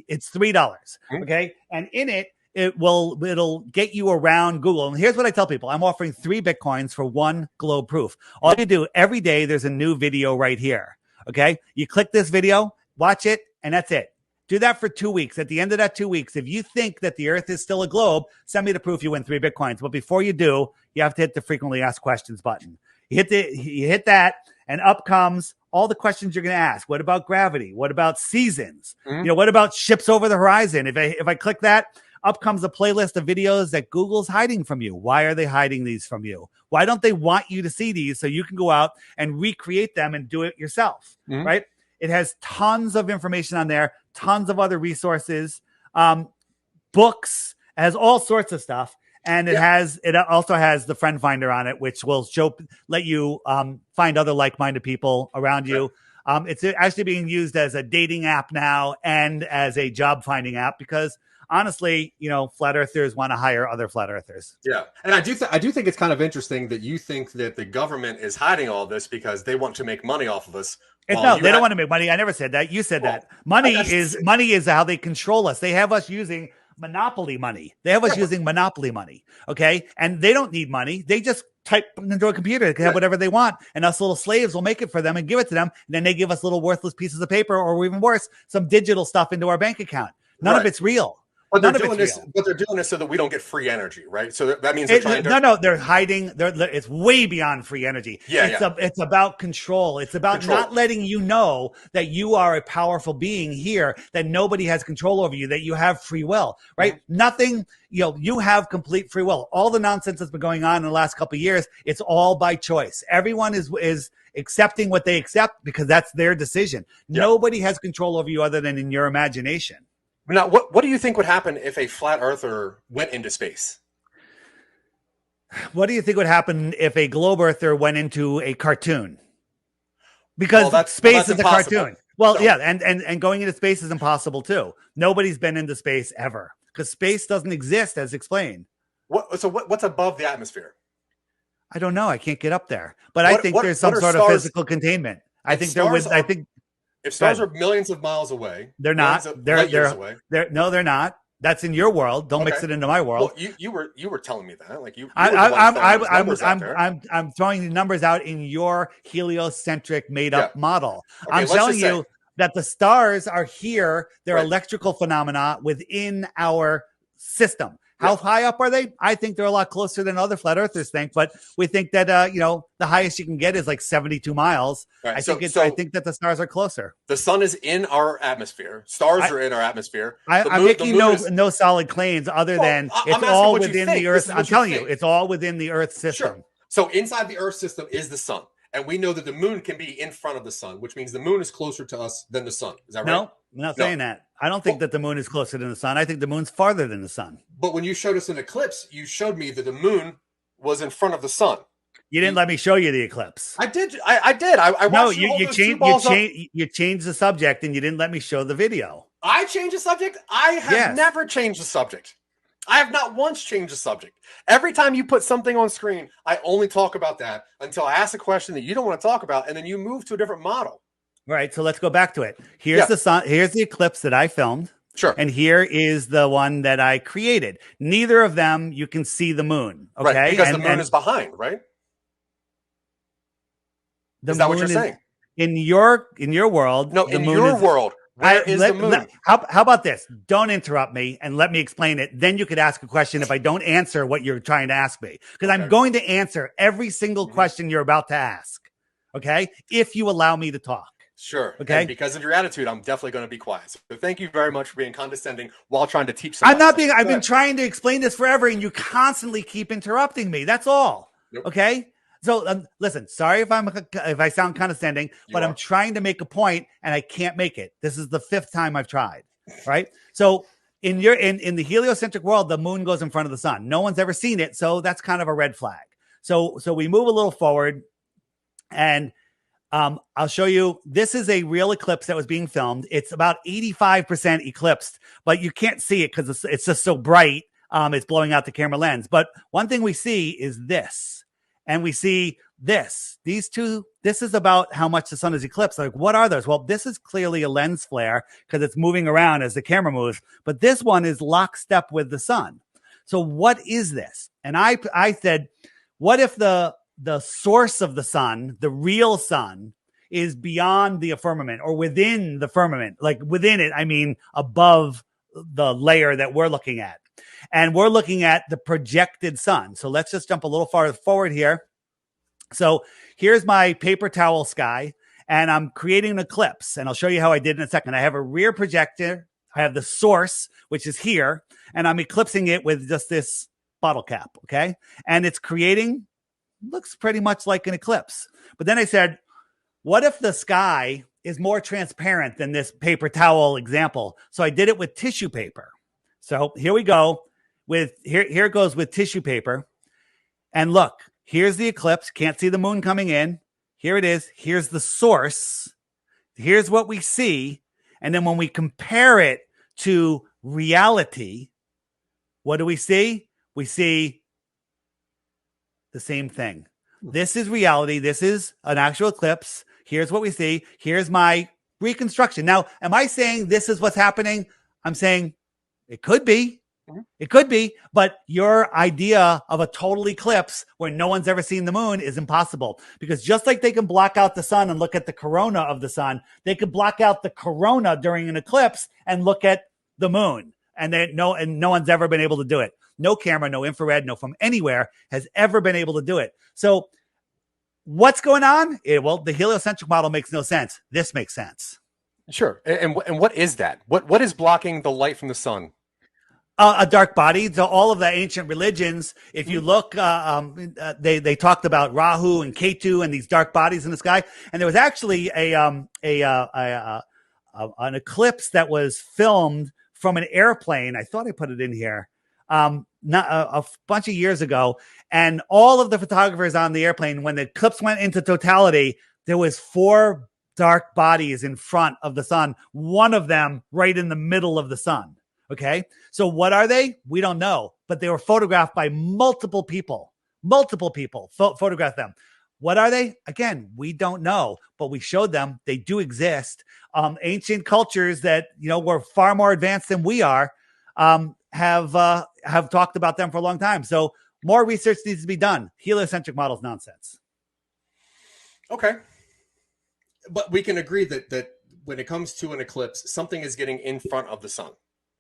it's $3. Okay. And in it, it'll get you around Google. And here's what I tell people. I'm offering 3 Bitcoins for 1 globe proof. All you do every day, there's a new video right here. Okay. You click this video, watch it, and that's it. Do that for 2 weeks. At the end of that 2 weeks, if you think that the Earth is still a globe, send me the proof you win 3 Bitcoins. But before you do, you have to hit the frequently asked questions button. You hit that, and up comes all the questions you're going to ask. What about gravity? What about seasons? What about ships over the horizon? If I click that, up comes a playlist of videos that Google's hiding from you. Why are they hiding these from you? Why don't they want you to see these so you can go out and recreate them and do it yourself, right? It has tons of information on there, tons of other resources, books, has all sorts of stuff. And it also has the friend finder on it, which will let you find other like-minded people around you. It's actually being used as a dating app now and as a job finding app because honestly, flat earthers want to hire other flat earthers. Yeah. And I do think it's kind of interesting that you think that the government is hiding all this because they want to make money off of us. No, they don't want to make money. I never said that. You said that. Money is how they control us. They have us using monopoly money. They have us using monopoly money. Okay. And they don't need money. They just type into a computer. They can have whatever they want. And us little slaves will make it for them and give it to them. And then they give us little worthless pieces of paper or even worse, some digital stuff into our bank account. None of it's real. But they're doing this so that we don't get free energy, right? So that means they're trying to... No, they're hiding. It's way beyond free energy. It's about control. It's about not letting you know that you are a powerful being here, that nobody has control over you, that you have free will, right? Mm-hmm. Nothing, you have complete free will. All the nonsense that's been going on in the last couple of years, it's all by choice. Everyone is accepting what they accept because that's their decision. Yeah. Nobody has control over you other than in your imagination. Now, what do you think would happen if a flat earther went into space? What do you think would happen if a globe earther went into a cartoon? Because space is impossible. A cartoon. Well, so, and going into space is impossible too. Nobody's been into space ever because space doesn't exist as explained. What's above the atmosphere? I don't know. I can't get up there, but I think there's some sort of physical containment. I think there was. I think. If stars are millions of miles away, they're not. They're not. That's in your world. Don't mix it into my world. Well, you were telling me that. Like I'm throwing the numbers out in your heliocentric made up model. Okay, I'm telling you that the stars are here. They're electrical phenomena within our system. How high up are they? I think they're a lot closer than other flat earthers think, but we think that the highest you can get is like 72 miles. Right. I think that the stars are closer. The sun is in our atmosphere. Stars are in our atmosphere. I'm making no solid claims other than it's all within the Earth. I'm telling you, it's all within the Earth system. Sure. So inside the Earth system is the sun. And we know that the moon can be in front of the sun, which means the moon is closer to us than the sun. Is that right? No, I'm not saying that. I don't think that the moon is closer than the sun. I think the moon's farther than the sun. But when you showed us an eclipse, you showed me that the moon was in front of the sun. You didn't let me show you the eclipse. I did. I did. I watched you changed the subject and you didn't let me show the video. I changed the subject? I have never changed the subject. I have not once changed the subject. Every time you put something on screen, I only talk about that until I ask a question that you don't want to talk about, and then you move to a different model. Right. So let's go back to it. Here's the sun. Here's the eclipse that I filmed. Sure. And here is the one that I created. Neither of them, you can see the moon. Okay. Right, because the moon is behind, right? Is that what you're saying? In your world. No, in your world. Where is the moon? How about this? Don't interrupt me and let me explain it. Then you could ask a question if I don't answer what you're trying to ask me. Because I'm going to answer every single question you're about to ask. Okay? If you allow me to talk. Sure. Okay. And because of your attitude, I'm definitely going to be quiet. So thank you very much for being condescending while trying to teach somebody. I've been trying to explain this forever and you constantly keep interrupting me. That's all. Yep. Okay. So listen, sorry if I sound condescending, but I'm trying to make a point and I can't make it. This is the 5th time I've tried. Right. So in the heliocentric world, the moon goes in front of the sun. No one's ever seen it. So that's kind of a red flag. So we move a little forward and I'll show you. This is a real eclipse that was being filmed. It's about 85% eclipsed, but you can't see it because it's just so bright. It's blowing out the camera lens. But one thing we see is this. And we see these two, this is about how much the sun is eclipsed. Like, what are those? Well, this is clearly a lens flare because it's moving around as the camera moves, but this one is lockstep with the sun. So what is this? And I said, what if the source of the sun, the real sun, is beyond the firmament or within the firmament? Like within it, I mean, above the layer that we're looking at. And we're looking at the projected sun. So let's just jump a little farther forward here. So here's my paper towel sky, and I'm creating an eclipse. And I'll show you how I did in a second. I have a rear projector. I have the source, which is here, and I'm eclipsing it with just this bottle cap, okay? And it's looks pretty much like an eclipse. But then I said, what if the sky is more transparent than this paper towel example. So I did it with tissue paper. So here we go with here it goes with tissue paper. And look, here's the eclipse. Can't see the moon coming in. Here it is. Here's the source. Here's what we see. And then when we compare it to reality, what do we see? We see the same thing. This is reality. This is an actual eclipse. Here's what we see. Here's my reconstruction. Now, am I saying this is what's happening? I'm saying it could be. It could be, but your idea of a total eclipse where no one's ever seen the moon is impossible, because just like they can block out the sun and look at the corona of the sun, they could block out the corona during an eclipse and look at the moon. And no one's ever been able to do it. No camera, no infrared, no from anywhere has ever been able to do it. So what's going on? Well, the heliocentric model makes no sense. This makes sense. Sure. And what is that? What is blocking the light from the sun? A dark body. So all of the ancient religions, if you look, they talked about Rahu and Ketu and these dark bodies in the sky. And there was actually an eclipse that was filmed from an airplane. I thought I put it in here. Not a bunch of years ago, and all of the photographers on the airplane, when the eclipse went into totality, there was 4 dark bodies in front of the sun. One of them right in the middle of the sun. Okay. So what are they? We don't know, but they were photographed by multiple people. Photographed them. What are they? Again, we don't know, but we showed them. They do exist. Ancient cultures that, were far more advanced than we are, have talked about them for a long time. So more research needs to be done. Heliocentric models nonsense. Okay. But we can agree that when it comes to an eclipse, something is getting in front of the sun.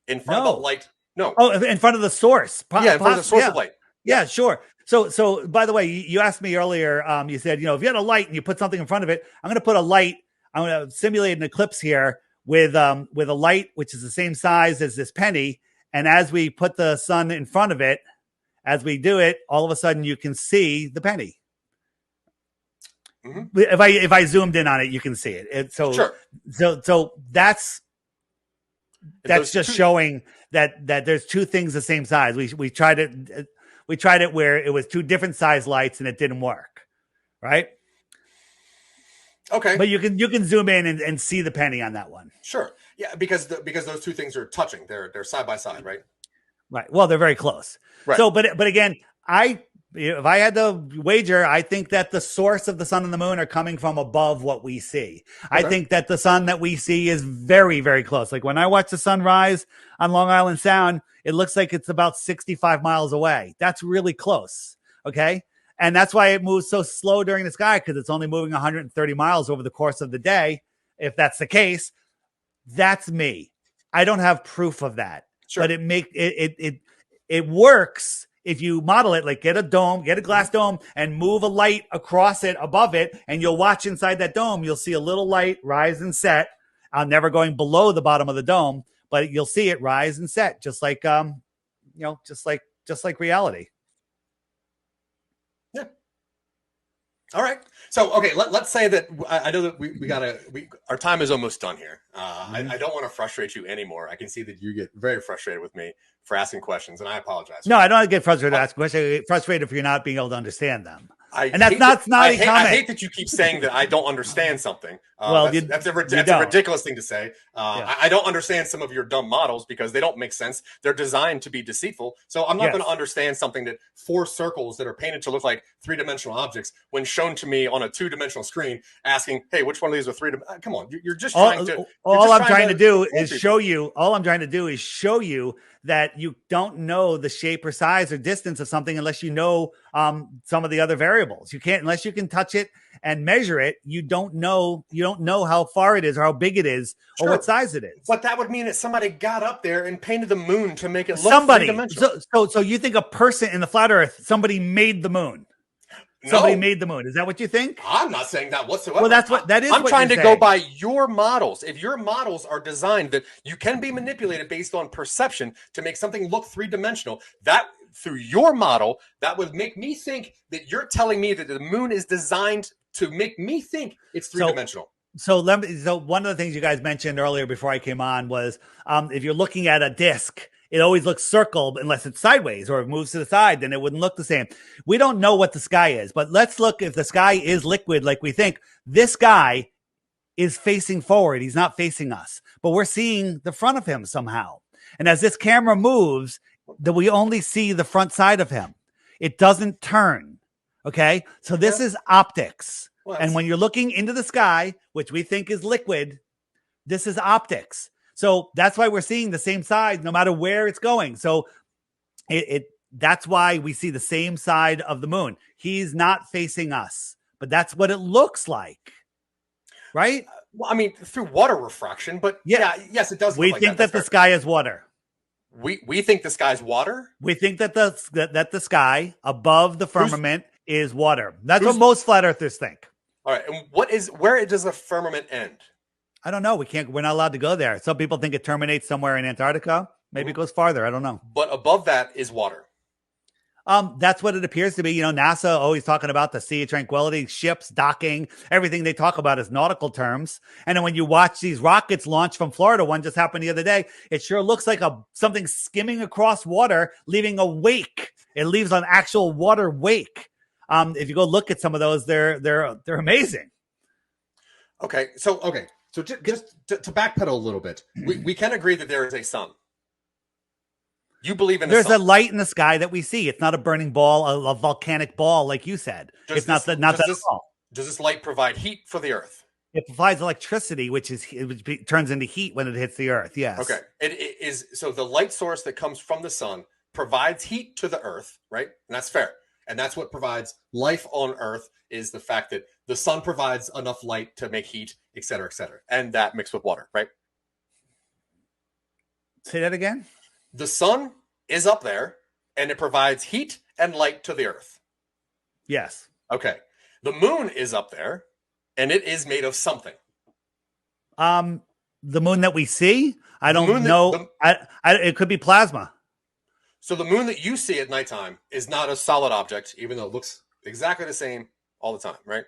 In front of the light. No. Oh, in front of the source. In front of the source of light. Yeah, sure. So by the way, you asked me earlier, you said, if you had a light and you put something in front of it, I'm going to put a light. I'm going to simulate an eclipse here with a light, which is the same size as this penny. And as we put the sun in front of it, as we do it, all of a sudden you can see the penny. Mm-hmm. If I zoomed in on it, you can see it. Sure. So that's just showing that there's 2 things the same size. We tried it where it was 2 different size lights and it didn't work, right? Okay, but you can zoom in and see the penny on that one. Sure, yeah, because those 2 things are touching. They're side by side, right? Right. Well, they're very close. Right. So, but again, if I had to wager, I think that the source of the sun and the moon are coming from above what we see. Okay. I think that the sun that we see is very, very close. Like when I watch the sun rise on Long Island Sound, it looks like it's about 65 miles away. That's really close. Okay. And that's why it moves so slow during the sky, because it's only moving 130 miles over the course of the day. If that's the case, that's me. I don't have proof of that. Sure. But it works if you model it, like get a glass dome and move a light across it above it, and you'll watch inside that dome. You'll see a little light rise and set, never going below the bottom of the dome, but you'll see it rise and set, just like just like reality. Yeah. All right. So, okay, let's say that I know that our time is almost done here. I don't want to frustrate you anymore. I can see that you get very frustrated with me for asking questions, and I apologize. No, I don't get frustrated asking questions. I get frustrated if you're not being able to understand them. I hate that you keep saying that I don't understand something. That's a ridiculous thing to say. I don't understand some of your dumb models because they don't make sense. They're designed to be deceitful. So I'm not going to understand something that 4 circles that are painted to look like 3-dimensional objects when shown to me on a 2-dimensional screen, asking, "Hey, which one of these are 3 dimensional?" Come on, you're just trying to. All I'm trying to do is show you that you don't know the shape or size or distance of something unless you know some of the other variables. You can't, unless you can touch it and measure it. You don't know how far it is or how big it is or what size it is. But that would mean that somebody got up there and painted the moon to make it look 3-dimensional. So you think a person in the flat Earth, somebody made the moon? Somebody made the moon. Is that what you think? I'm not saying that whatsoever. Well, that is. I'm trying to go by your models. If your models are designed that you can be manipulated based on perception to make something look 3-dimensional, that through your model, that would make me think that you're telling me that the moon is designed to make me think it's 3-dimensional. So one of the things you guys mentioned earlier before I came on was if you're looking at a disc, it always looks circled unless it's sideways or it moves to the side, then it wouldn't look the same. We don't know what the sky is, but let's look if the sky is liquid like we think. This guy is facing forward. He's not facing us, but we're seeing the front of him somehow. And as this camera moves, we only see the front side of him. It doesn't turn. Okay. So this is optics. And when you're looking into the sky, which we think is liquid, this is optics. So that's why we're seeing the same side no matter where it's going. So that's why we see the same side of the moon. He's not facing us, but that's what it looks like. Right? Well, I mean, through water refraction, but yes, it does. We think that the sky is water. We think the sky's water. We think that the sky above the firmament is water. That's what most flat earthers think. All right, and where does the firmament end? I don't know. We're not allowed to go there. Some people think it terminates somewhere in Antarctica. Maybe it goes farther. I don't know. But above that is water. That's what it appears to be. You know, NASA always talking about the Sea of Tranquility, ships docking, everything they talk about is nautical terms. And then when you watch these rockets launch from Florida, one just happened the other day, it sure looks like something skimming across water, leaving a wake. It leaves an actual water wake. If you go look at some of those, they're amazing. Okay, so just to backpedal a little bit, we can agree that there is a sun. You believe in there's a light in the sky that we see. It's not a burning ball, a volcanic ball, like you said. It's not that at all. Does this light provide heat for the Earth? It provides electricity, which turns into heat when it hits the Earth. Yes. Okay. It is so the light source that comes from the sun provides heat to the Earth, right? And that's fair. And that's what provides life on Earth is the fact that the sun provides enough light to make heat, et cetera, and that mixed with water, right? Say that again. The sun is up there and it provides heat and light to the Earth. Yes. Okay. The moon is up there and it is made of something. The moon that we see, I don't know. It could be plasma. So the moon that you see at nighttime is not a solid object, even though it looks exactly the same all the time, right?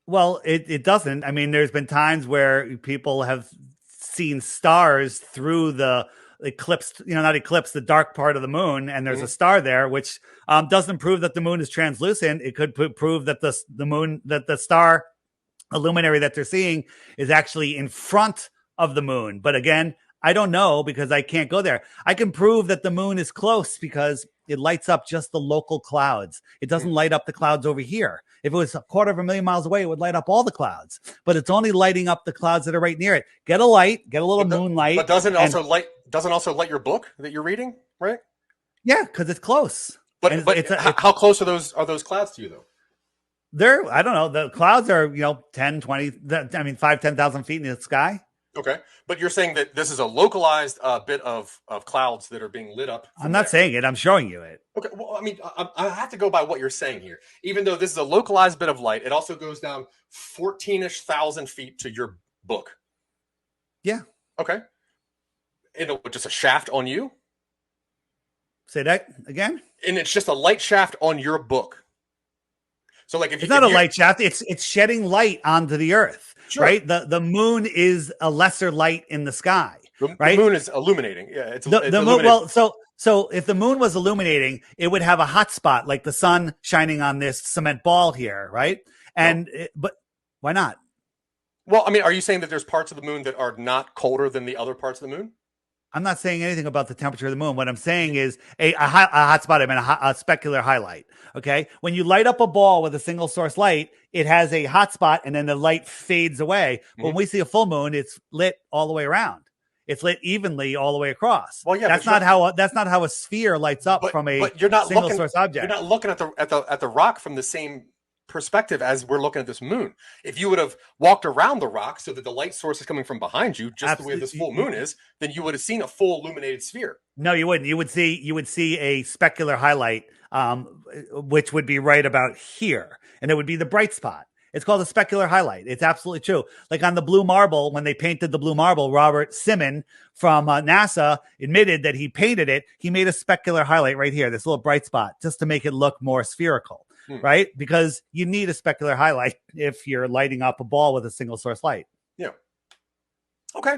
Well, it doesn't. I mean, there's been times where people have seen stars through the the dark part of the moon, and there's a star there, which doesn't prove that the moon is translucent. It could prove that the star, a luminary that they're seeing, is actually in front of the moon. But again, I don't know because I can't go there. I can prove that the moon is close because it lights up just the local clouds. It doesn't light up the clouds over here. If it was 250,000 miles away, it would light up all the clouds. But it's only lighting up the clouds that are right near it. Get a little moonlight. But doesn't also light your book that you're reading, right? Yeah, because it's close. But how close are those clouds to you though? I don't know. The clouds are 10, 20. 5,000-10,000 feet in the sky. Okay, but you're saying that this is a localized bit of clouds that are being lit up. I'm not saying it. I'm showing you it. Okay, well, I mean, I have to go by what you're saying here. Even though this is a localized bit of light, it also goes down 14,000 feet to your book. Yeah. Okay. And just a shaft on you? Say that again? And it's just a light shaft on your book. So like it's not a light shaft, it's shedding light onto the Earth. Sure. Right? The moon is a lesser light in the sky. Right? The moon is illuminating. Yeah, it's the moon. Well, so if the moon was illuminating, it would have a hot spot like the sun shining on this cement ball here, right? And but why not? Well, I mean, are you saying that there's parts of the moon that are not colder than the other parts of the moon? I'm not saying anything about the temperature of the moon. What I'm saying is a hot spot. I mean, a specular highlight. Okay. When you light up a ball with a single source light, it has a hot spot and then the light fades away. Mm-hmm. When we see a full moon, it's lit all the way around. It's lit evenly all the way across. Well, yeah, that's not how a sphere lights up from a single source object. You're not looking at the rock from the same perspective as we're looking at this moon. If you would have walked around the rock so that the light source is coming from behind you, just the way this full moon is, then you would have seen a full illuminated sphere. No, you wouldn't. You would see a specular highlight, which would be right about here, and it would be the bright spot. It's called a specular highlight. It's absolutely true. Like on the blue marble, when they painted the blue marble, Robert Simon from NASA admitted that he painted it. He made a specular highlight right here, this little bright spot, just to make it look more spherical, right? Because you need a specular highlight if you're lighting up a ball with a single source light. Yeah. Okay.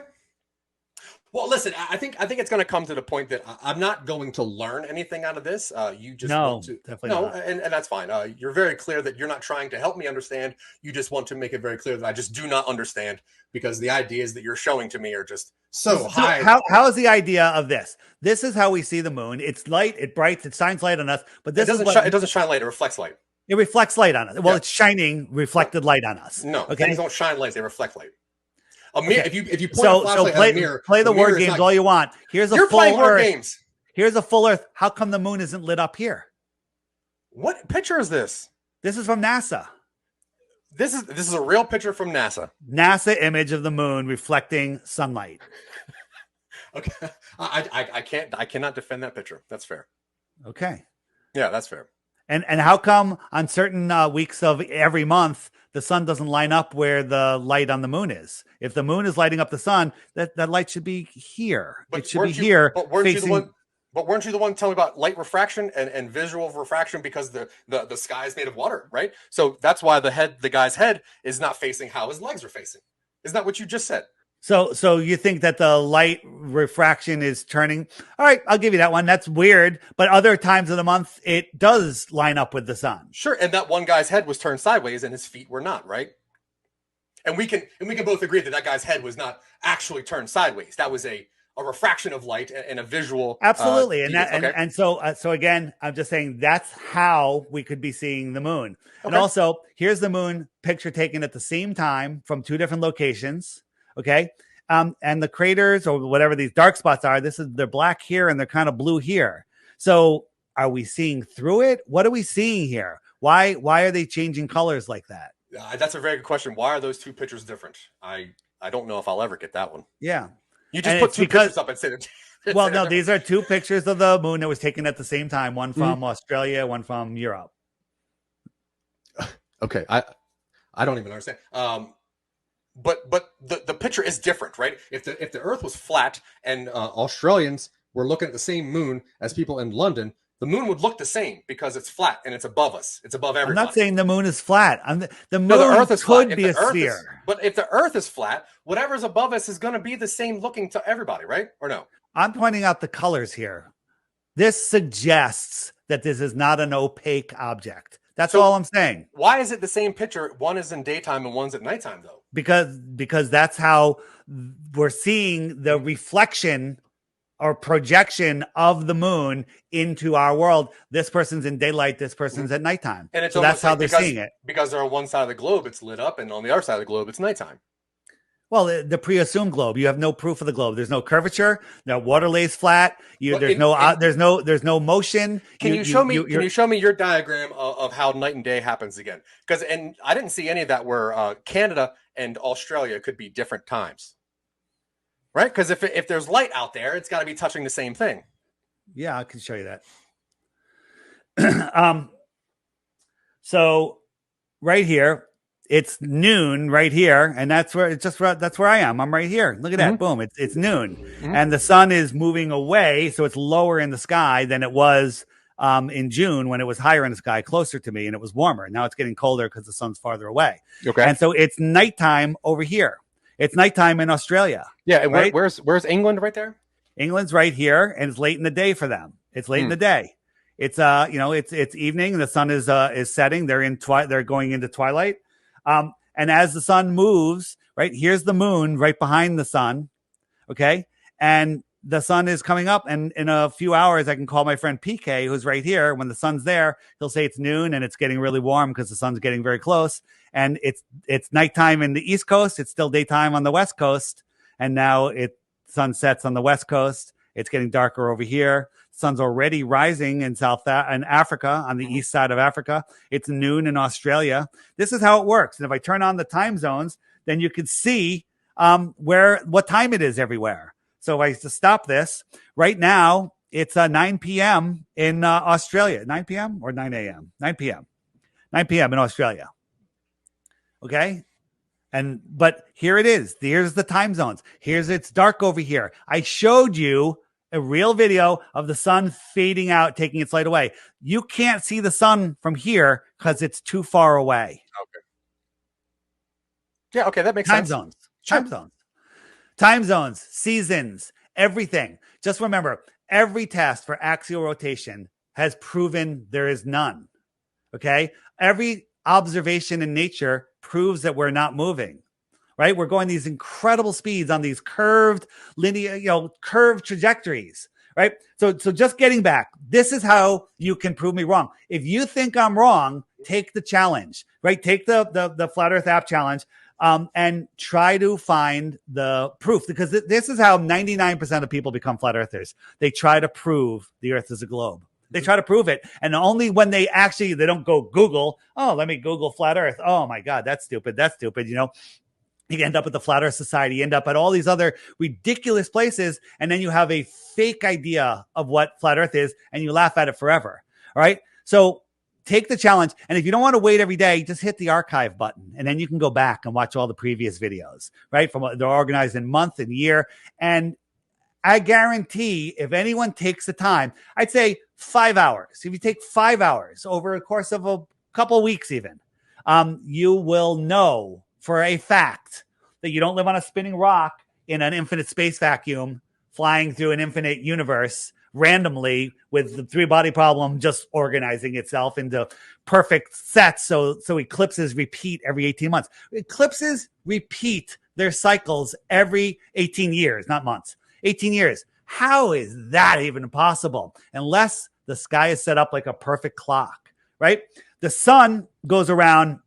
Well, listen, I think it's going to come to the point that I'm not going to learn anything out of this. You just want to, definitely not. And that's fine. You're very clear that you're not trying to help me understand. You just want to make it very clear that I just do not understand, because the ideas that you're showing to me are just so high. How is the idea of this? This is how we see the moon. It's light, it brights, it shines light on us, but this it doesn't shine light, it reflects light. It reflects light on us. Well, it's shining reflected light on us. No, okay? Things don't shine light, they reflect light. A mirror, Okay. if you point a flashlight at a mirror, play the word games all you want. Here's a You're full playing word Earth. games. Here's a full Earth. How come the moon isn't lit up here? What picture is this? This is from NASA. This is a real picture from NASA. NASA image of the moon reflecting sunlight. Okay, I cannot defend that picture. That's fair. Okay. Yeah, that's fair. And how come on certain weeks of every month the sun doesn't line up where the light on the moon is? If the moon is lighting up the sun, that light should be here. It should be here. But weren't you the one telling me about light refraction and visual refraction, because the sky is made of water, right? So that's why the guy's head is not facing how his legs are facing. Isn't that what you just said? So you think that the light refraction is turning? All right, I'll give you that one. That's weird, but other times of the month it does line up with the sun. Sure, and that one guy's head was turned sideways and his feet were not, right? And we can both agree that guy's head was not actually turned sideways. That was a refraction of light and a visual. Absolutely, so again, I'm just saying that's how we could be seeing the moon. Okay. And also, here's the moon picture taken at the same time from two different locations. Okay. And the craters or whatever these dark spots are, they're black here and they're kind of blue here. So are we seeing through it? What are we seeing here? Why are they changing colors like that? That's a very good question. Why are those two pictures different? I don't know if I'll ever get that one. Yeah. You just put two pictures up and said it. Well, no, these are two pictures of the moon that was taken at the same time. One from Australia, one from Europe. Okay. I don't even understand. But the picture is different, right? If the Earth was flat and Australians were looking at the same moon as people in London, the moon would look the same because it's flat and it's above us. It's above everybody. I'm not saying the moon is flat. The moon the Earth is could flat. be a sphere. But if the Earth is flat, whatever's above us is going to be the same looking to everybody, right? Or no? I'm pointing out the colors here. This suggests that this is not an opaque object. That's all I'm saying. Why is it the same picture? One is in daytime and one's at nighttime, though. Because that's how we're seeing the reflection or projection of the moon into our world. This person's in daylight, this person's at nighttime. And so that's how they're seeing it. Because they're on one side of the globe, it's lit up, and on the other side of the globe, it's nighttime. Well, the pre-assumed globe, you have no proof of the globe. There's no curvature. No water lays flat. There's no motion. Can you show me your diagram of how night and day happens again? Because I didn't see any of that where Canada and Australia could be different times, right? Because if there's light out there, it's got to be touching the same thing. Yeah, I can show you that. So right here. It's noon right here, and that's where I am. I'm right here. Look at that. Boom. It's noon. And the sun is moving away, so it's lower in the sky than it was in June when it was higher in the sky, closer to me, and it was warmer. Now it's getting colder because the sun's farther away. Okay. And so it's nighttime over here. It's nighttime in Australia. Yeah, and right? Where's England right there? England's right here, and it's late in the day for them. It's late in the day. It's it's evening, the sun is setting. They're going into twilight. And as the sun moves, right, here's the moon right behind the sun. Okay. And the sun is coming up. And in a few hours, I can call my friend PK, who's right here. When the sun's there, he'll say it's noon and it's getting really warm because the sun's getting very close. And it's nighttime in the East Coast. It's still daytime on the West Coast. And now sun sets on the West Coast. It's getting darker over here. Sun's already rising in Africa, on the east side of Africa. It's noon in Australia. This is how it works. And if I turn on the time zones, then you can see what time it is everywhere. So if I just stop this, right now, it's 9 p.m. in Australia. 9 p.m. or 9 a.m.? 9 p.m. 9 p.m. in Australia. Okay. But here it is. Here's the time zones. It's dark over here. I showed you a real video of the sun fading out, taking its light away. You can't see the sun from here because it's too far away. Okay. Yeah. Okay. That makes Time sense. zones. Sure. Time zones, seasons, everything. Just remember, every test for axial rotation has proven there is none. Okay. Every observation in nature proves that we're not moving, right? We're going these incredible speeds on these curved linear, curved trajectories, right? So just getting back, this is how you can prove me wrong. If you think I'm wrong, take the challenge, right? Take the Flat Earth app challenge. And try to find the proof, because this is how 99% of people become flat earthers. They try to prove the earth is a globe. They try to prove it. And only when they don't go Google, oh, let me Google flat earth. Oh my God, that's stupid. You end up at the Flat Earth Society, you end up at all these other ridiculous places. And then you have a fake idea of what flat earth is and you laugh at it forever. All right. So take the challenge. And if you don't want to wait every day, just hit the archive button and then you can go back and watch all the previous videos, right? They're organized in month and year. And I guarantee if anyone takes the time, I'd say 5 hours. If you take 5 hours over the course of a couple of weeks, even, you will know for a fact that you don't live on a spinning rock in an infinite space vacuum flying through an infinite universe randomly with the three-body problem just organizing itself into perfect sets so eclipses repeat every 18 months. Eclipses repeat their cycles every 18 years, not months. 18 years. How is that even possible? Unless the sky is set up like a perfect clock, right? The sun goes around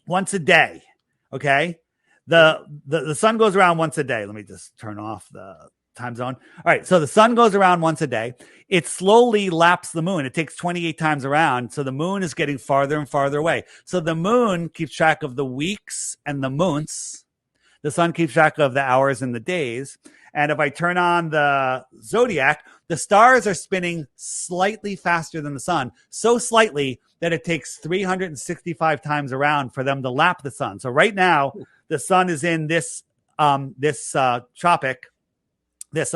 once a day, okay? The sun goes around once a day. Let me just turn off the time zone. All right. So the sun goes around once a day. It slowly laps the moon. It takes 28 times around. So the moon is getting farther and farther away. So the moon keeps track of the weeks and the months. The sun keeps track of the hours and the days. And if I turn on the zodiac, the stars are spinning slightly faster than the sun, so slightly that it takes 365 times around for them to lap the sun. So right now, the sun is in this tropic. It's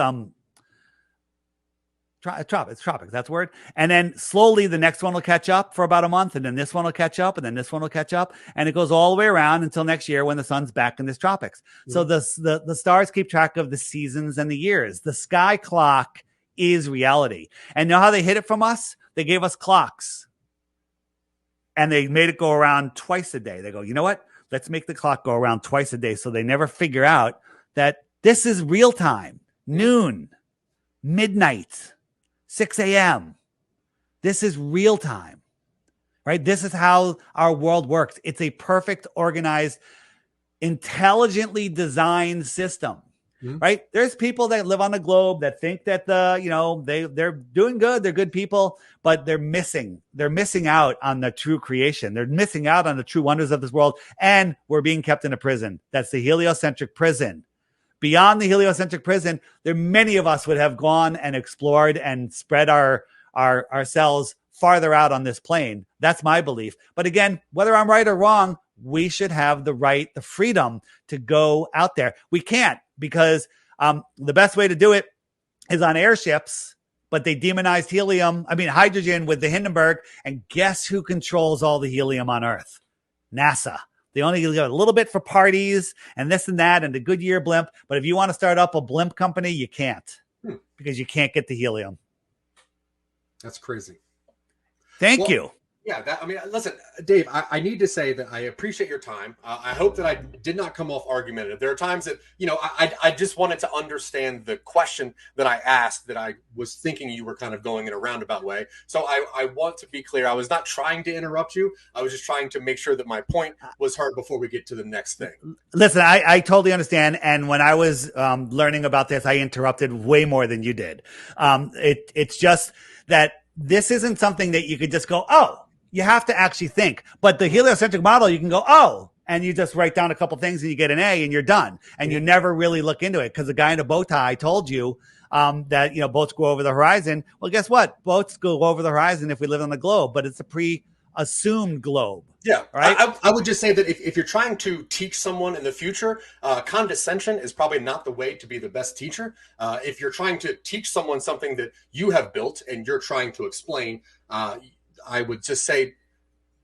tropic, that's the word. And then slowly the next one will catch up for about a month, and then this one will catch up, and then this one will catch up, and it goes all the way around until next year when the sun's back in this tropics. Mm-hmm. So the stars keep track of the seasons and the years. The sky clock is reality. And know how they hid it from us? They gave us clocks, and they made it go around twice a day. They go, you know what? Let's make the clock go around twice a day, so they never figure out that this is real time. Noon, midnight, 6 a.m. This is real time, right? This is how our world works. It's a perfect, organized, intelligently designed system, right? There's people that live on the globe that think that they're doing good. They're good people, but they're missing out on the true creation. They're missing out on the true wonders of this world. And we're being kept in a prison. That's the heliocentric prison. Beyond the heliocentric prison, many of us would have gone and explored and spread ourselves farther out on this plane. That's my belief. But again, whether I'm right or wrong, we should have the freedom to go out there. We can't, because the best way to do it is on airships, but they demonized hydrogen with the Hindenburg. And guess who controls all the helium on Earth? NASA. They only give a little bit for parties and this and that and the Goodyear blimp. But if you want to start up a blimp company, you can't, because you can't get the helium. That's crazy. Thank you. Yeah, listen, Dave, I need to say that I appreciate your time. I hope that I did not come off argumentative. There are times that, I just wanted to understand the question that I asked, that I was thinking you were kind of going in a roundabout way. So I want to be clear. I was not trying to interrupt you. I was just trying to make sure that my point was heard before we get to the next thing. Listen, I totally understand. And when I was learning about this, I interrupted way more than you did. It's just that this isn't something that you could just go, oh. You have to actually think. But the heliocentric model, you can go, oh, and you just write down a couple things and you get an A and you're done. And you never really look into it, because the guy in a bow tie told you that, boats go over the horizon. Well, guess what? Boats go over the horizon if we live on the globe, but it's a assumed globe. Yeah, right. I would just say that if you're trying to teach someone in the future, condescension is probably not the way to be the best teacher. If you're trying to teach someone something that you have built and you're trying to explain, I would just say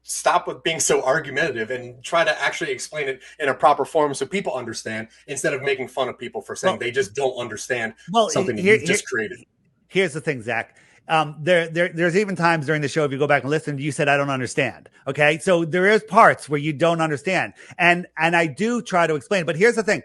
stop with being so argumentative and try to actually explain it in a proper form so people understand, instead of making fun of people for saying they just don't understand something that you've just created. Here's the thing, Zach. There's even times during the show, if you go back and listen, you said, I don't understand. Okay. So there is parts where you don't understand. And I do try to explain, but here's the thing.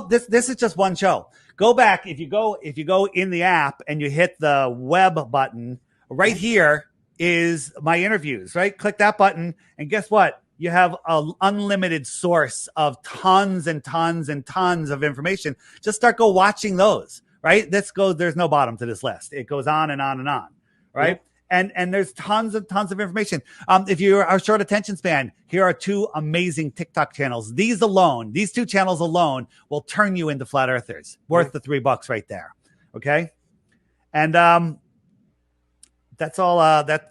This is just one show. Go back. If you go in the app and you hit the web button right here is my interviews, right? Click that button. And guess what? You have an unlimited source of tons and tons and tons of information. Just start watching those. Right. There's no bottom to this list. It goes on and on and on. Right. Yeah. And there's tons of information. If you are short attention span, here are 2 amazing TikTok channels. These two channels alone will turn you into flat earthers, worth the $3 right there. Okay. And, that's all.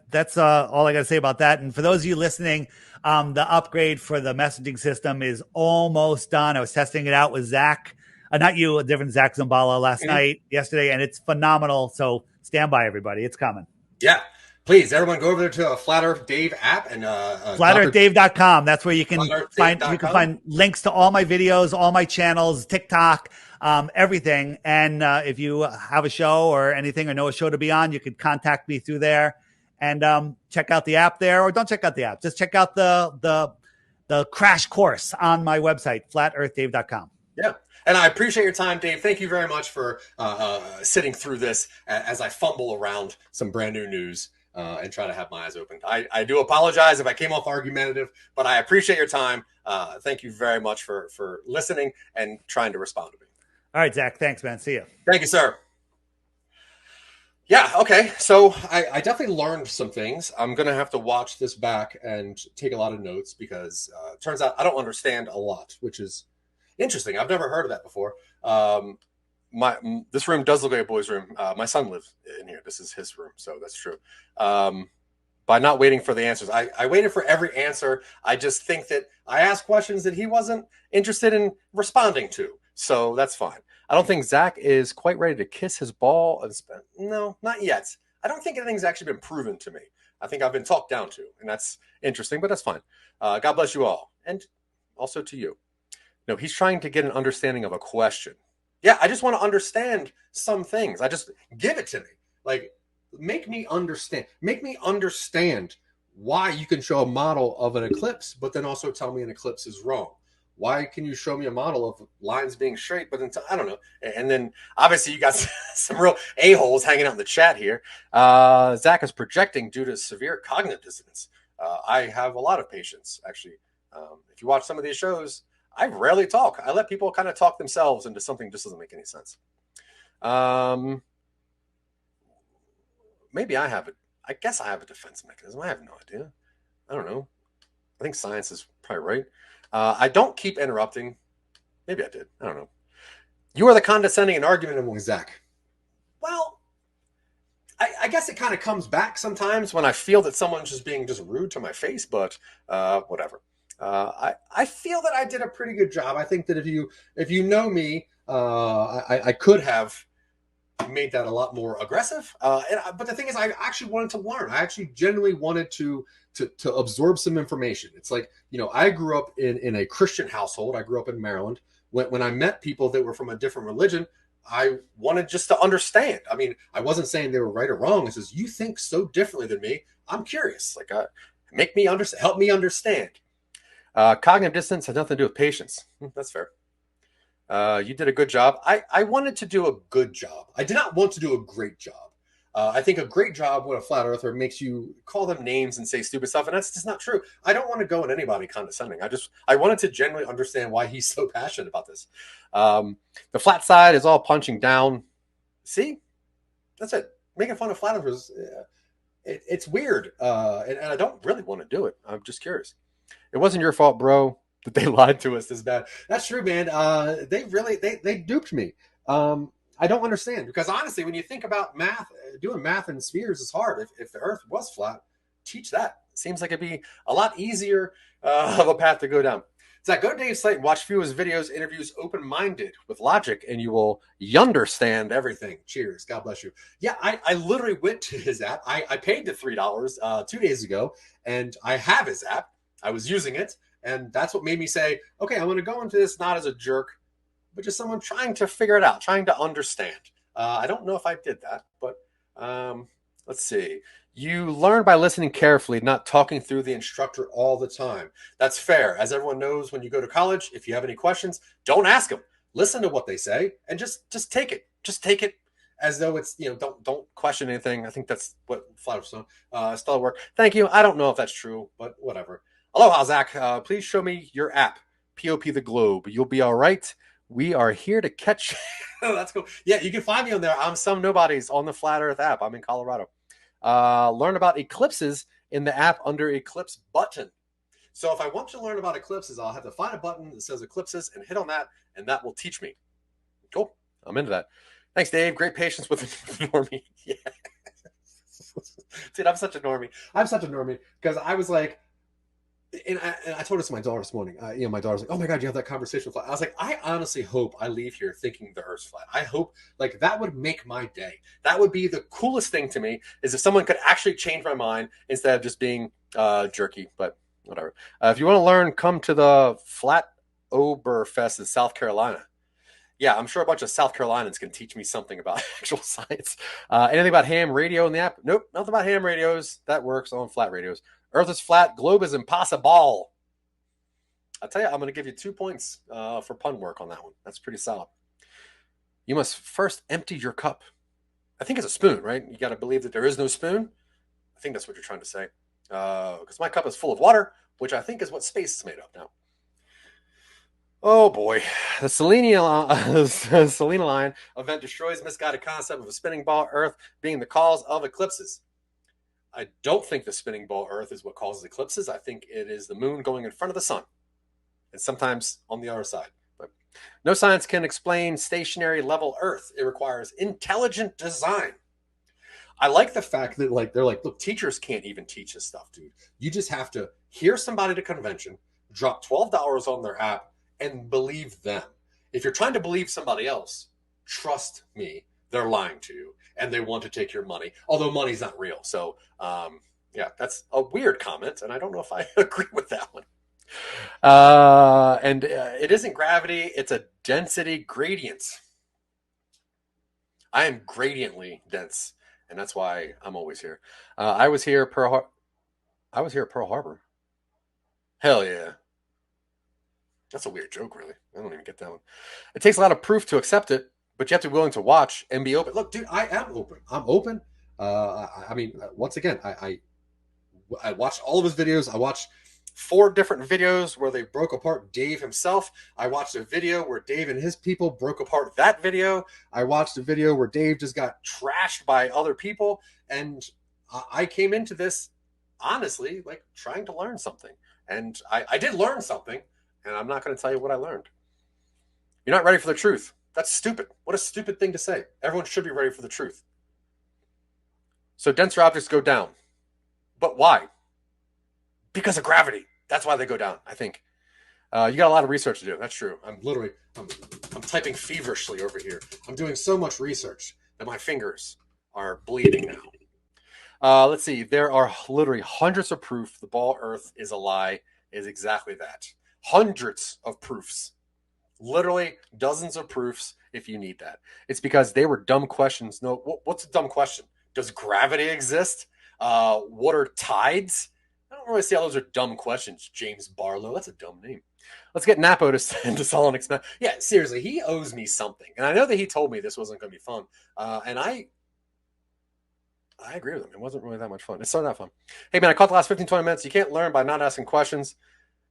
That's all I got to say about that. And for those of you listening, the upgrade for the messaging system is almost done. I was testing it out with Zach. Not you, a different Zach Zambala yesterday, and it's phenomenal. So stand by, everybody. It's coming. Yeah. Please, everyone go over there to a Flat Earth Dave app and flatearthdave.com. That's where you can find links to all my videos, all my channels, TikTok, everything. And if you have a show or anything or know a show to be on, you could contact me through there and check out the app there, or don't check out the app. Just check out the crash course on my website, flatearthdave.com. Yeah. And I appreciate your time, Dave. Thank you very much for sitting through this as I fumble around some brand new news and try to have my eyes open. I do apologize if I came off argumentative, but I appreciate your time. Thank you very much for listening and trying to respond to me. All right, Zach. Thanks, man. See you. Thank you, sir. Yeah, okay. So I definitely learned some things. I'm going to have to watch this back and take a lot of notes because it turns out I don't understand a lot, which is interesting. I've never heard of that before. This room does look like a boy's room. My son lives in here. This is his room, so that's true. By not waiting for the answers, I waited for every answer. I just think that I asked questions that he wasn't interested in responding to, so that's fine. I don't think Zach is quite ready to kiss his ball. No, not yet. I don't think anything's actually been proven to me. I think I've been talked down to, and that's interesting, but that's fine. God bless you all, and also to you. No, he's trying to get an understanding of a question. Yeah, I just want to understand some things. I just give it to me. Like, make me understand. Make me understand why you can show a model of an eclipse, but then also tell me an eclipse is wrong. Why can you show me a model of lines being straight, but then I don't know. And then obviously you got some real a-holes hanging out in the chat here. Zach is projecting due to severe cognitive dissonance. I have a lot of patience, actually. If you watch some of these shows, I rarely talk. I let people kind of talk themselves into something that just doesn't make any sense. Maybe I have it. I guess I have a defense mechanism. I have no idea. I don't know. I think science is probably right. I don't keep interrupting. Maybe I did. I don't know. You are the condescending and argumentative Zach. Well, I guess it kind of comes back sometimes when I feel that someone's just being rude to my face, but whatever. I feel that I did a pretty good job. I think that if you know me, I could have made that a lot more aggressive. But the thing is, I actually wanted to learn. I actually genuinely wanted to absorb some information. It's like, I grew up in a Christian household. I grew up in Maryland. When I met people that were from a different religion, I wanted just to understand. I mean, I wasn't saying they were right or wrong. It says, you think so differently than me. I'm curious. Like, make me understand. Help me understand. Cognitive dissonance has nothing to do with patience. That's fair. You did a good job. I wanted to do a good job. I did not want to do a great job. I think a great job with a flat earther makes you call them names and say stupid stuff, and that's just not true. I don't want to go at anybody condescending. I wanted to genuinely understand why he's so passionate about this. The flat side is all punching down. See? That's it. Making fun of flat earthers, it's weird, and I don't really want to do it. I'm just curious. It wasn't your fault, bro, that they lied to us this bad. That's true, man. They duped me. I don't understand, because honestly, when you think about math, doing math in spheres is hard. If the Earth was flat, teach that. Seems like it'd be a lot easier of a path to go down. Zach, go to Dave's site and watch a few of his videos, interviews, open-minded with logic, and you will understand everything. Cheers. God bless you. Yeah, I literally went to his app. I paid the $3 2 days ago, and I have his app. I was using it, and that's what made me say, okay, I'm going to go into this not as a jerk, but just someone trying to figure it out, trying to understand. I don't know if I did that, but let's see. You learn by listening carefully, not talking through the instructor all the time. That's fair. As everyone knows, when you go to college, if you have any questions, don't ask them. Listen to what they say and just take it. Just take it as though it's, don't question anything. I think that's what Flat Earth still work. Thank you. I don't know if that's true, but whatever. Aloha, Zach. Please show me your app, POP the Globe. You'll be all right. We are here to catch. Oh, that's cool. Yeah, you can find me on there. I'm Some Nobodies on the Flat Earth app. I'm in Colorado. Learn about eclipses in the app under Eclipse button. So if I want to learn about eclipses, I'll have to find a button that says eclipses and hit on that, and that will teach me. Cool. I'm into that. Thanks, Dave. Great patience with normie. Yeah. Dude, I'm such a normie because I was like, and I told this to my daughter this morning. My daughter's like, "Oh my God, you have that conversation flat." I was like, I honestly hope I leave here thinking the Earth's flat. I hope that would make my day. That would be the coolest thing to me is if someone could actually change my mind instead of just being jerky. But whatever. If you want to learn, come to the Flat Oberfest in South Carolina. Yeah, I'm sure a bunch of South Carolinians can teach me something about actual science. Anything about ham radio in the app? Nope, nothing about ham radios. That works on flat radios. Earth is flat. Globe is impossible. I'll tell you, I'm going to give you 2 points for pun work on that one. That's pretty solid. You must first empty your cup. I think it's a spoon, right? You got to believe that there is no spoon. I think that's what you're trying to say. Because my cup is full of water, which I think is what space is made of now. Oh boy. The Selena line event destroys misguided concept of a spinning ball Earth being the cause of eclipses. I don't think the spinning ball Earth is what causes eclipses. I think it is the moon going in front of the sun and sometimes on the other side. But no science can explain stationary level Earth. It requires intelligent design. I like the fact that they're like, look, teachers can't even teach this stuff, dude. You just have to hear somebody at a convention, drop $12 on their app, and believe them. If you're trying to believe somebody else, trust me, they're lying to you and they want to take your money, although money's not real. So, yeah, that's a weird comment, and I don't know if I agree with that one. It isn't gravity, it's a density gradient. I am gradiently dense, and that's why I'm always here. I was here at Pearl Harbor. Hell yeah. That's a weird joke, really. I don't even get that one. It takes a lot of proof to accept it, but you have to be willing to watch and be open. Look, dude, I am open. I'm open. I mean, once again, I watched all of his videos. I watched 4 different videos where they broke apart Dave himself. I watched a video where Dave and his people broke apart that video. I watched a video where Dave just got trashed by other people. And I came into this, honestly, like trying to learn something. And I did learn something. And I'm not going to tell you what I learned. You're not ready for the truth. That's stupid. What a stupid thing to say. Everyone should be ready for the truth. So denser objects go down. But why? Because of gravity. That's why they go down, I think. You got a lot of research to do. That's true. I'm typing feverishly over here. I'm doing so much research that my fingers are bleeding now. Let's see. There are literally hundreds of proof the ball Earth is a lie is exactly that. Hundreds of proofs. Literally dozens of proofs if you need that. It's because they were dumb questions. No, what's a dumb question? Does gravity exist? What are tides? I don't really see how those are dumb questions, James Barlow. That's a dumb name. Let's get Napo to send us all an expense. Yeah, seriously, he owes me something. And I know that he told me this wasn't going to be fun. And I agree with him. It wasn't really that much fun. It started out fun. Hey, man, I caught the last 15, 20 minutes. You can't learn by not asking questions.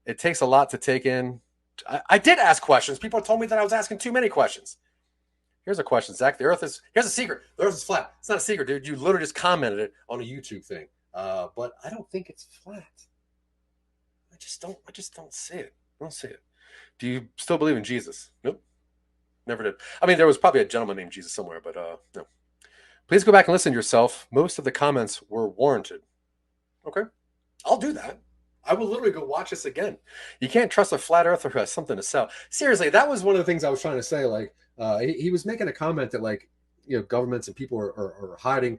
It takes a lot to take in. I did ask questions. People told me that I was asking too many questions. Here's a question, Zach. Here's a secret. The Earth is flat. It's not a secret, dude. You literally just commented it on a YouTube thing. But I don't think it's flat. I just don't see it. I don't see it. Do you still believe in Jesus? Nope. Never did. I mean, there was probably a gentleman named Jesus somewhere, but no. Please go back and listen to yourself. Most of the comments were warranted. Okay. I'll do that. I will literally go watch this again. You can't trust a flat earther who has something to sell. Seriously, that was one of the things I was trying to say. Like, he was making a comment that, like, governments and people are hiding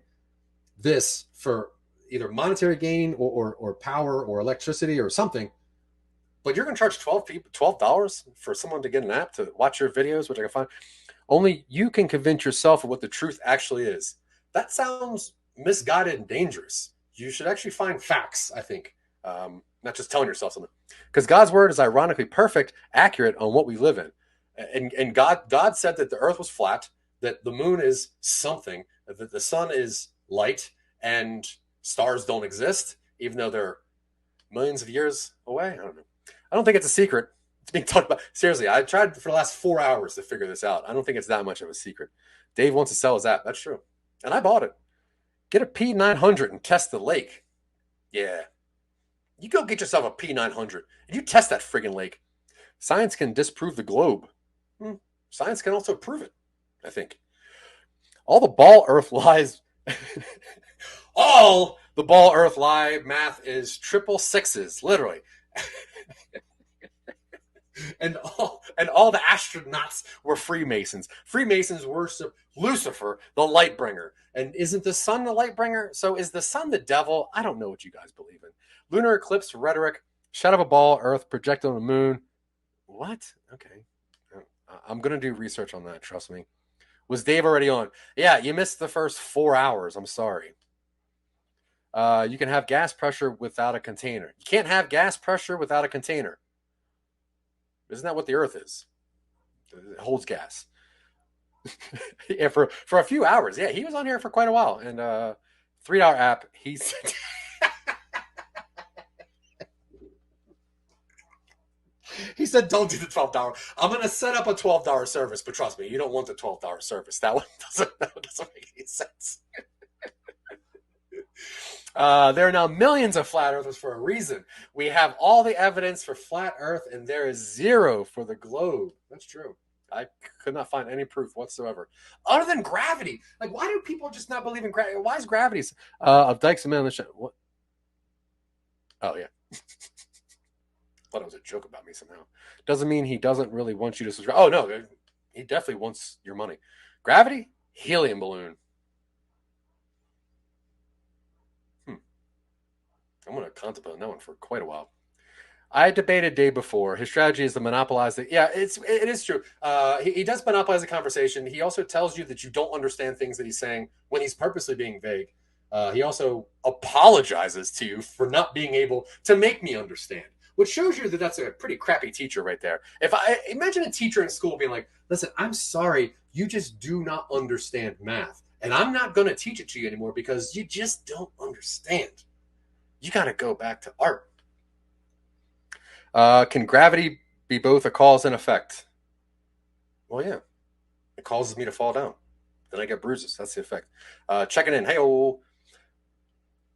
this for either monetary gain or power or electricity or something. But you're going to charge $12 for someone to get an app to watch your videos, which I can find. Only you can convince yourself of what the truth actually is. That sounds misguided and dangerous. You should actually find facts, I think, not just telling yourself something. Because God's word is ironically perfect, accurate on what we live in. And God said that the earth was flat, that the moon is something, that the sun is light, and stars don't exist, even though they're millions of years away. I don't know. I don't think it's a secret. It's being talked about. Seriously, I tried for the last 4 hours to figure this out. I don't think it's that much of a secret. Dave wants to sell his app. That's true. And I bought it. Get a P900 and test the lake. Yeah. You go get yourself a P900 and you test that friggin' lake. Science can disprove the globe. Science can also prove it, I think. All the ball earth lies. All the ball earth lie math is triple sixes, literally. And all the astronauts were Freemasons. Freemasons worship Lucifer, the light bringer. And isn't the sun the light bringer? So is the sun the devil? I don't know what you guys believe in. Lunar eclipse rhetoric, shot of a ball, Earth projected on the moon. What? Okay. I'm going to do research on that, trust me. Was Dave already on? Yeah, you missed the first 4 hours. I'm sorry. You can have gas pressure without a container. You can't have gas pressure without a container. Isn't that what the Earth is? It holds gas. Yeah, for a few hours. Yeah, he was on here for quite a while. And $3 app, he said... He said, don't do the $12. I'm going to set up a $12 service, but trust me, you don't want the $12 service. That one doesn't make any sense. There are now millions of flat earthers for a reason. We have all the evidence for flat earth, and there is zero for the globe. That's true. I could not find any proof whatsoever. Other than gravity. Like, why do people just not believe in gravity? Why is gravity... of Dykes and Men on the show. What? Oh, yeah. Thought it was a joke about me somehow. Doesn't mean he doesn't really want you to subscribe. Oh, no. He definitely wants your money. Gravity? Helium balloon. I'm going to contemplate on that one for quite a while. I debated Dave before. His strategy is to monopolize it. Yeah, it is true. He does monopolize the conversation. He also tells you that you don't understand things that he's saying when he's purposely being vague. He also apologizes to you for not being able to make me understand, which shows you that that's a pretty crappy teacher right there. If I imagine a teacher in school being like, listen, I'm sorry, you just do not understand math. And I'm not going to teach it to you anymore because you just don't understand. You got to go back to art. Can gravity be both a cause and effect? Well, yeah. It causes me to fall down. Then I get bruises. That's the effect. Checking in. Hey-oh.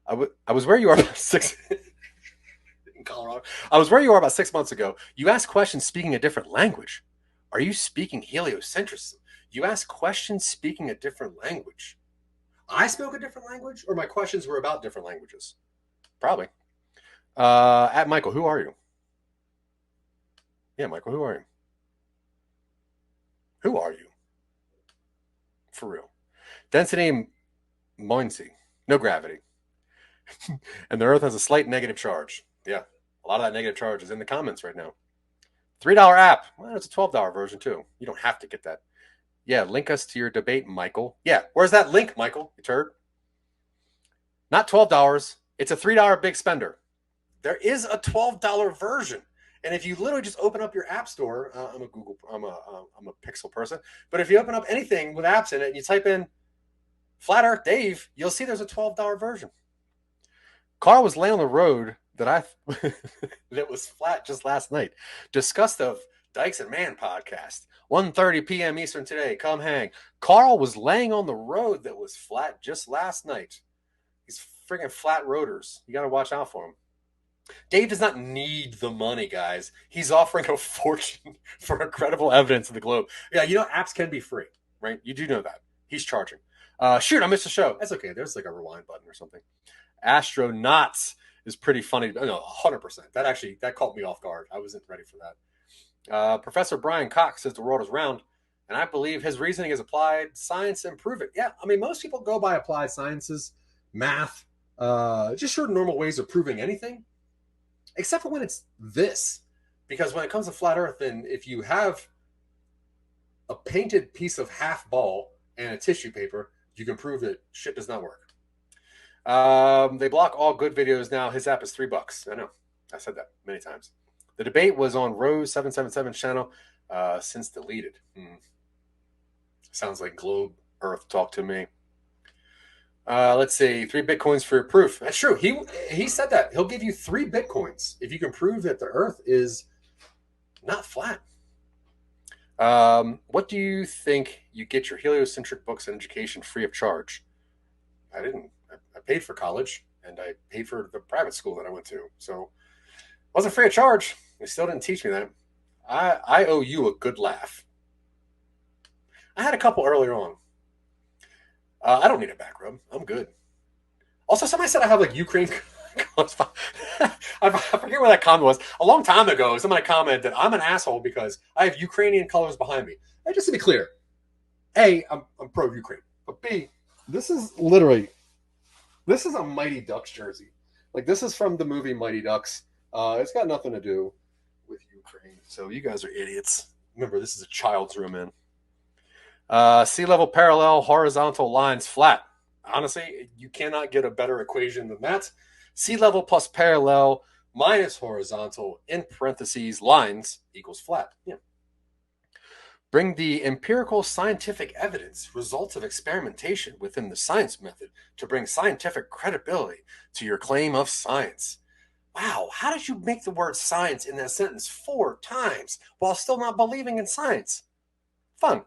I was where you are about 6... in Colorado. I was where you are about 6 months ago. You asked questions speaking a different language. Are you speaking heliocentrism? You asked questions speaking a different language. I spoke a different language? Or my questions were about different languages? Probably. At Michael, who are you? Yeah, Michael, who are you? Who are you? For real. Density Moinsey. No gravity. And the Earth has a slight negative charge. Yeah. A lot of that negative charge is in the comments right now. $3 app. Well, it's a $12 version too. You don't have to get that. Yeah, link us to your debate, Michael. Yeah, where's that link, Michael? You turd. Not $12. It's a $3 big spender. There is a $12 version. And if you literally just open up your app store, I'm a Pixel person, but if you open up anything with apps in it and you type in Flat Earth Dave, you'll see there's a $12 version. Carl was laying on the road that that was flat just last night. Discussed of Dykes and Man podcast, 1:30 p.m. Eastern today. Come hang. Carl was laying on the road that was flat just last night. These friggin' flat roaders. You got to watch out for them. Dave does not need the money, guys. He's offering a fortune for incredible evidence of the globe. Yeah, you know, apps can be free, right? You do know that. He's charging. Shoot, I missed the show. That's okay. There's like a rewind button or something. Astronauts. is pretty funny. No, 100%. That caught me off guard. I wasn't ready for that. Professor Brian Cox says the world is round, and I believe his reasoning is applied science and prove it. Yeah, I mean, most people go by applied sciences, math, just sort of normal ways of proving anything, except for when it's this. Because when it comes to flat Earth, then if you have a painted piece of half ball and a tissue paper, you can prove that shit does not work. They block all good videos now. His app is $3. I know. I said that many times. The debate was on Rose 777 channel, since deleted. Sounds like Globe Earth talk to me. Let's see, 3 Bitcoins for proof. That's true. He said that. He'll give you 3 Bitcoins if you can prove that the Earth is not flat. What do you think you get your heliocentric books and education free of charge? I didn't. I paid for college, and I paid for the private school that I went to. So it wasn't free of charge. They still didn't teach me that. I owe you a good laugh. I had a couple earlier on. I don't need a back rub. I'm good. Also, somebody said I have like Ukraine. I forget where that comment was. A long time ago, somebody commented I'm an asshole because I have Ukrainian colors behind me. And just to be clear, A, I'm pro-Ukraine. But B, this is a Mighty Ducks jersey. Like, this is from the movie Mighty Ducks. It's got nothing to do with Ukraine. So you guys are idiots. Remember, this is a child's room in. Sea level parallel, horizontal lines flat. Honestly, you cannot get a better equation than that. Sea level plus parallel minus horizontal in parentheses lines equals flat. Yeah. Bring the empirical scientific evidence, results of experimentation within the science method to bring scientific credibility to your claim of science. Wow, how did you make the word science in that sentence 4 times while still not believing in science? Fun.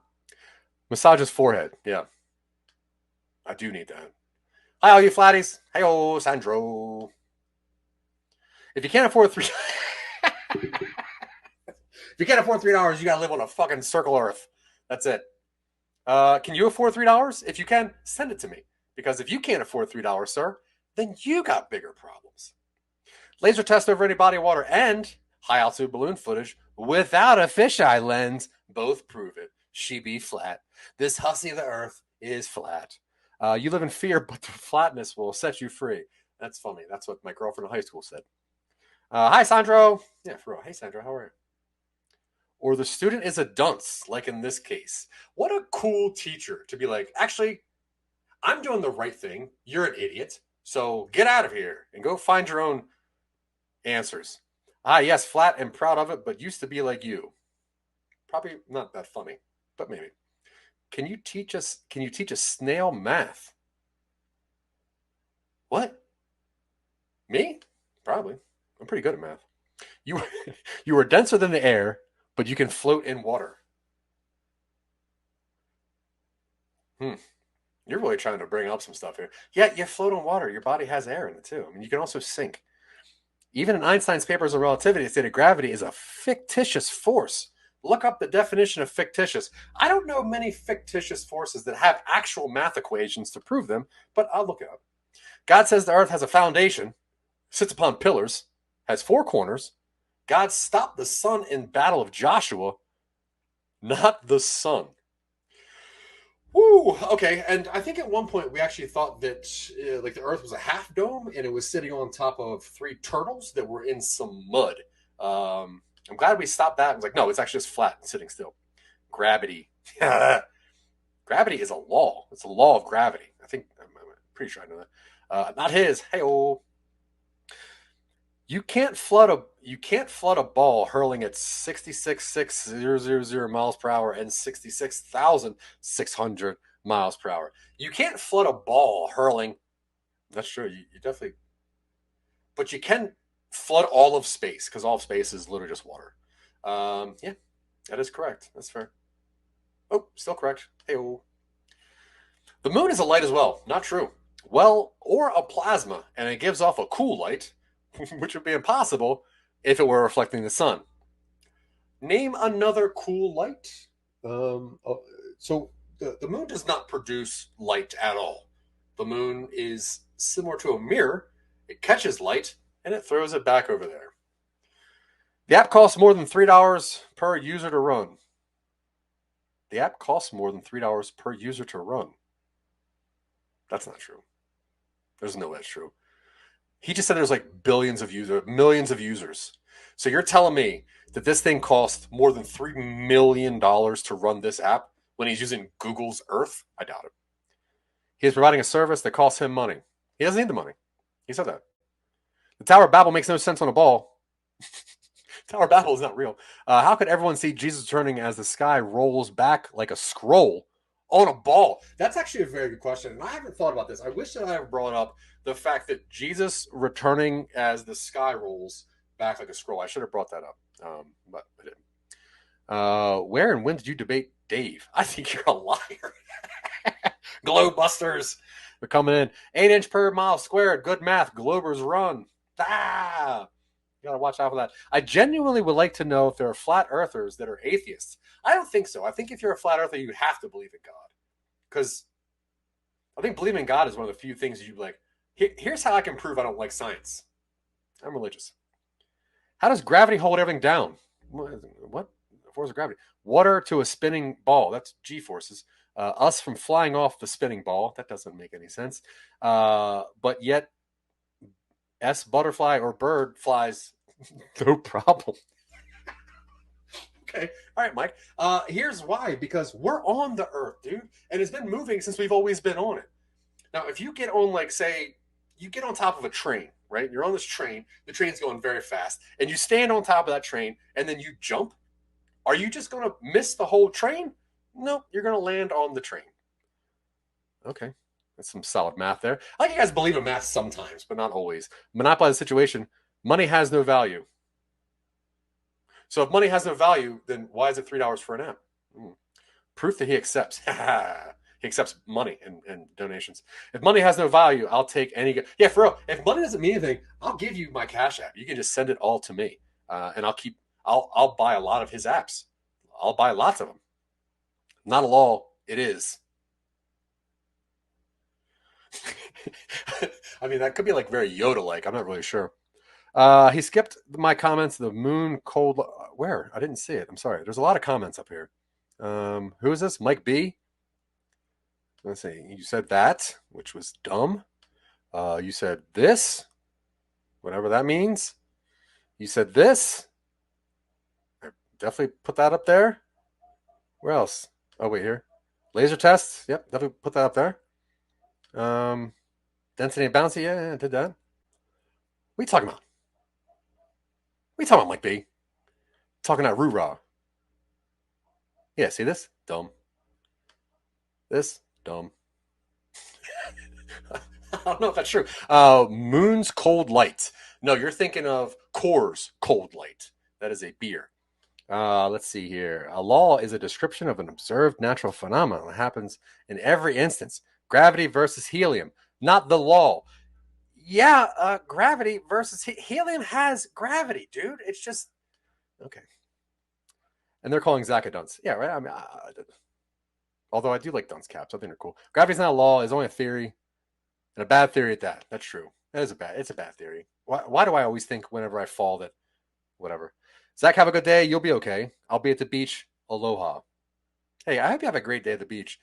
Massage his forehead. Yeah. I do need that. Hi, all you flatties. Hey, Sandro. If you can't afford $3, you gotta live on a fucking circle Earth. That's it. Can you afford $3? If you can, send it to me. Because if you can't afford $3, sir, then you got bigger problems. Laser test over any body of water and high altitude balloon footage without a fisheye lens both prove it. She be flat. This hussy of the Earth is flat. You live in fear, but the flatness will set you free. That's funny. That's what my girlfriend in high school said. Hi, Sandro. Yeah, for real. Hey, Sandro, how are you? Or the student is a dunce, like in this case. What a cool teacher to be like, actually, I'm doing the right thing. You're an idiot. So get out of here and go find your own answers. Yes, flat and proud of it, but used to be like you. Probably not that funny, but maybe. Can you teach us snail math? What? Me? Probably. I'm pretty good at math. You are denser than the air, but you can float in water. You're really trying to bring up some stuff here. Yeah, you float on water. Your body has air in it too. I mean, you can also sink. Even in Einstein's papers on relativity, it stated gravity is a fictitious force. Look up the definition of fictitious. I don't know many fictitious forces that have actual math equations to prove them, but I'll look it up. God says the earth has a foundation, sits upon pillars, has 4 corners. God stopped the sun in battle of Joshua, not the sun. Woo, okay. And I think at one point we actually thought that like the earth was a half dome and it was sitting on top of 3 turtles that were in some mud. I'm glad we stopped that. I was like, no, it's actually just flat and sitting still. Gravity. Gravity is a law. It's a law of gravity. I'm pretty sure I know that. Not his. Hey-oh. You can't flood a ball hurling at 66,600 miles per hour and 66,600 miles per hour. You can't flood a ball hurling. That's true. You definitely. But you can flood all of space because all of space is literally just water. Yeah, that is correct. That's fair. Oh, still correct. Hey-oh. The moon is a light as well. Not true. Well, or a plasma, and it gives off a cool light, which would be impossible if it were reflecting the sun. Name another cool light. So the moon does not produce light at all. The moon is similar to a mirror. It catches light and it throws it back over there. The app costs more than $3 per user to run. The app costs more than $3 per user to run. That's not true. There's no way that's true. He just said there's like millions of users. So you're telling me that this thing costs more than $3 million to run this app when he's using Google's Earth? I doubt it. He is providing a service that costs him money. He doesn't need the money. He said that. The Tower of Babel makes no sense on a ball. Tower of Babel is not real. How could everyone see Jesus returning as the sky rolls back like a scroll on a ball? That's actually a very good question, and I haven't thought about this. I wish that I had brought up the fact that Jesus returning as the sky rolls back like a scroll. I should have brought that up, but I didn't. Where and when did you debate Dave? I think you're a liar. Globebusters are coming in. 8 inch per mile squared. Good math. Globers run. Ah! You gotta watch out for that. I genuinely would like to know if there are flat earthers that are atheists. I don't think so. I think if you're a flat earther, you have to believe in God. Because I think believing in God is one of the few things you'd be like, here's how I can prove I don't like science. I'm religious. How does gravity hold everything down? What? Force of gravity. Water to a spinning ball. That's G-forces. Us from flying off the spinning ball. That doesn't make any sense. But yet, S butterfly or bird flies no problem. Okay. All right, Mike. Here's why. Because we're on the Earth, dude. And it's been moving since we've always been on it. Now, if you get on, like, say, you get on top of a train, right? You're on this train. The train's going very fast. And you stand on top of that train, and then you jump. Are you just going to miss the whole train? No, you're going to land on the train. Okay. That's some solid math there. I like you guys believe in math sometimes, but not always. Monopolize the situation. Money has no value. So if money has no value, then why is it $3 for an app? Proof that he accepts. He accepts money and donations. If money has no value, I'll take any. Yeah, for real. If money doesn't mean anything, I'll give you my Cash App. You can just send it all to me, and I'll buy a lot of his apps. I'll buy lots of them. Not a law. It is. I mean, that could be like very Yoda-like. I'm not really sure. He skipped my comments. The moon cold. Where? I didn't see it. I'm sorry. There's a lot of comments up here. Who is this? Mike B. Let's see. You said that, which was dumb. You said this, whatever that means. You said this. I definitely put that up there. Where else? Oh, wait, here. Laser tests. Yep, definitely put that up there. Density and bouncy. Yeah, I did that. What are you talking about? What are you talking about, Mike B? Talking about roo-rah. Yeah, see this? Dumb. This? Dumb. I don't know if that's true. Moon's Cold Light. No, you're thinking of Coors Cold Light. That is a beer. Let's see here. A law is a description of an observed natural phenomenon that happens in every instance. Gravity versus helium. Not the law. Yeah, gravity versus helium has gravity, dude. It's just okay. And they're calling Zach a dunce. Yeah, right. I mean, although I do like dunce caps, I think they're cool. Gravity's not a law; it's only a theory, and a bad theory at that. That's true. It's a bad theory. Why do I always think whenever I fall that whatever? Zach, have a good day. You'll be okay. I'll be at the beach. Aloha. Hey, I hope you have a great day at the beach.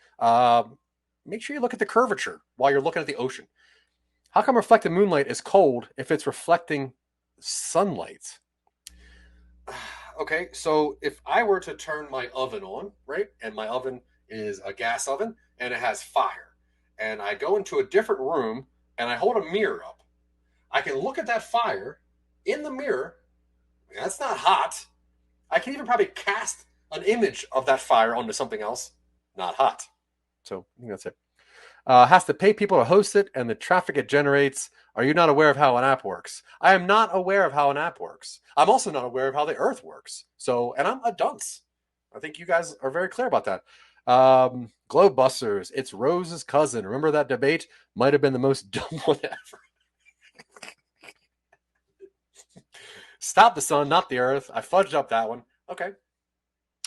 Make sure you look at the curvature while you're looking at the ocean. How come reflected moonlight is cold if it's reflecting sunlight? Okay, so if I were to turn my oven on, right, and my oven is a gas oven and it has fire, and I go into a different room and I hold a mirror up, I can look at that fire in the mirror. That's not hot. I can even probably cast an image of that fire onto something else. Not hot. So I think that's it. Has to pay people to host it and the traffic it generates. Are you not aware of how an app works? I am not aware of how an app works. I'm also not aware of how the earth works. So, and I'm a dunce. I think you guys are very clear about that. Globebusters, it's Rose's cousin. Remember that debate? Might have been the most dumb one ever. Stop the sun, not the earth. I fudged up that one. Okay.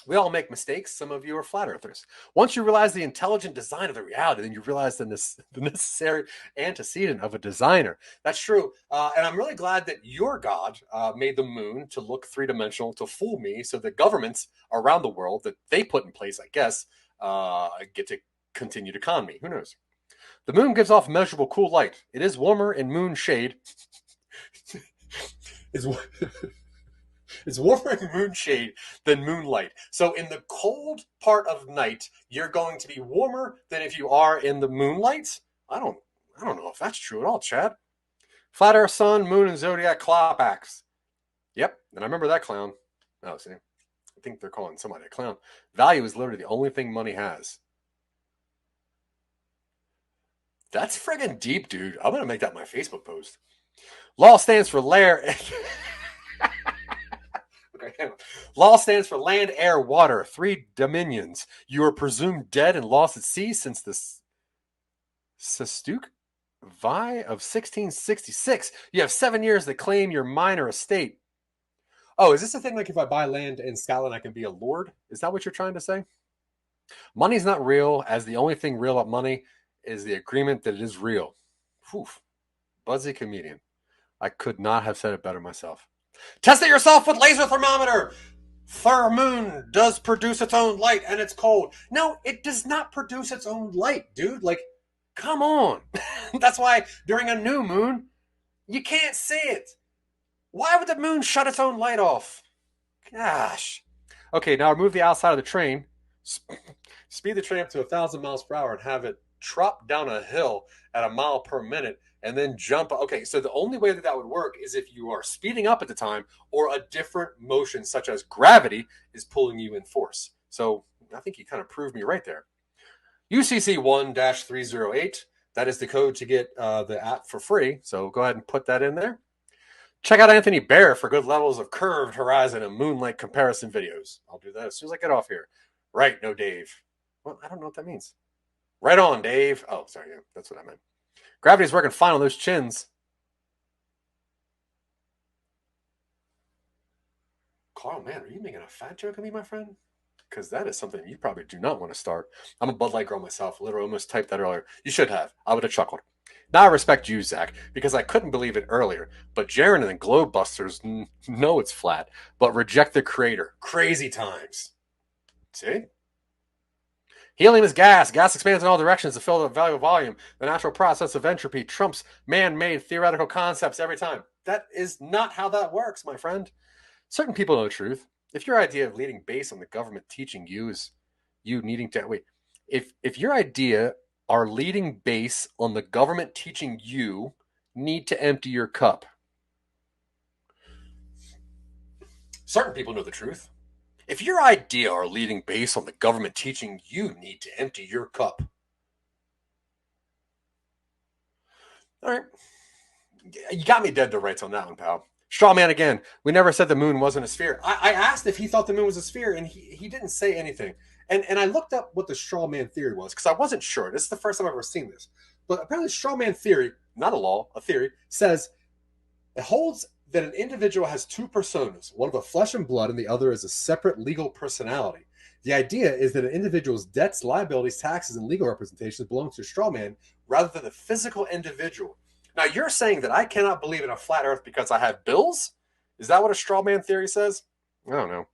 We all make mistakes. Some of you are flat earthers. Once you realize the intelligent design of the reality, then you realize the necessary antecedent of a designer. That's true. And I'm really glad that your God made the moon to look three-dimensional to fool me, so the governments around the world that they put in place, I guess, get to continue to con me. Who knows? The moon gives off measurable cool light. It is warmer in moon shade. It's warmer in moonshade than moonlight. So in the cold part of night, you're going to be warmer than if you are in the moonlight. I don't know if that's true at all, Chad. Flat Earth, Sun, Moon, and Zodiac Clapbacks. Yep, and I remember that clown. Oh, see, I think they're calling somebody a clown. Value is literally the only thing money has. That's friggin' deep, dude. I'm gonna make that my Facebook post. Law stands for lair. Law stands for land, air, water, three dominions. You are presumed dead and lost at sea since the Sestuk Vi of 1666. You have 7 years to claim your minor estate. Oh, is this the thing like if I buy land in Scotland, I can be a lord? Is that what you're trying to say? Money's not real, as the only thing real about money is the agreement that it is real. Whew. Buzzy comedian. I could not have said it better myself. Test it yourself with laser thermometer. Moon does produce its own light and it's cold. No, it does not produce its own light, dude. Like, come on. That's why during a new moon, you can't see it. Why would the moon shut its own light off? Gosh. Okay, now remove the outside of the train. Speed the train up to 1,000 miles per hour and have it drop down a hill at a mile per minute and then jump. Okay, so the only way that would work is if you are speeding up at the time or a different motion such as gravity is pulling you in force. So I think you kind of proved me right there. UCC 1-308. That is the code to get the app for free. So go ahead and put that in there. Check out Anthony Bear for good levels of curved horizon and moonlight comparison videos. I'll do that as soon as I get off here. Right, no Dave. Well, I don't know what that means. Right on, Dave. Oh, sorry. Yeah, that's what I meant. Gravity's working fine on those chins. Carl, man, are you making a fat joke of me, my friend? Because that is something you probably do not want to start. I'm a Bud Light girl myself. Literally almost typed that earlier. You should have. I would have chuckled. Now I respect you, Zach, because I couldn't believe it earlier. But Jaron and the Globebusters know it's flat, but reject the creator. Crazy times. See? Helium is gas. Gas expands in all directions to fill the value of volume. The natural process of entropy trumps man-made theoretical concepts every time. That is not how that works, my friend. Certain people know the truth. If your idea of leading based on the government teaching you is you needing to wait, if your idea are leading base on the government teaching you need to empty your cup. Certain people know the truth. If your idea are leading based on the government teaching you need to empty your cup. All right. You got me dead to rights on that one, pal. Straw man again. We never said the moon wasn't a sphere. I asked if he thought the moon was a sphere, and he didn't say anything. And I looked up what the straw man theory was, because I wasn't sure. This is the first time I've ever seen this. But apparently straw man theory, not a law, a theory, says it holds that an individual has two personas, one of a flesh and blood and the other is a separate legal personality. The idea is that an individual's debts, liabilities, taxes, and legal representations belong to a straw man rather than the physical individual. Now, you're saying that I cannot believe in a flat earth because I have bills? Is that what a straw man theory says? I don't know.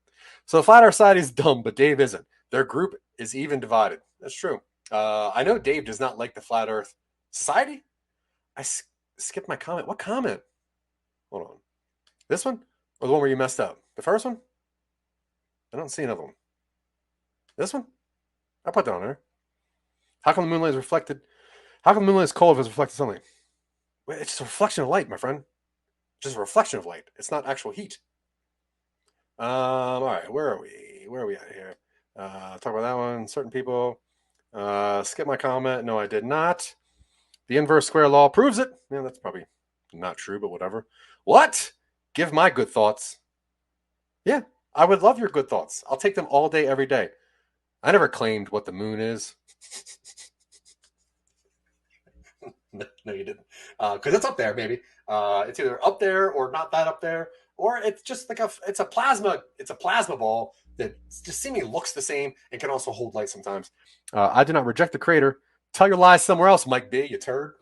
So the flat earth side is dumb, but Dave isn't. Their group is even divided. That's true. I know Dave does not like the flat earth society. I skipped my comment. What comment? Hold on. This one? Or the one where you messed up? The first one? I don't see another one. This one? I put that on there. How come the moonlight is reflected? How come the moonlight is cold if it's reflected sunlight? It's just a reflection of light, my friend. Just a reflection of light. It's not actual heat. All right, where are we? Where are we at here? Talk about that one. Certain people. Skip my comment. No, I did not. The inverse square law proves it. Yeah, that's probably not true, but whatever. What? Give my good thoughts. Yeah, I would love your good thoughts. I'll take them all day, every day. I never claimed what the moon is. No, you didn't. Because it's up there, maybe. It's either up there or not that up there, or it's just like it's a plasma ball that just seemingly looks the same and can also hold light sometimes. I do not reject the crater. Tell your lies somewhere else, Mike B, you turd.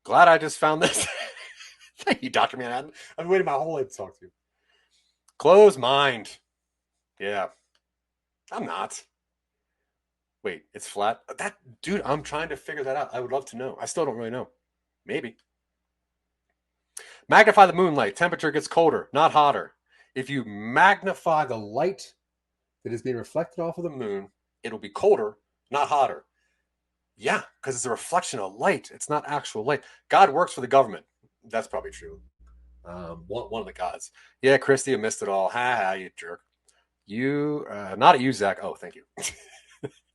Glad I just found this. Thank you, Dr. Manhattan. I've been waiting my whole life to talk to you. Closed mind. Yeah. I'm not. Wait, it's flat? That dude, I'm trying to figure that out. I would love to know. I still don't really know. Maybe. Magnify the moonlight. Temperature gets colder, not hotter. If you magnify the light that is being reflected off of the moon, it'll be colder, not hotter. Yeah, because it's a reflection of light. It's not actual light. God works for the government. That's probably true. One of the gods. Yeah, Christy, you missed it all. Ha ha, you jerk. You, not at you, Zach. Oh, thank you.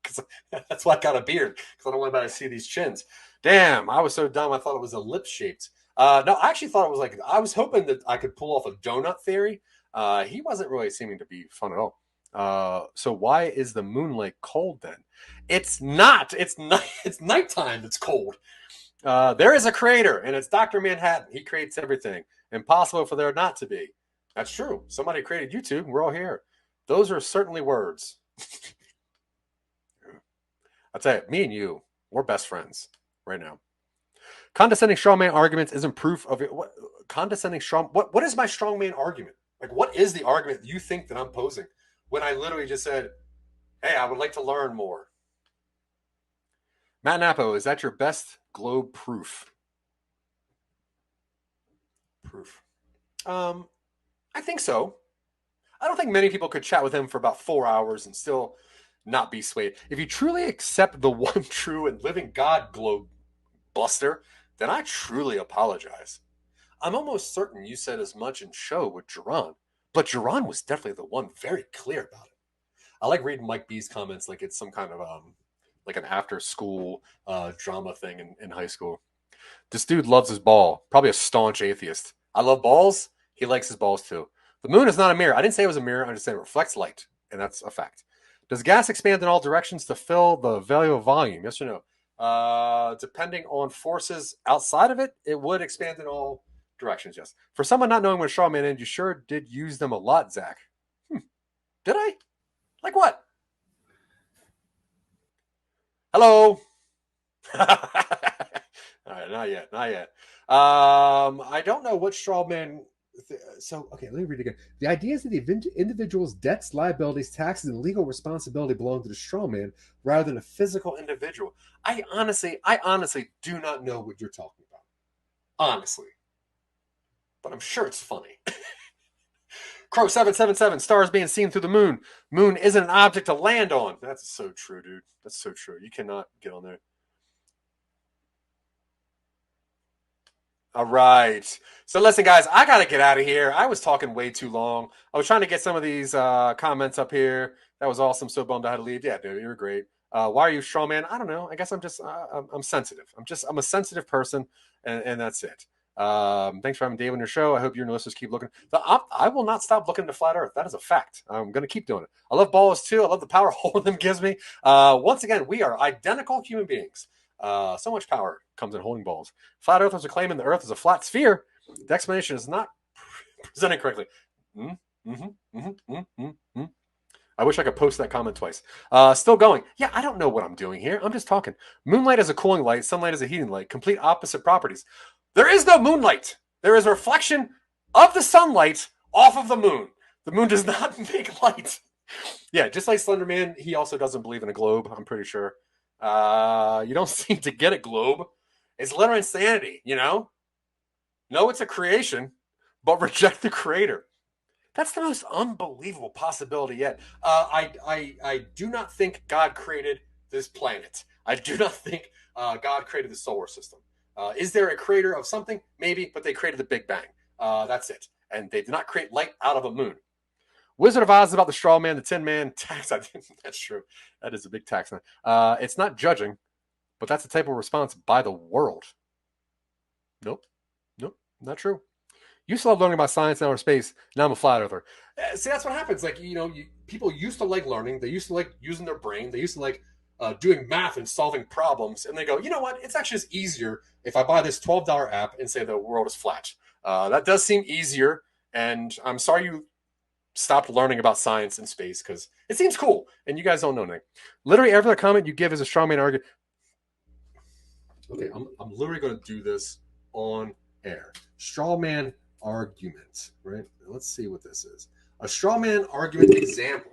Because that's why I got a beard. Because I don't want anybody to see these chins. Damn, I was so dumb. I thought it was a lip shaped. No, I actually thought it was like, I was hoping that I could pull off a donut theory. He wasn't really seeming to be fun at all. So why is the moonlight cold then? It's not. It's nighttime. It's cold. There is a creator, and it's Dr. Manhattan. He creates everything. Impossible for there not to be. That's true. Somebody created YouTube. We're all here. Those are certainly words. I'll tell you, me and you, we're best friends right now. Condescending strongman arguments isn't proof of it. What is my strongman argument? Like, what is the argument you think that I'm posing when I literally just said, hey, I would like to learn more? Matt Napo, is that your best globe proof? I think so. I don't think many people could chat with him for about 4 hours and still not be swayed. If you truly accept the one true and living God globe buster, then I truly apologize. I'm almost certain you said as much in show with Jerron, but Jerron was definitely the one very clear about it. I like reading Mike B's comments like it's some kind of like an after school drama thing in high school. This dude loves his ball. Probably a staunch atheist. I love balls. He likes his balls too. The moon is not a mirror. I didn't say it was a mirror. I just said it reflects light, and that's a fact. Does gas expand in all directions to fill the value of volume? Yes or no? Depending on forces outside of it, it would expand in all directions, yes. For someone not knowing what a strawman is, you sure did use them a lot, Zach. Did I? Like what? Hello? All right, not yet. I don't know what strawman... okay, let me read it again. The idea is that the individual's debts, liabilities, taxes, and legal responsibility belong to the strawman rather than a physical individual. I honestly do not know what you're talking about. Honestly. But I'm sure it's funny. Crow 777, stars being seen through the moon. Moon isn't an object to land on. That's so true, dude. That's so true. You cannot get on there. All right. So listen, guys, I got to get out of here. I was talking way too long. I was trying to get some of these comments up here. That was awesome. So bummed I had to leave. Yeah, dude, you were great. Why are you strong, man? I don't know. I guess I'm just, I'm sensitive. I'm a sensitive person, and that's it. Thanks for having Dave on your show. I hope your listeners keep looking. I will not stop looking into flat Earth. That is a fact. I'm going to keep doing it. I love balls too. I love the power holding them gives me. Once again, we are identical human beings. So much power comes in holding balls. Flat Earthers are claiming the Earth is a flat sphere. The explanation is not presented correctly. I wish I could post that comment twice. Still going. Yeah, I don't know what I'm doing here. I'm just talking. Moonlight is a cooling light. Sunlight is a heating light. Complete opposite properties. There is no moonlight. There is a reflection of the sunlight off of the moon. The moon does not make light. Yeah, just like Slender Man, he also doesn't believe in a globe, I'm pretty sure. You don't seem to get a globe. It's literal insanity, you know? No, it's a creation, but reject the creator. That's the most unbelievable possibility yet. I do not think God created this planet. I do not think God created the solar system. Is there a creator of something? Maybe, but they created the Big Bang. That's it. And they did not create light out of a moon. Wizard of Oz is about the straw man, the tin man, tax. That's true. That is a big tax. It's not judging, but that's the type of response by the world. Nope, not true. Used to love learning about science and outer space. Now I'm a flat earther. See, that's what happens. Like, people used to like learning. They used to like using their brain. They used to like doing math and solving problems. And they go, you know what? It's actually just easier if I buy this $12 app and say the world is flat. That does seem easier And I'm sorry you stopped learning about science and space because it seems cool and you guys don't know anything. Literally every other comment you give is a strongman argument. Okay, I'm literally going to do this on air. Strawman argument, right? Let's see what this is. A strawman argument example.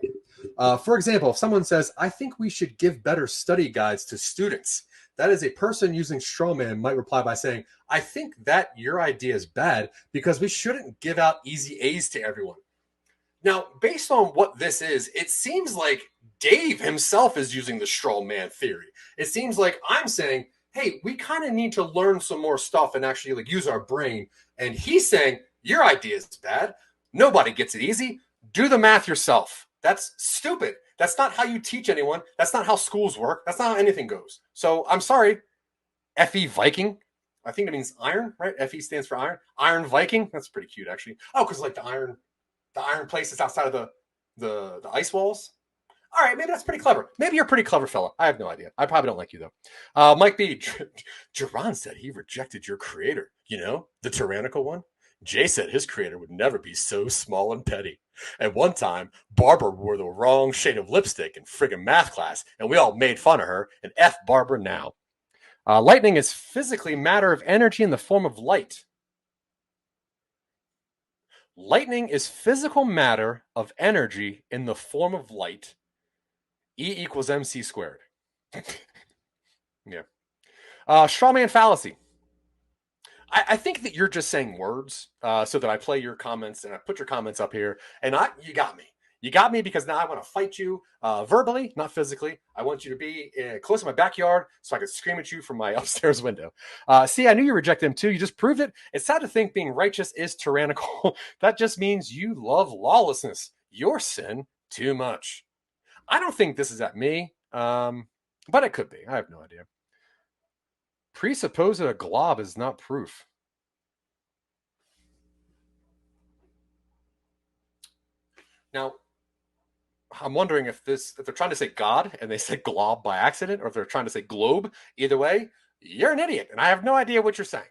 For example, if someone says, I think we should give better study guides to students, that is a person using strawman might reply by saying, I think that your idea is bad because we shouldn't give out easy A's to everyone. Now, based on what this is, it seems like Dave himself is using the straw man theory. It seems like I'm saying, hey, we kind of need to learn some more stuff and actually like use our brain. And he's saying, your idea is bad. Nobody gets it easy. Do the math yourself. That's stupid. That's not how you teach anyone. That's not how schools work. That's not how anything goes. So I'm sorry, FE Viking. I think it means iron, right? FE stands for iron. Iron Viking. That's pretty cute, actually. Oh, because like the iron place that's outside of the ice walls. All right, maybe that's pretty clever. Maybe you're a pretty clever fella. I have no idea. I probably don't like you though. Mike B. Jerron said he rejected your creator. You know, the tyrannical one. Jay said his creator would never be so small and petty. At one time, Barbara wore the wrong shade of lipstick in friggin' math class, and we all made fun of her. And F Barbara now. Lightning is physically matter of energy in the form of light. Lightning is physical matter of energy in the form of light. E equals mc squared. Yeah. Strawman fallacy. I think that you're just saying words so that I play your comments and I put your comments up here. And you got me. You got me because now I want to fight you verbally, not physically. I want you to be close to my backyard so I can scream at you from my upstairs window. See, I knew you rejected him too. You just proved it. It's sad to think being righteous is tyrannical. That just means you love lawlessness. Your sin too much. I don't think this is at me, but it could be. I have no idea. Presuppose that a glob is not proof. Now, I'm wondering if they're trying to say God and they said glob by accident, or if they're trying to say globe. Either way, you're an idiot, and I have no idea what you're saying.